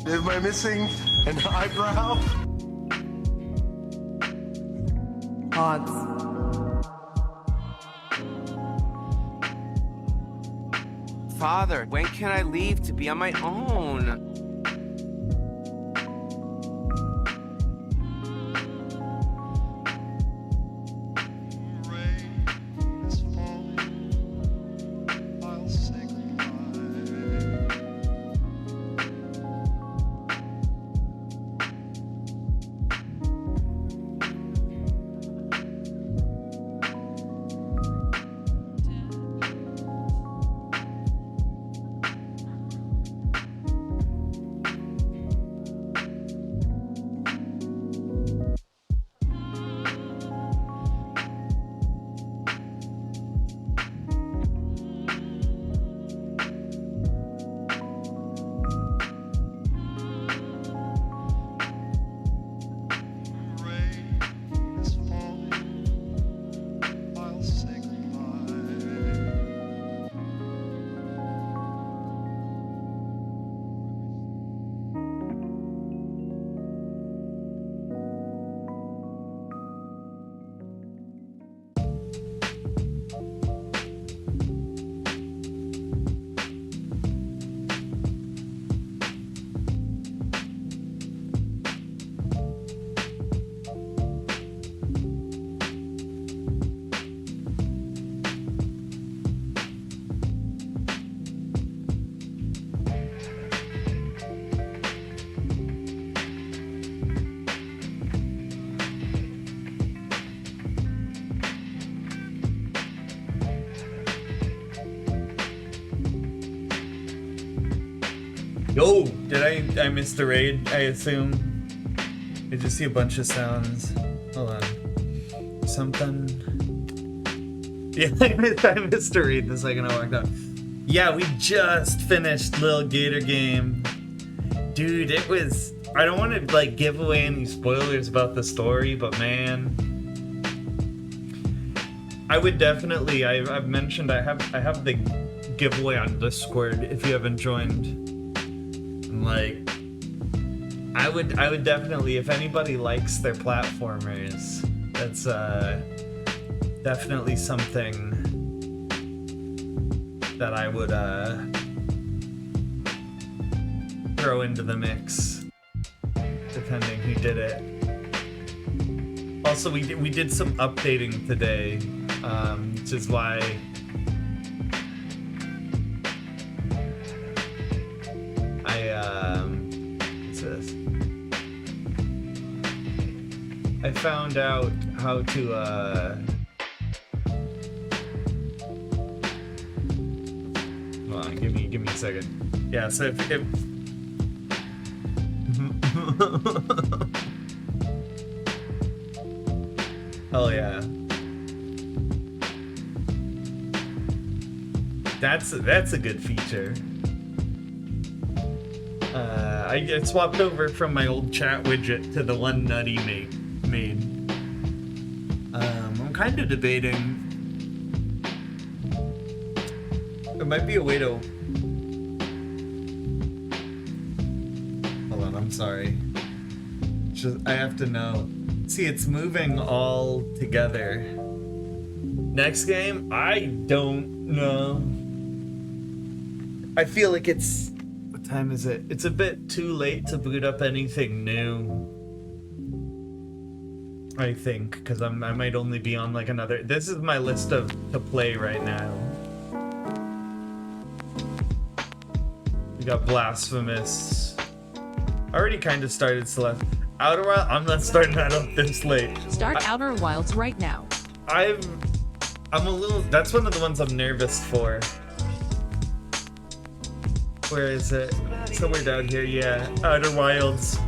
Am I missing an eyebrow? Odds. Father, when can I leave to be on my own? Yo, did I miss the raid? I assume. I just see a bunch of sounds. Hold on. Something. Yeah, I missed the raid the second I walked out. Yeah, we just finished Lil Gator Game. Dude, it was. I don't want to like give away any spoilers about the story, but man, I would definitely. I've mentioned I have the giveaway on Discord if you haven't joined. Like, I would definitely, if anybody likes their platformers, that's definitely something that I would throw into the mix, depending who did it. Also, we did some updating today, which is why. What's this? I found out how to, hold on, give me a second. Yeah, so if hell yeah. That's a good feature. I swapped over from my old chat widget to the one Nutty made. I'm kind of debating. There might be a way to. Hold on, I'm sorry. I have to know. See, it's moving all together. Next game, I don't know. I feel like it's. What time is it? It's a bit too late to boot up anything new. I think, because I might only be on like another. This is my list to play right now. We got Blasphemous. I already kind of started Celeste. Outer Wild. I'm not starting that up this late. Start Outer Wilds right now. I'm a little. That's one of the ones I'm nervous for. Where is it? Somewhere down here, yeah. Outer Wilds.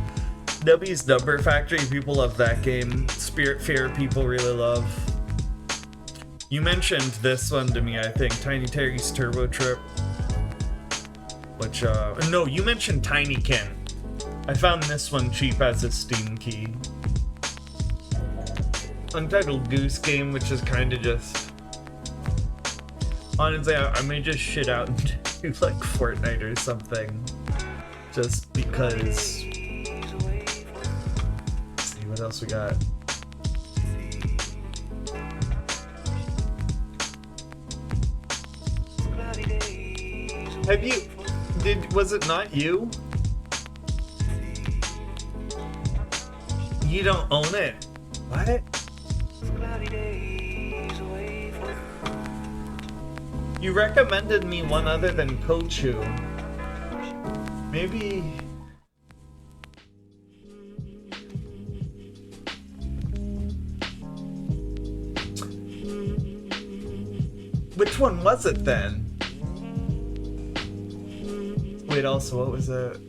W's Number Factory, people love that game. Spiritfarer people really love. You mentioned this one to me, I think. Tiny Terry's Turbo Trip. Which, no, you mentioned Tinykin. I found this one cheap as a Steam key. Untitled Goose Game, which is kind of just... Honestly, I may just shit out and do like Fortnite or something. Just because... Let's see, what else we got? Have you... Was it not you? You don't own it. What? You recommended me one other than Kochu. Maybe... Which one was it then? Wait, also, what was it?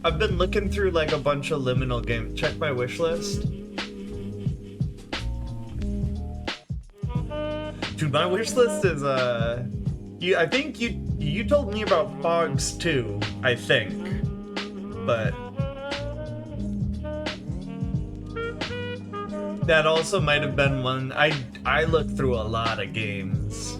I've been looking through like a bunch of liminal games. Check my wish list. Dude, my wish list is I think you told me about Fogs too, I think. But that also might have been one. I looked through a lot of games.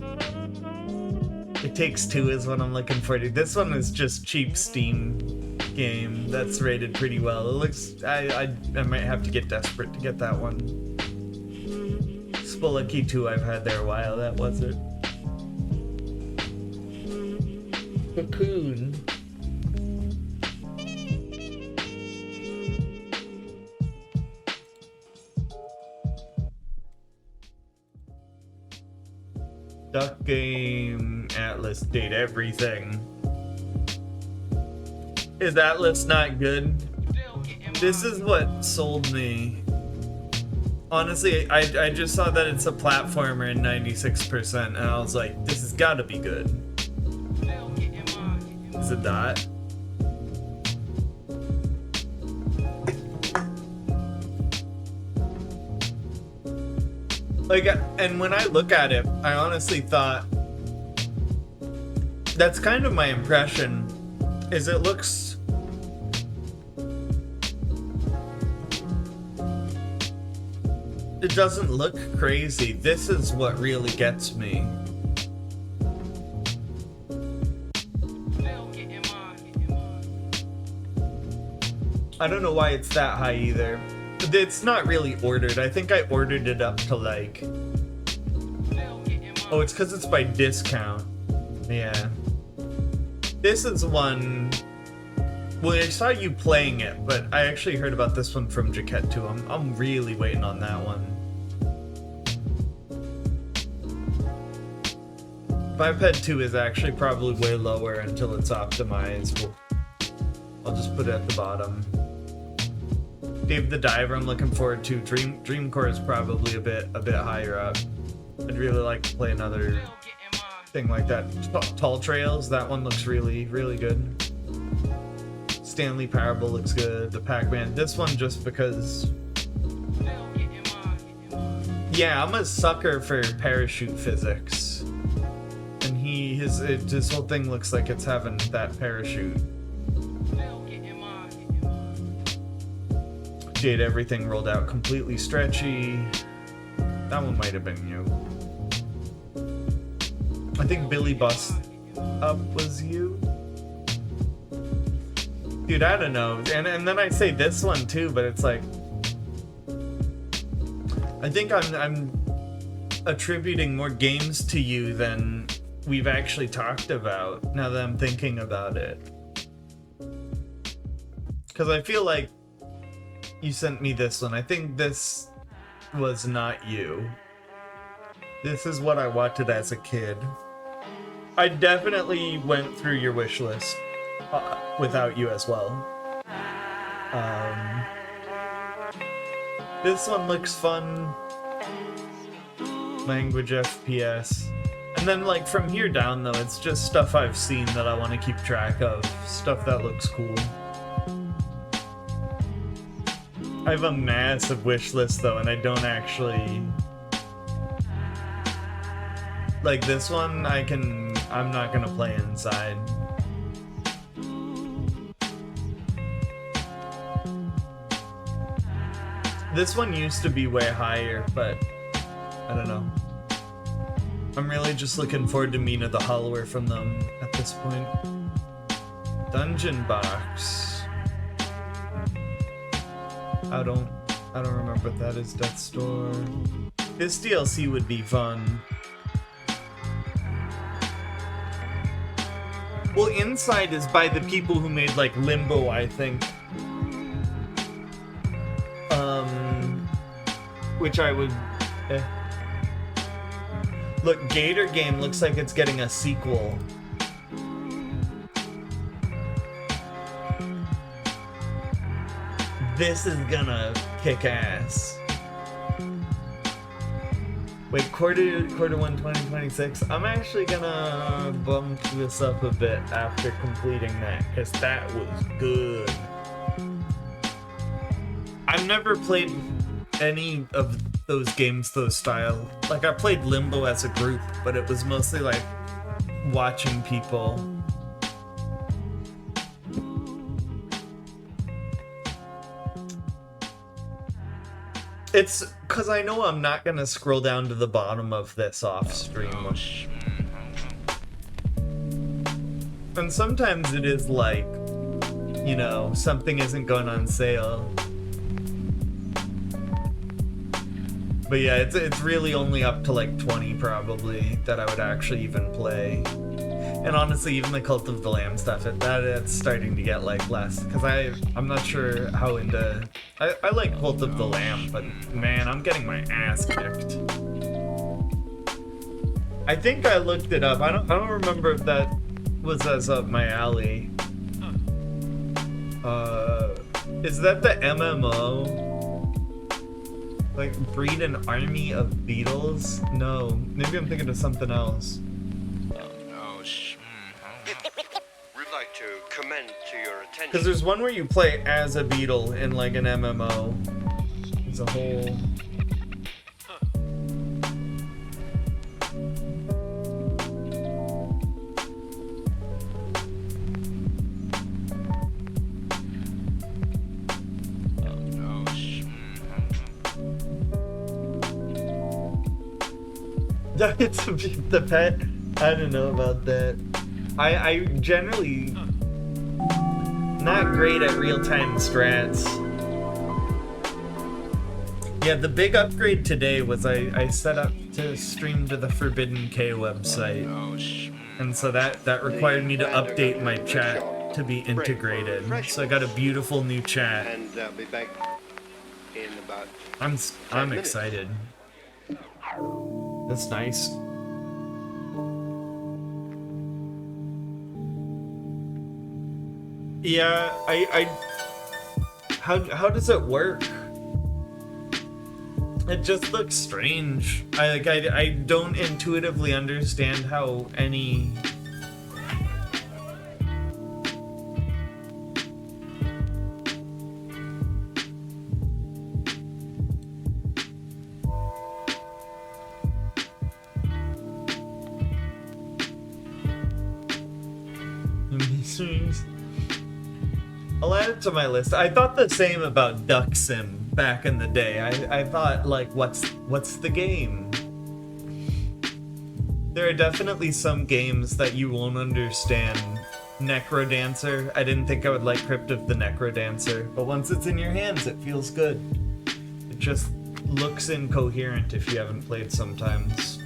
It Takes Two is what I'm looking for. This one is just cheap Steam game that's rated pretty well. It looks... I might have to get desperate to get that one. Spelunky 2 I've had there a while. That was it. Cocoon. Duck Game, Atlas, date everything. Is Atlas not good? This is what sold me. Honestly, I just saw that it's a platformer in 96%, and I was like, this has got to be good. Is it that? Like, and when I look at it, I honestly thought that's kind of my impression. Is it looks... It doesn't look crazy. This is what really gets me. I don't know why it's that high either. It's not really ordered. I think I ordered it up to like... Oh, it's because it's by discount. Yeah. This is one... Well, I saw you playing it, but I actually heard about this one from Jaquette too. I'm really waiting on that one. Biped 2 is actually probably way lower until it's optimized. I'll just put it at the bottom. Dave the Diver I'm looking forward to. Dreamcore is probably a bit higher up. I'd really like to play another thing like that. Tall Trails, that one looks really, really good. Stanley Parable looks good. The Pac-Man, this one just because... Yeah, I'm a sucker for parachute physics. And his whole thing looks like it's having that parachute. Jade Everything rolled out completely stretchy. That one might have been you. I think Billy Bust Up was you. Dude, I don't know. And then I say this one too, but it's like... I think I'm attributing more games to you than we've actually talked about, now that I'm thinking about it. Because I feel like you sent me this one. I think this was not you. This is what I wanted as a kid. I definitely went through your wish list without you as well. This one looks fun. Language FPS. And then like from here down though, it's just stuff I've seen that I want to keep track of. Stuff that looks cool. I have a massive wish list though, and I don't actually... Like this one, I'm not gonna play inside. This one used to be way higher, but I don't know. I'm really just looking forward to Mina the Hollower from them at this point. Dungeon Box. I don't remember what that is. Death's Door. This DLC would be fun. Well, Inside is by the people who made like Limbo, I think. Which I would. Look, Gator Game looks like it's getting a sequel. This is gonna kick ass. Wait, quarter 1 2026. I'm actually gonna bump this up a bit after completing that, because that was good. I've never played any of those games those style. Like, I played Limbo as a group, but it was mostly like watching people. It's because I know I'm not gonna scroll down to the bottom of this off stream. And sometimes it is like, you know, something isn't going on sale. But yeah, it's really only up to like 20 probably that I would actually even play. And honestly, even the Cult of the Lamb stuff, it's starting to get like less. Because I'm not sure how into... I like Cult of the Lamb, but man, I'm getting my ass kicked. I think I looked it up. I don't remember if that was as up my alley. Is that the MMO? Like, breed an army of beetles? No, maybe I'm thinking of something else. We'd like to commend to your attention. Because there's one where you play as a beetle in like an MMO. There's a whole... It's the pet. I don't know about that. I generally not great at real-time strats. Yeah, the big upgrade today was I set up to stream to the Forbidden K website. And so that required me to update my chat to be integrated. So I got a beautiful new chat. And be back in about I'm excited. That's nice. Yeah, how does it work? It just looks strange. I don't intuitively understand how any... I'll add it to my list. I thought the same about Duck Sim back in the day. I thought, like, what's the game? There are definitely some games that you won't understand. Necrodancer. I didn't think I would like Crypt of the Necrodancer, but once it's in your hands, it feels good. It just looks incoherent if you haven't played sometimes.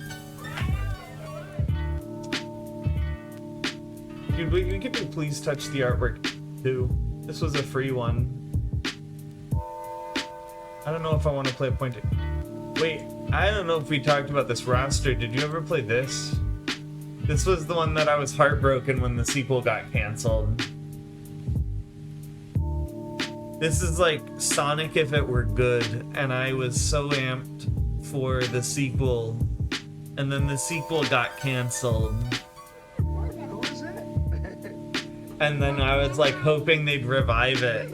Dude, could you please touch the artwork too? This was a free one. I don't know if I want to play a point. Wait, I don't know if we talked about this roster. Did you ever play this? This was the one that I was heartbroken when the sequel got canceled. This is like Sonic if it were good, and I was so amped for the sequel, and then the sequel got canceled. And then I was like hoping they'd revive it.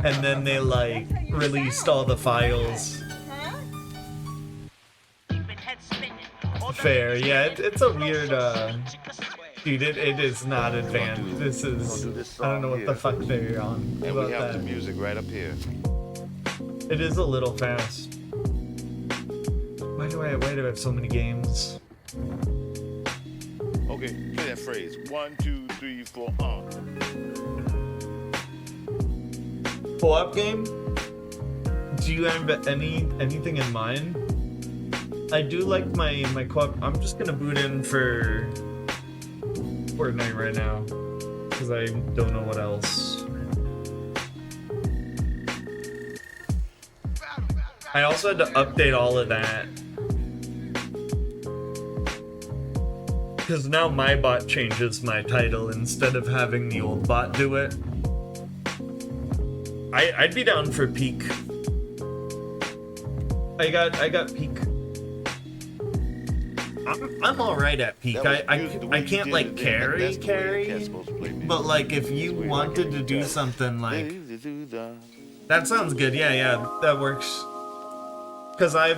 And then they like released all the files. Fair, yeah, it's a weird, dude, it is not advanced. This is, I don't know what the fuck they're on. And we have the music right up here. It is a little fast. Why do I have so many games? Okay, play that phrase. 1, 2, 3, 4, Co-op game? Do you have anything in mind? I do like my co-op. I'm just gonna boot in for Fortnite right now because I don't know what else. I also had to update all of that because now my bot changes my title instead of having the old bot do it. I'd be down for peak. I got peak. I'm all right at peak. I can't like carry, but like if you wanted to do something like that sounds good. Yeah, that works. Cause I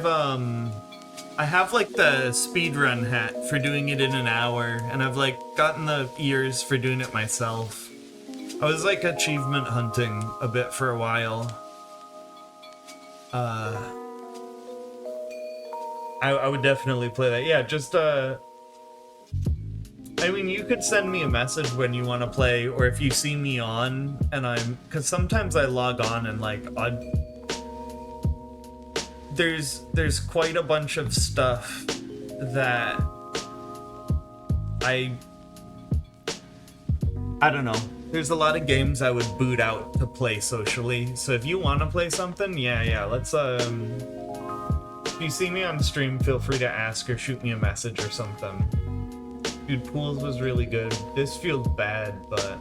have like the speedrun hat for doing it in an hour, and I've like gotten the ears for doing it myself. I was like achievement hunting a bit for a while. I would definitely play that. Yeah, just I mean, you could send me a message when you want to play, or if you see me on and because sometimes I log on and like there's quite a bunch of stuff that I don't know. There's a lot of games I would boot out to play socially. So if you want to play something, yeah, let's if you see me on stream, feel free to ask or shoot me a message or something. Dude, Pools was really good. This feels bad, but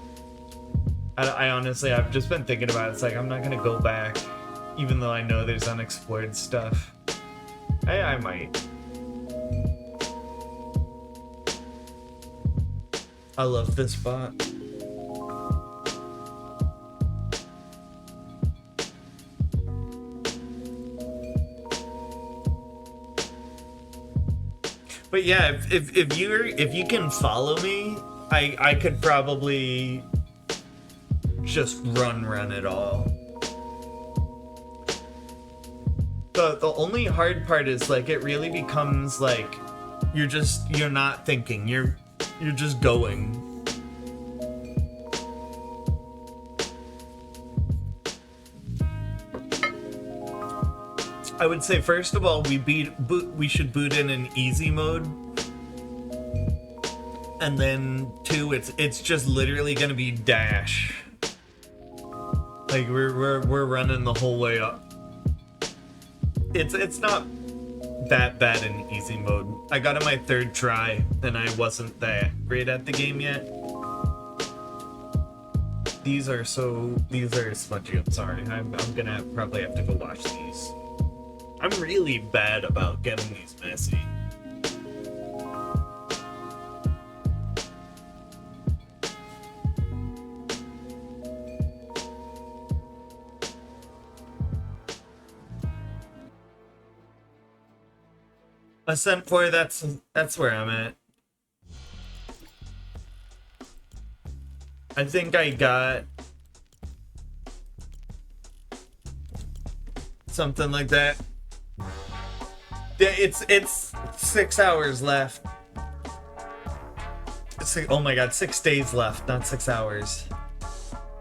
I honestly, I've just been thinking about it. It's like, I'm not gonna go back, even though I know there's unexplored stuff. I might. I love this bot. But yeah, if you can follow me, I could probably just run it all. The only hard part is like it really becomes like you're not thinking, you're just going. I would say first of all we should boot in an easy mode, and then 2 it's just literally gonna be dash. Like we're running the whole way up. It's not that bad in easy mode. I got it my 3rd try and I wasn't that great at the game yet. These are smudgy. I'm sorry. I'm gonna probably have to go watch these. I'm really bad about getting these messy. Ascent 4, that's where I'm at. I think I got something like that. Yeah, it's 6 hours left. Oh my god, 6 days left, not 6 hours.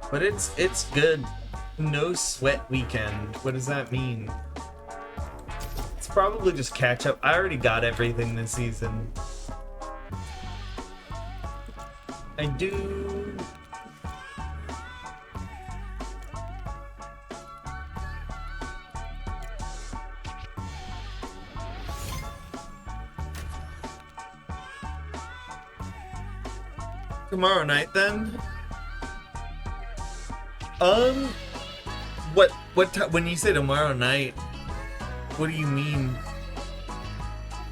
But it's good. No sweat weekend. What does that mean? It's probably just catch up. I already got everything this season. I do. Tomorrow night, then? When you say tomorrow night, what do you mean?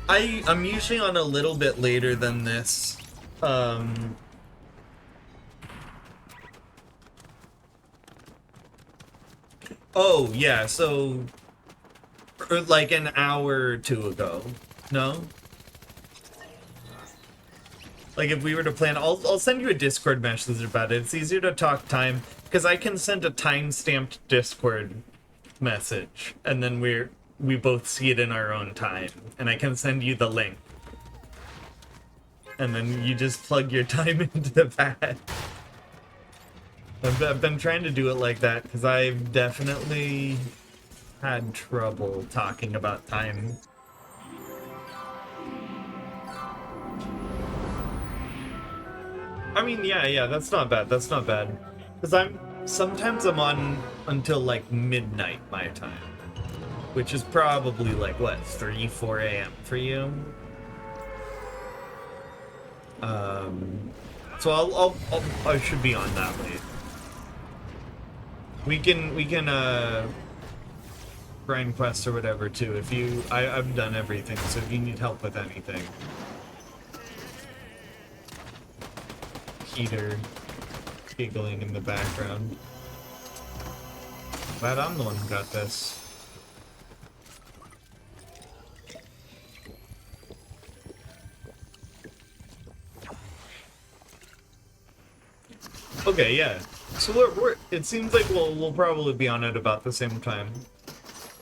I'm usually on a little bit later than this. Oh, yeah, so like an hour or 2 ago. No? Like if we were to plan, I'll send you a Discord message about it. It's easier to talk time because I can send a time-stamped Discord message, and then we both see it in our own time, and I can send you the link. And then you just plug your time into the pad. I've been trying to do it like that because I've definitely had trouble talking about time. I mean, yeah, that's not bad. That's not bad. Because sometimes I'm on until like midnight my time, which is probably like what, 3, 4 a.m. for you. So I should be on that late. We can grind quests or whatever too. If I've done everything, so if you need help with anything. Peter giggling in the background. Glad I'm the one who got this. Okay, yeah. So we're it seems like we'll probably be on at about the same time,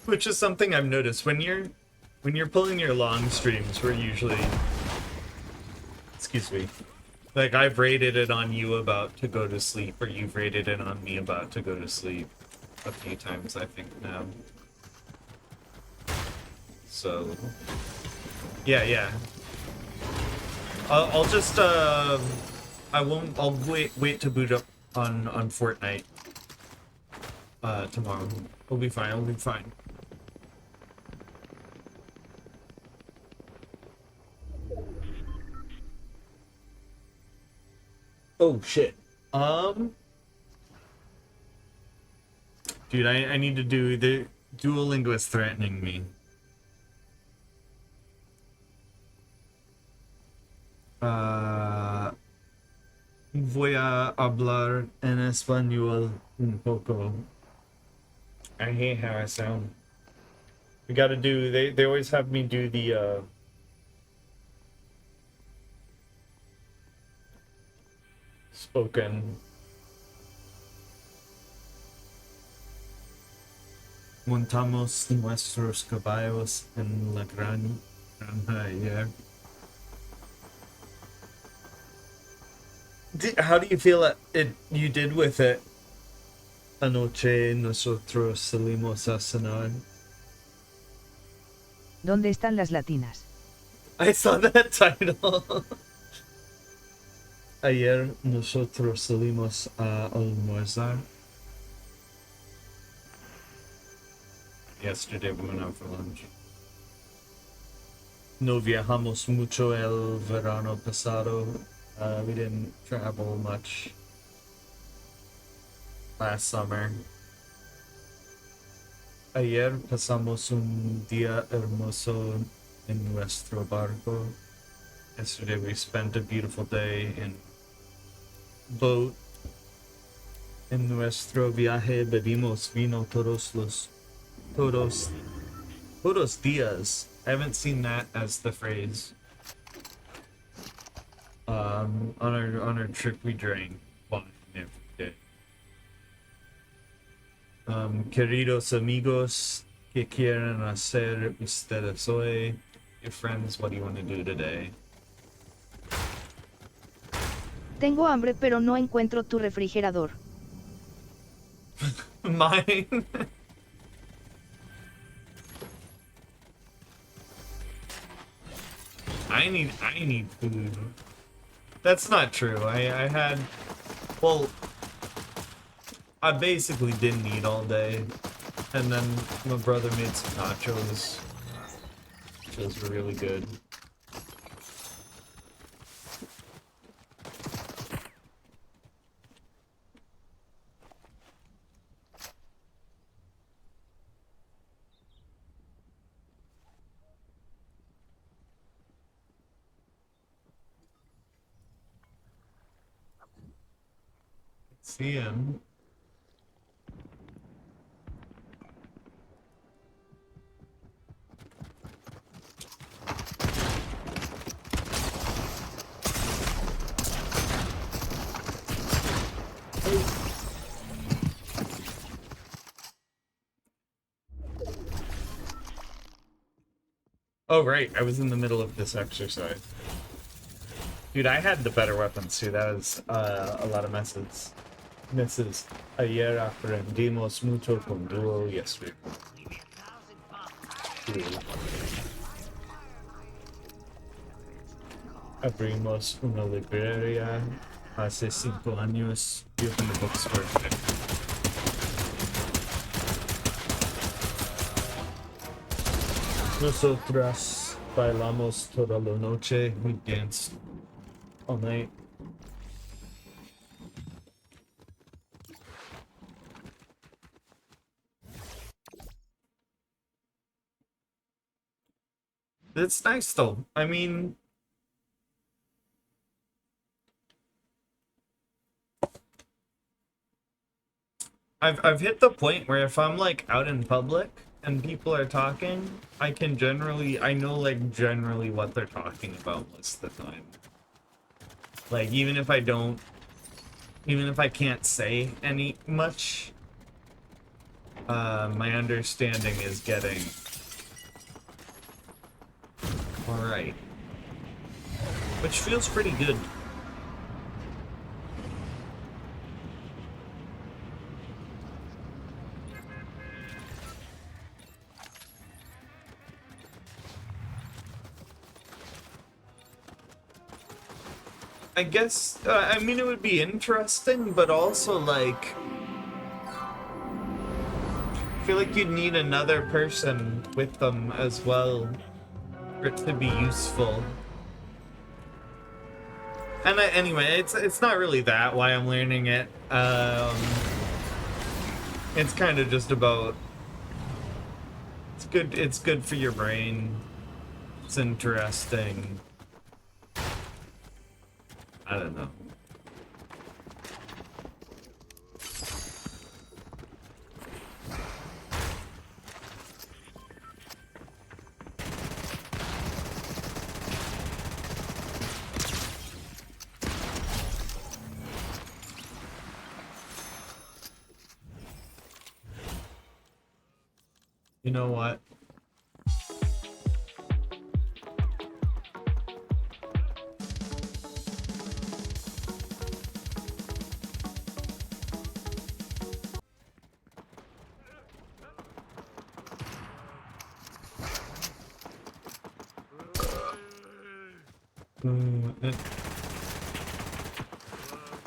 which is something I've noticed when you're pulling your long streams. We're usually, excuse me, like I've rated it on you about to go to sleep, or you've rated it on me about to go to sleep a few times, I think now. So yeah. I'll just I'll wait to boot up on Fortnite tomorrow. We'll be fine. We'll be fine. Oh shit. Dude, I need to do the Duolingo is threatening me. Voy a hablar en español un poco. I hate how I sound. We gotta do, they always have me do the, spoken. Montamos nuestros caballos en la granja ayer. How do you feel you did with it? Anoche nosotros salimos a cenar. ¿Dónde están las latinas? I saw that title. Ayer nosotros salimos a almorzar. Yesterday we went out for lunch. No viajamos mucho el verano pasado. We didn't travel much last summer. Ayer pasamos un día hermoso en nuestro barco. Yesterday we spent a beautiful day in boat. En nuestro viaje bebimos vino todos días. I haven't seen that as the phrase. On our trip we drank wine every day. Queridos amigos, ¿qué quieren hacer ustedes hoy? Your friends, what do you want to do today? Tengo hambre pero no encuentro tu refrigerador. Mine? I need food. That's not true. I had, well, I basically didn't eat all day, and then my brother made some nachos, which was really good. See him. Oh, right. I was in the middle of this exercise. Dude, I had the better weapons too. That was a lot of misses. Ayer aprendimos mucho con Duo yesterday. Abrimos una librería hace 5 años. You opened the bookstore. Nosotras bailamos toda la noche. We danced all night. It's nice though. I mean, I've hit the point where if I'm like out in public and people are talking, I know like generally what they're talking about most of the time. Like even if I can't say any much, my understanding is getting alright. Which feels pretty good. I guess, I mean, it would be interesting, but also, like, I feel like you'd need another person with them as well for it to be useful. And anyway, it's not really that why I'm learning it. It's kind of just about, it's good for your brain. It's interesting. I don't know. You know what?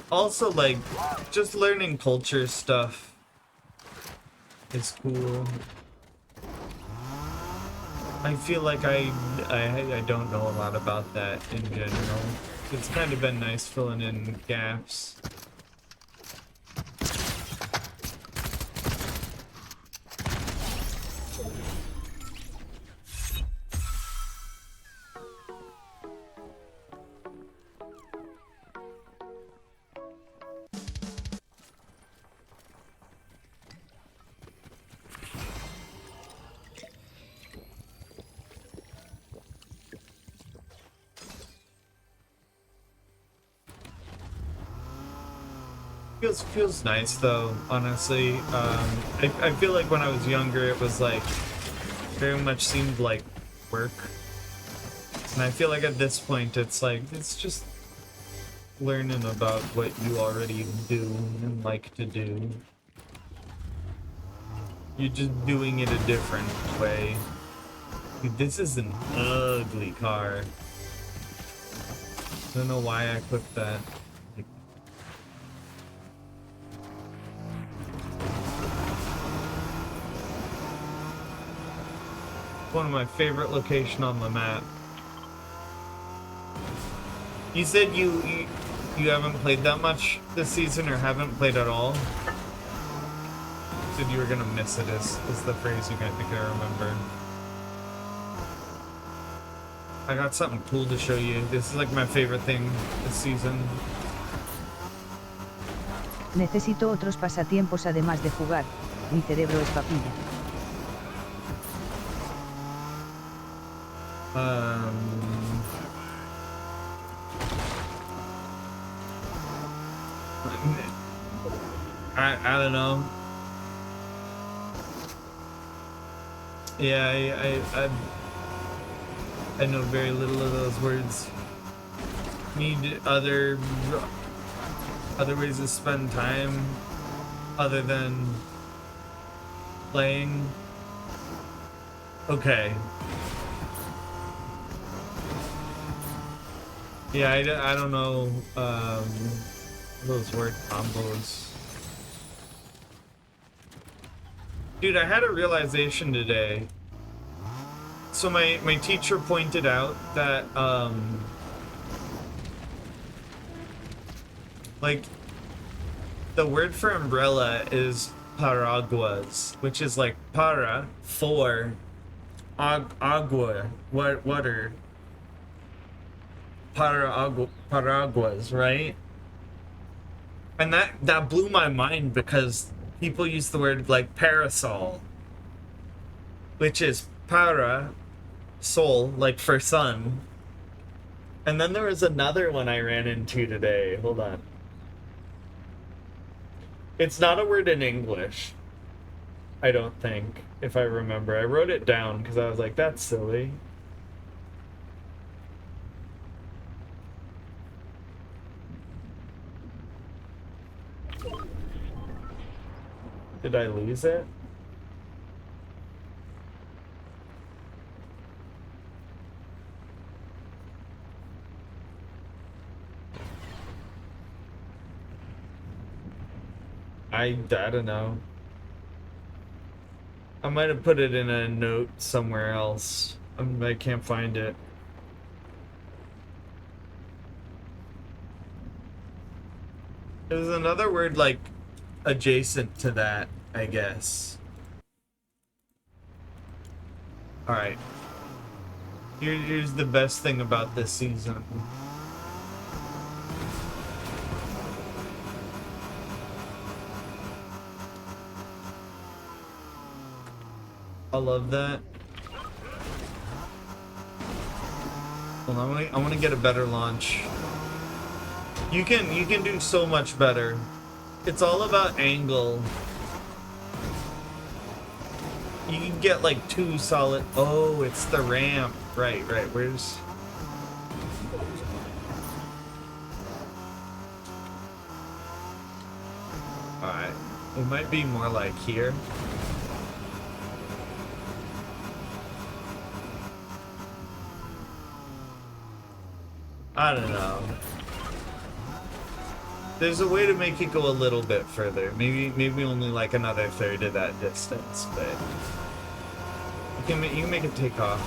Also, like, just learning culture stuff is cool. I feel like I don't know a lot about that in general. It's kind of been nice filling in gaps. Feels nice though, honestly. I feel like when I was younger it was like very much seemed like work, and I feel like at this point it's like it's just learning about what you already do and like to do. You're just doing it a different way. Dude, this is an ugly car. I don't know why I clicked that. One of my favorite location on the map. You said you haven't played that much this season or haven't played at all? You said you were gonna miss it is the phrasing I think I remember. I got something cool to show you. This is like my favorite thing this season. Necesito otros pasatiempos además de jugar. Mi cerebro es papilla. I don't know. Yeah, I know very little of those words. Need other ways to spend time other than playing. Okay. Yeah, I don't know those word combos. Dude, I had a realization today. So my teacher pointed out that like the word for umbrella is paraguas, which is like para for agua, water. Paraguas, right? And that blew my mind because people use the word like parasol, which is para sol, like for sun. And then there was another one I ran into today. Hold on. It's not a word in English, I don't think, if I remember. I wrote it down because I was like, that's silly. Did I lose it? I don't know. I might have put it in a note somewhere else. I can't find it. There's another word like adjacent to that, I guess. Alright. Here's the best thing about this season. I love that. Hold on, I want to get a better launch. You can do so much better. It's all about angle. You can get like 2 solid. Oh, it's the ramp. Right. Where's? All right. It might be more like here. I don't know. There's a way to make it go a little bit further. Maybe only like another third of that distance, but you can make it take off.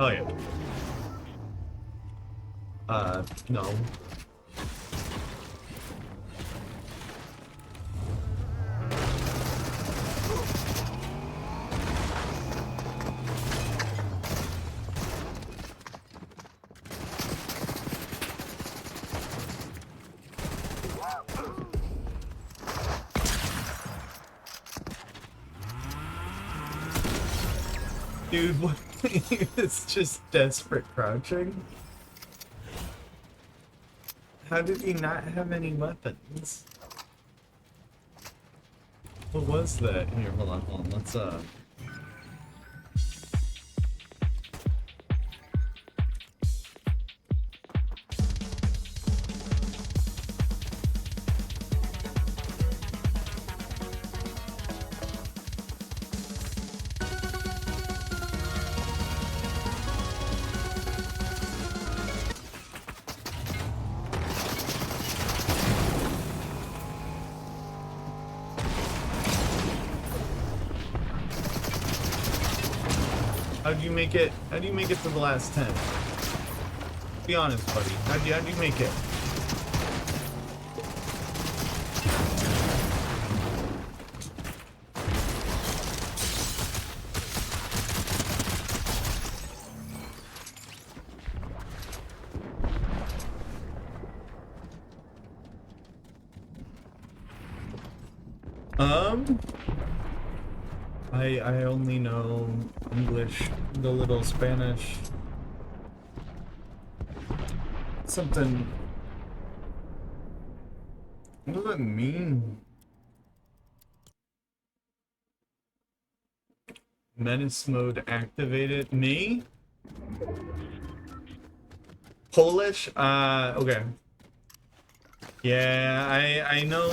Oh yeah. No. Dude, what? It's just desperate crouching. How did he not have any weapons? What was that? Here, hold on. Let's How do you make it? How do you make it to the last 10? Be honest, buddy. How do you make it? I only know English, a little Spanish. Something. What does that mean? Menace mode activated. Me? Polish? Okay. Yeah, I know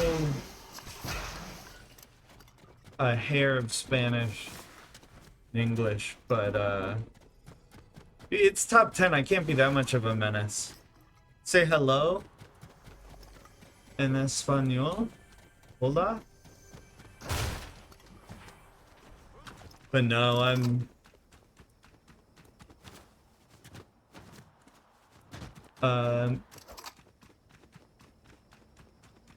a hair of Spanish and English, but it's top 10. I can't be that much of a menace. Say hello in Espanol. Hola. But no,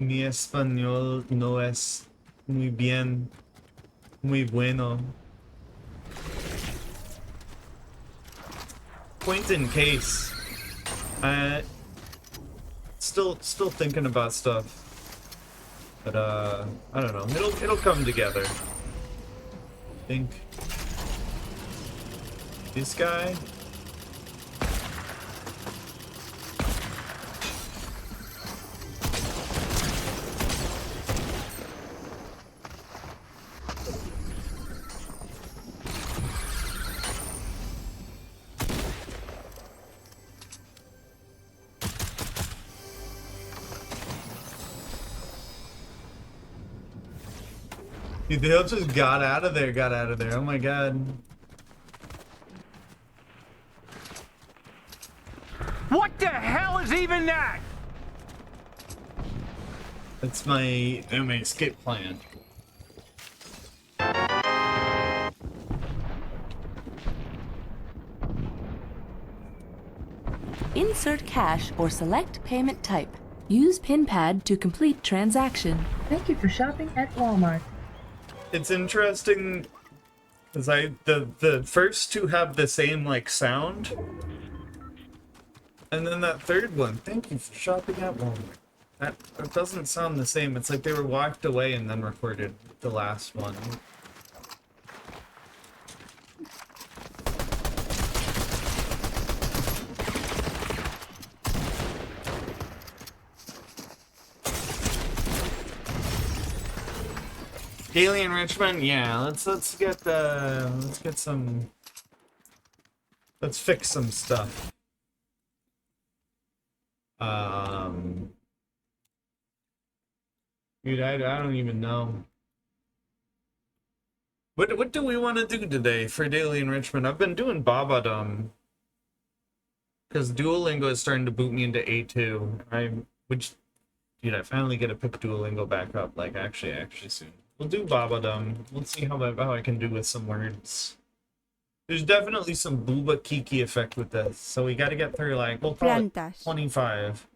mi español no es muy bien. Muy bueno. Point in case. Still thinking about stuff. But I don't know. It'll come together. I think this guy. Dude, they all just got out of there, Oh my god. What the hell is even that? That's my escape plan. Insert cash or select payment type. Use PIN pad to complete transaction. Thank you for shopping at Walmart. It's interesting because the first two have the same like sound, and then that third one, thank you for shopping at Walmart. That it doesn't sound the same. It's like they were walked away and then recorded the last one. Daily enrichment, yeah. Let's get some. Let's fix some stuff. Dude, I don't even know. What do we want to do today for daily enrichment? I've been doing Babadum because Duolingo is starting to boot me into A2. Dude, I finally get to pick Duolingo back up, like actually soon. We'll do Babadum. We'll see how I can do with some words. There's definitely some Booba Kiki effect with this. So we got to get through, like, we'll call Plantas. it 25.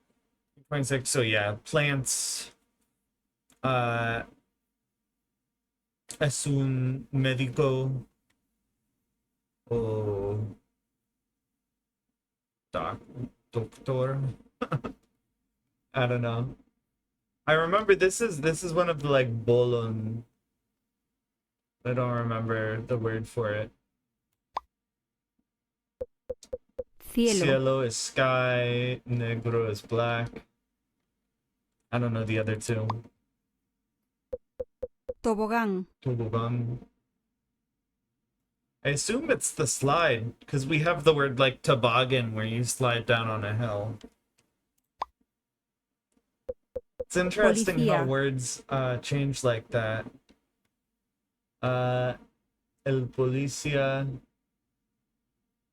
26. So yeah, plants. Es un médico o doctor. I don't know. I remember this is one of the like bolon. I don't remember the word for it. Cielo is sky, negro is black. I don't know the other two. Tobogán. Tobogán. I assume it's the slide, because we have the word like toboggan where you slide down on a hill. It's interesting how Policía. words change like that. El policía,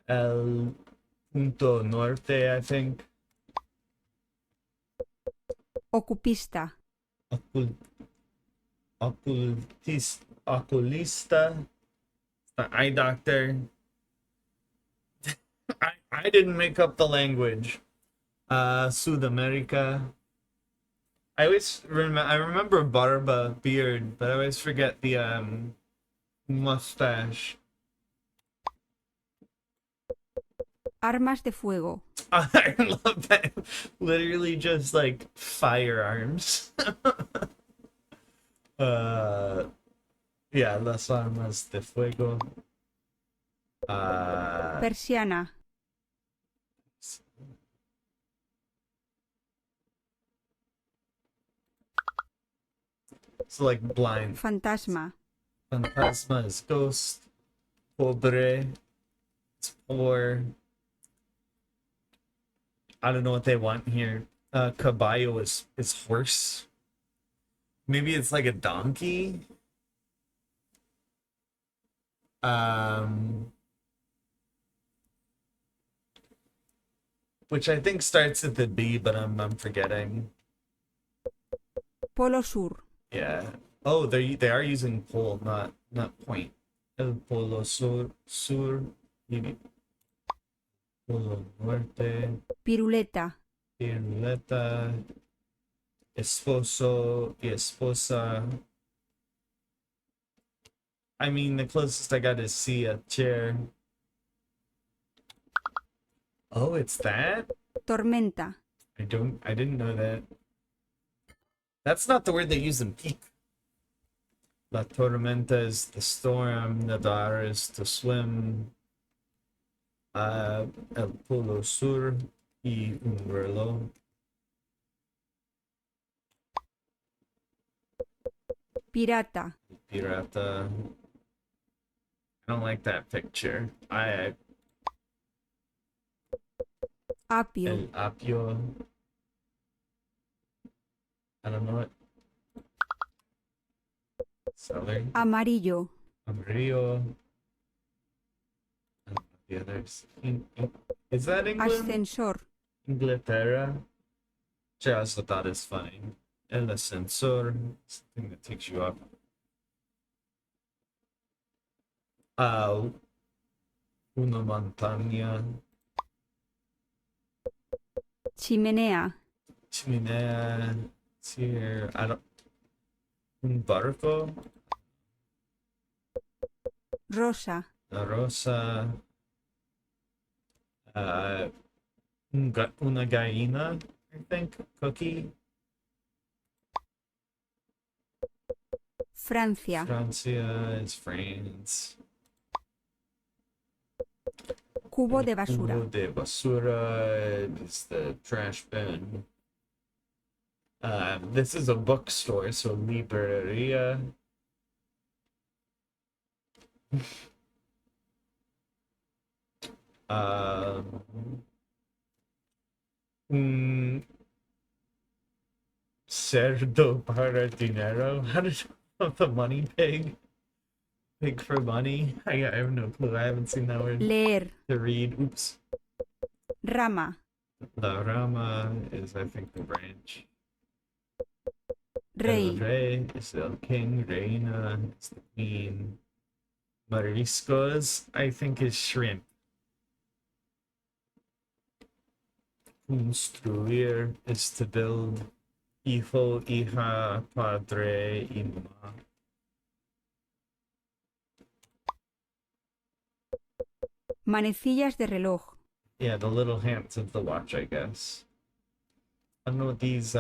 el punto norte, I think. Ocupista. Oculista, the eye doctor. I didn't make up the language. Sudamerica. I remember barba, beard, but I always forget the mustache. Armas de fuego. I love that. Literally just like firearms. Yeah, las armas de fuego. Persiana. So like blind. Fantasma. Fantasma is ghost. Pobre. It's poor. I don't know what they want here. Caballo is horse. Maybe it's like a donkey. Which I think starts at the B, but I'm forgetting. Polo Sur. Yeah. Oh, they are using pole, not point. El Polo Sur, Polo Norte. Piruleta. Piruleta. Esposo y esposa. I mean, the closest I got is see a chair. Oh, it's that? Tormenta. I didn't know that. That's not the word they use in Peak. La tormenta is the storm, nadar is to swim. El Polo Sur y un reloj. Pirata. Pirata. I don't like that picture. Apio. El apio. I don't know it. Celery. Amarillo. Amarillo. I don't know the others. Is that England? Ascensor. Inglaterra. Which I also thought is funny. El ascensor. Something that takes you up. Una montaña. Chimenea. Chimenea. It's here. I don't. Un barco. Rosa. La rosa. Una gallina, I think. Cookie. Francia. Francia is France. Cubo de basura. Cubo de basura is the trash bin. This is a bookstore, so libreria. Cerdo para dinero. How does the money pig? Pig for money? I have no clue. I haven't seen that word. Leer. To read. Oops. Rama. La rama is, I think, the branch. Rey. El rey is the king. Reina is the queen. Mariscos, I think, is shrimp. Construir is to build. Hijo, hija, padre, y mamá. Manecillas de reloj. Yeah, the little hands of the watch, I guess. I don't know what these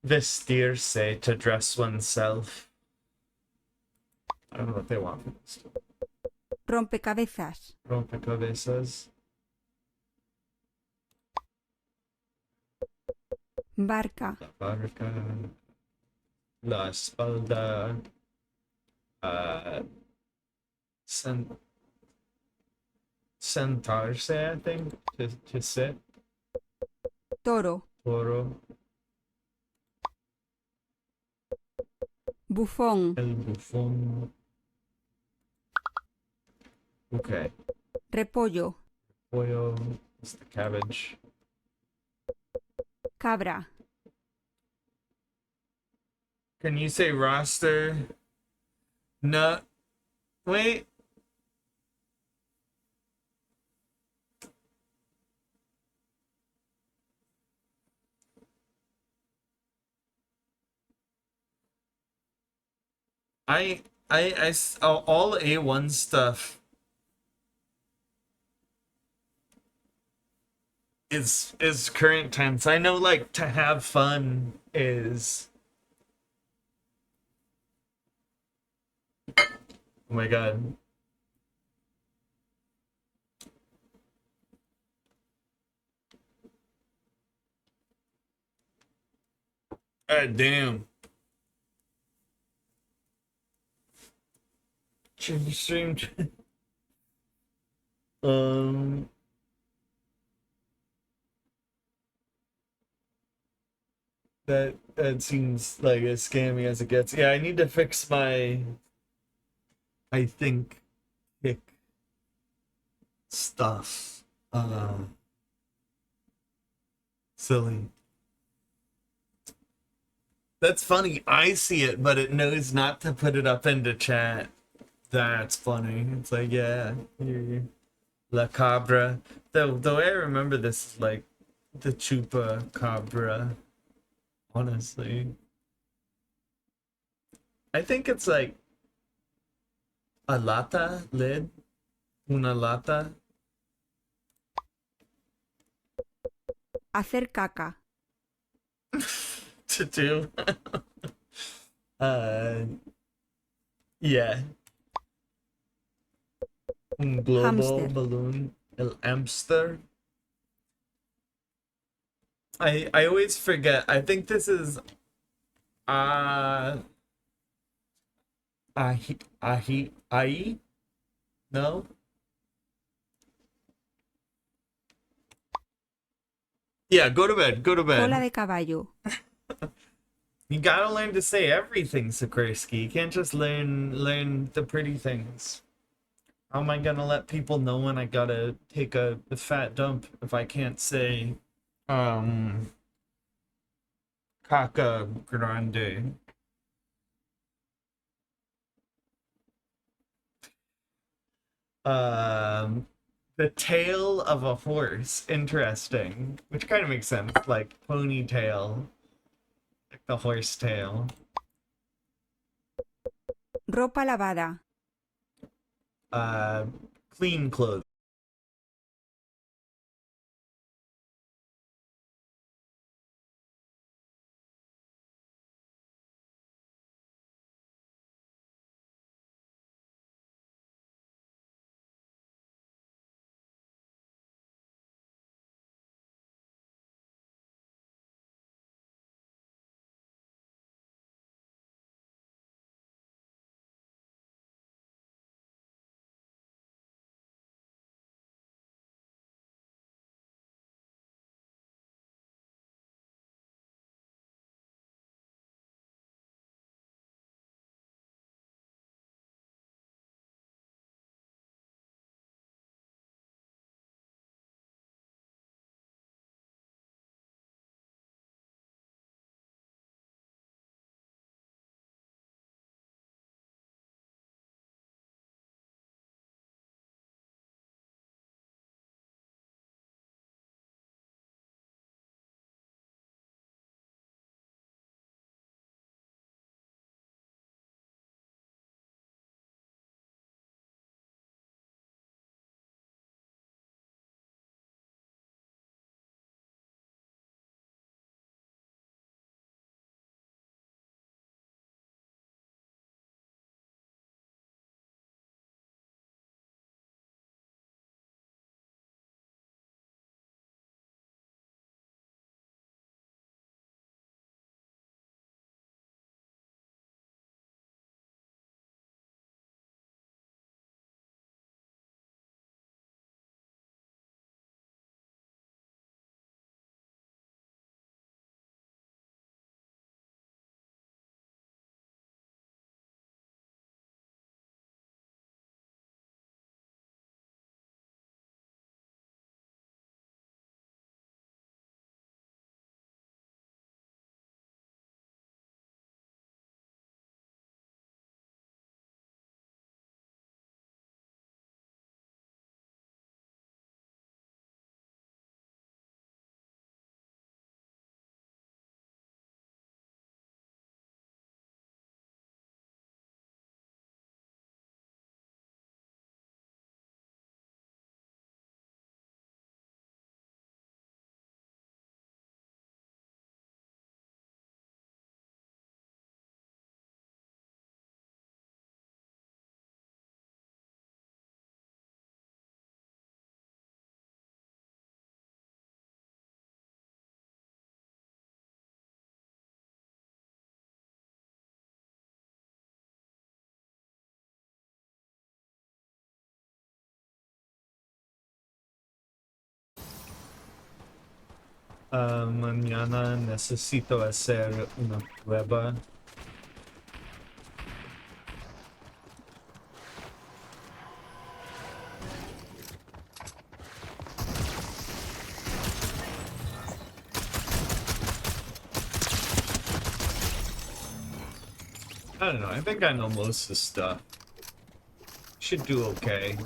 vestirse, to dress oneself. I don't know what they want from us. Rompecabezas. Rompecabezas. Barca. La barca. La espalda. Sentarse, I think. To sit. Toro. Toro. Bufón. El bufón. Okay. Repollo. Pollo is the cabbage. Cabra. Can you say roster? No. Wait. All A1 stuff is current tense. I know, like, to have fun is. Oh my god. God damn. Change stream. That seems like as scammy as it gets. Yeah, I need to fix my, I think, kick stuff. Silly. That's funny. I see it, but it knows not to put it up into chat. That's funny. It's like, yeah, La Cabra. The way I remember this is like the Chupa Cabra. Honestly, I think it's like a lata lid, una lata. Hacer caca. To do. Yeah. Un globo Hamster. balloon, el hamster. I always forget. I think this is ahi. No? Yeah, go to bed. Go to bed. Cola de caballo. You gotta learn to say everything, Sikorsky. You can't just learn the pretty things. How am I gonna let people know when I gotta take a fat dump if I can't say caca grande? The tail of a horse. Interesting. Which kind of makes sense. Like ponytail. Like the horse tail. Ropa lavada. Clean clothes. Mañana necesito hacer una prueba. I don't know, I think I know most of the stuff. Should do okay.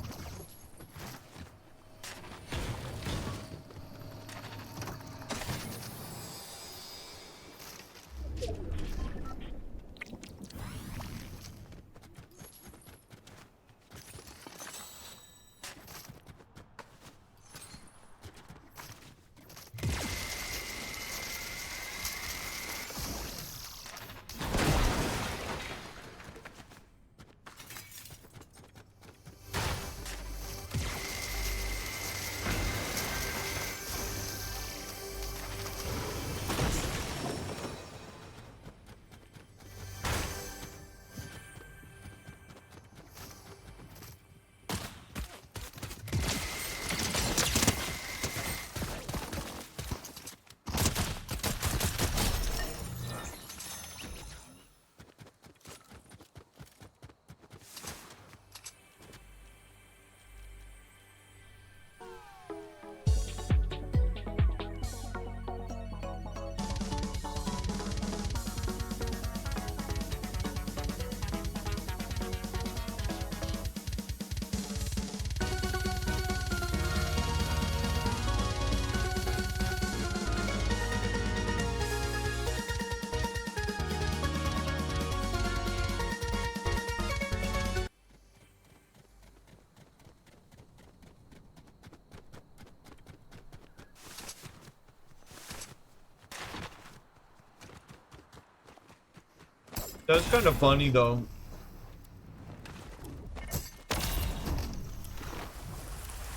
That's kind of funny though.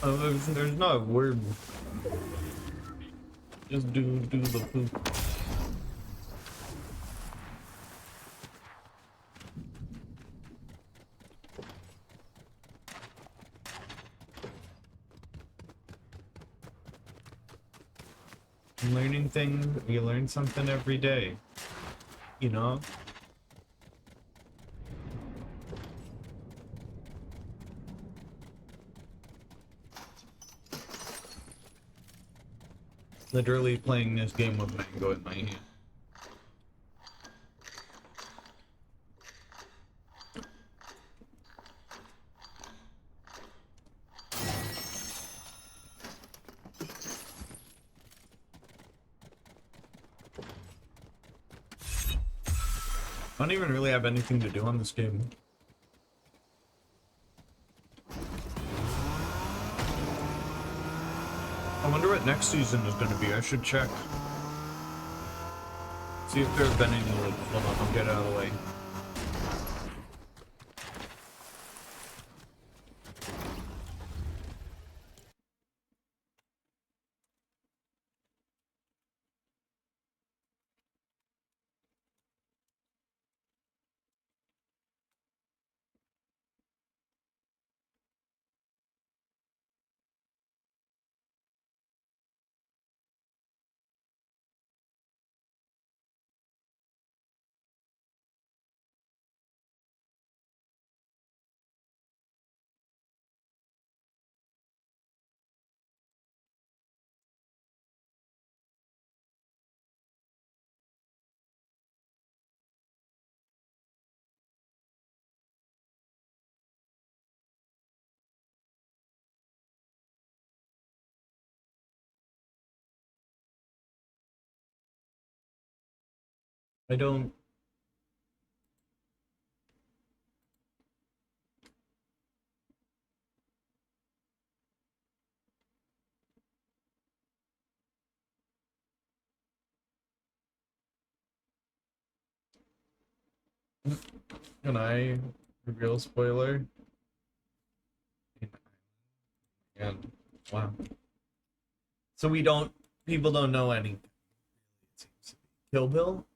There's not a word. Just do the poop. Learning things, you learn something every day. You know? Literally playing this game with mango in my hand. I don't even really have anything to do on this game. I wonder what next season is going to be. I should check. See if there have been any. Hold on, I'll get out of the way. I don't. Can I reveal spoiler? And wow. So we don't. People don't know anything. It seems to be. Kill Bill?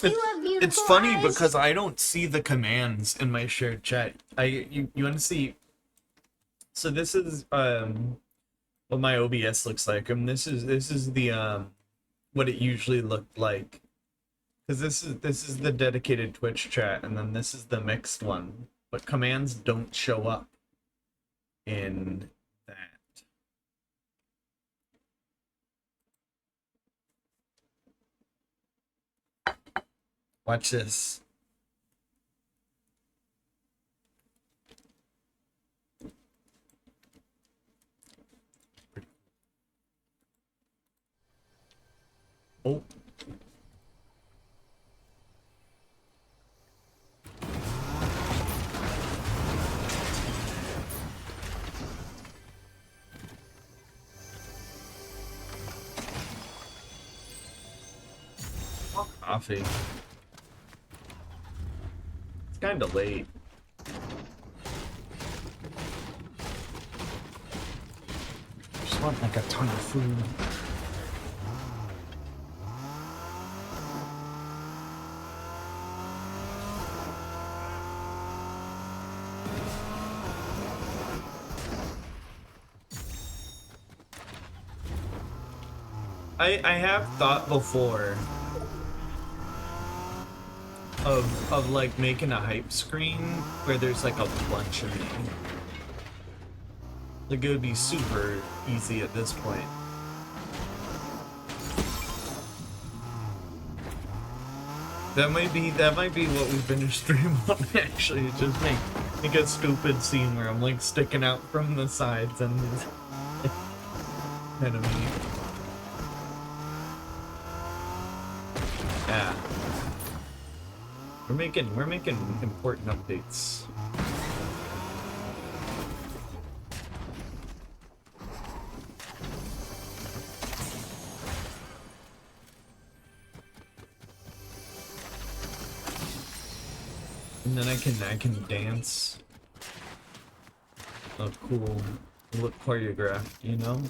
It's funny because I don't see the commands in my shared chat. You want to see? So this is what my OBS looks like, and this is the what it usually looked like. Because this is the dedicated Twitch chat, and then this is the mixed one. But commands don't show up in that. Watch this. Oh. Coffee. It's kind of late. Just want like a ton of food. I have thought before of like making a hype screen where there's like a bunch of me. Like it would be super easy at this point. That might be what we finish stream on actually. Just make a stupid scene where I'm like sticking out from the sides and enemy. Yeah. We're making important updates. And then I can dance. Oh, cool. Look choreographed, you know?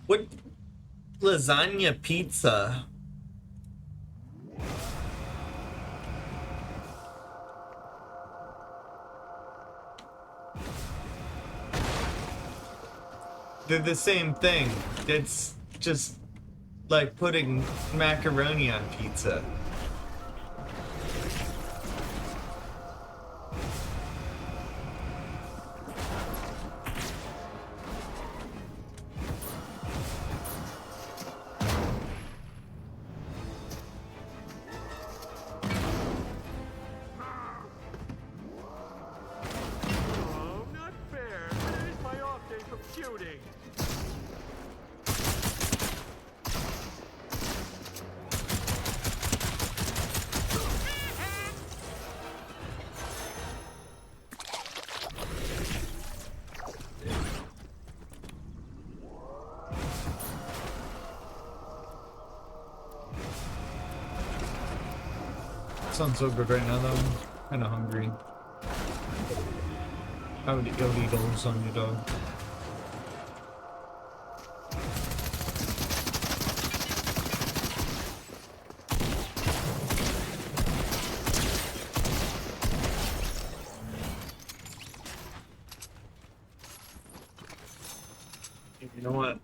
What lasagna pizza? They're the same thing. It's just like putting macaroni on pizza. Sounds so good right now though. I'm kinda hungry. I would eat those on your dog. You know what?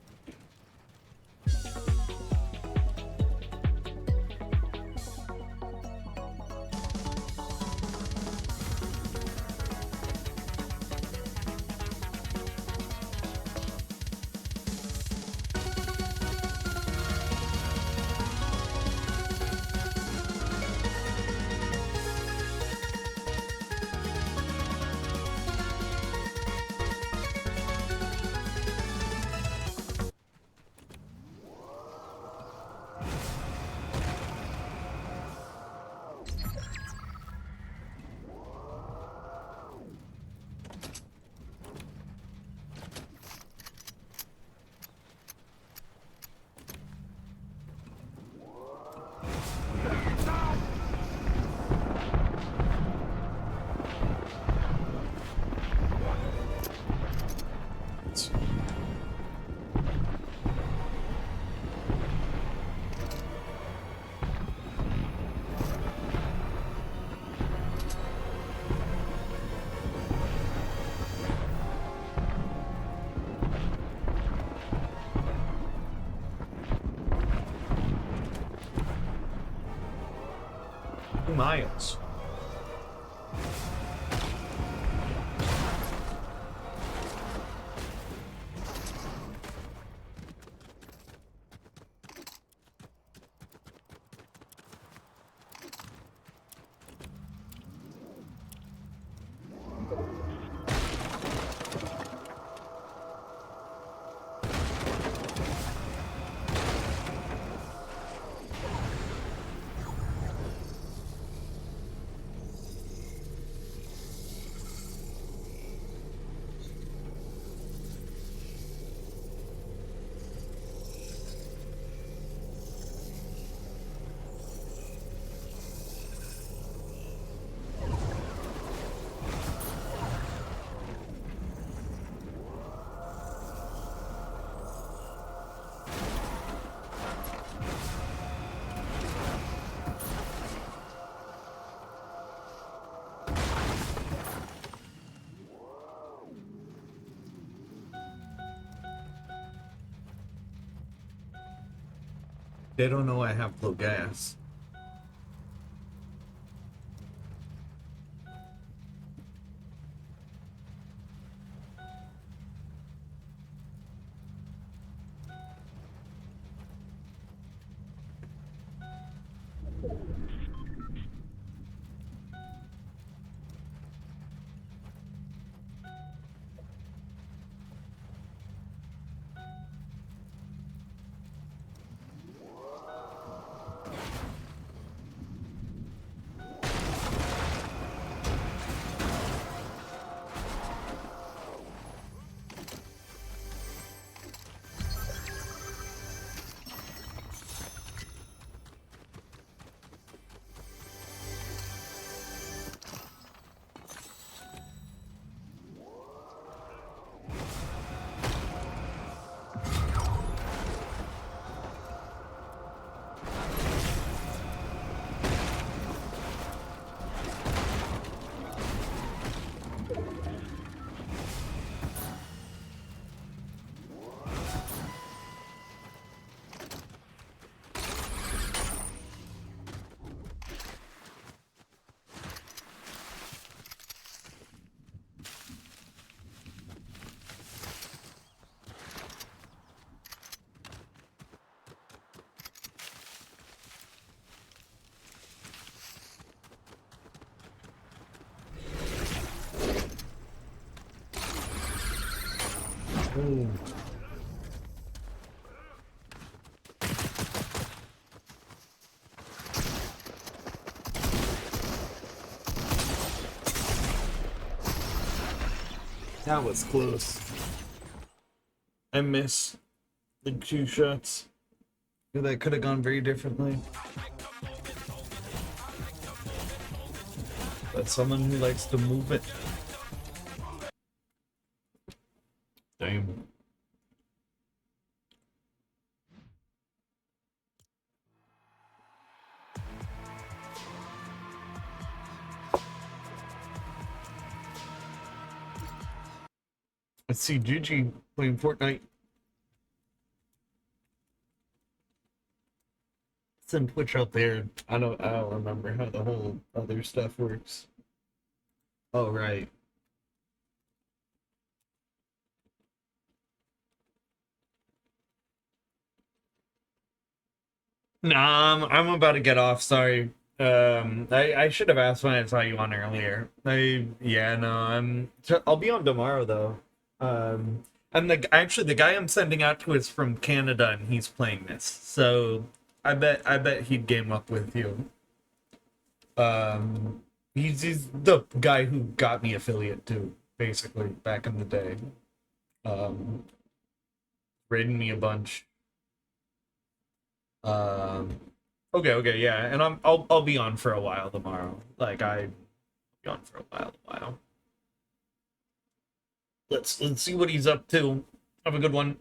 2 miles. They don't know I have low gas. Ooh. That was close. I miss the 2 shots. That could have gone very differently. But someone who likes to move it. Damn. Let's see Gigi playing Fortnite. Send Twitch out there. I don't remember how the whole other stuff works. Oh right. Nah, I'm about to get off. Sorry. I should have asked when I saw you on earlier. I'll be on tomorrow though. And the guy I'm sending out to is from Canada and he's playing this. So I bet he'd game up with you. He's the guy who got me affiliate too, basically back in the day. Raiding me a bunch. Okay, yeah, and I'll be on for a while tomorrow. Like I'll be on for a while. Let's see what he's up to. Have a good one.